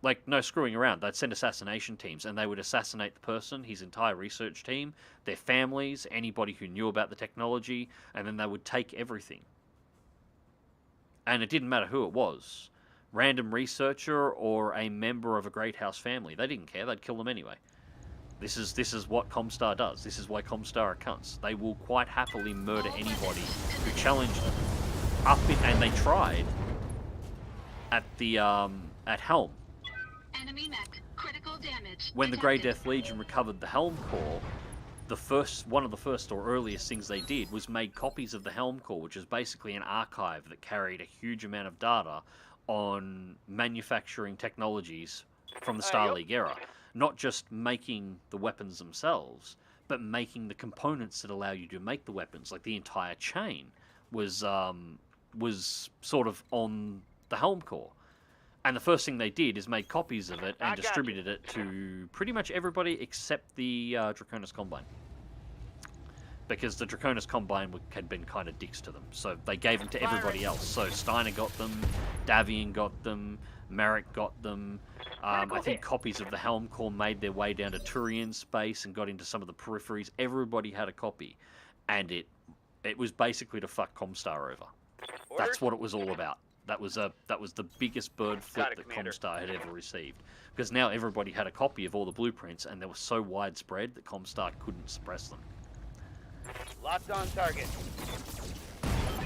Like, no screwing around. They'd send assassination teams, and they would assassinate the person, his entire research team, their families, anybody who knew about the technology, and then they would take everything. And it didn't matter who it was. Random researcher or a member of a great house family. They didn't care. They'd kill them anyway. This is what Comstar does. This is why Comstar are cunts. They will quite happily murder anybody who challenged them. And they tried at the at Helm. Enemy mech. Critical damage. When the Grey detected. Death Legion recovered the Helm core, one of the first or earliest things they did was made copies of the Helm core, which is basically an archive that carried a huge amount of data on manufacturing technologies from the Star League era. Not just making the weapons themselves, but making the components that allow you to make the weapons. Like the entire chain was sort of on the Helm core. And the first thing they did is make copies of it and distributed it to pretty much everybody except the Draconis Combine. Because the Draconis Combine had been kind of dicks to them. So they gave them to everybody else. So Steiner got them, Davian got them, Marek got them. I think copies of the Helm core made their way down to Turian space and got into some of the peripheries. Everybody had a copy. And it was basically to fuck Comstar over. That's what it was all about. That was the biggest bird flip that Comstar had ever received. Because now everybody had a copy of all the blueprints, and they were so widespread that Comstar couldn't suppress them. Locked on target.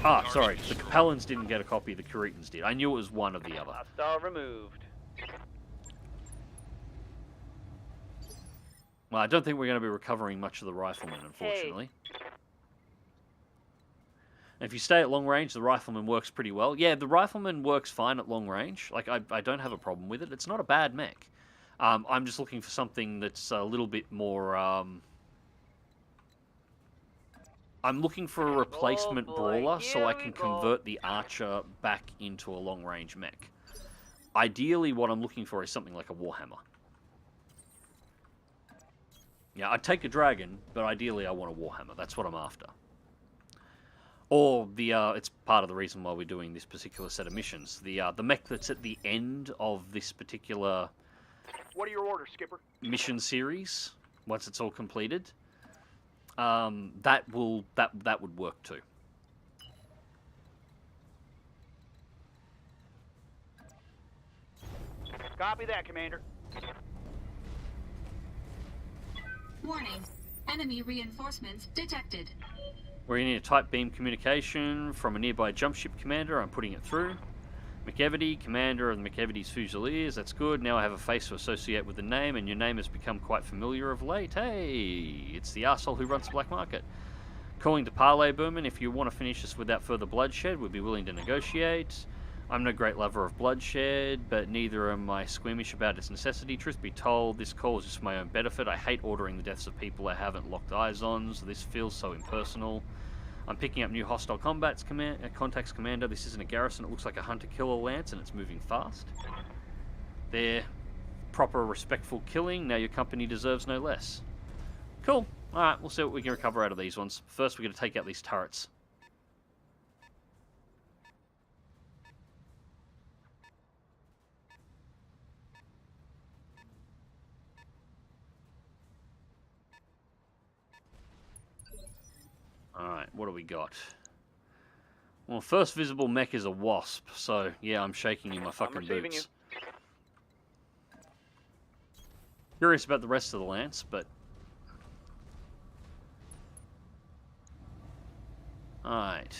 Ah, sorry. The Capellans didn't get a copy, the Curetans did. I knew it was one or the other. Hostile removed. Well, I don't think we're going to be recovering much of the Rifleman, unfortunately. If you stay at long range, the Rifleman works pretty well. Yeah, the Rifleman works fine at long range. Like, I don't have a problem with it. It's not a bad mech. I'm just looking for something that's a little bit more... I'm looking for a replacement brawler so I can convert the Archer back into a long-range mech. Ideally, what I'm looking for is something like a Warhammer. Yeah, I'd take a Dragon, but ideally I want a Warhammer. That's what I'm after. Or it's part of the reason why we're doing this particular set of missions. The mech that's at the end of this particular... What are your orders, Skipper? Mission series, once it's all completed... that would work too. Copy that, Commander. Warning. Enemy reinforcements detected. We're in a tight beam communication from a nearby jump ship commander. I'm putting it through. McEvedy, commander of the McEvedy's Fusiliers. That's good. Now I have a face to associate with the name, and your name has become quite familiar of late. Hey, it's the arsehole who runs the black market. Calling to parley, Berman. If you want to finish this without further bloodshed, we'd be willing to negotiate. I'm no great lover of bloodshed, but neither am I squeamish about its necessity. Truth be told, this call is just for my own benefit. I hate ordering the deaths of people I haven't locked eyes on, so this feels so impersonal. I'm picking up new hostile contacts, Commander. This isn't a garrison. It looks like a hunter-killer lance, and it's moving fast. They're proper, respectful killing. Now your company deserves no less. Cool. Alright, we'll see what we can recover out of these ones. First, we're going to take out these turrets. Alright, what do we got? Well, first visible mech is a wasp, so yeah, I'm shaking in my fucking boots. Curious about the rest of the lance, but... Alright.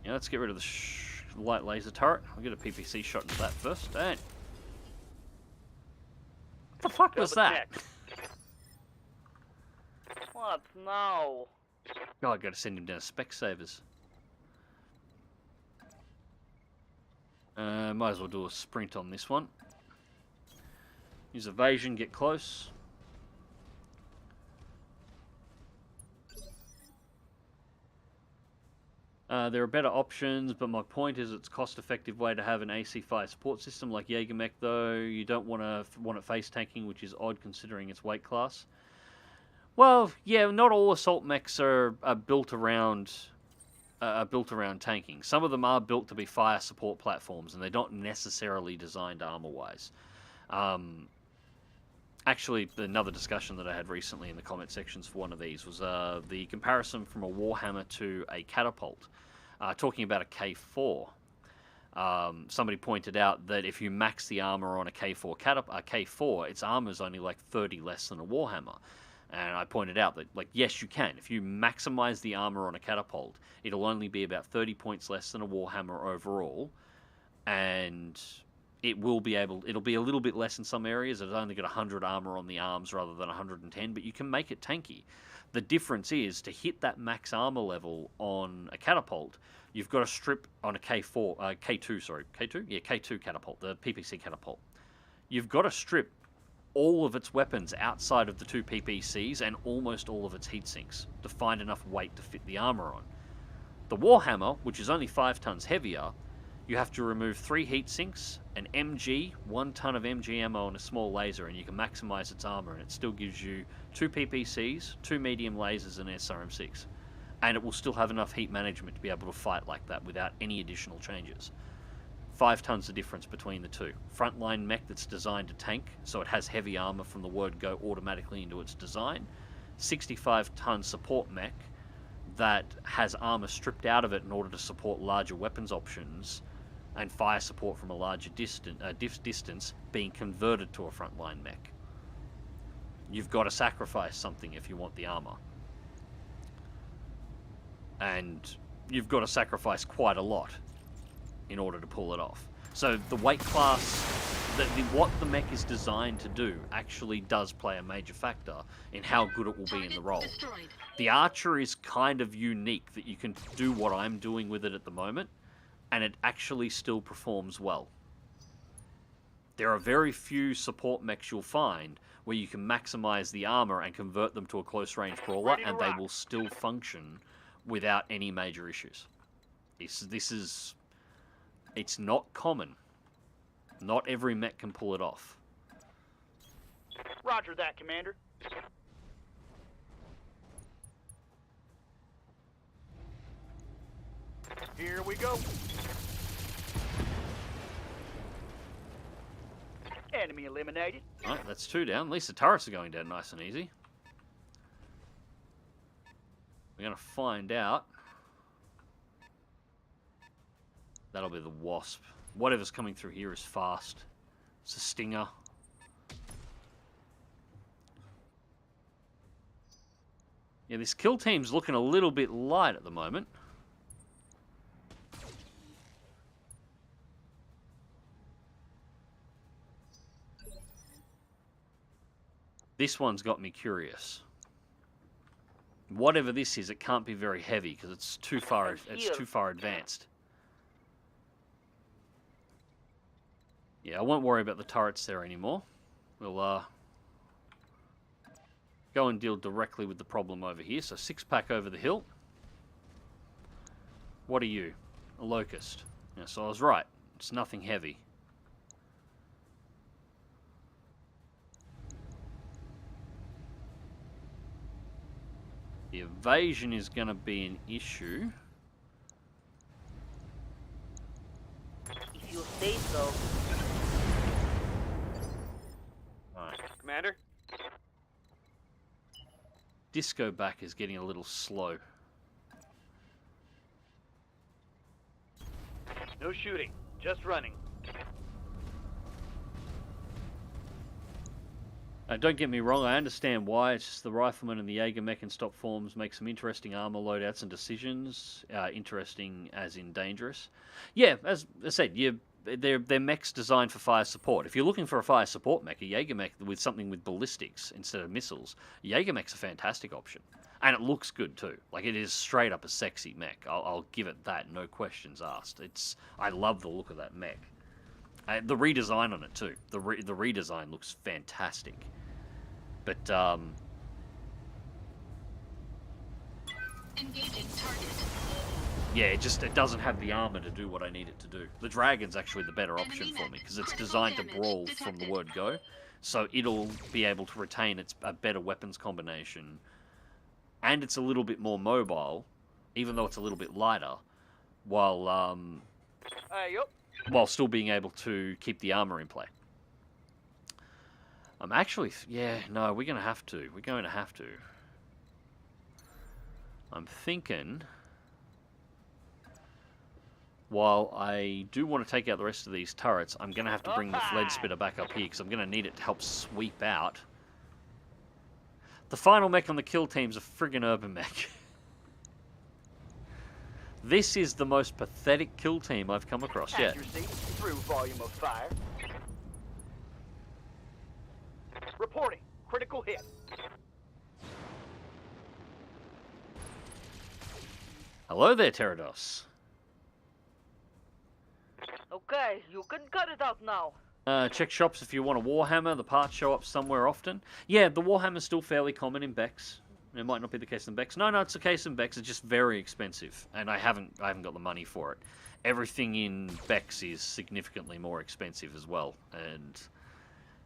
Yeah, let's get rid of the light laser turret. I'll get a PPC shot into that first. Dang. What the fuck was that? What now? Oh, I gotta send him down to Specsavers. Might as well do a sprint on this one. Use evasion, get close. There are better options, but my point is it's a cost-effective way to have an AC fire support system like Jägermech, though. You don't want it face tanking, which is odd considering its weight class. Well, yeah, not all assault mechs are built around tanking. Some of them are built to be fire support platforms, and they're not necessarily designed armor-wise. Actually, another discussion that I had recently in the comment sections for one of these was the comparison from a Warhammer to a catapult. Talking about a K4, somebody pointed out that if you max the armor on a K4, its armor is only like 30 less than a Warhammer. And I pointed out that, like, yes, you can. If you maximize the armor on a catapult, it'll only be about 30 points less than a Warhammer overall, and it'll be a little bit less in some areas. It's only got 100 armor on the arms rather than 110, but you can make it tanky. The difference is, to hit that max armor level on a catapult, you've got to strip on a K2 catapult, the PPC catapult. You've got to strip all of its weapons outside of the 2 PPCs and almost all of its heat sinks to find enough weight to fit the armor on. The Warhammer, which is only 5 tons heavier, you have to remove 3 heat sinks, an MG, 1 ton of MG ammo, and a small laser, and you can maximize its armor, and it still gives you 2 PPCs, 2 medium lasers, and SRM6. And it will still have enough heat management to be able to fight like that without any additional changes. 5 tons of difference between the two. Frontline mech that's designed to tank, so it has heavy armor from the word go automatically into its design. 65-ton support mech that has armor stripped out of it in order to support larger weapons options and fire support from a larger distance being converted to a frontline mech. You've got to sacrifice something if you want the armor. And you've got to sacrifice quite a lot in order to pull it off. So the weight class, what the mech is designed to do actually does play a major factor in how good it will be in the role. The Archer is kind of unique that you can do what I'm doing with it at the moment, and it actually still performs well. There are very few support mechs you'll find where you can maximize the armor and convert them to a close-range brawler, and they will still function without any major issues. It's not common. Not every mech can pull it off. Roger that, Commander. Here we go. Enemy eliminated. Alright, that's 2 down. At least the turrets are going down nice and easy. We're going to find out. That'll be the Wasp. Whatever's coming through here is fast. It's a Stinger. Yeah, this kill team's looking a little bit light at the moment. This one's got me curious. Whatever this is, it can't be very heavy because it's too far advanced. Yeah, I won't worry about the turrets there anymore. We'll go and deal directly with the problem over here. So 6-pack over the hill. What are you? A Locust. Yeah, so I was right. It's nothing heavy. The evasion is going to be an issue. If you say so. Alright. Commander? Disco back is getting a little slow. No shooting, just running. Don't get me wrong, I understand why. It's just the Rifleman and the Jägermech in stop forms make some interesting armor loadouts and decisions. Interesting as in dangerous. Yeah, as I said, they're mechs designed for fire support. If you're looking for a fire support mech, a Jägermech with something with ballistics instead of missiles, Jägermech's a fantastic option. And it looks good too. Like, it is straight up a sexy mech. I'll give it that, no questions asked. I love the look of that mech. The redesign on it too. The redesign looks fantastic. But Engaging target. yeah, it doesn't have the armor to do what I need it to do. The Dragon's actually the better option for me because it's designed to brawl from the word go, so it'll be able to retain a better weapons combination, and it's a little bit more mobile, even though it's a little bit lighter, while while still being able to keep the armor in play. I'm actually, yeah, no, we're gonna have to. We're going to have to. I'm thinking, while I do want to take out the rest of these turrets, I'm going to have to bring the lead spitter back up here because I'm going to need it to help sweep out. The final mech on the kill team's a friggin' urban mech. This is the most pathetic kill team I've come across yet. Accuracy through volume of fire. Reporting. Critical hit. Hello there, Pterodos. Okay, you can cut it out now. Check shops if you want a Warhammer. The parts show up somewhere often. Yeah, the Warhammer's still fairly common in BEX. It might not be the case in BEX. No, it's the case in BEX. It's just very expensive, and I haven't got the money for it. Everything in BEX is significantly more expensive as well, and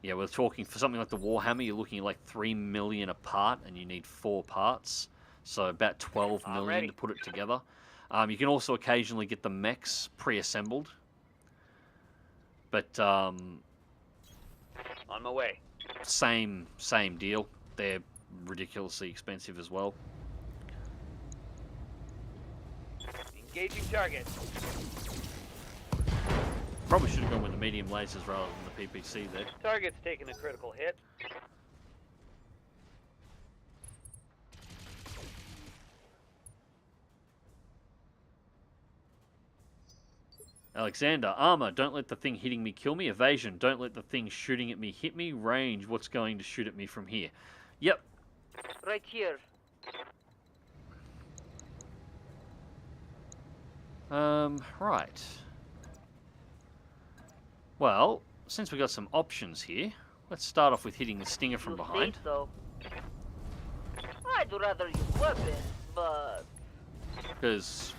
yeah, we're talking for something like the Warhammer, you're looking at like 3 million a part, and you need 4 parts. So about 12 million to put it together. You can also occasionally get the mechs pre-assembled. But on my way. Same deal. They're ridiculously expensive as well. Engaging target. Probably should have gone with the medium lasers rather than the PPC there. Target's taking a critical hit. Alexander, armor, don't let the thing hitting me kill me. Evasion, don't let the thing shooting at me hit me. Range, what's going to shoot at me from here? Yep. Right here. Right. Well, since we got some options here, let's start off with hitting the stinger from behind. So. I'd rather use weapons, but... Because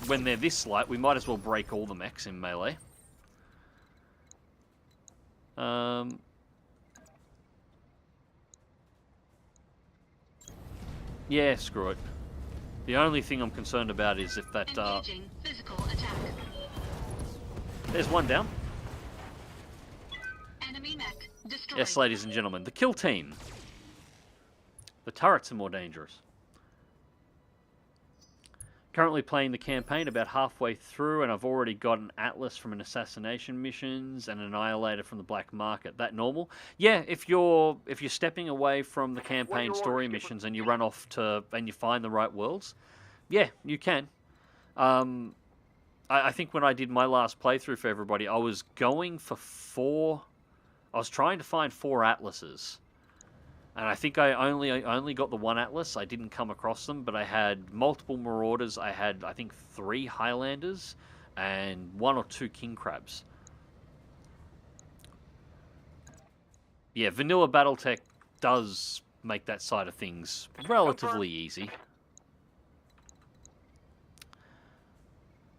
when they're this light, we might as well break all the mechs in melee. Yeah, screw it. The only thing I'm concerned about is if that... Engaging physical attack. There's one down. Enemy mech destroyed. Yes, ladies and gentlemen, the kill team. The turrets are more dangerous. Currently playing the campaign about halfway through, and I've already got an Atlas from an assassination missions and an Annihilator from the black market. That normal? Yeah, if you're stepping away from the campaign story missions and you run off to and you find the right worlds, yeah, you can. I think when I did my last playthrough for everybody, I was going for 4. I was trying to find 4 Atlases. And I think I only got the 1 Atlas. I didn't come across them, but I had multiple Marauders. I had, I think, 3 Highlanders and 1 or 2 King Crabs. Yeah, vanilla BattleTech does make that side of things relatively easy.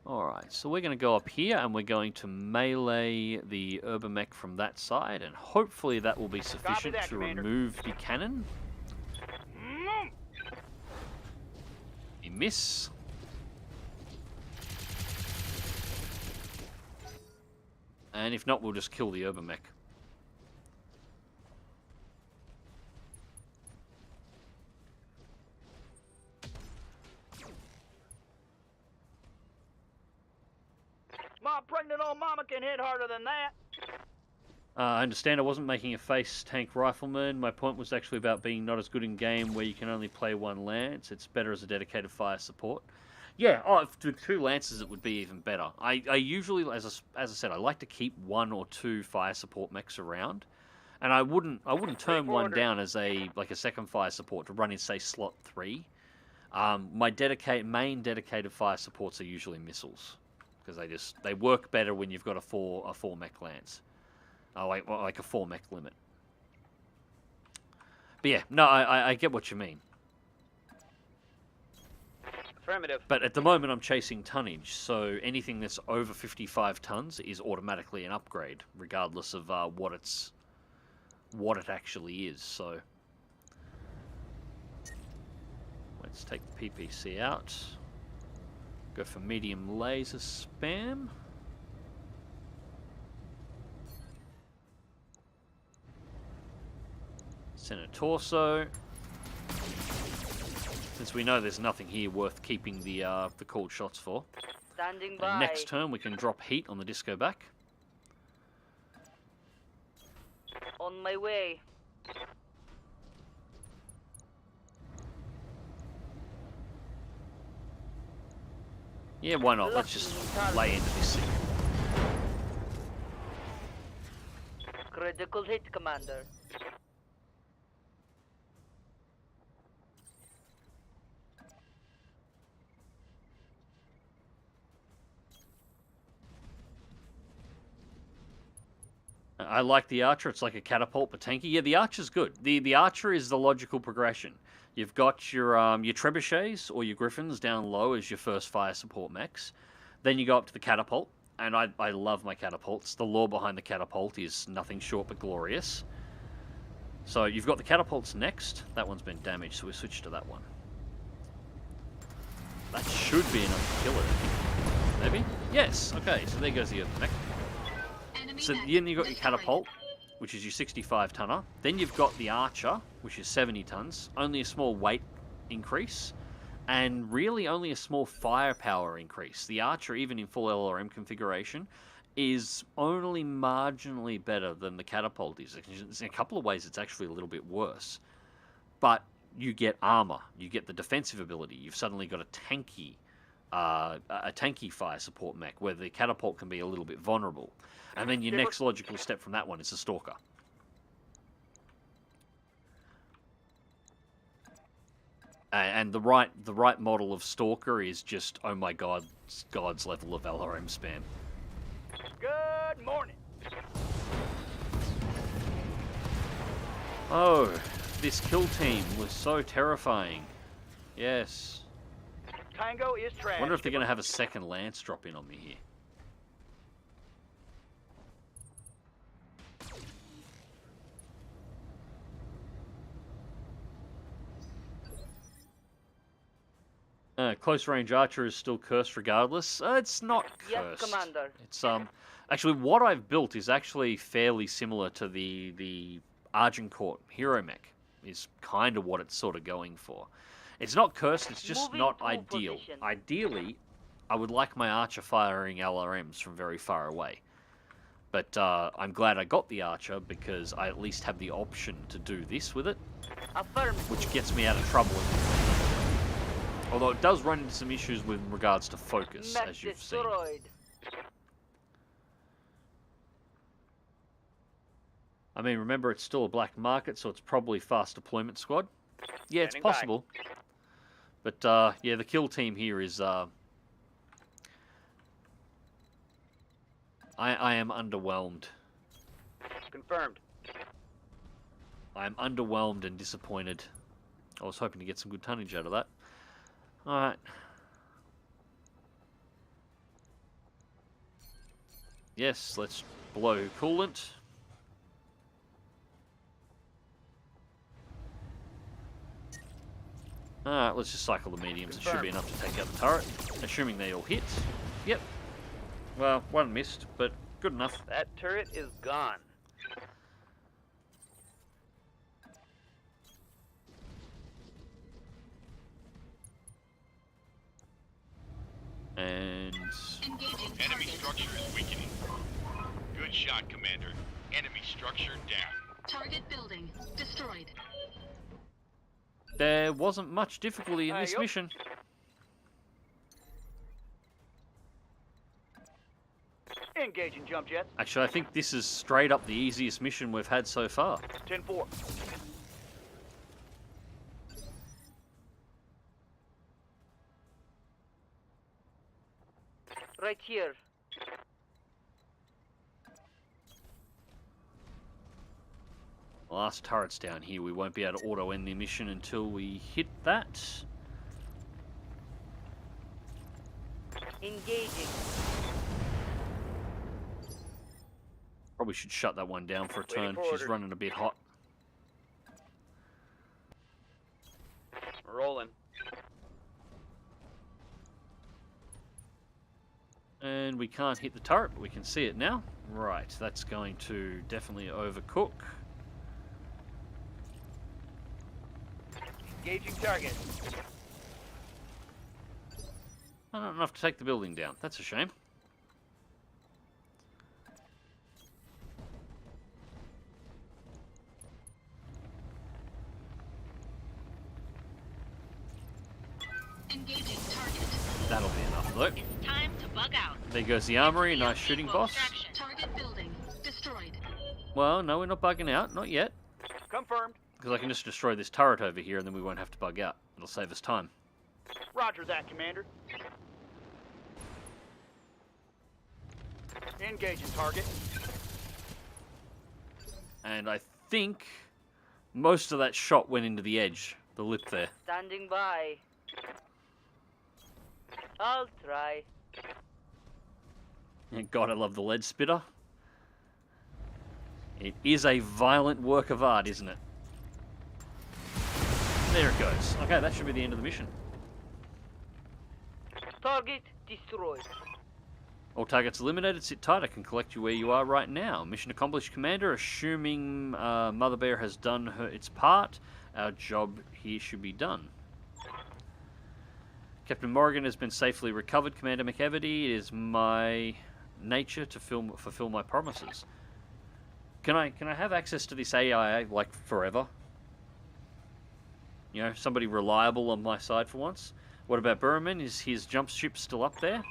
Alright, so we're going to go up here and we're going to melee the urban mech from that side, and hopefully that will be sufficient to remove the cannon. You miss. And if not, we'll just kill the urban mech. My pregnant old mama can hit harder than that. I understand I wasn't making a face tank rifleman. My point was actually about being not as good in game where you can only play 1 lance. It's better as a dedicated fire support. Yeah, with 2 lances it would be even better. I usually, as I said, I like to keep 1 or 2 fire support mechs around, and I wouldn't turn one down as a second fire support to run in, say, slot 3. My main dedicated fire supports are usually missiles, because they work better when you've got a 4 mech lance. Like a 4 mech limit. But yeah, no, I get what you mean. Affirmative. But at the moment, I'm chasing tonnage, so anything that's over 55 tons is automatically an upgrade, regardless of what it actually is. So let's take the PPC out. Go for medium laser spam. Center torso. Since we know there's nothing here worth keeping the called shots for. Standing And by. next turn we can drop heat on the disco back. On my way. Yeah, why not? Let's just lay into this thing. Critical hit, Commander. I like the Archer. It's like a catapult, but tanky. Yeah, the Archer's good. The Archer is the logical progression. You've got your trebuchets or your Griffins down low as your first fire support mechs. Then you go up to the catapult, and I love my catapults. The lore behind the catapult is nothing short but glorious. So you've got the catapults next. That one's been damaged, so we switch to that one. That should be enough to kill it. Maybe? Yes. Okay, so there goes the other mech. So then you've got your catapult, which is your 65 tonner. Then you've got the Archer, which is 70 tons. Only a small weight increase, and really only a small firepower increase. The Archer, even in full LRM configuration, is only marginally better than the catapult is. In a couple of ways, it's actually a little bit worse. But you get armor, you get the defensive ability. You've suddenly got a tanky fire support mech, where the catapult can be a little bit vulnerable. And then your next logical step from that one is a Stalker. And the right model of Stalker is just, oh my god, God's level of LRM spam. Good morning. Oh, this kill team was so terrifying. Yes. Tango is trash. I wonder if they're going to have a second Lance drop in on me here. Close range Archer is still cursed regardless. It's not cursed. Yes, Commander. It's actually what I've built is actually fairly similar to the Argencourt hero mech. Is kind of what it's sort of going for. It's not cursed. It's just Moving not to ideal. position. Ideally, I would like my Archer firing LRMs from very far away. But I'm glad I got the Archer because I at least have the option to do this with it, Affirm. which gets me out of trouble. Although it does run into some issues with regards to focus, Mech as you've seen. destroyed. I mean, remember, it's still a black market, so it's probably fast deployment squad. Yeah, it's Standing by. possible. But, yeah, the kill team here is... I am underwhelmed. Confirmed. I am underwhelmed and disappointed. I was hoping to get some good tonnage out of that. Alright. Yes, let's blow coolant. Alright, let's just cycle the mediums. It should be enough to take out the turret. Assuming they all hit. Yep. Well, one missed, but good enough. That turret is gone. And... Engaging Enemy target. structure is weakening. Good shot, Commander. Enemy structure down. Target building destroyed. there wasn't much difficulty in this Yup. mission. Engaging jump jets. Actually, I think this is straight up the easiest mission we've had so far. 10-4. Right here. Last turret's down here. We won't be able to auto-end the mission until we hit that. Engaging. Probably should shut that one down for a Waiting turn. for She's orders. running a bit hot. Rolling. And we can't hit the turret, but we can see it now. Right, that's going to definitely overcook. Engaging target. Not enough to take the building down. That's a shame. Engaging target. That'll be enough, though. It's time to bug out. There goes the armory. Nice shooting, boss. Target building destroyed. Well, no, we're not bugging out. Not yet. Confirmed. Because I can just destroy this turret over here, and then we won't have to bug out. It'll save us time. Roger that, Commander. Engaging target. And I think most of that shot went into the edge, the lip there. Standing by. I'll try. And God, I love the lead spitter. It is a violent work of art, isn't it? There it goes. Okay, that should be the end of the mission. Target destroyed. All targets eliminated. Sit tight. I can collect you where you are right now. Mission accomplished, Commander. Assuming Mother Bear has done its part, our job here should be done. Captain Morgan has been safely recovered, Commander McEvedy. It is my nature to fulfill my promises. Can I have access to this AI like forever? You know, somebody reliable on my side for once. What about Burman? Is his jump ship still up there?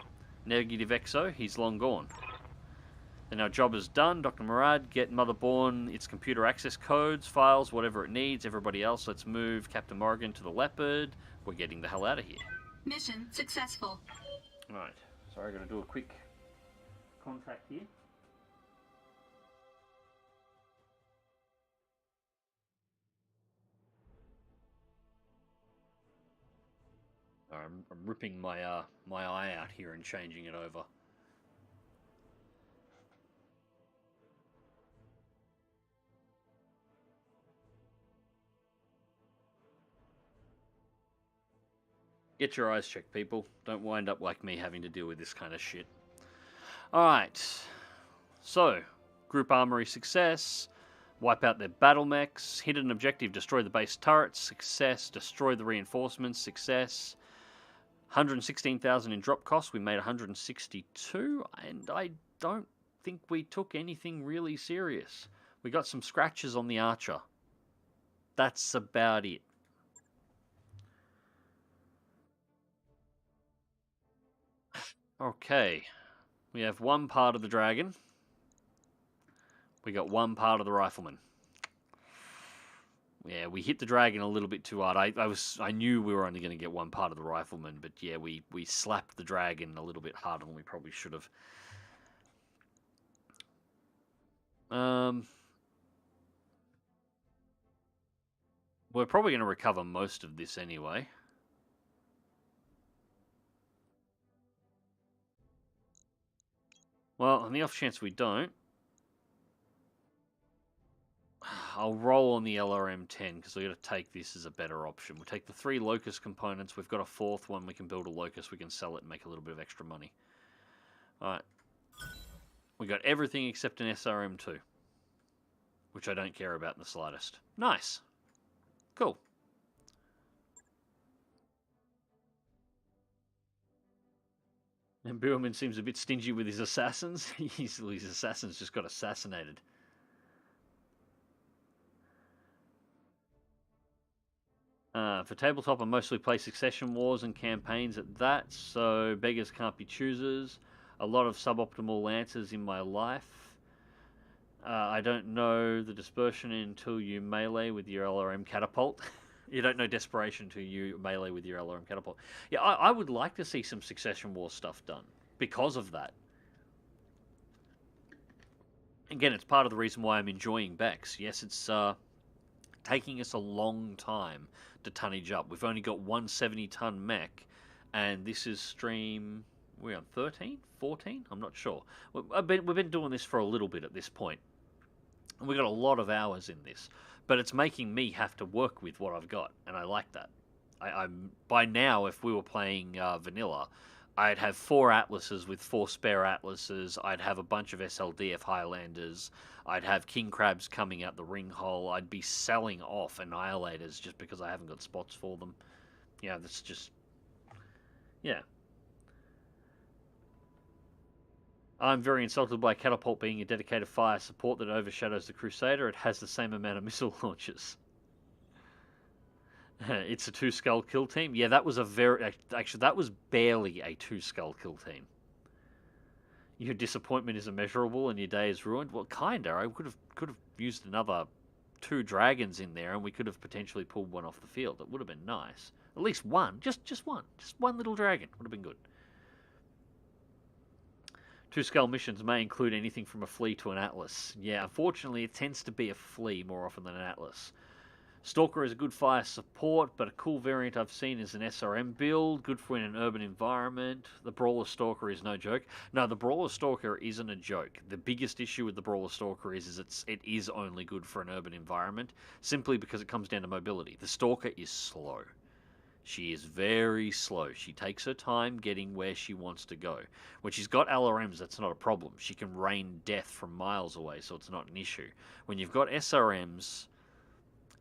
Negative XO, he's long gone. Then our job is done. Dr. Murad, get Motherborn its computer access codes, files, whatever it needs. Everybody else, let's move Captain Morgan to the Leopard. We're getting the hell out of here. Mission successful. Right, sorry, I gotta do a quick contract here. I'm ripping my my eye out here and changing it over. Get your eyes checked, people. Don't wind up like me having to deal with this kind of shit. Alright. So, group armory success. Wipe out their battle mechs. Hit an objective, destroy the base turrets. Success. Destroy the reinforcements. Success. 116,000 in drop costs. We made 162. And I don't think we took anything really serious. We got some scratches on the Archer. That's about it. Okay, we have one part of the dragon. We got one part of the rifleman. Yeah, we hit the dragon a little bit too hard. I knew we were only going to get one part of the rifleman, but yeah, we slapped the dragon a little bit harder than we probably should have. We're probably going to recover most of this anyway. Well, on the off chance we don't, I'll roll on the LRM-10 because we've got to take this as a better option. We'll take the 3 Locust components. We've got a 4th one. We can build a Locust. We can sell it and make a little bit of extra money. Alright. We got everything except an SRM-2, which I don't care about in the slightest. Nice. Cool. And Bierman seems a bit stingy with his assassins. His assassins just got assassinated. For tabletop, I mostly play Succession Wars and campaigns at that, so beggars can't be choosers. A lot of suboptimal lances in my life. I don't know the dispersion until you melee with your LRM catapult. You don't know desperation until you melee with your LRM catapult. Yeah, I would like to see some Succession War stuff done because of that. Again, it's part of the reason why I'm enjoying BEX. Yes, it's taking us a long time to tonnage up. We've only got 170-ton mech, and this is stream We're on 13? 14? I'm not sure. We've been doing this for a little bit at this point. And we've got a lot of hours in this. But it's making me have to work with what I've got. And I like that. I'm by now, if we were playing vanilla, I'd have 4 Atlases with 4 spare Atlases. I'd have a bunch of SLDF Highlanders. I'd have King Crabs coming out the ring hole. I'd be selling off Annihilators just because I haven't got spots for them. Yeah, that's just... Yeah. I'm very insulted by Catapult being a dedicated fire support that overshadows the Crusader. It has the same amount of missile launches. It's a 2-skull kill team. Yeah, that was a very... Actually, that was barely a 2-skull kill team. Your disappointment is immeasurable and your day is ruined. Well, kinda. I could have used another 2 dragons in there and we could have potentially pulled one off the field. It would have been nice. At least one. Just one. Just one little dragon. Would have been good. 2-skull missions may include anything from a flea to an atlas. Yeah, unfortunately, it tends to be a flea more often than an atlas. Stalker is a good fire support, but a cool variant I've seen is an SRM build, good for in an urban environment. The Brawler Stalker is no joke. No, the Brawler Stalker isn't a joke. The biggest issue with the Brawler Stalker is it is only good for an urban environment, simply because it comes down to mobility. The Stalker is slow. She is very slow. She takes her time getting where she wants to go. When she's got LRMs, that's not a problem. She can rain death from miles away, so it's not an issue. When you've got SRMs...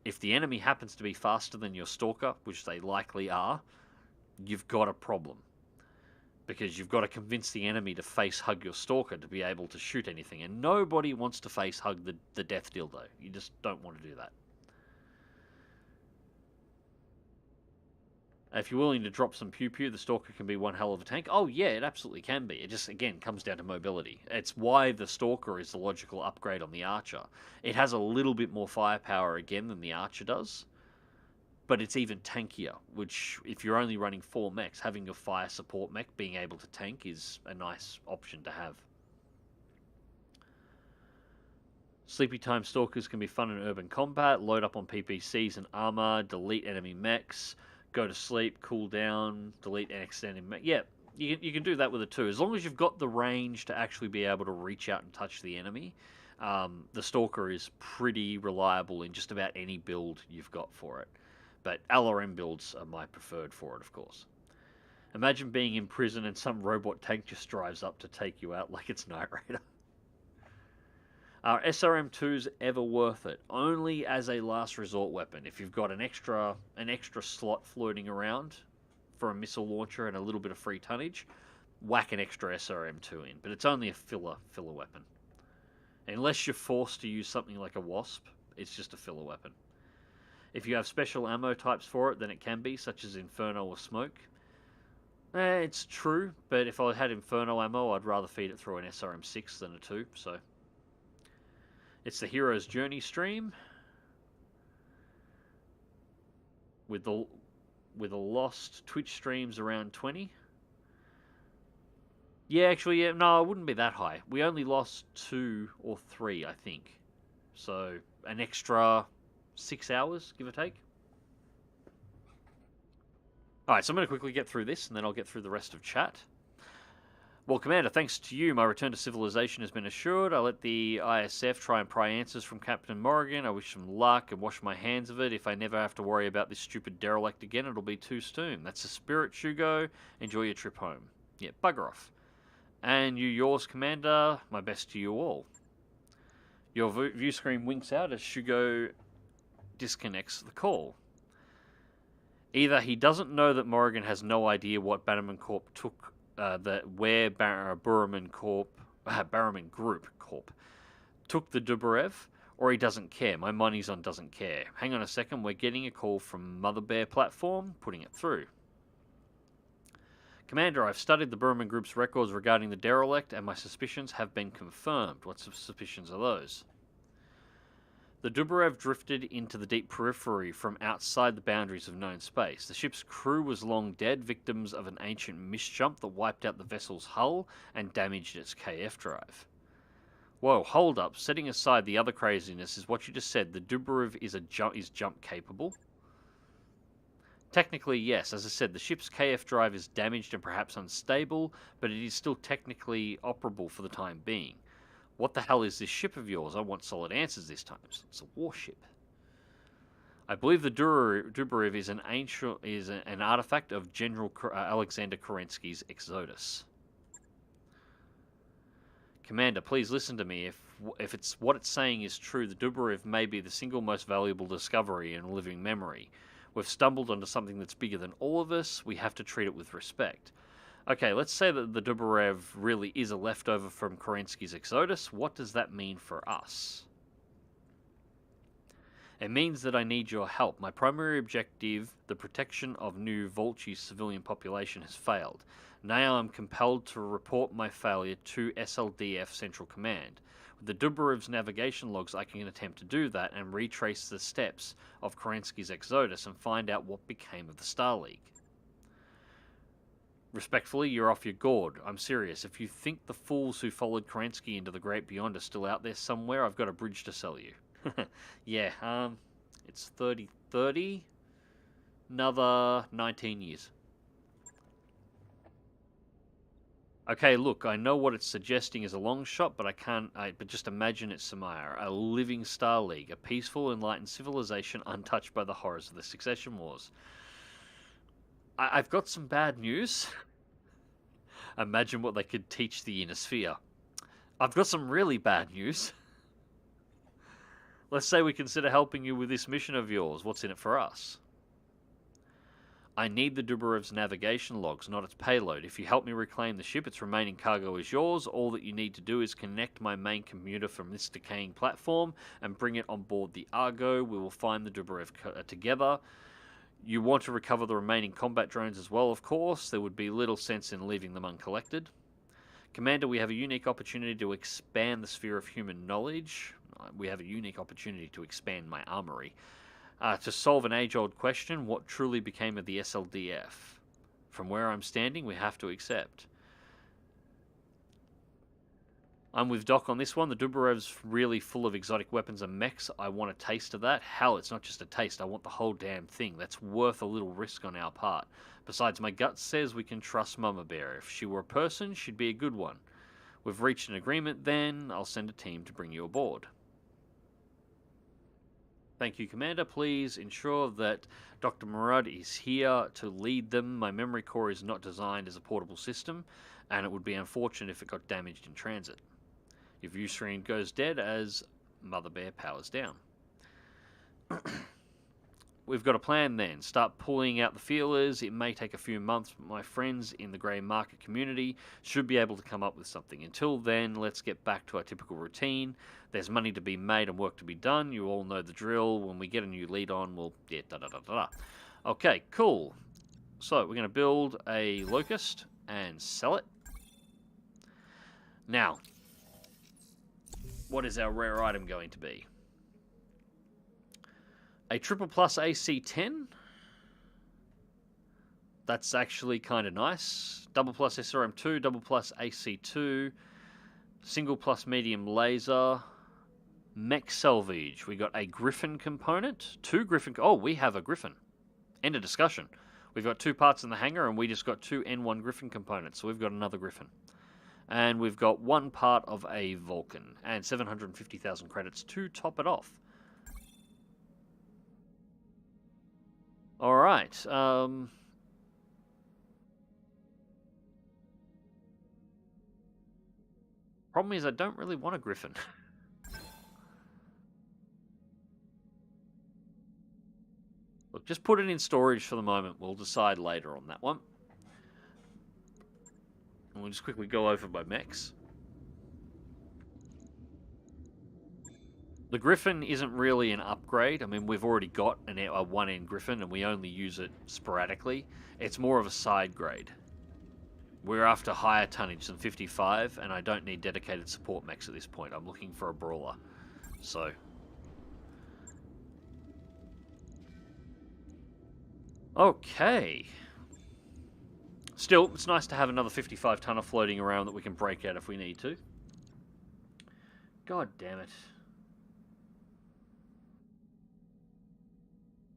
If the enemy happens to be faster than your Stalker, which they likely are, you've got a problem. Because you've got to convince the enemy to face hug your Stalker to be able to shoot anything. And nobody wants to face hug the death dildo. You just don't want to do that. If you're willing to drop some pew-pew, the Stalker can be one hell of a tank. Oh yeah, it absolutely can be. It just, again, comes down to mobility. It's why the Stalker is the logical upgrade on the Archer. It has a little bit more firepower, again, than the Archer does. But it's even tankier, which, if you're only running 4 mechs, having your fire support mech being able to tank is a nice option to have. Sleepy time Stalkers can be fun in urban combat. Load up on PPCs and armor. Delete enemy mechs. Go to sleep, cool down, delete and extend. Yeah, you can do that with it too. As long as you've got the range to actually be able to reach out and touch the enemy, the Stalker is pretty reliable in just about any build you've got for it. But LRM builds are my preferred for it, of course. Imagine being in prison and some robot tank just drives up to take you out like it's Knight Raider. Are SRM2s ever worth it? Only as a last resort weapon. If you've got an extra slot floating around for a missile launcher and a little bit of free tonnage, whack an extra SRM2 in. But it's only a filler weapon. Unless you're forced to use something like a Wasp, it's just a filler weapon. If you have special ammo types for it, then it can be, such as Inferno or Smoke. It's true, but if I had Inferno ammo, I'd rather feed it through an SRM6 than a 2, so... It's the Hero's Journey stream with the lost Twitch streams around 20. Yeah, actually, yeah, no, it wouldn't be that high. We only lost 2 or 3, I think. So an extra 6 hours, give or take. All right, so I'm going to quickly get through this, and then I'll get through the rest of chat. Well, Commander, thanks to you, my return to civilization has been assured. I let the ISF try and pry answers from Captain Morrigan. I wish them luck and wash my hands of it. If I never have to worry about this stupid derelict again, it'll be too soon. That's the spirit, Shugo. Enjoy your trip home. Yeah, bugger off. And yours, Commander. My best to you all. Your view screen winks out as Shugo disconnects the call. Either he doesn't know that Morrigan has no idea what Bannerman Corp took... where Barrowman Group Corp took the Dubarev, or he doesn't care. My money's on doesn't care. Hang on a second, we're getting a call from Mother Bear platform, putting it through. Commander, I've studied the Burman Group's records regarding the derelict, and my suspicions have been confirmed. What suspicions are those? The Dubarev drifted into the deep periphery from outside the boundaries of known space. The ship's crew was long dead, victims of an ancient misjump that wiped out the vessel's hull and damaged its KF drive. Whoa, hold up. Setting aside the other craziness is what you just said. The Dubarev is jump capable. Technically, yes. As I said, the ship's KF drive is damaged and perhaps unstable, but it is still technically operable for the time being. What the hell is this ship of yours? I want solid answers this time. It's a warship. I believe the Dubariv is an artifact of General Alexander Kerensky's Exodus. Commander, please listen to me. If it's what it's saying is true, the Dubariv may be the single most valuable discovery in living memory. We've stumbled onto something that's bigger than all of us. We have to treat it with respect. Okay, let's say that the Dubariv really is a leftover from Kerensky's Exodus. What does that mean for us? It means that I need your help. My primary objective, the protection of New Volchi's civilian population, has failed. Now I'm compelled to report my failure to SLDF Central Command. With the Dubariv's navigation logs, I can attempt to do that and retrace the steps of Kerensky's Exodus and find out what became of the Star League. Respectfully, you're off your gourd. I'm serious. If you think the fools who followed Kerensky into the great beyond are still out there somewhere, I've got a bridge to sell you. Yeah, it's 30, another 19 years. Okay, look, I know what it's suggesting is a long shot, but but just imagine it, Samaya, a living Star League, a peaceful, enlightened civilization untouched by the horrors of the succession wars. I've got some bad news. Imagine what they could teach the inner sphere. I've got some really bad news. Let's say we consider helping you with this mission of yours. What's in it for us? I need the Dubariv's navigation logs, not its payload. If you help me reclaim the ship, its remaining cargo is yours. All that you need to do is connect my main commuter from this decaying platform and bring it on board the Argo. We will find the Dubariv together. You want to recover the remaining combat drones as well, of course. There would be little sense in leaving them uncollected. Commander, we have a unique opportunity to expand the sphere of human knowledge. We have a unique opportunity to expand my armory. To solve an age-old question, what truly became of the SLDF? From where I'm standing, we have to accept. I'm with Doc on this one. The Dubarev's really full of exotic weapons and mechs. I want a taste of that. Hell, it's not just a taste. I want the whole damn thing. That's worth a little risk on our part. Besides, my gut says we can trust Mama Bear. If she were a person, she'd be a good one. We've reached an agreement then. I'll send a team to bring you aboard. Thank you, Commander. Please ensure that Dr. Murad is here to lead them. My memory core is not designed as a portable system, and it would be unfortunate if it got damaged in transit. Your view screen goes dead as Mother Bear powers down. We've got a plan then. Start pulling out the feelers. It may take a few months, but my friends in the grey market community should be able to come up with something. Until then, let's get back to our typical routine. There's money to be made and work to be done. You all know the drill. When we get a new lead on, we'll... yeah, da-da-da-da-da. Okay, cool. So, we're going to build a Locust and sell it. Now, what is our rare item going to be? A triple plus AC10. That's actually kind of nice. Double plus SRM2, double plus AC2, single plus medium laser, mech salvage. We got a Griffin component, two Griffin. Oh, we have a Griffin. End of discussion. We've got two parts in the hangar, and we just got two N1 Griffin components. So we've got another Griffin. And we've got one part of a Vulcan, and 750,000 credits to top it off. Alright, problem is I don't really want a Griffin. Look, just put it in storage for the moment. We'll decide later on that one. And we'll just quickly go over my mechs. The Griffin isn't really an upgrade. I mean, we've already got a 1N Griffin, and we only use it sporadically. It's more of a side grade. We're after higher tonnage than 55, and I don't need dedicated support mechs at this point. I'm looking for a brawler. So... okay. Still, it's nice to have another 55 tonner floating around that we can break out if we need to. God damn it.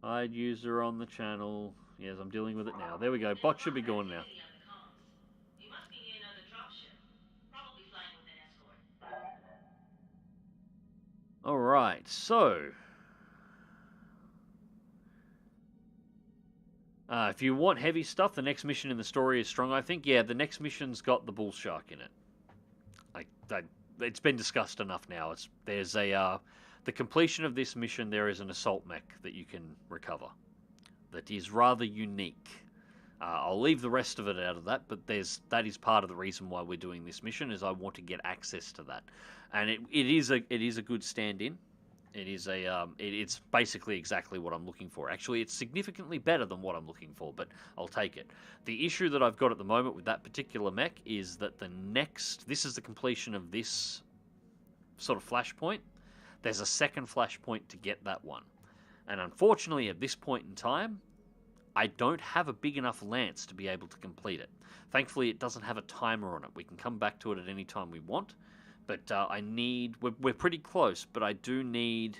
Hide user on the channel. Yes, I'm dealing with it now. There we go. Bot should be going now. Alright, so... if you want heavy stuff, the next mission in the story is strong, I think. Yeah, the next mission's got the bull shark in it. It's been discussed enough now. There's the completion of this mission, there is an assault mech that you can recover. That is rather unique. I'll leave the rest of it out of that, but that is part of the reason why we're doing this mission, is I want to get access to that. And it is a good stand-in. It's basically exactly what I'm looking for. Actually, it's significantly better than what I'm looking for, but I'll take it. The issue that I've got at the moment with that particular mech is that this is the completion of this sort of flashpoint. There's a second flashpoint to get that one. And unfortunately, at this point in time, I don't have a big enough lance to be able to complete it. Thankfully, it doesn't have a timer on it. We can come back to it at any time we want. But we're pretty close, but I do need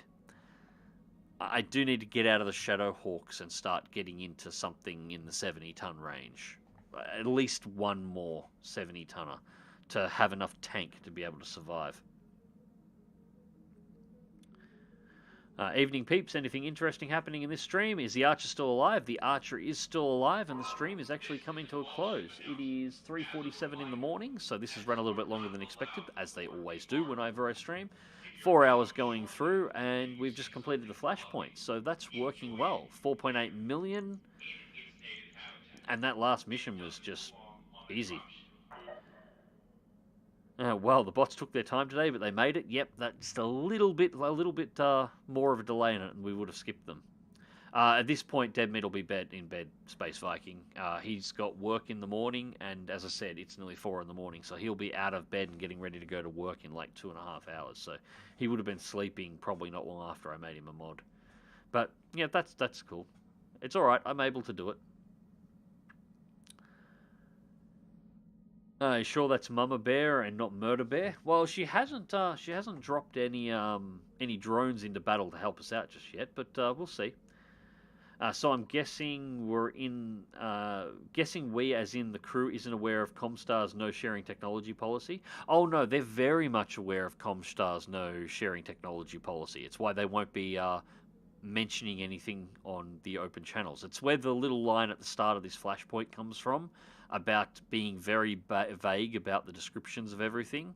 to get out of the Shadow Hawks and start getting into something in the 70-ton range. At least one more 70-tonner to have enough tank to be able to survive. Evening peeps, anything interesting happening in this stream? Is the Archer still alive? The Archer is still alive, and the stream is actually coming to a close. It is 3:47 in the morning, so this has run a little bit longer than expected, as they always do whenever I stream. 4 hours going through, and we've just completed the flashpoint, so that's working well. 4.8 million, and that last mission was just easy. Well, the bots took their time today, but they made it. Yep, that's a little bit more of a delay in it, and we would have skipped them. At this point, Dead Meat will be in bed, Space Viking. He's got work in the morning, and as I said, it's nearly 4 in the morning, so he'll be out of bed and getting ready to go to work in like 2.5 hours. So he would have been sleeping probably not long after I made him a mod. But yeah, that's cool. It's all right. I'm able to do it. Sure that's Mama Bear and not Murder Bear? Well, she hasn't dropped any drones into battle to help us out just yet, but we'll see. So I'm guessing we, as in the crew, isn't aware of Comstar's no sharing technology policy. Oh no, they're very much aware of Comstar's no sharing technology policy. It's why they won't be mentioning anything on the open channels. It's where the little line at the start of this flashpoint comes from, about being very vague about the descriptions of everything.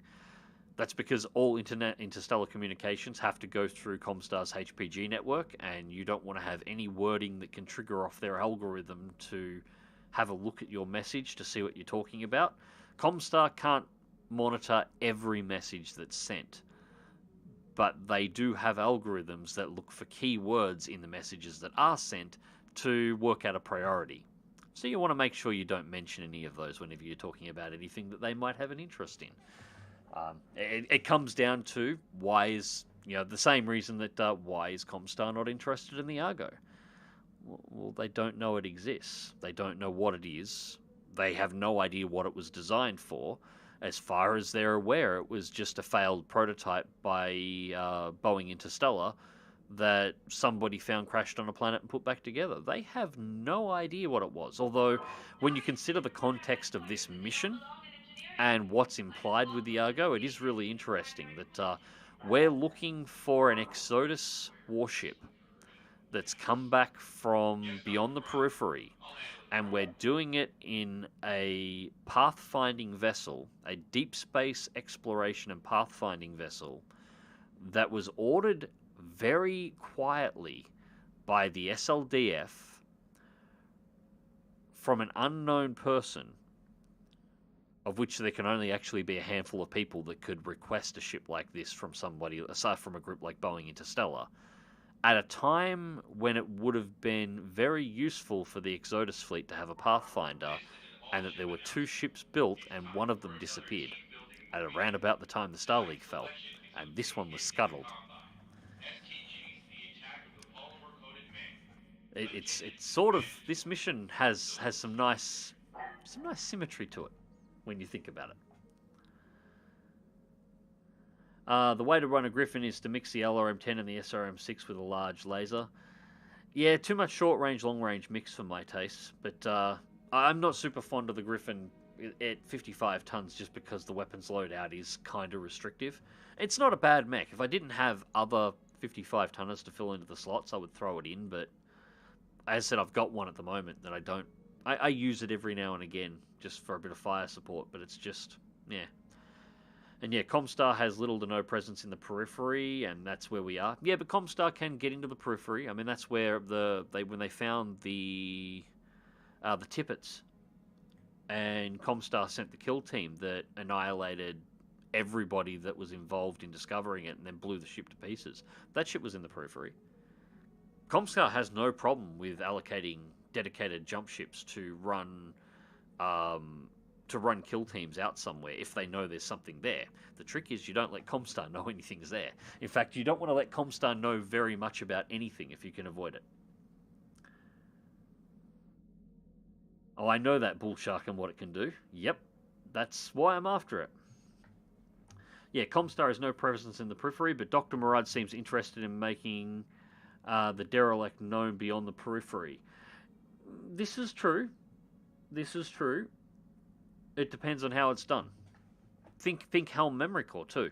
That's because all interstellar communications have to go through Comstar's HPG network, and you don't want to have any wording that can trigger off their algorithm to have a look at your message to see what you're talking about. Comstar can't monitor every message that's sent, but they do have algorithms that look for keywords in the messages that are sent to work out a priority. So you want to make sure you don't mention any of those whenever you're talking about anything that they might have an interest in. It comes down to why is, the same reason that why is Comstar not interested in the Argo? Well, they don't know it exists. They don't know what it is. They have no idea what it was designed for. As far as they're aware, it was just a failed prototype by Boeing Interstellar that somebody found crashed on a planet and put back together. They have no idea what it was. Although, when you consider the context of this mission and what's implied with the Argo, it is really interesting that we're looking for an Exodus warship that's come back from beyond the periphery, and we're doing it in a pathfinding vessel, a deep space exploration and pathfinding vessel that was ordered very quietly by the SLDF from an unknown person, of which there can only actually be a handful of people that could request a ship like this from somebody, aside from a group like Boeing Interstellar, at a time when it would have been very useful for the Exodus fleet to have a Pathfinder, and that there were 2 ships built and one of them disappeared at around about the time the Star League fell, and this one was scuttled. It's sort of, this mission has some nice symmetry to it when you think about it. The way to run a Griffin is to mix the LRM-10 and the SRM-6 with a large laser. Yeah, too much short range, long range mix for my taste. But I'm not super fond of the Griffin at 55 tons just because the weapons loadout is kind of restrictive. It's not a bad mech. If I didn't have other 55 tonners to fill into the slots, I would throw it in. But as I said, I've got one at the moment that I don't. I use it every now and again just for a bit of fire support, but it's just, yeah. And yeah, Comstar has little to no presence in the periphery, and that's where we are. Yeah, but Comstar can get into the periphery. I mean, that's where when they found the Tippets, and Comstar sent the kill team that annihilated everybody that was involved in discovering it, and then blew the ship to pieces. That ship was in the periphery. Comstar has no problem with allocating dedicated jump ships to run kill teams out somewhere if they know there's something there. The trick is you don't let Comstar know anything's there. In fact, you don't want to let Comstar know very much about anything if you can avoid it. Oh, I know that bull shark and what it can do. Yep, that's why I'm after it. Yeah, Comstar has no presence in the periphery, but Dr. Murad seems interested in making the derelict known beyond the periphery. This is true. This is true. It depends on how it's done. Think Helm Memory Core too.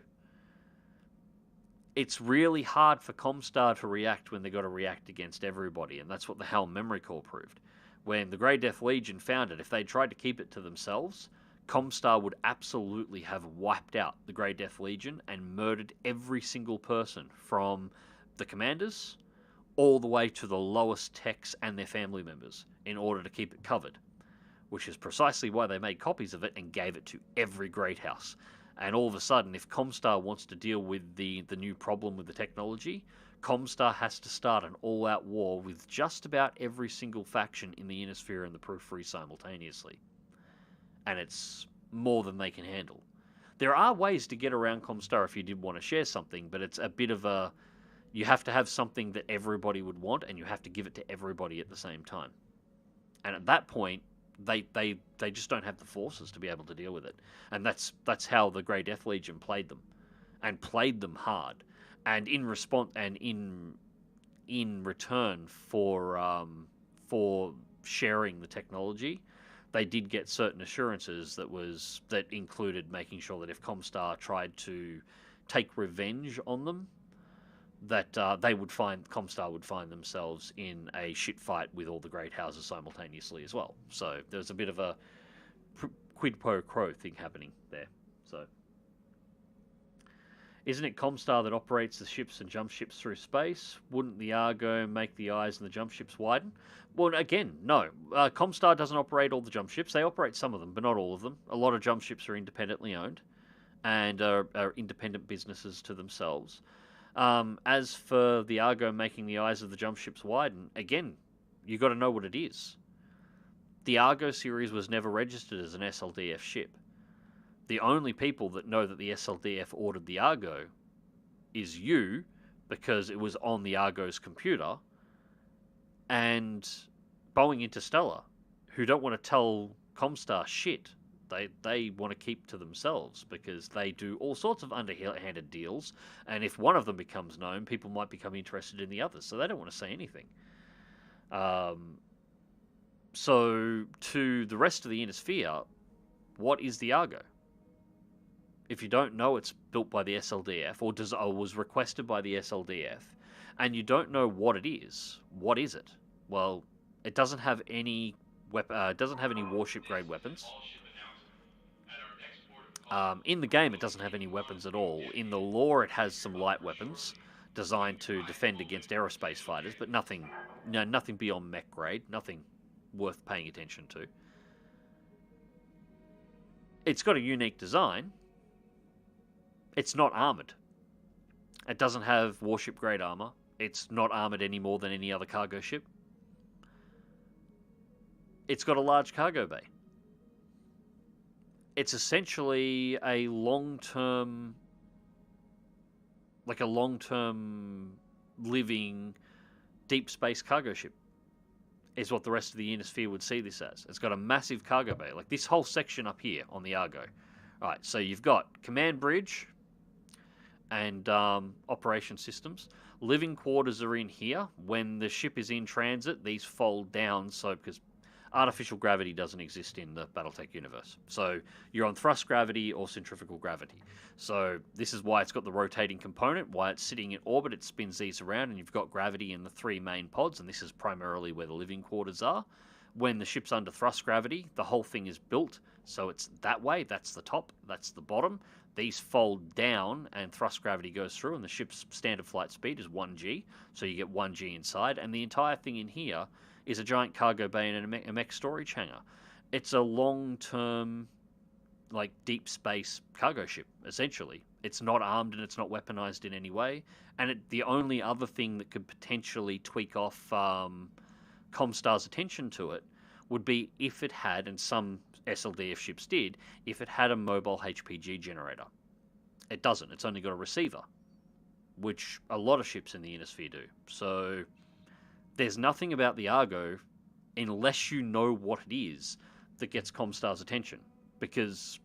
It's really hard for Comstar to react when they got to react against everybody, and that's what the Helm Memory Core proved. When the Grey Death Legion found it, if they tried to keep it to themselves, Comstar would absolutely have wiped out the Grey Death Legion and murdered every single person from the commanders all the way to the lowest techs and their family members in order to keep it covered, which is precisely why they made copies of it and gave it to every great house. And all of a sudden, if Comstar wants to deal with the new problem with the technology, Comstar has to start an all-out war with just about every single faction in the Inner Sphere and the periphery simultaneously. And it's more than they can handle. There are ways to get around Comstar if you did want to share something, but it's a bit of a... You have to have something that everybody would want, and you have to give it to everybody at the same time. And at that point, they just don't have the forces to be able to deal with it. And that's how the Grey Death Legion played them, and played them hard. And in response, and in return for sharing the technology, they did get certain assurances that included making sure that if Comstar tried to take revenge on them, that Comstar would find themselves in a shit fight with all the great houses simultaneously as well. So there's a bit of a quid pro quo thing happening there. So isn't it Comstar that operates the ships and jump ships through space? Wouldn't the Argo make the eyes and the jump ships widen? Well, again, no. Comstar doesn't operate all the jump ships. They operate some of them, but not all of them. A lot of jump ships are independently owned and are independent businesses to themselves. As for the Argo making the eyes of the jump ships widen, again, you got to know what it is. The Argo series was never registered as an SLDF ship. The only people that know that the SLDF ordered the Argo is you, because it was on the Argo's computer, and Boeing Interstellar, who don't want to tell Comstar shit. They want to keep to themselves because they do all sorts of underhanded deals, and if one of them becomes known, people might become interested in the others, so they don't want to say anything. So to the rest of the Inner Sphere, what is the Argo? If you don't know it's built by the SLDF or was requested by the SLDF, and you don't know what it is, what is it? Well, it doesn't have any warship grade weapons. In the game, it doesn't have any weapons at all. In the lore, it has some light weapons designed to defend against aerospace fighters, but nothing beyond mech grade, nothing worth paying attention to. It's got a unique design. It's not armored. It doesn't have warship grade armor. It's not armored any more than any other cargo ship. It's got a large cargo bay. It's essentially a long-term living deep space cargo ship is what the rest of the Inner Sphere would see this as. It's got a massive cargo bay, like this whole section up here on the Argo. Alright, so you've got command bridge and operation systems, Living quarters are in here. When the ship is in transit, these fold down, so because artificial gravity doesn't exist in the BattleTech universe. So you're on thrust gravity or centrifugal gravity. So this is why it's got the rotating component, why it's sitting in orbit, it spins these around, and you've got gravity in the 3 main pods, and this is primarily where the living quarters are. When the ship's under thrust gravity, the whole thing is built, so it's that way. That's the top, that's the bottom. These fold down, and thrust gravity goes through, and the ship's standard flight speed is 1G, so you get 1G inside, and the entire thing in here is a giant cargo bay and a mech storage hangar. It's a long-term, like, deep space cargo ship, essentially. It's not armed and it's not weaponized in any way, and the only other thing that could potentially tweak off Comstar's attention to it would be if it had, and some SLDF ships did, if it had a mobile HPG generator. It doesn't. It's only got a receiver, which a lot of ships in the Innisphere do. So there's nothing about the Argo, unless you know what it is, that gets Comstar's attention. Because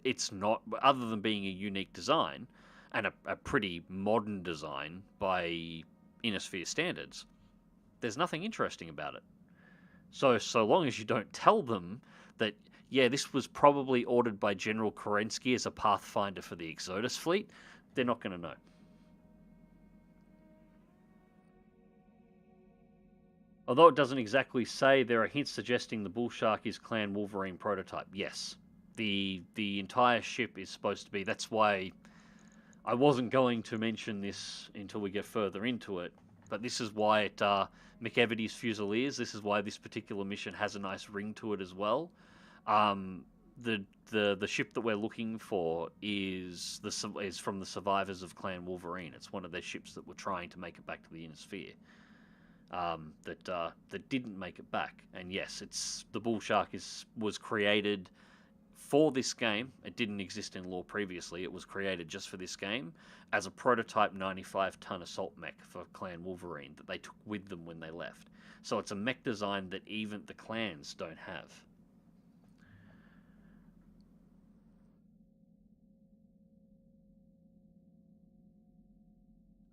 it's not, other than being a unique design, and a pretty modern design by Innisphere standards, there's nothing interesting about it. So long as you don't tell them that, yeah, this was probably ordered by General Kerensky as a pathfinder for the Exodus fleet, they're not going to know. Although it doesn't exactly say, there are hints suggesting the Bull Shark is Clan Wolverine prototype. Yes, the entire ship is supposed to be. That's why I wasn't going to mention this until we get further into it. But this is why it McEvity's Fusiliers. This is why this particular mission has a nice ring to it as well. The ship that we're looking for is from the survivors of Clan Wolverine. It's one of their ships that were trying to make it back to the Innisphere. That didn't make it back. And yes, it's the Bull Shark was created for this game. It didn't exist in lore previously. It was created just for this game as a prototype 95-ton assault mech for Clan Wolverine that they took with them when they left. So it's a mech design that even the clans don't have.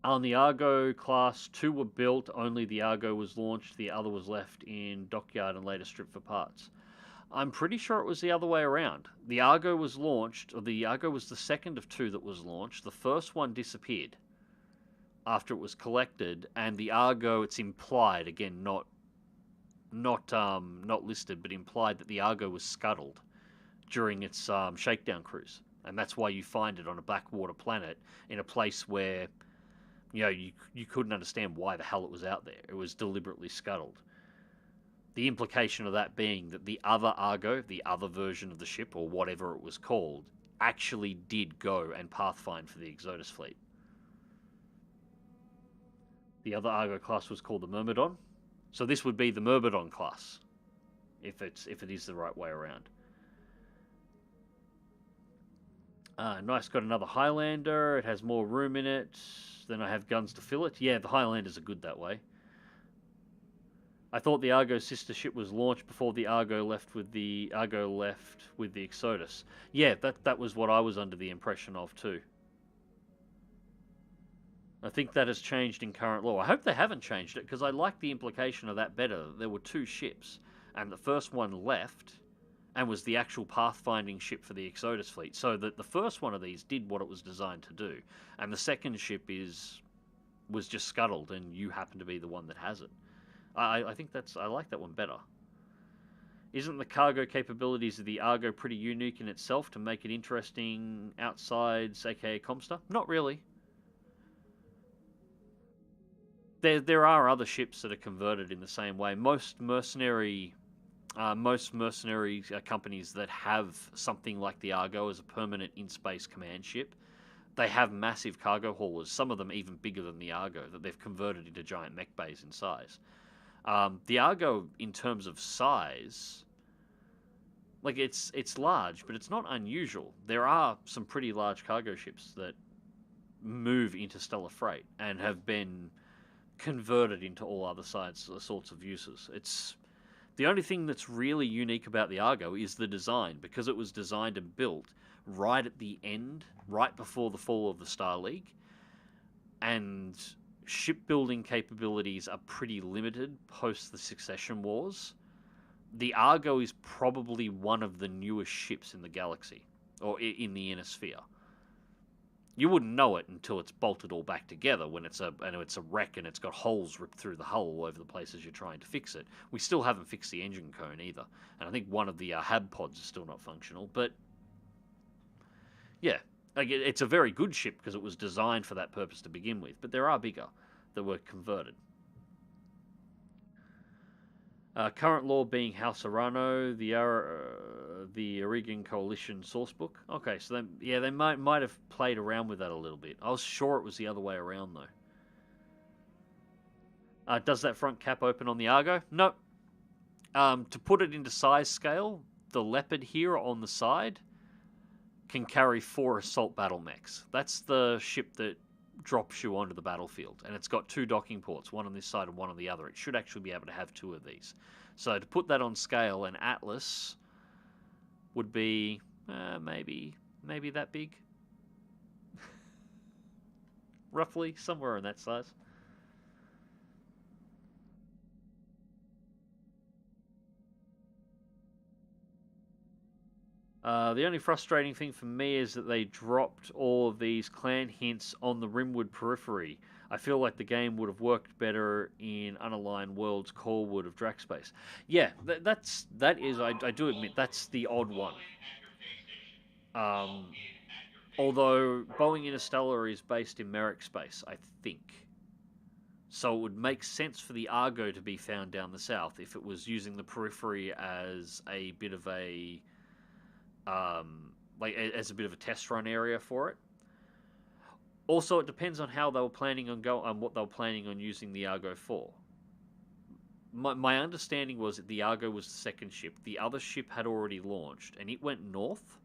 On the Argo class, 2 were built, only the Argo was launched, the other was left in dockyard and later stripped for parts. I'm pretty sure it was the other way around. The Argo was launched, or the Argo was the second of 2 that was launched. The first one disappeared after it was collected, and the Argo, it's implied, again, not listed, but implied that the Argo was scuttled during its shakedown cruise. And that's why you find it on a Blackwater planet in a place where, you know, you couldn't understand why the hell it was out there. It was deliberately scuttled. The implication of that being that the other Argo, the other version of the ship, or whatever it was called, actually did go and pathfind for the Exodus fleet. The other Argo class was called the Myrmidon. So this would be the Myrmidon class, if it is the right way around. Nice, got another Highlander. It has more room in it. Then I have guns to fill it. Yeah, the Highlanders are good that way. I thought the Argo sister ship was launched before the Argo left with the Exodus. Yeah, that was what I was under the impression of too. I think that has changed in current law. I hope they haven't changed it, because I like the implication of that better. There were 2 ships, and the first one left and was the actual pathfinding ship for the Exodus fleet. So that the first one of these did what it was designed to do, and the second ship was just scuttled, and you happen to be the one that has it. I think I like that one better. Isn't the cargo capabilities of the Argo pretty unique in itself to make it interesting outside, aka Comstar? Not really. There are other ships that are converted in the same way. Most mercenary companies that have something like the Argo as a permanent in-space command ship, they have massive cargo haulers, some of them even bigger than the Argo, that they've converted into giant mech bays in size. The Argo, in terms of size, like it's large, but it's not unusual. There are some pretty large cargo ships that move interstellar freight and have been converted into all other sorts of uses. It's the only thing that's really unique about the Argo is the design, because it was designed and built right at the end, right before the fall of the Star League. and shipbuilding capabilities are pretty limited post the Succession Wars. The Argo is probably one of the newest ships in the galaxy, or in the inner sphere. You wouldn't know it until it's bolted all back together when it's a wreck and it's got holes ripped through the hull all over the places you're trying to fix it. We still haven't fixed the engine cone either, and I think one of the hab pods is still not functional. But yeah, like it's a very good ship because it was designed for that purpose to begin with. But there are bigger that were converted. Current law being House Arano, the Oregon Coalition sourcebook. Okay, so they might have played around with that a little bit. I was sure it was the other way around though. Does that front cap open on the Argo? No. To put it into size scale, the Leopard here on the side can carry 4 assault battle mechs. That's the ship that drops you onto the battlefield, and it's got 2 docking ports, one on this side and one on the other. It should actually be able to have 2 of these. So to put that on scale, an Atlas would be maybe that big, roughly somewhere in that size. The only frustrating thing for me is that they dropped all of these clan hints on the Rimwood periphery. I feel like the game would have worked better in Unaligned Worlds Corewood of Dracspace. Yeah, that is, I do admit, that's the odd one. Although Boeing Interstellar is based in Merrick Space, I think. So it would make sense for the Argo to be found down the south if it was using the periphery as a bit of a as a bit of a test run area for it. Also, it depends on how they were planning on what they were planning on using the Argo for. My understanding was that the Argo was the second ship. The other ship had already launched, and it went north.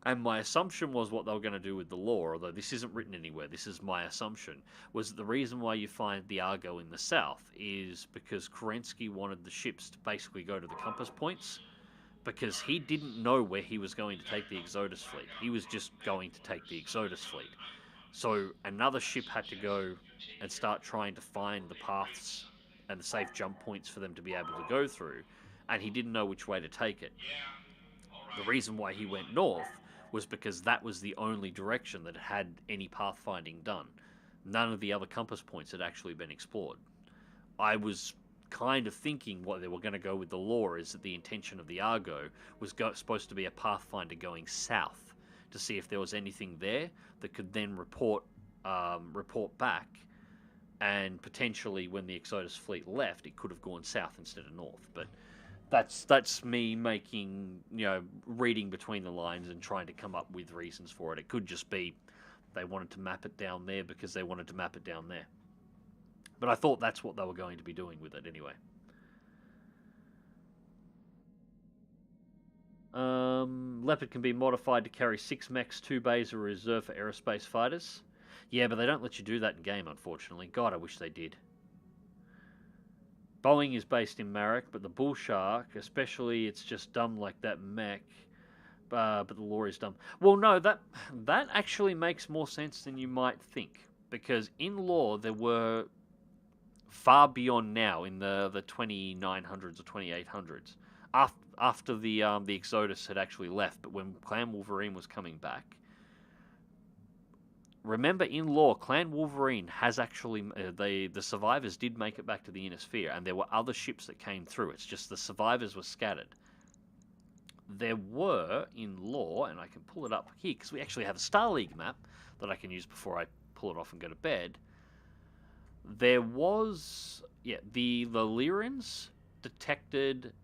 And my assumption was what they were going to do with the lore, although this isn't written anywhere, this is my assumption, was that the reason why you find the Argo in the south is because Kerensky wanted the ships to basically go to the compass points, because he didn't know where he was going to take the Exodus fleet. He was just going to take the Exodus fleet. So another ship had to go and start trying to find the paths and the safe jump points for them to be able to go through, and he didn't know which way to take it. The reason why he went north was because that was the only direction that had any pathfinding done. None of the other compass points had actually been explored. I was kind of thinking what they were going to go with the lore is that the intention of the Argo was supposed to be a pathfinder going south to see if there was anything there that could then report back, and potentially when the Exodus fleet left, it could have gone south instead of north. But that's me making, reading between the lines and trying to come up with reasons for it. It could just be they wanted to map it down there because they wanted to map it down there. But I thought that's what they were going to be doing with it anyway. Leopard can be modified to carry 6 mechs, 2 bays are reserved for aerospace fighters. Yeah, but they don't let you do that in game, unfortunately. God, I wish they did. Boeing is based in Marek, but the Bull Shark, especially, it's just dumb like that mech. But the lore is dumb. Well, no, that actually makes more sense than you might think. Because in lore, there were far beyond now in the 2900s or 2800s, after the Exodus had actually left, but when Clan Wolverine was coming back. Remember, in lore, Clan Wolverine has actually the survivors did make it back to the Inner Sphere, and there were other ships that came through. It's just the survivors were scattered. There were in lore, and I can pull it up here because we actually have a Star League map that I can use before I pull it off and go to bed. There was, the Lyrans detected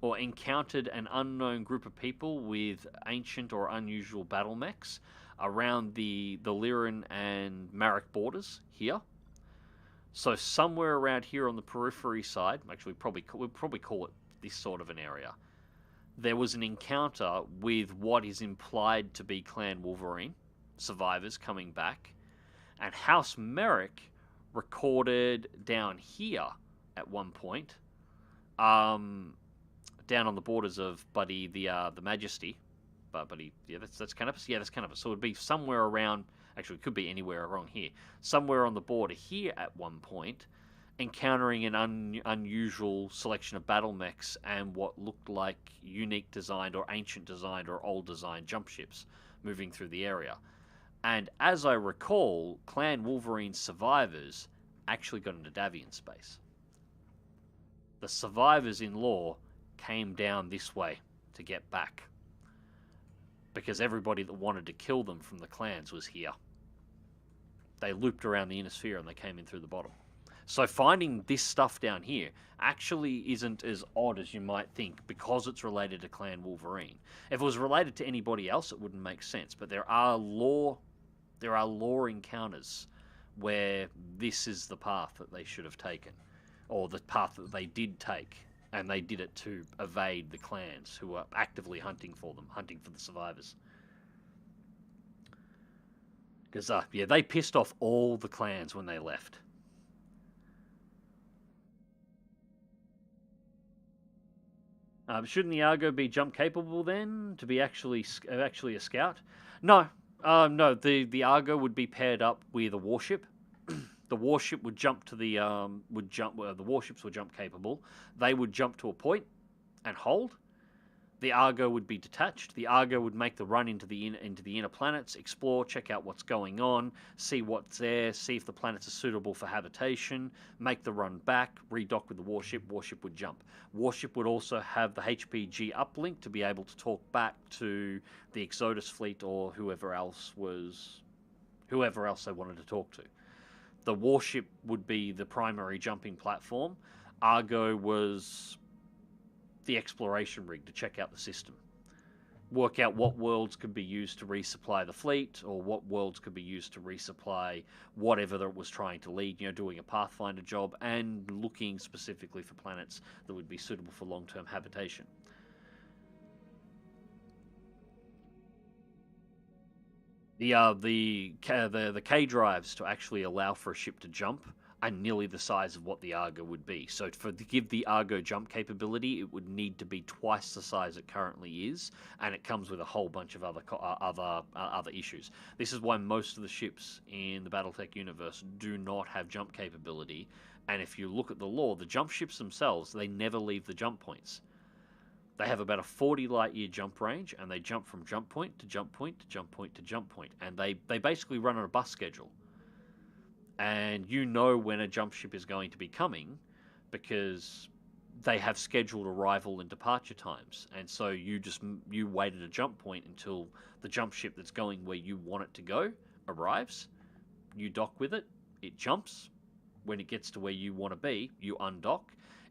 or encountered an unknown group of people with ancient or unusual battle mechs around the Lyran and Marek borders here. So somewhere around here on the periphery side, actually we'll probably call it this sort of an area, there was an encounter with what is implied to be Clan Wolverine survivors coming back, and House Merrick recorded down here at one point, down on the borders of Buddy the Majesty, Buddy, that's Canopus, that's Canopus. So it would be somewhere around Actually, it could be anywhere along here. Somewhere on the border here at one point, encountering an unusual selection of battle mechs and what looked like unique designed or ancient designed or old designed jump ships moving through the area. And as I recall, Clan Wolverine's survivors actually got into Davian space. The survivors in lore came down this way to get back, because everybody that wanted to kill them from the clans was here. They looped around the inner sphere and they came in through the bottom. So finding this stuff down here actually isn't as odd as you might think, because it's related to Clan Wolverine. If it was related to anybody else, it wouldn't make sense. But there are lore encounters where this is the path that they should have taken, or the path that they did take, and they did it to evade the clans who are actively hunting for them, hunting for the survivors. Because, yeah, they pissed off all the clans when they left. Shouldn't the Argo be jump capable then to be actually a scout? No, no. The Argo would be paired up with a warship. The warship would jump to the the warships were jump capable. They would jump to a point and hold. The Argo would be detached. The Argo would make the run into the inner planets, explore, check out what's going on, see what's there, see if the planets are suitable for habitation, make the run back, redock with the warship. Warship would jump. Warship would also have the HPG uplink to be able to talk back to the Exodus fleet or whoever else they wanted to talk to. The warship would be the primary jumping platform. Argo was the exploration rig to check out the system, work out what worlds could be used to resupply the fleet, or what worlds could be used to resupply whatever that it was trying to lead, doing a Pathfinder job and looking specifically for planets that would be suitable for long-term habitation. The K drives to actually allow for a ship to jump are nearly the size of what the Argo would be. So to give the Argo jump capability, it would need to be twice the size it currently is, and it comes with a whole bunch of other issues. This is why most of the ships in the BattleTech universe do not have jump capability. And if you look at the lore, the jump ships themselves, they never leave the jump points. They have about a 40 light year jump range, and they jump from jump point to jump point to jump point to jump point, and they basically run on a bus schedule. And when a jump ship is going to be coming, because they have scheduled arrival and departure times. And so you wait at a jump point until the jump ship that's going where you want it to go arrives. You dock with it, it jumps. When it gets to where you want to be, you undock.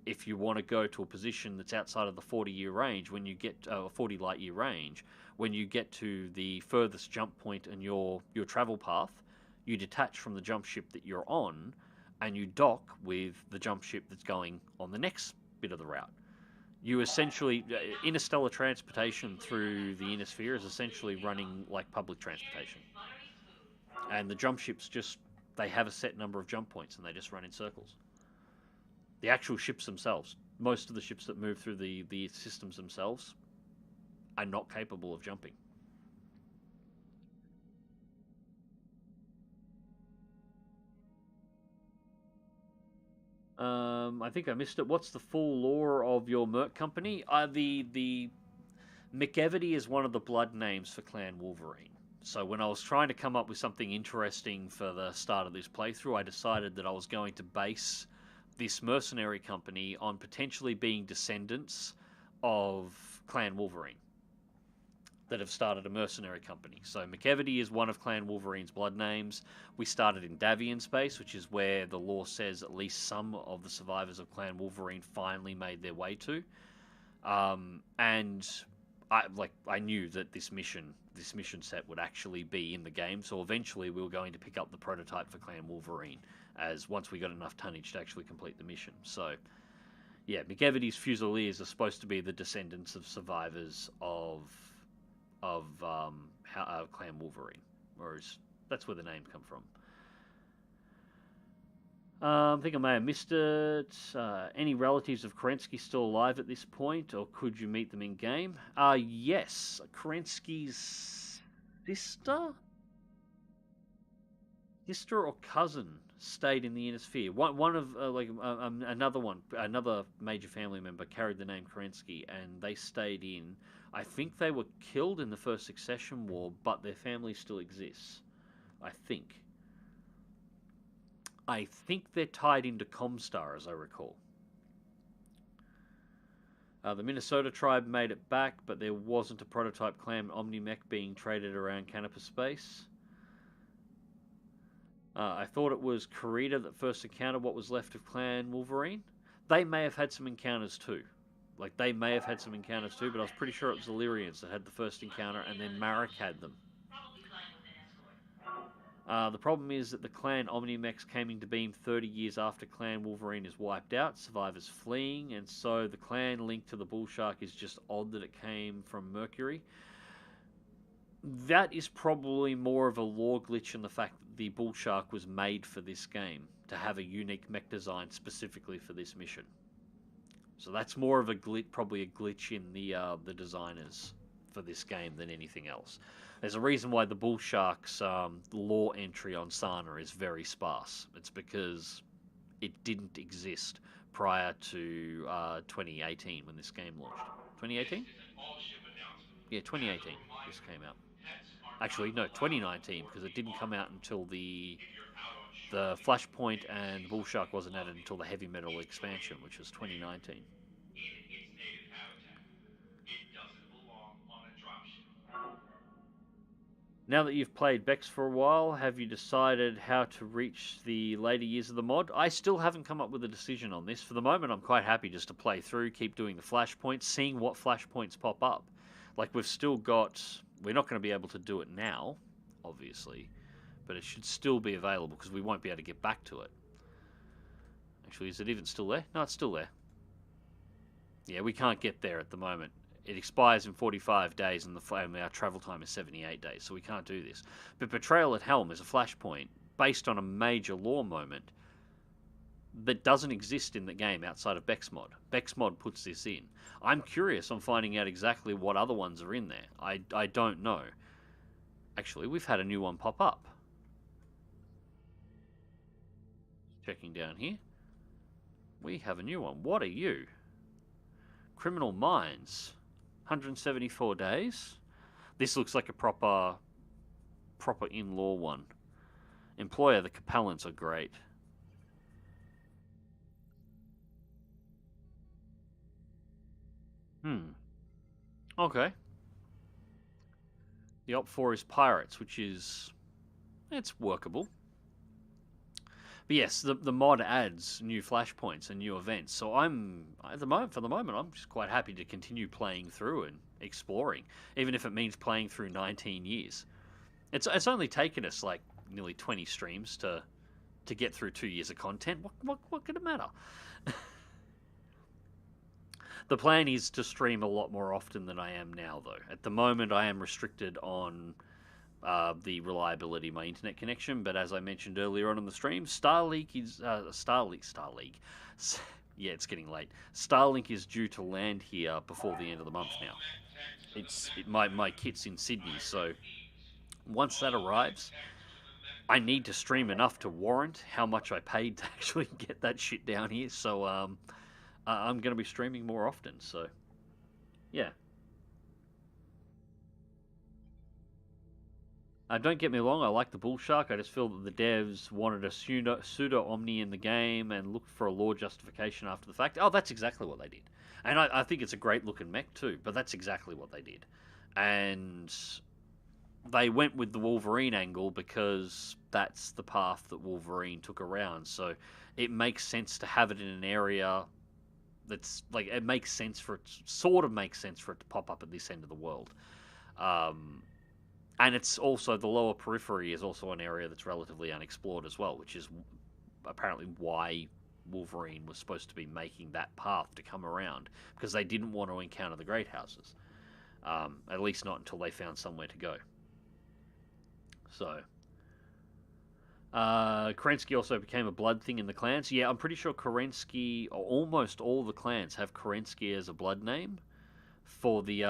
If you want to go to a position that's outside of the 40-year range, when you get 40 light year range, when you get to the furthest jump point in your travel path, you detach from the jump ship that you're on, and you dock with the jump ship that's going on the next bit of the route. You essentially, interstellar transportation through the inner sphere is essentially running like public transportation. And the jump ships they have a set number of jump points, and they just run in circles. The actual ships themselves, most of the ships that move through the systems themselves, are not capable of jumping. I think I missed it. What's the full lore of your merc company? The McEvity is one of the blood names for Clan Wolverine. So when I was trying to come up with something interesting for the start of this playthrough, I decided that I was going to base this mercenary company on potentially being descendants of Clan Wolverine that have started a mercenary company. So McEvity is one of Clan Wolverine's blood names. We started in Davian space, which is where the lore says at least some of the survivors of Clan Wolverine finally made their way to. And I knew that this mission set would actually be in the game, so eventually we were going to pick up the prototype for Clan Wolverine, as once we got enough tonnage to actually complete the mission. So, yeah, McEvity's Fusiliers are supposed to be the descendants of survivors of Clan Wolverine, whereas that's where the name come from. I think I may have missed it. Any relatives of Kerensky still alive at this point, or could you meet them in game? Yes, Kerensky's sister Sister or cousin stayed in the inner sphere. One of another major family member carried the name Kerensky, and they stayed in. I think they were killed in the First Succession War, but their family still exists. I think. I think they're tied into Comstar, as I recall. The Minnesota tribe made it back, but there wasn't a prototype clan Omnimech being traded around Canopus Space. I thought it was Karita that first encountered what was left of Clan Wolverine. They may have had some encounters too. But I was pretty sure it was the Illyrians that had the first encounter, and then Marek had them. The problem is that the Clan Omnimex came into beam 30 years after Clan Wolverine is wiped out, survivors fleeing, and so the clan linked to the Bullshark is just odd that it came from Mercury. That is probably more of a lore glitch in the fact that the Bullshark was made for this game, to have a unique mech design specifically for this mission. So that's more of a glitch, probably a glitch in the designers for this game than anything else. There's a reason why the Bullshark's lore entry on Sana is very sparse. It's because it didn't exist prior to 2018 when this game launched. 2018? Yeah, 2018 this came out. Actually, no, 2019, because it didn't come out until the Flashpoint, and the Bullshark wasn't added until the Heavy Metal expansion, which was 2019. Now that you've played BEX for a while, have you decided how to reach the later years of the mod? I still haven't come up with a decision on this. For the moment, I'm quite happy just to play through, keep doing the flashpoints, seeing what flashpoints pop up. Like, we've still got... We're not going to be able to do it now, obviously, but it should still be available because we won't be able to get back to it. Actually, is it even still there? No, it's still there. Yeah, we can't get there at the moment. It expires in 45 days and our travel time is 78 days, so we can't do this. But Betrayal at Helm is a flashpoint based on a major lore moment that doesn't exist in the game outside of BEX mod. BEX mod puts this in. I'm curious on finding out exactly what other ones are in there. I don't know. Actually, we've had a new one pop up. Checking down here. We have a new one. What are you? Criminal Minds. 174 days. This looks like a proper in-law one. Employer, the Capellans are great. Okay. The Op 4 is Pirates, which is... it's workable. But yes, the mod adds new flashpoints and new events. So for the moment, I'm just quite happy to continue playing through and exploring, even if it means playing through 19 years. It's only taken us like nearly 20 streams to get through 2 years of content. What could it matter? The plan is to stream a lot more often than I am now, though. At the moment, I am restricted on the reliability of my internet connection, but as I mentioned earlier on in the stream, Starlink is... Starlink. Yeah, it's getting late. Starlink is due to land here before the end of the month now. My kit's in Sydney, so once that arrives, I need to stream enough to warrant how much I paid to actually get that shit down here, so I'm going to be streaming more often, so yeah. Don't get me wrong, I like the Bullshark. I just feel that the devs wanted a pseudo-Omni in the game and looked for a lore justification after the fact. Oh, that's exactly what they did. And I think it's a great-looking mech too, but that's exactly what they did. And they went with the Wolverine angle because that's the path that Wolverine took around. So it makes sense to have it in an area that's... like, it makes sense for it... sort of makes sense for it to pop up at this end of the world. And it's also, the lower periphery is also an area that's relatively unexplored as well, which is apparently why Wolverine was supposed to be making that path to come around, because they didn't want to encounter the Great Houses. At least not until they found somewhere to go. So, Kerensky also became a blood thing in the clans. Yeah, I'm pretty sure Kerensky, or almost all the clans, have Kerensky as a blood name. for the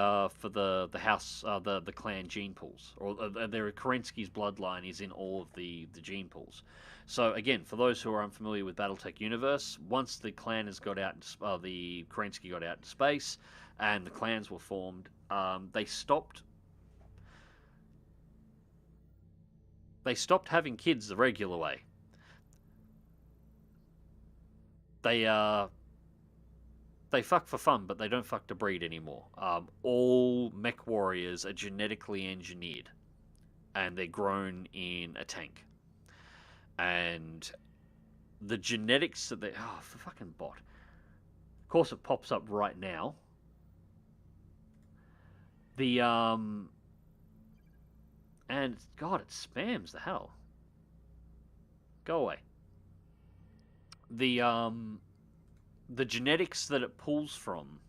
house the clan gene pools, or their Kerensky's bloodline is in all of the gene pools. So again, for those who are unfamiliar with BattleTech universe, once the clan has got out, the Kerensky got out into space, and the clans were formed, they stopped having kids the regular way. They fuck for fun, but they don't fuck to breed anymore. All mech warriors are genetically engineered, and they're grown in a tank. And the genetics that they... Oh, for fucking bot. Of course it pops up right now. The, and, God, it spams the hell. Go away. The genetics that it pulls from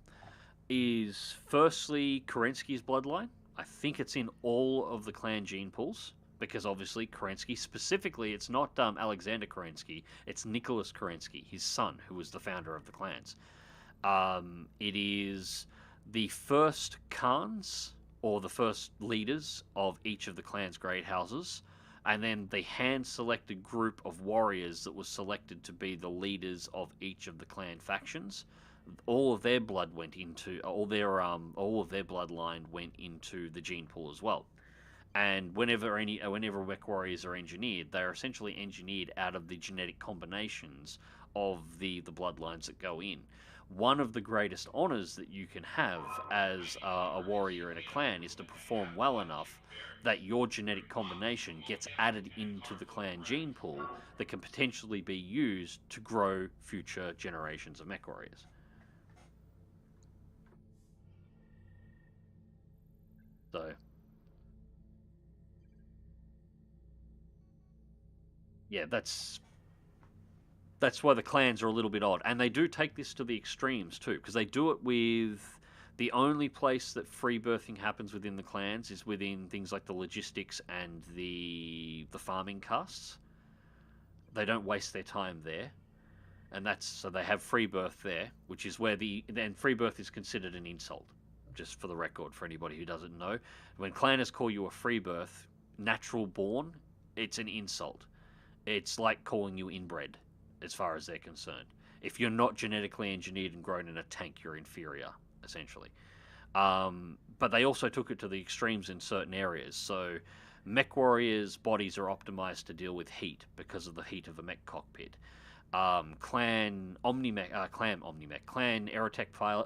is firstly Kerensky's bloodline. I think it's in all of the clan gene pools, because obviously Kerensky, specifically, it's not Alexander Kerensky, it's Nicholas Kerensky, his son, who was the founder of the clans. It is the first Khans, or the first leaders of each of the clan's great houses, and then the hand-selected group of warriors that was selected to be the leaders of each of the clan factions. All of their blood went into all of their bloodline went into the gene pool as well. And whenever mech warriors are engineered, they are essentially engineered out of the genetic combinations of the bloodlines that go in. One of the greatest honors that you can have as a warrior in a clan is to perform well enough that your genetic combination gets added into the clan gene pool that can potentially be used to grow future generations of mech warriors. So, yeah, that's why the clans are a little bit odd. And they do take this to the extremes too, because they do it with... The only place that free birthing happens within the clans is within things like the logistics and the farming castes. They don't waste their time there. And so they have free birth there, which is where then free birth is considered an insult. Just for the record, for anybody who doesn't know. When clanners call you a free birth, natural born, it's an insult. It's like calling you inbred, as far as they're concerned. If you're not genetically engineered and grown in a tank, you're inferior, essentially. But they also took it to the extremes in certain areas. So mech warriors' bodies are optimized to deal with heat because of the heat of a mech cockpit. Clan Aerotech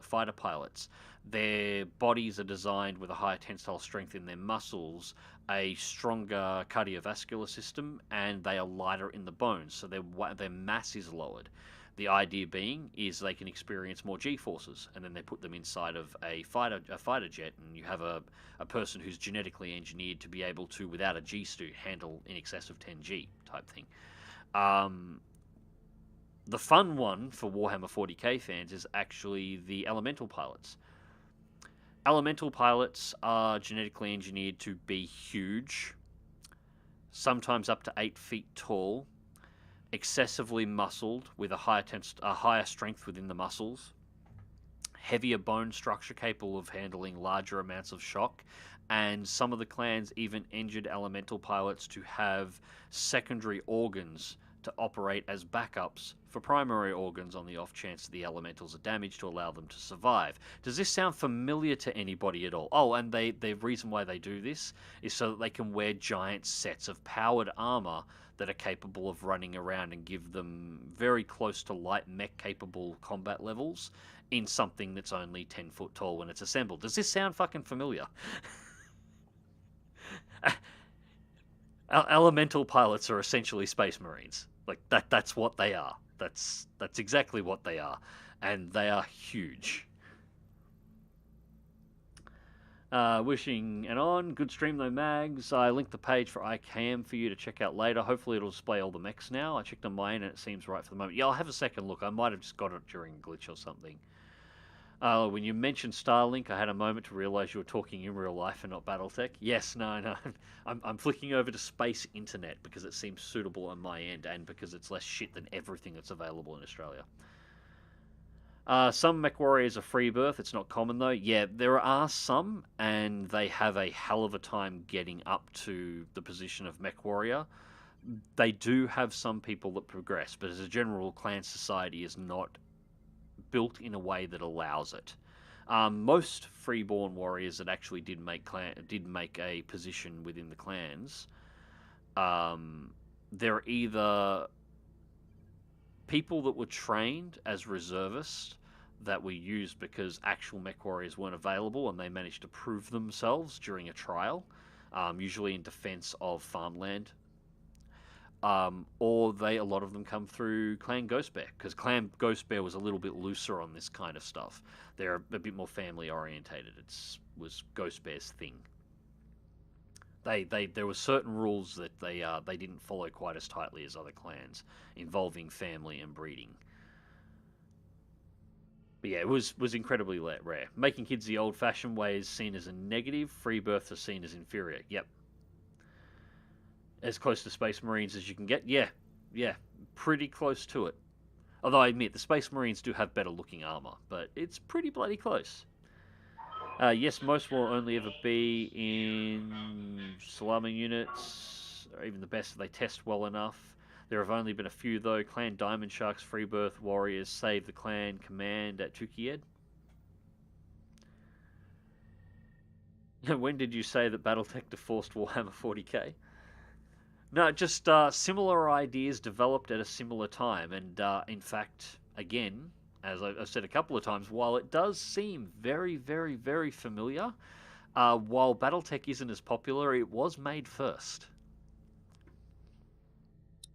fighter pilots, their bodies are designed with a higher tensile strength in their muscles, a stronger cardiovascular system, and they are lighter in the bones, so their mass is lowered. The idea being is they can experience more G-forces, and then they put them inside of a fighter jet, and you have a person who's genetically engineered to be able to, without a G-suit, handle in excess of 10 G type thing. The fun one for Warhammer 40k fans is actually the elemental pilots. Elemental pilots are genetically engineered to be huge, sometimes up to 8 feet tall, excessively muscled with a higher strength within the muscles, heavier bone structure capable of handling larger amounts of shock, and some of the clans even engineered elemental pilots to have secondary organs to operate as backups for primary organs on the off chance that the elementals are damaged to allow them to survive. Does this sound familiar to anybody at all? Oh, and the reason why they do this is so that they can wear giant sets of powered armor that are capable of running around and give them very close to light mech capable combat levels in something that's only 10 foot tall when it's assembled. Does this sound fucking familiar? Elemental pilots are essentially space marines. Like that's what they are. That's exactly what they are, and they are huge. Wishing and on. Good stream though, Mags. I linked the page for ICAM for you to check out later. Hopefully it'll display all the mechs now. I checked on mine and it seems right for the moment. Yeah, I'll have a second look. I might have just got it during a glitch or something. When you mentioned Starlink, I had a moment to realise you were talking in real life and not BattleTech. Yes, no. I'm flicking over to Space Internet because it seems suitable on my end and because it's less shit than everything that's available in Australia. Some mech warriors are free birth. It's not common though. Yeah, there are some, and they have a hell of a time getting up to the position of mech warrior. They do have some people that progress, but as a general, clan society is not built in a way that allows it. Most freeborn warriors that actually did make a position within the clans, they're either people that were trained as reservists that were used because actual mech warriors weren't available and they managed to prove themselves during a trial, usually in defense of farmland. Or a lot of them come through Clan Ghost Bear, because Clan Ghost Bear was a little bit looser on this kind of stuff. They're a bit more family orientated. Was Ghost Bear's thing. There were certain rules that they didn't follow quite as tightly as other clans involving family and breeding. But yeah, it was incredibly rare. Making kids the old-fashioned way is seen as a negative. Free births are seen as inferior. Yep. As close to Space Marines as you can get. Yeah, pretty close to it. Although I admit, the Space Marines do have better looking armor, but it's pretty bloody close. Yes, most will only ever be in Salami units, or even the best if they test well enough. There have only been a few though. Clan Diamond Sharks, Freebirth Warriors, Save the Clan, Command at Tukied. When did you say that BattleTech forced Warhammer 40k? No, just similar ideas developed at a similar time, and in fact, again, as I've said a couple of times, while it does seem very, very, very familiar, while BattleTech isn't as popular, it was made first.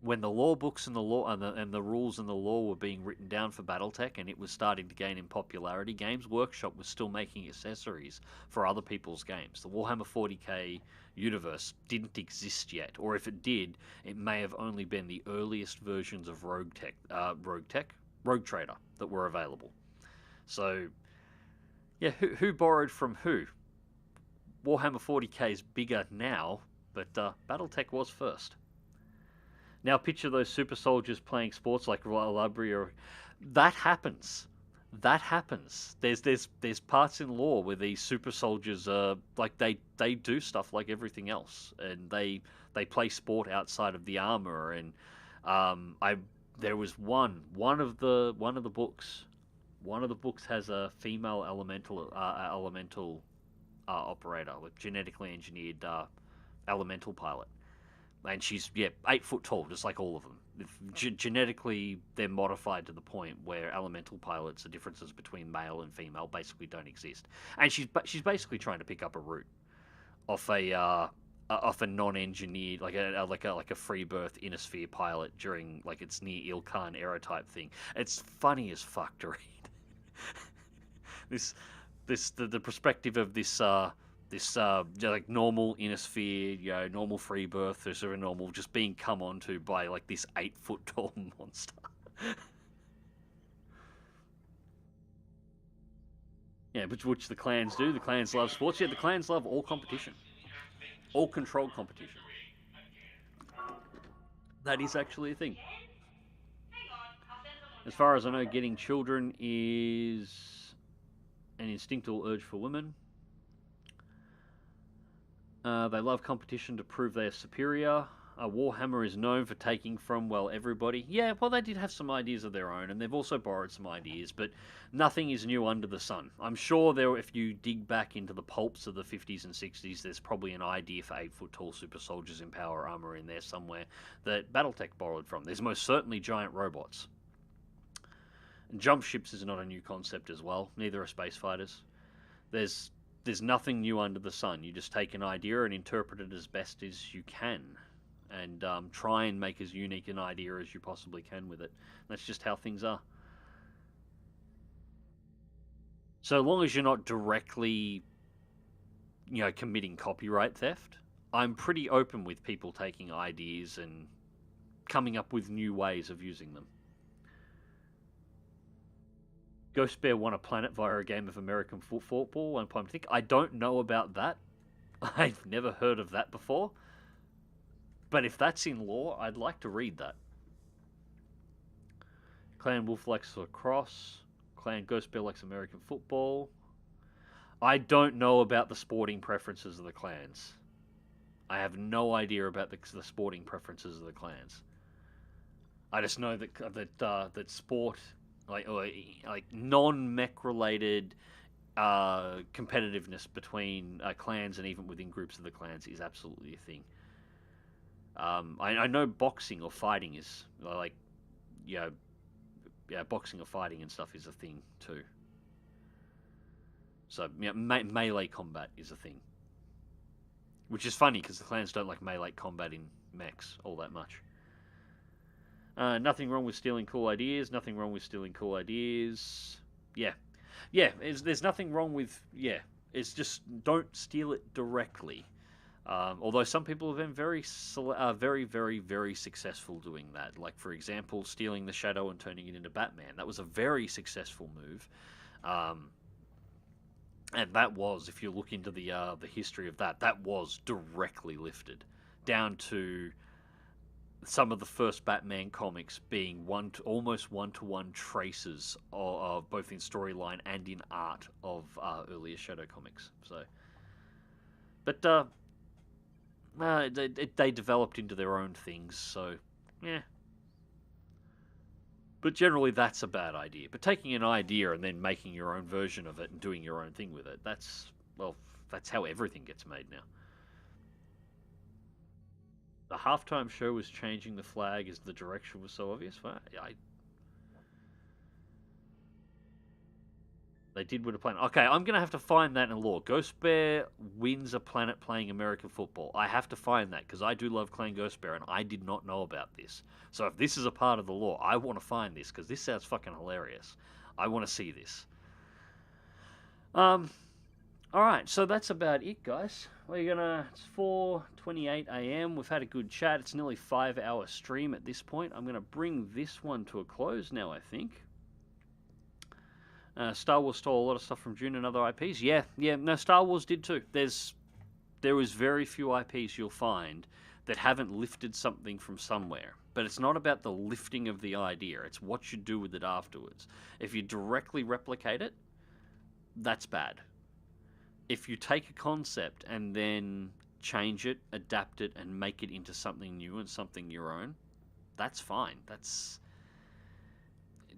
When the law books and the rules and the law were being written down for BattleTech, and it was starting to gain in popularity, Games Workshop was still making accessories for other people's games. The Warhammer 40k universe didn't exist yet, or if it did, it may have only been the earliest versions of Rogue Trader that were available. So, yeah, who borrowed from who? Warhammer 40k is bigger now, but BattleTech was first. Now picture those super soldiers playing sports like Labria. That happens. That happens. There's parts in lore where these super soldiers like they do stuff like everything else, and they play sport outside of the armor. And there was one of the books. One of the books has a female elemental operator, like genetically engineered elemental pilot. And she's, 8 foot tall, just like all of them. Genetically, they're modified to the point where elemental pilots, the differences between male and female basically don't exist. And she's basically trying to pick up a route off a non-engineered, like a free birth inner sphere pilot during like its near Ilkhan era type thing. It's funny as fuck to read. The perspective of this like normal inner sphere, normal free birth, this sort of normal, just being come onto by like this 8 foot tall monster. Yeah, which the clans do. The clans love sports. Yeah, the clans love all competition, all controlled competition. That is actually a thing. As far as I know, getting children is an instinctual urge for women. They love competition to prove they are superior. Warhammer is known for taking from, well, everybody. Yeah, well, they did have some ideas of their own, and they've also borrowed some ideas, but nothing is new under the sun. I'm sure if you dig back into the pulps of the 50s and 60s, there's probably an idea for 8 foot tall super soldiers in power armor in there somewhere that BattleTech borrowed from. There's most certainly giant robots. And jump ships is not a new concept as well. Neither are space fighters. There's nothing new under the sun. You just take an idea and interpret it as best as you can, and try and make as unique an idea as you possibly can with it. That's just how things are. So long as you're not directly, committing copyright theft, I'm pretty open with people taking ideas and coming up with new ways of using them. Ghost Bear won a planet via a game of American football. One point I think. I don't know about that. I've never heard of that before. But if that's in lore, I'd like to read that. Clan Wolf likes lacrosse. clan. Ghost Bear likes American football. I don't know about the sporting preferences of the clans. I have no idea about the sporting preferences of the clans. I just know that sport, like non-mech related competitiveness between clans and even within groups of the clans is absolutely a thing. I know boxing or fighting is boxing or fighting and stuff is a thing too. So melee combat is a thing, which is funny because the clans don't like melee combat in mechs all that much. Nothing wrong with stealing cool ideas. Nothing wrong with stealing cool ideas. Yeah. There's nothing wrong with It's just don't steal it directly. Although some people have been very, very, very successful doing that. Like, for example, stealing the Shadow and turning it into Batman. That was a very successful move. And that was, if you look into the history of that, that was directly lifted down to some of the first Batman comics being almost one-to-one traces of both in storyline and in art of earlier Shadow comics. So, but they developed into their own things. So, yeah. But generally, that's a bad idea. But taking an idea and then making your own version of it and doing your own thing with it, that's how everything gets made now. The halftime show was changing the flag as the direction was so obvious. Well, they did with a plan. Okay, I'm going to have to find that in lore. Ghost Bear wins a planet playing American football. I have to find that because I do love Clan Ghost Bear and I did not know about this. So if this is a part of the lore, I want to find this because this sounds fucking hilarious. I want to see this. Alright, so that's about it, guys. It's 4:28 AM. We've had a good chat. It's nearly 5-hour stream at this point. I'm going to bring this one to a close now, I think. Star Wars stole a lot of stuff from June and other IPs. Yeah, no, Star Wars did too. There is very few IPs you'll find that haven't lifted something from somewhere. But it's not about the lifting of the idea. It's what you do with it afterwards. If you directly replicate it, that's bad. If you take a concept and then change it, adapt it, and make it into something new and something your own, that's fine.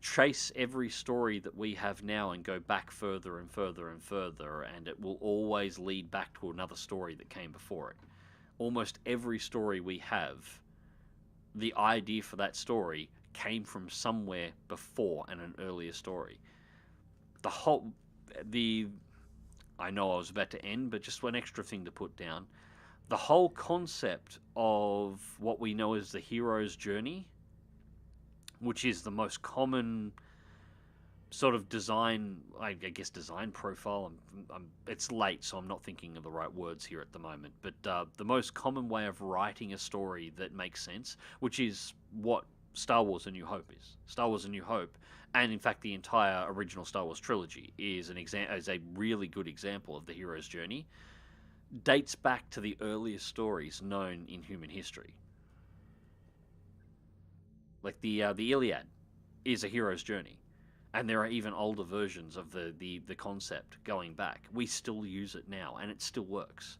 Chase every story that we have now and go back further and further and further, and it will always lead back to another story that came before it. Almost every story we have, the idea for that story came from somewhere before in an earlier story. I know I was about to end, but just one extra thing to put down. The whole concept of what we know as the hero's journey, which is the most common sort of design, I guess design profile. It's late, so I'm not thinking of the right words here at the moment. But the most common way of writing a story that makes sense, which is what Star Wars A New Hope is. Star Wars A New Hope, and in fact the entire original Star Wars trilogy, is a really good example of the hero's journey. Dates back to the earliest stories known in human history. Like the Iliad is a hero's journey. And there are even older versions of the concept going back. We still use it now, and it still works.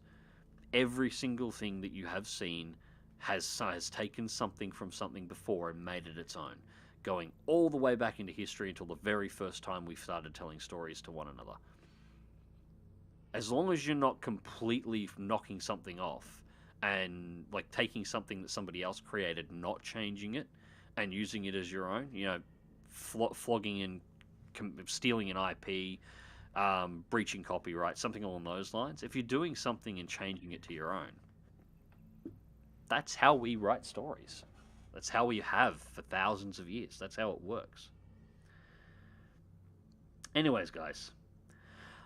Every single thing that you have seen has taken something from something before and made it its own, going all the way back into history until the very first time we started telling stories to one another. As long as you're not completely knocking something off and like taking something that somebody else created, not changing it, and using it as your own, flogging and stealing an IP, breaching copyright, something along those lines. If you're doing something and changing it to your own, that's how we write stories. That's how we have for thousands of years. That's how it works. Anyways, guys,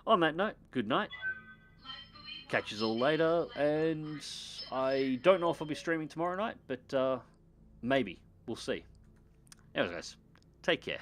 on that note, good night. Catch you all later, and I don't know if I'll be streaming tomorrow night, but maybe. We'll see. Anyways, guys, take care.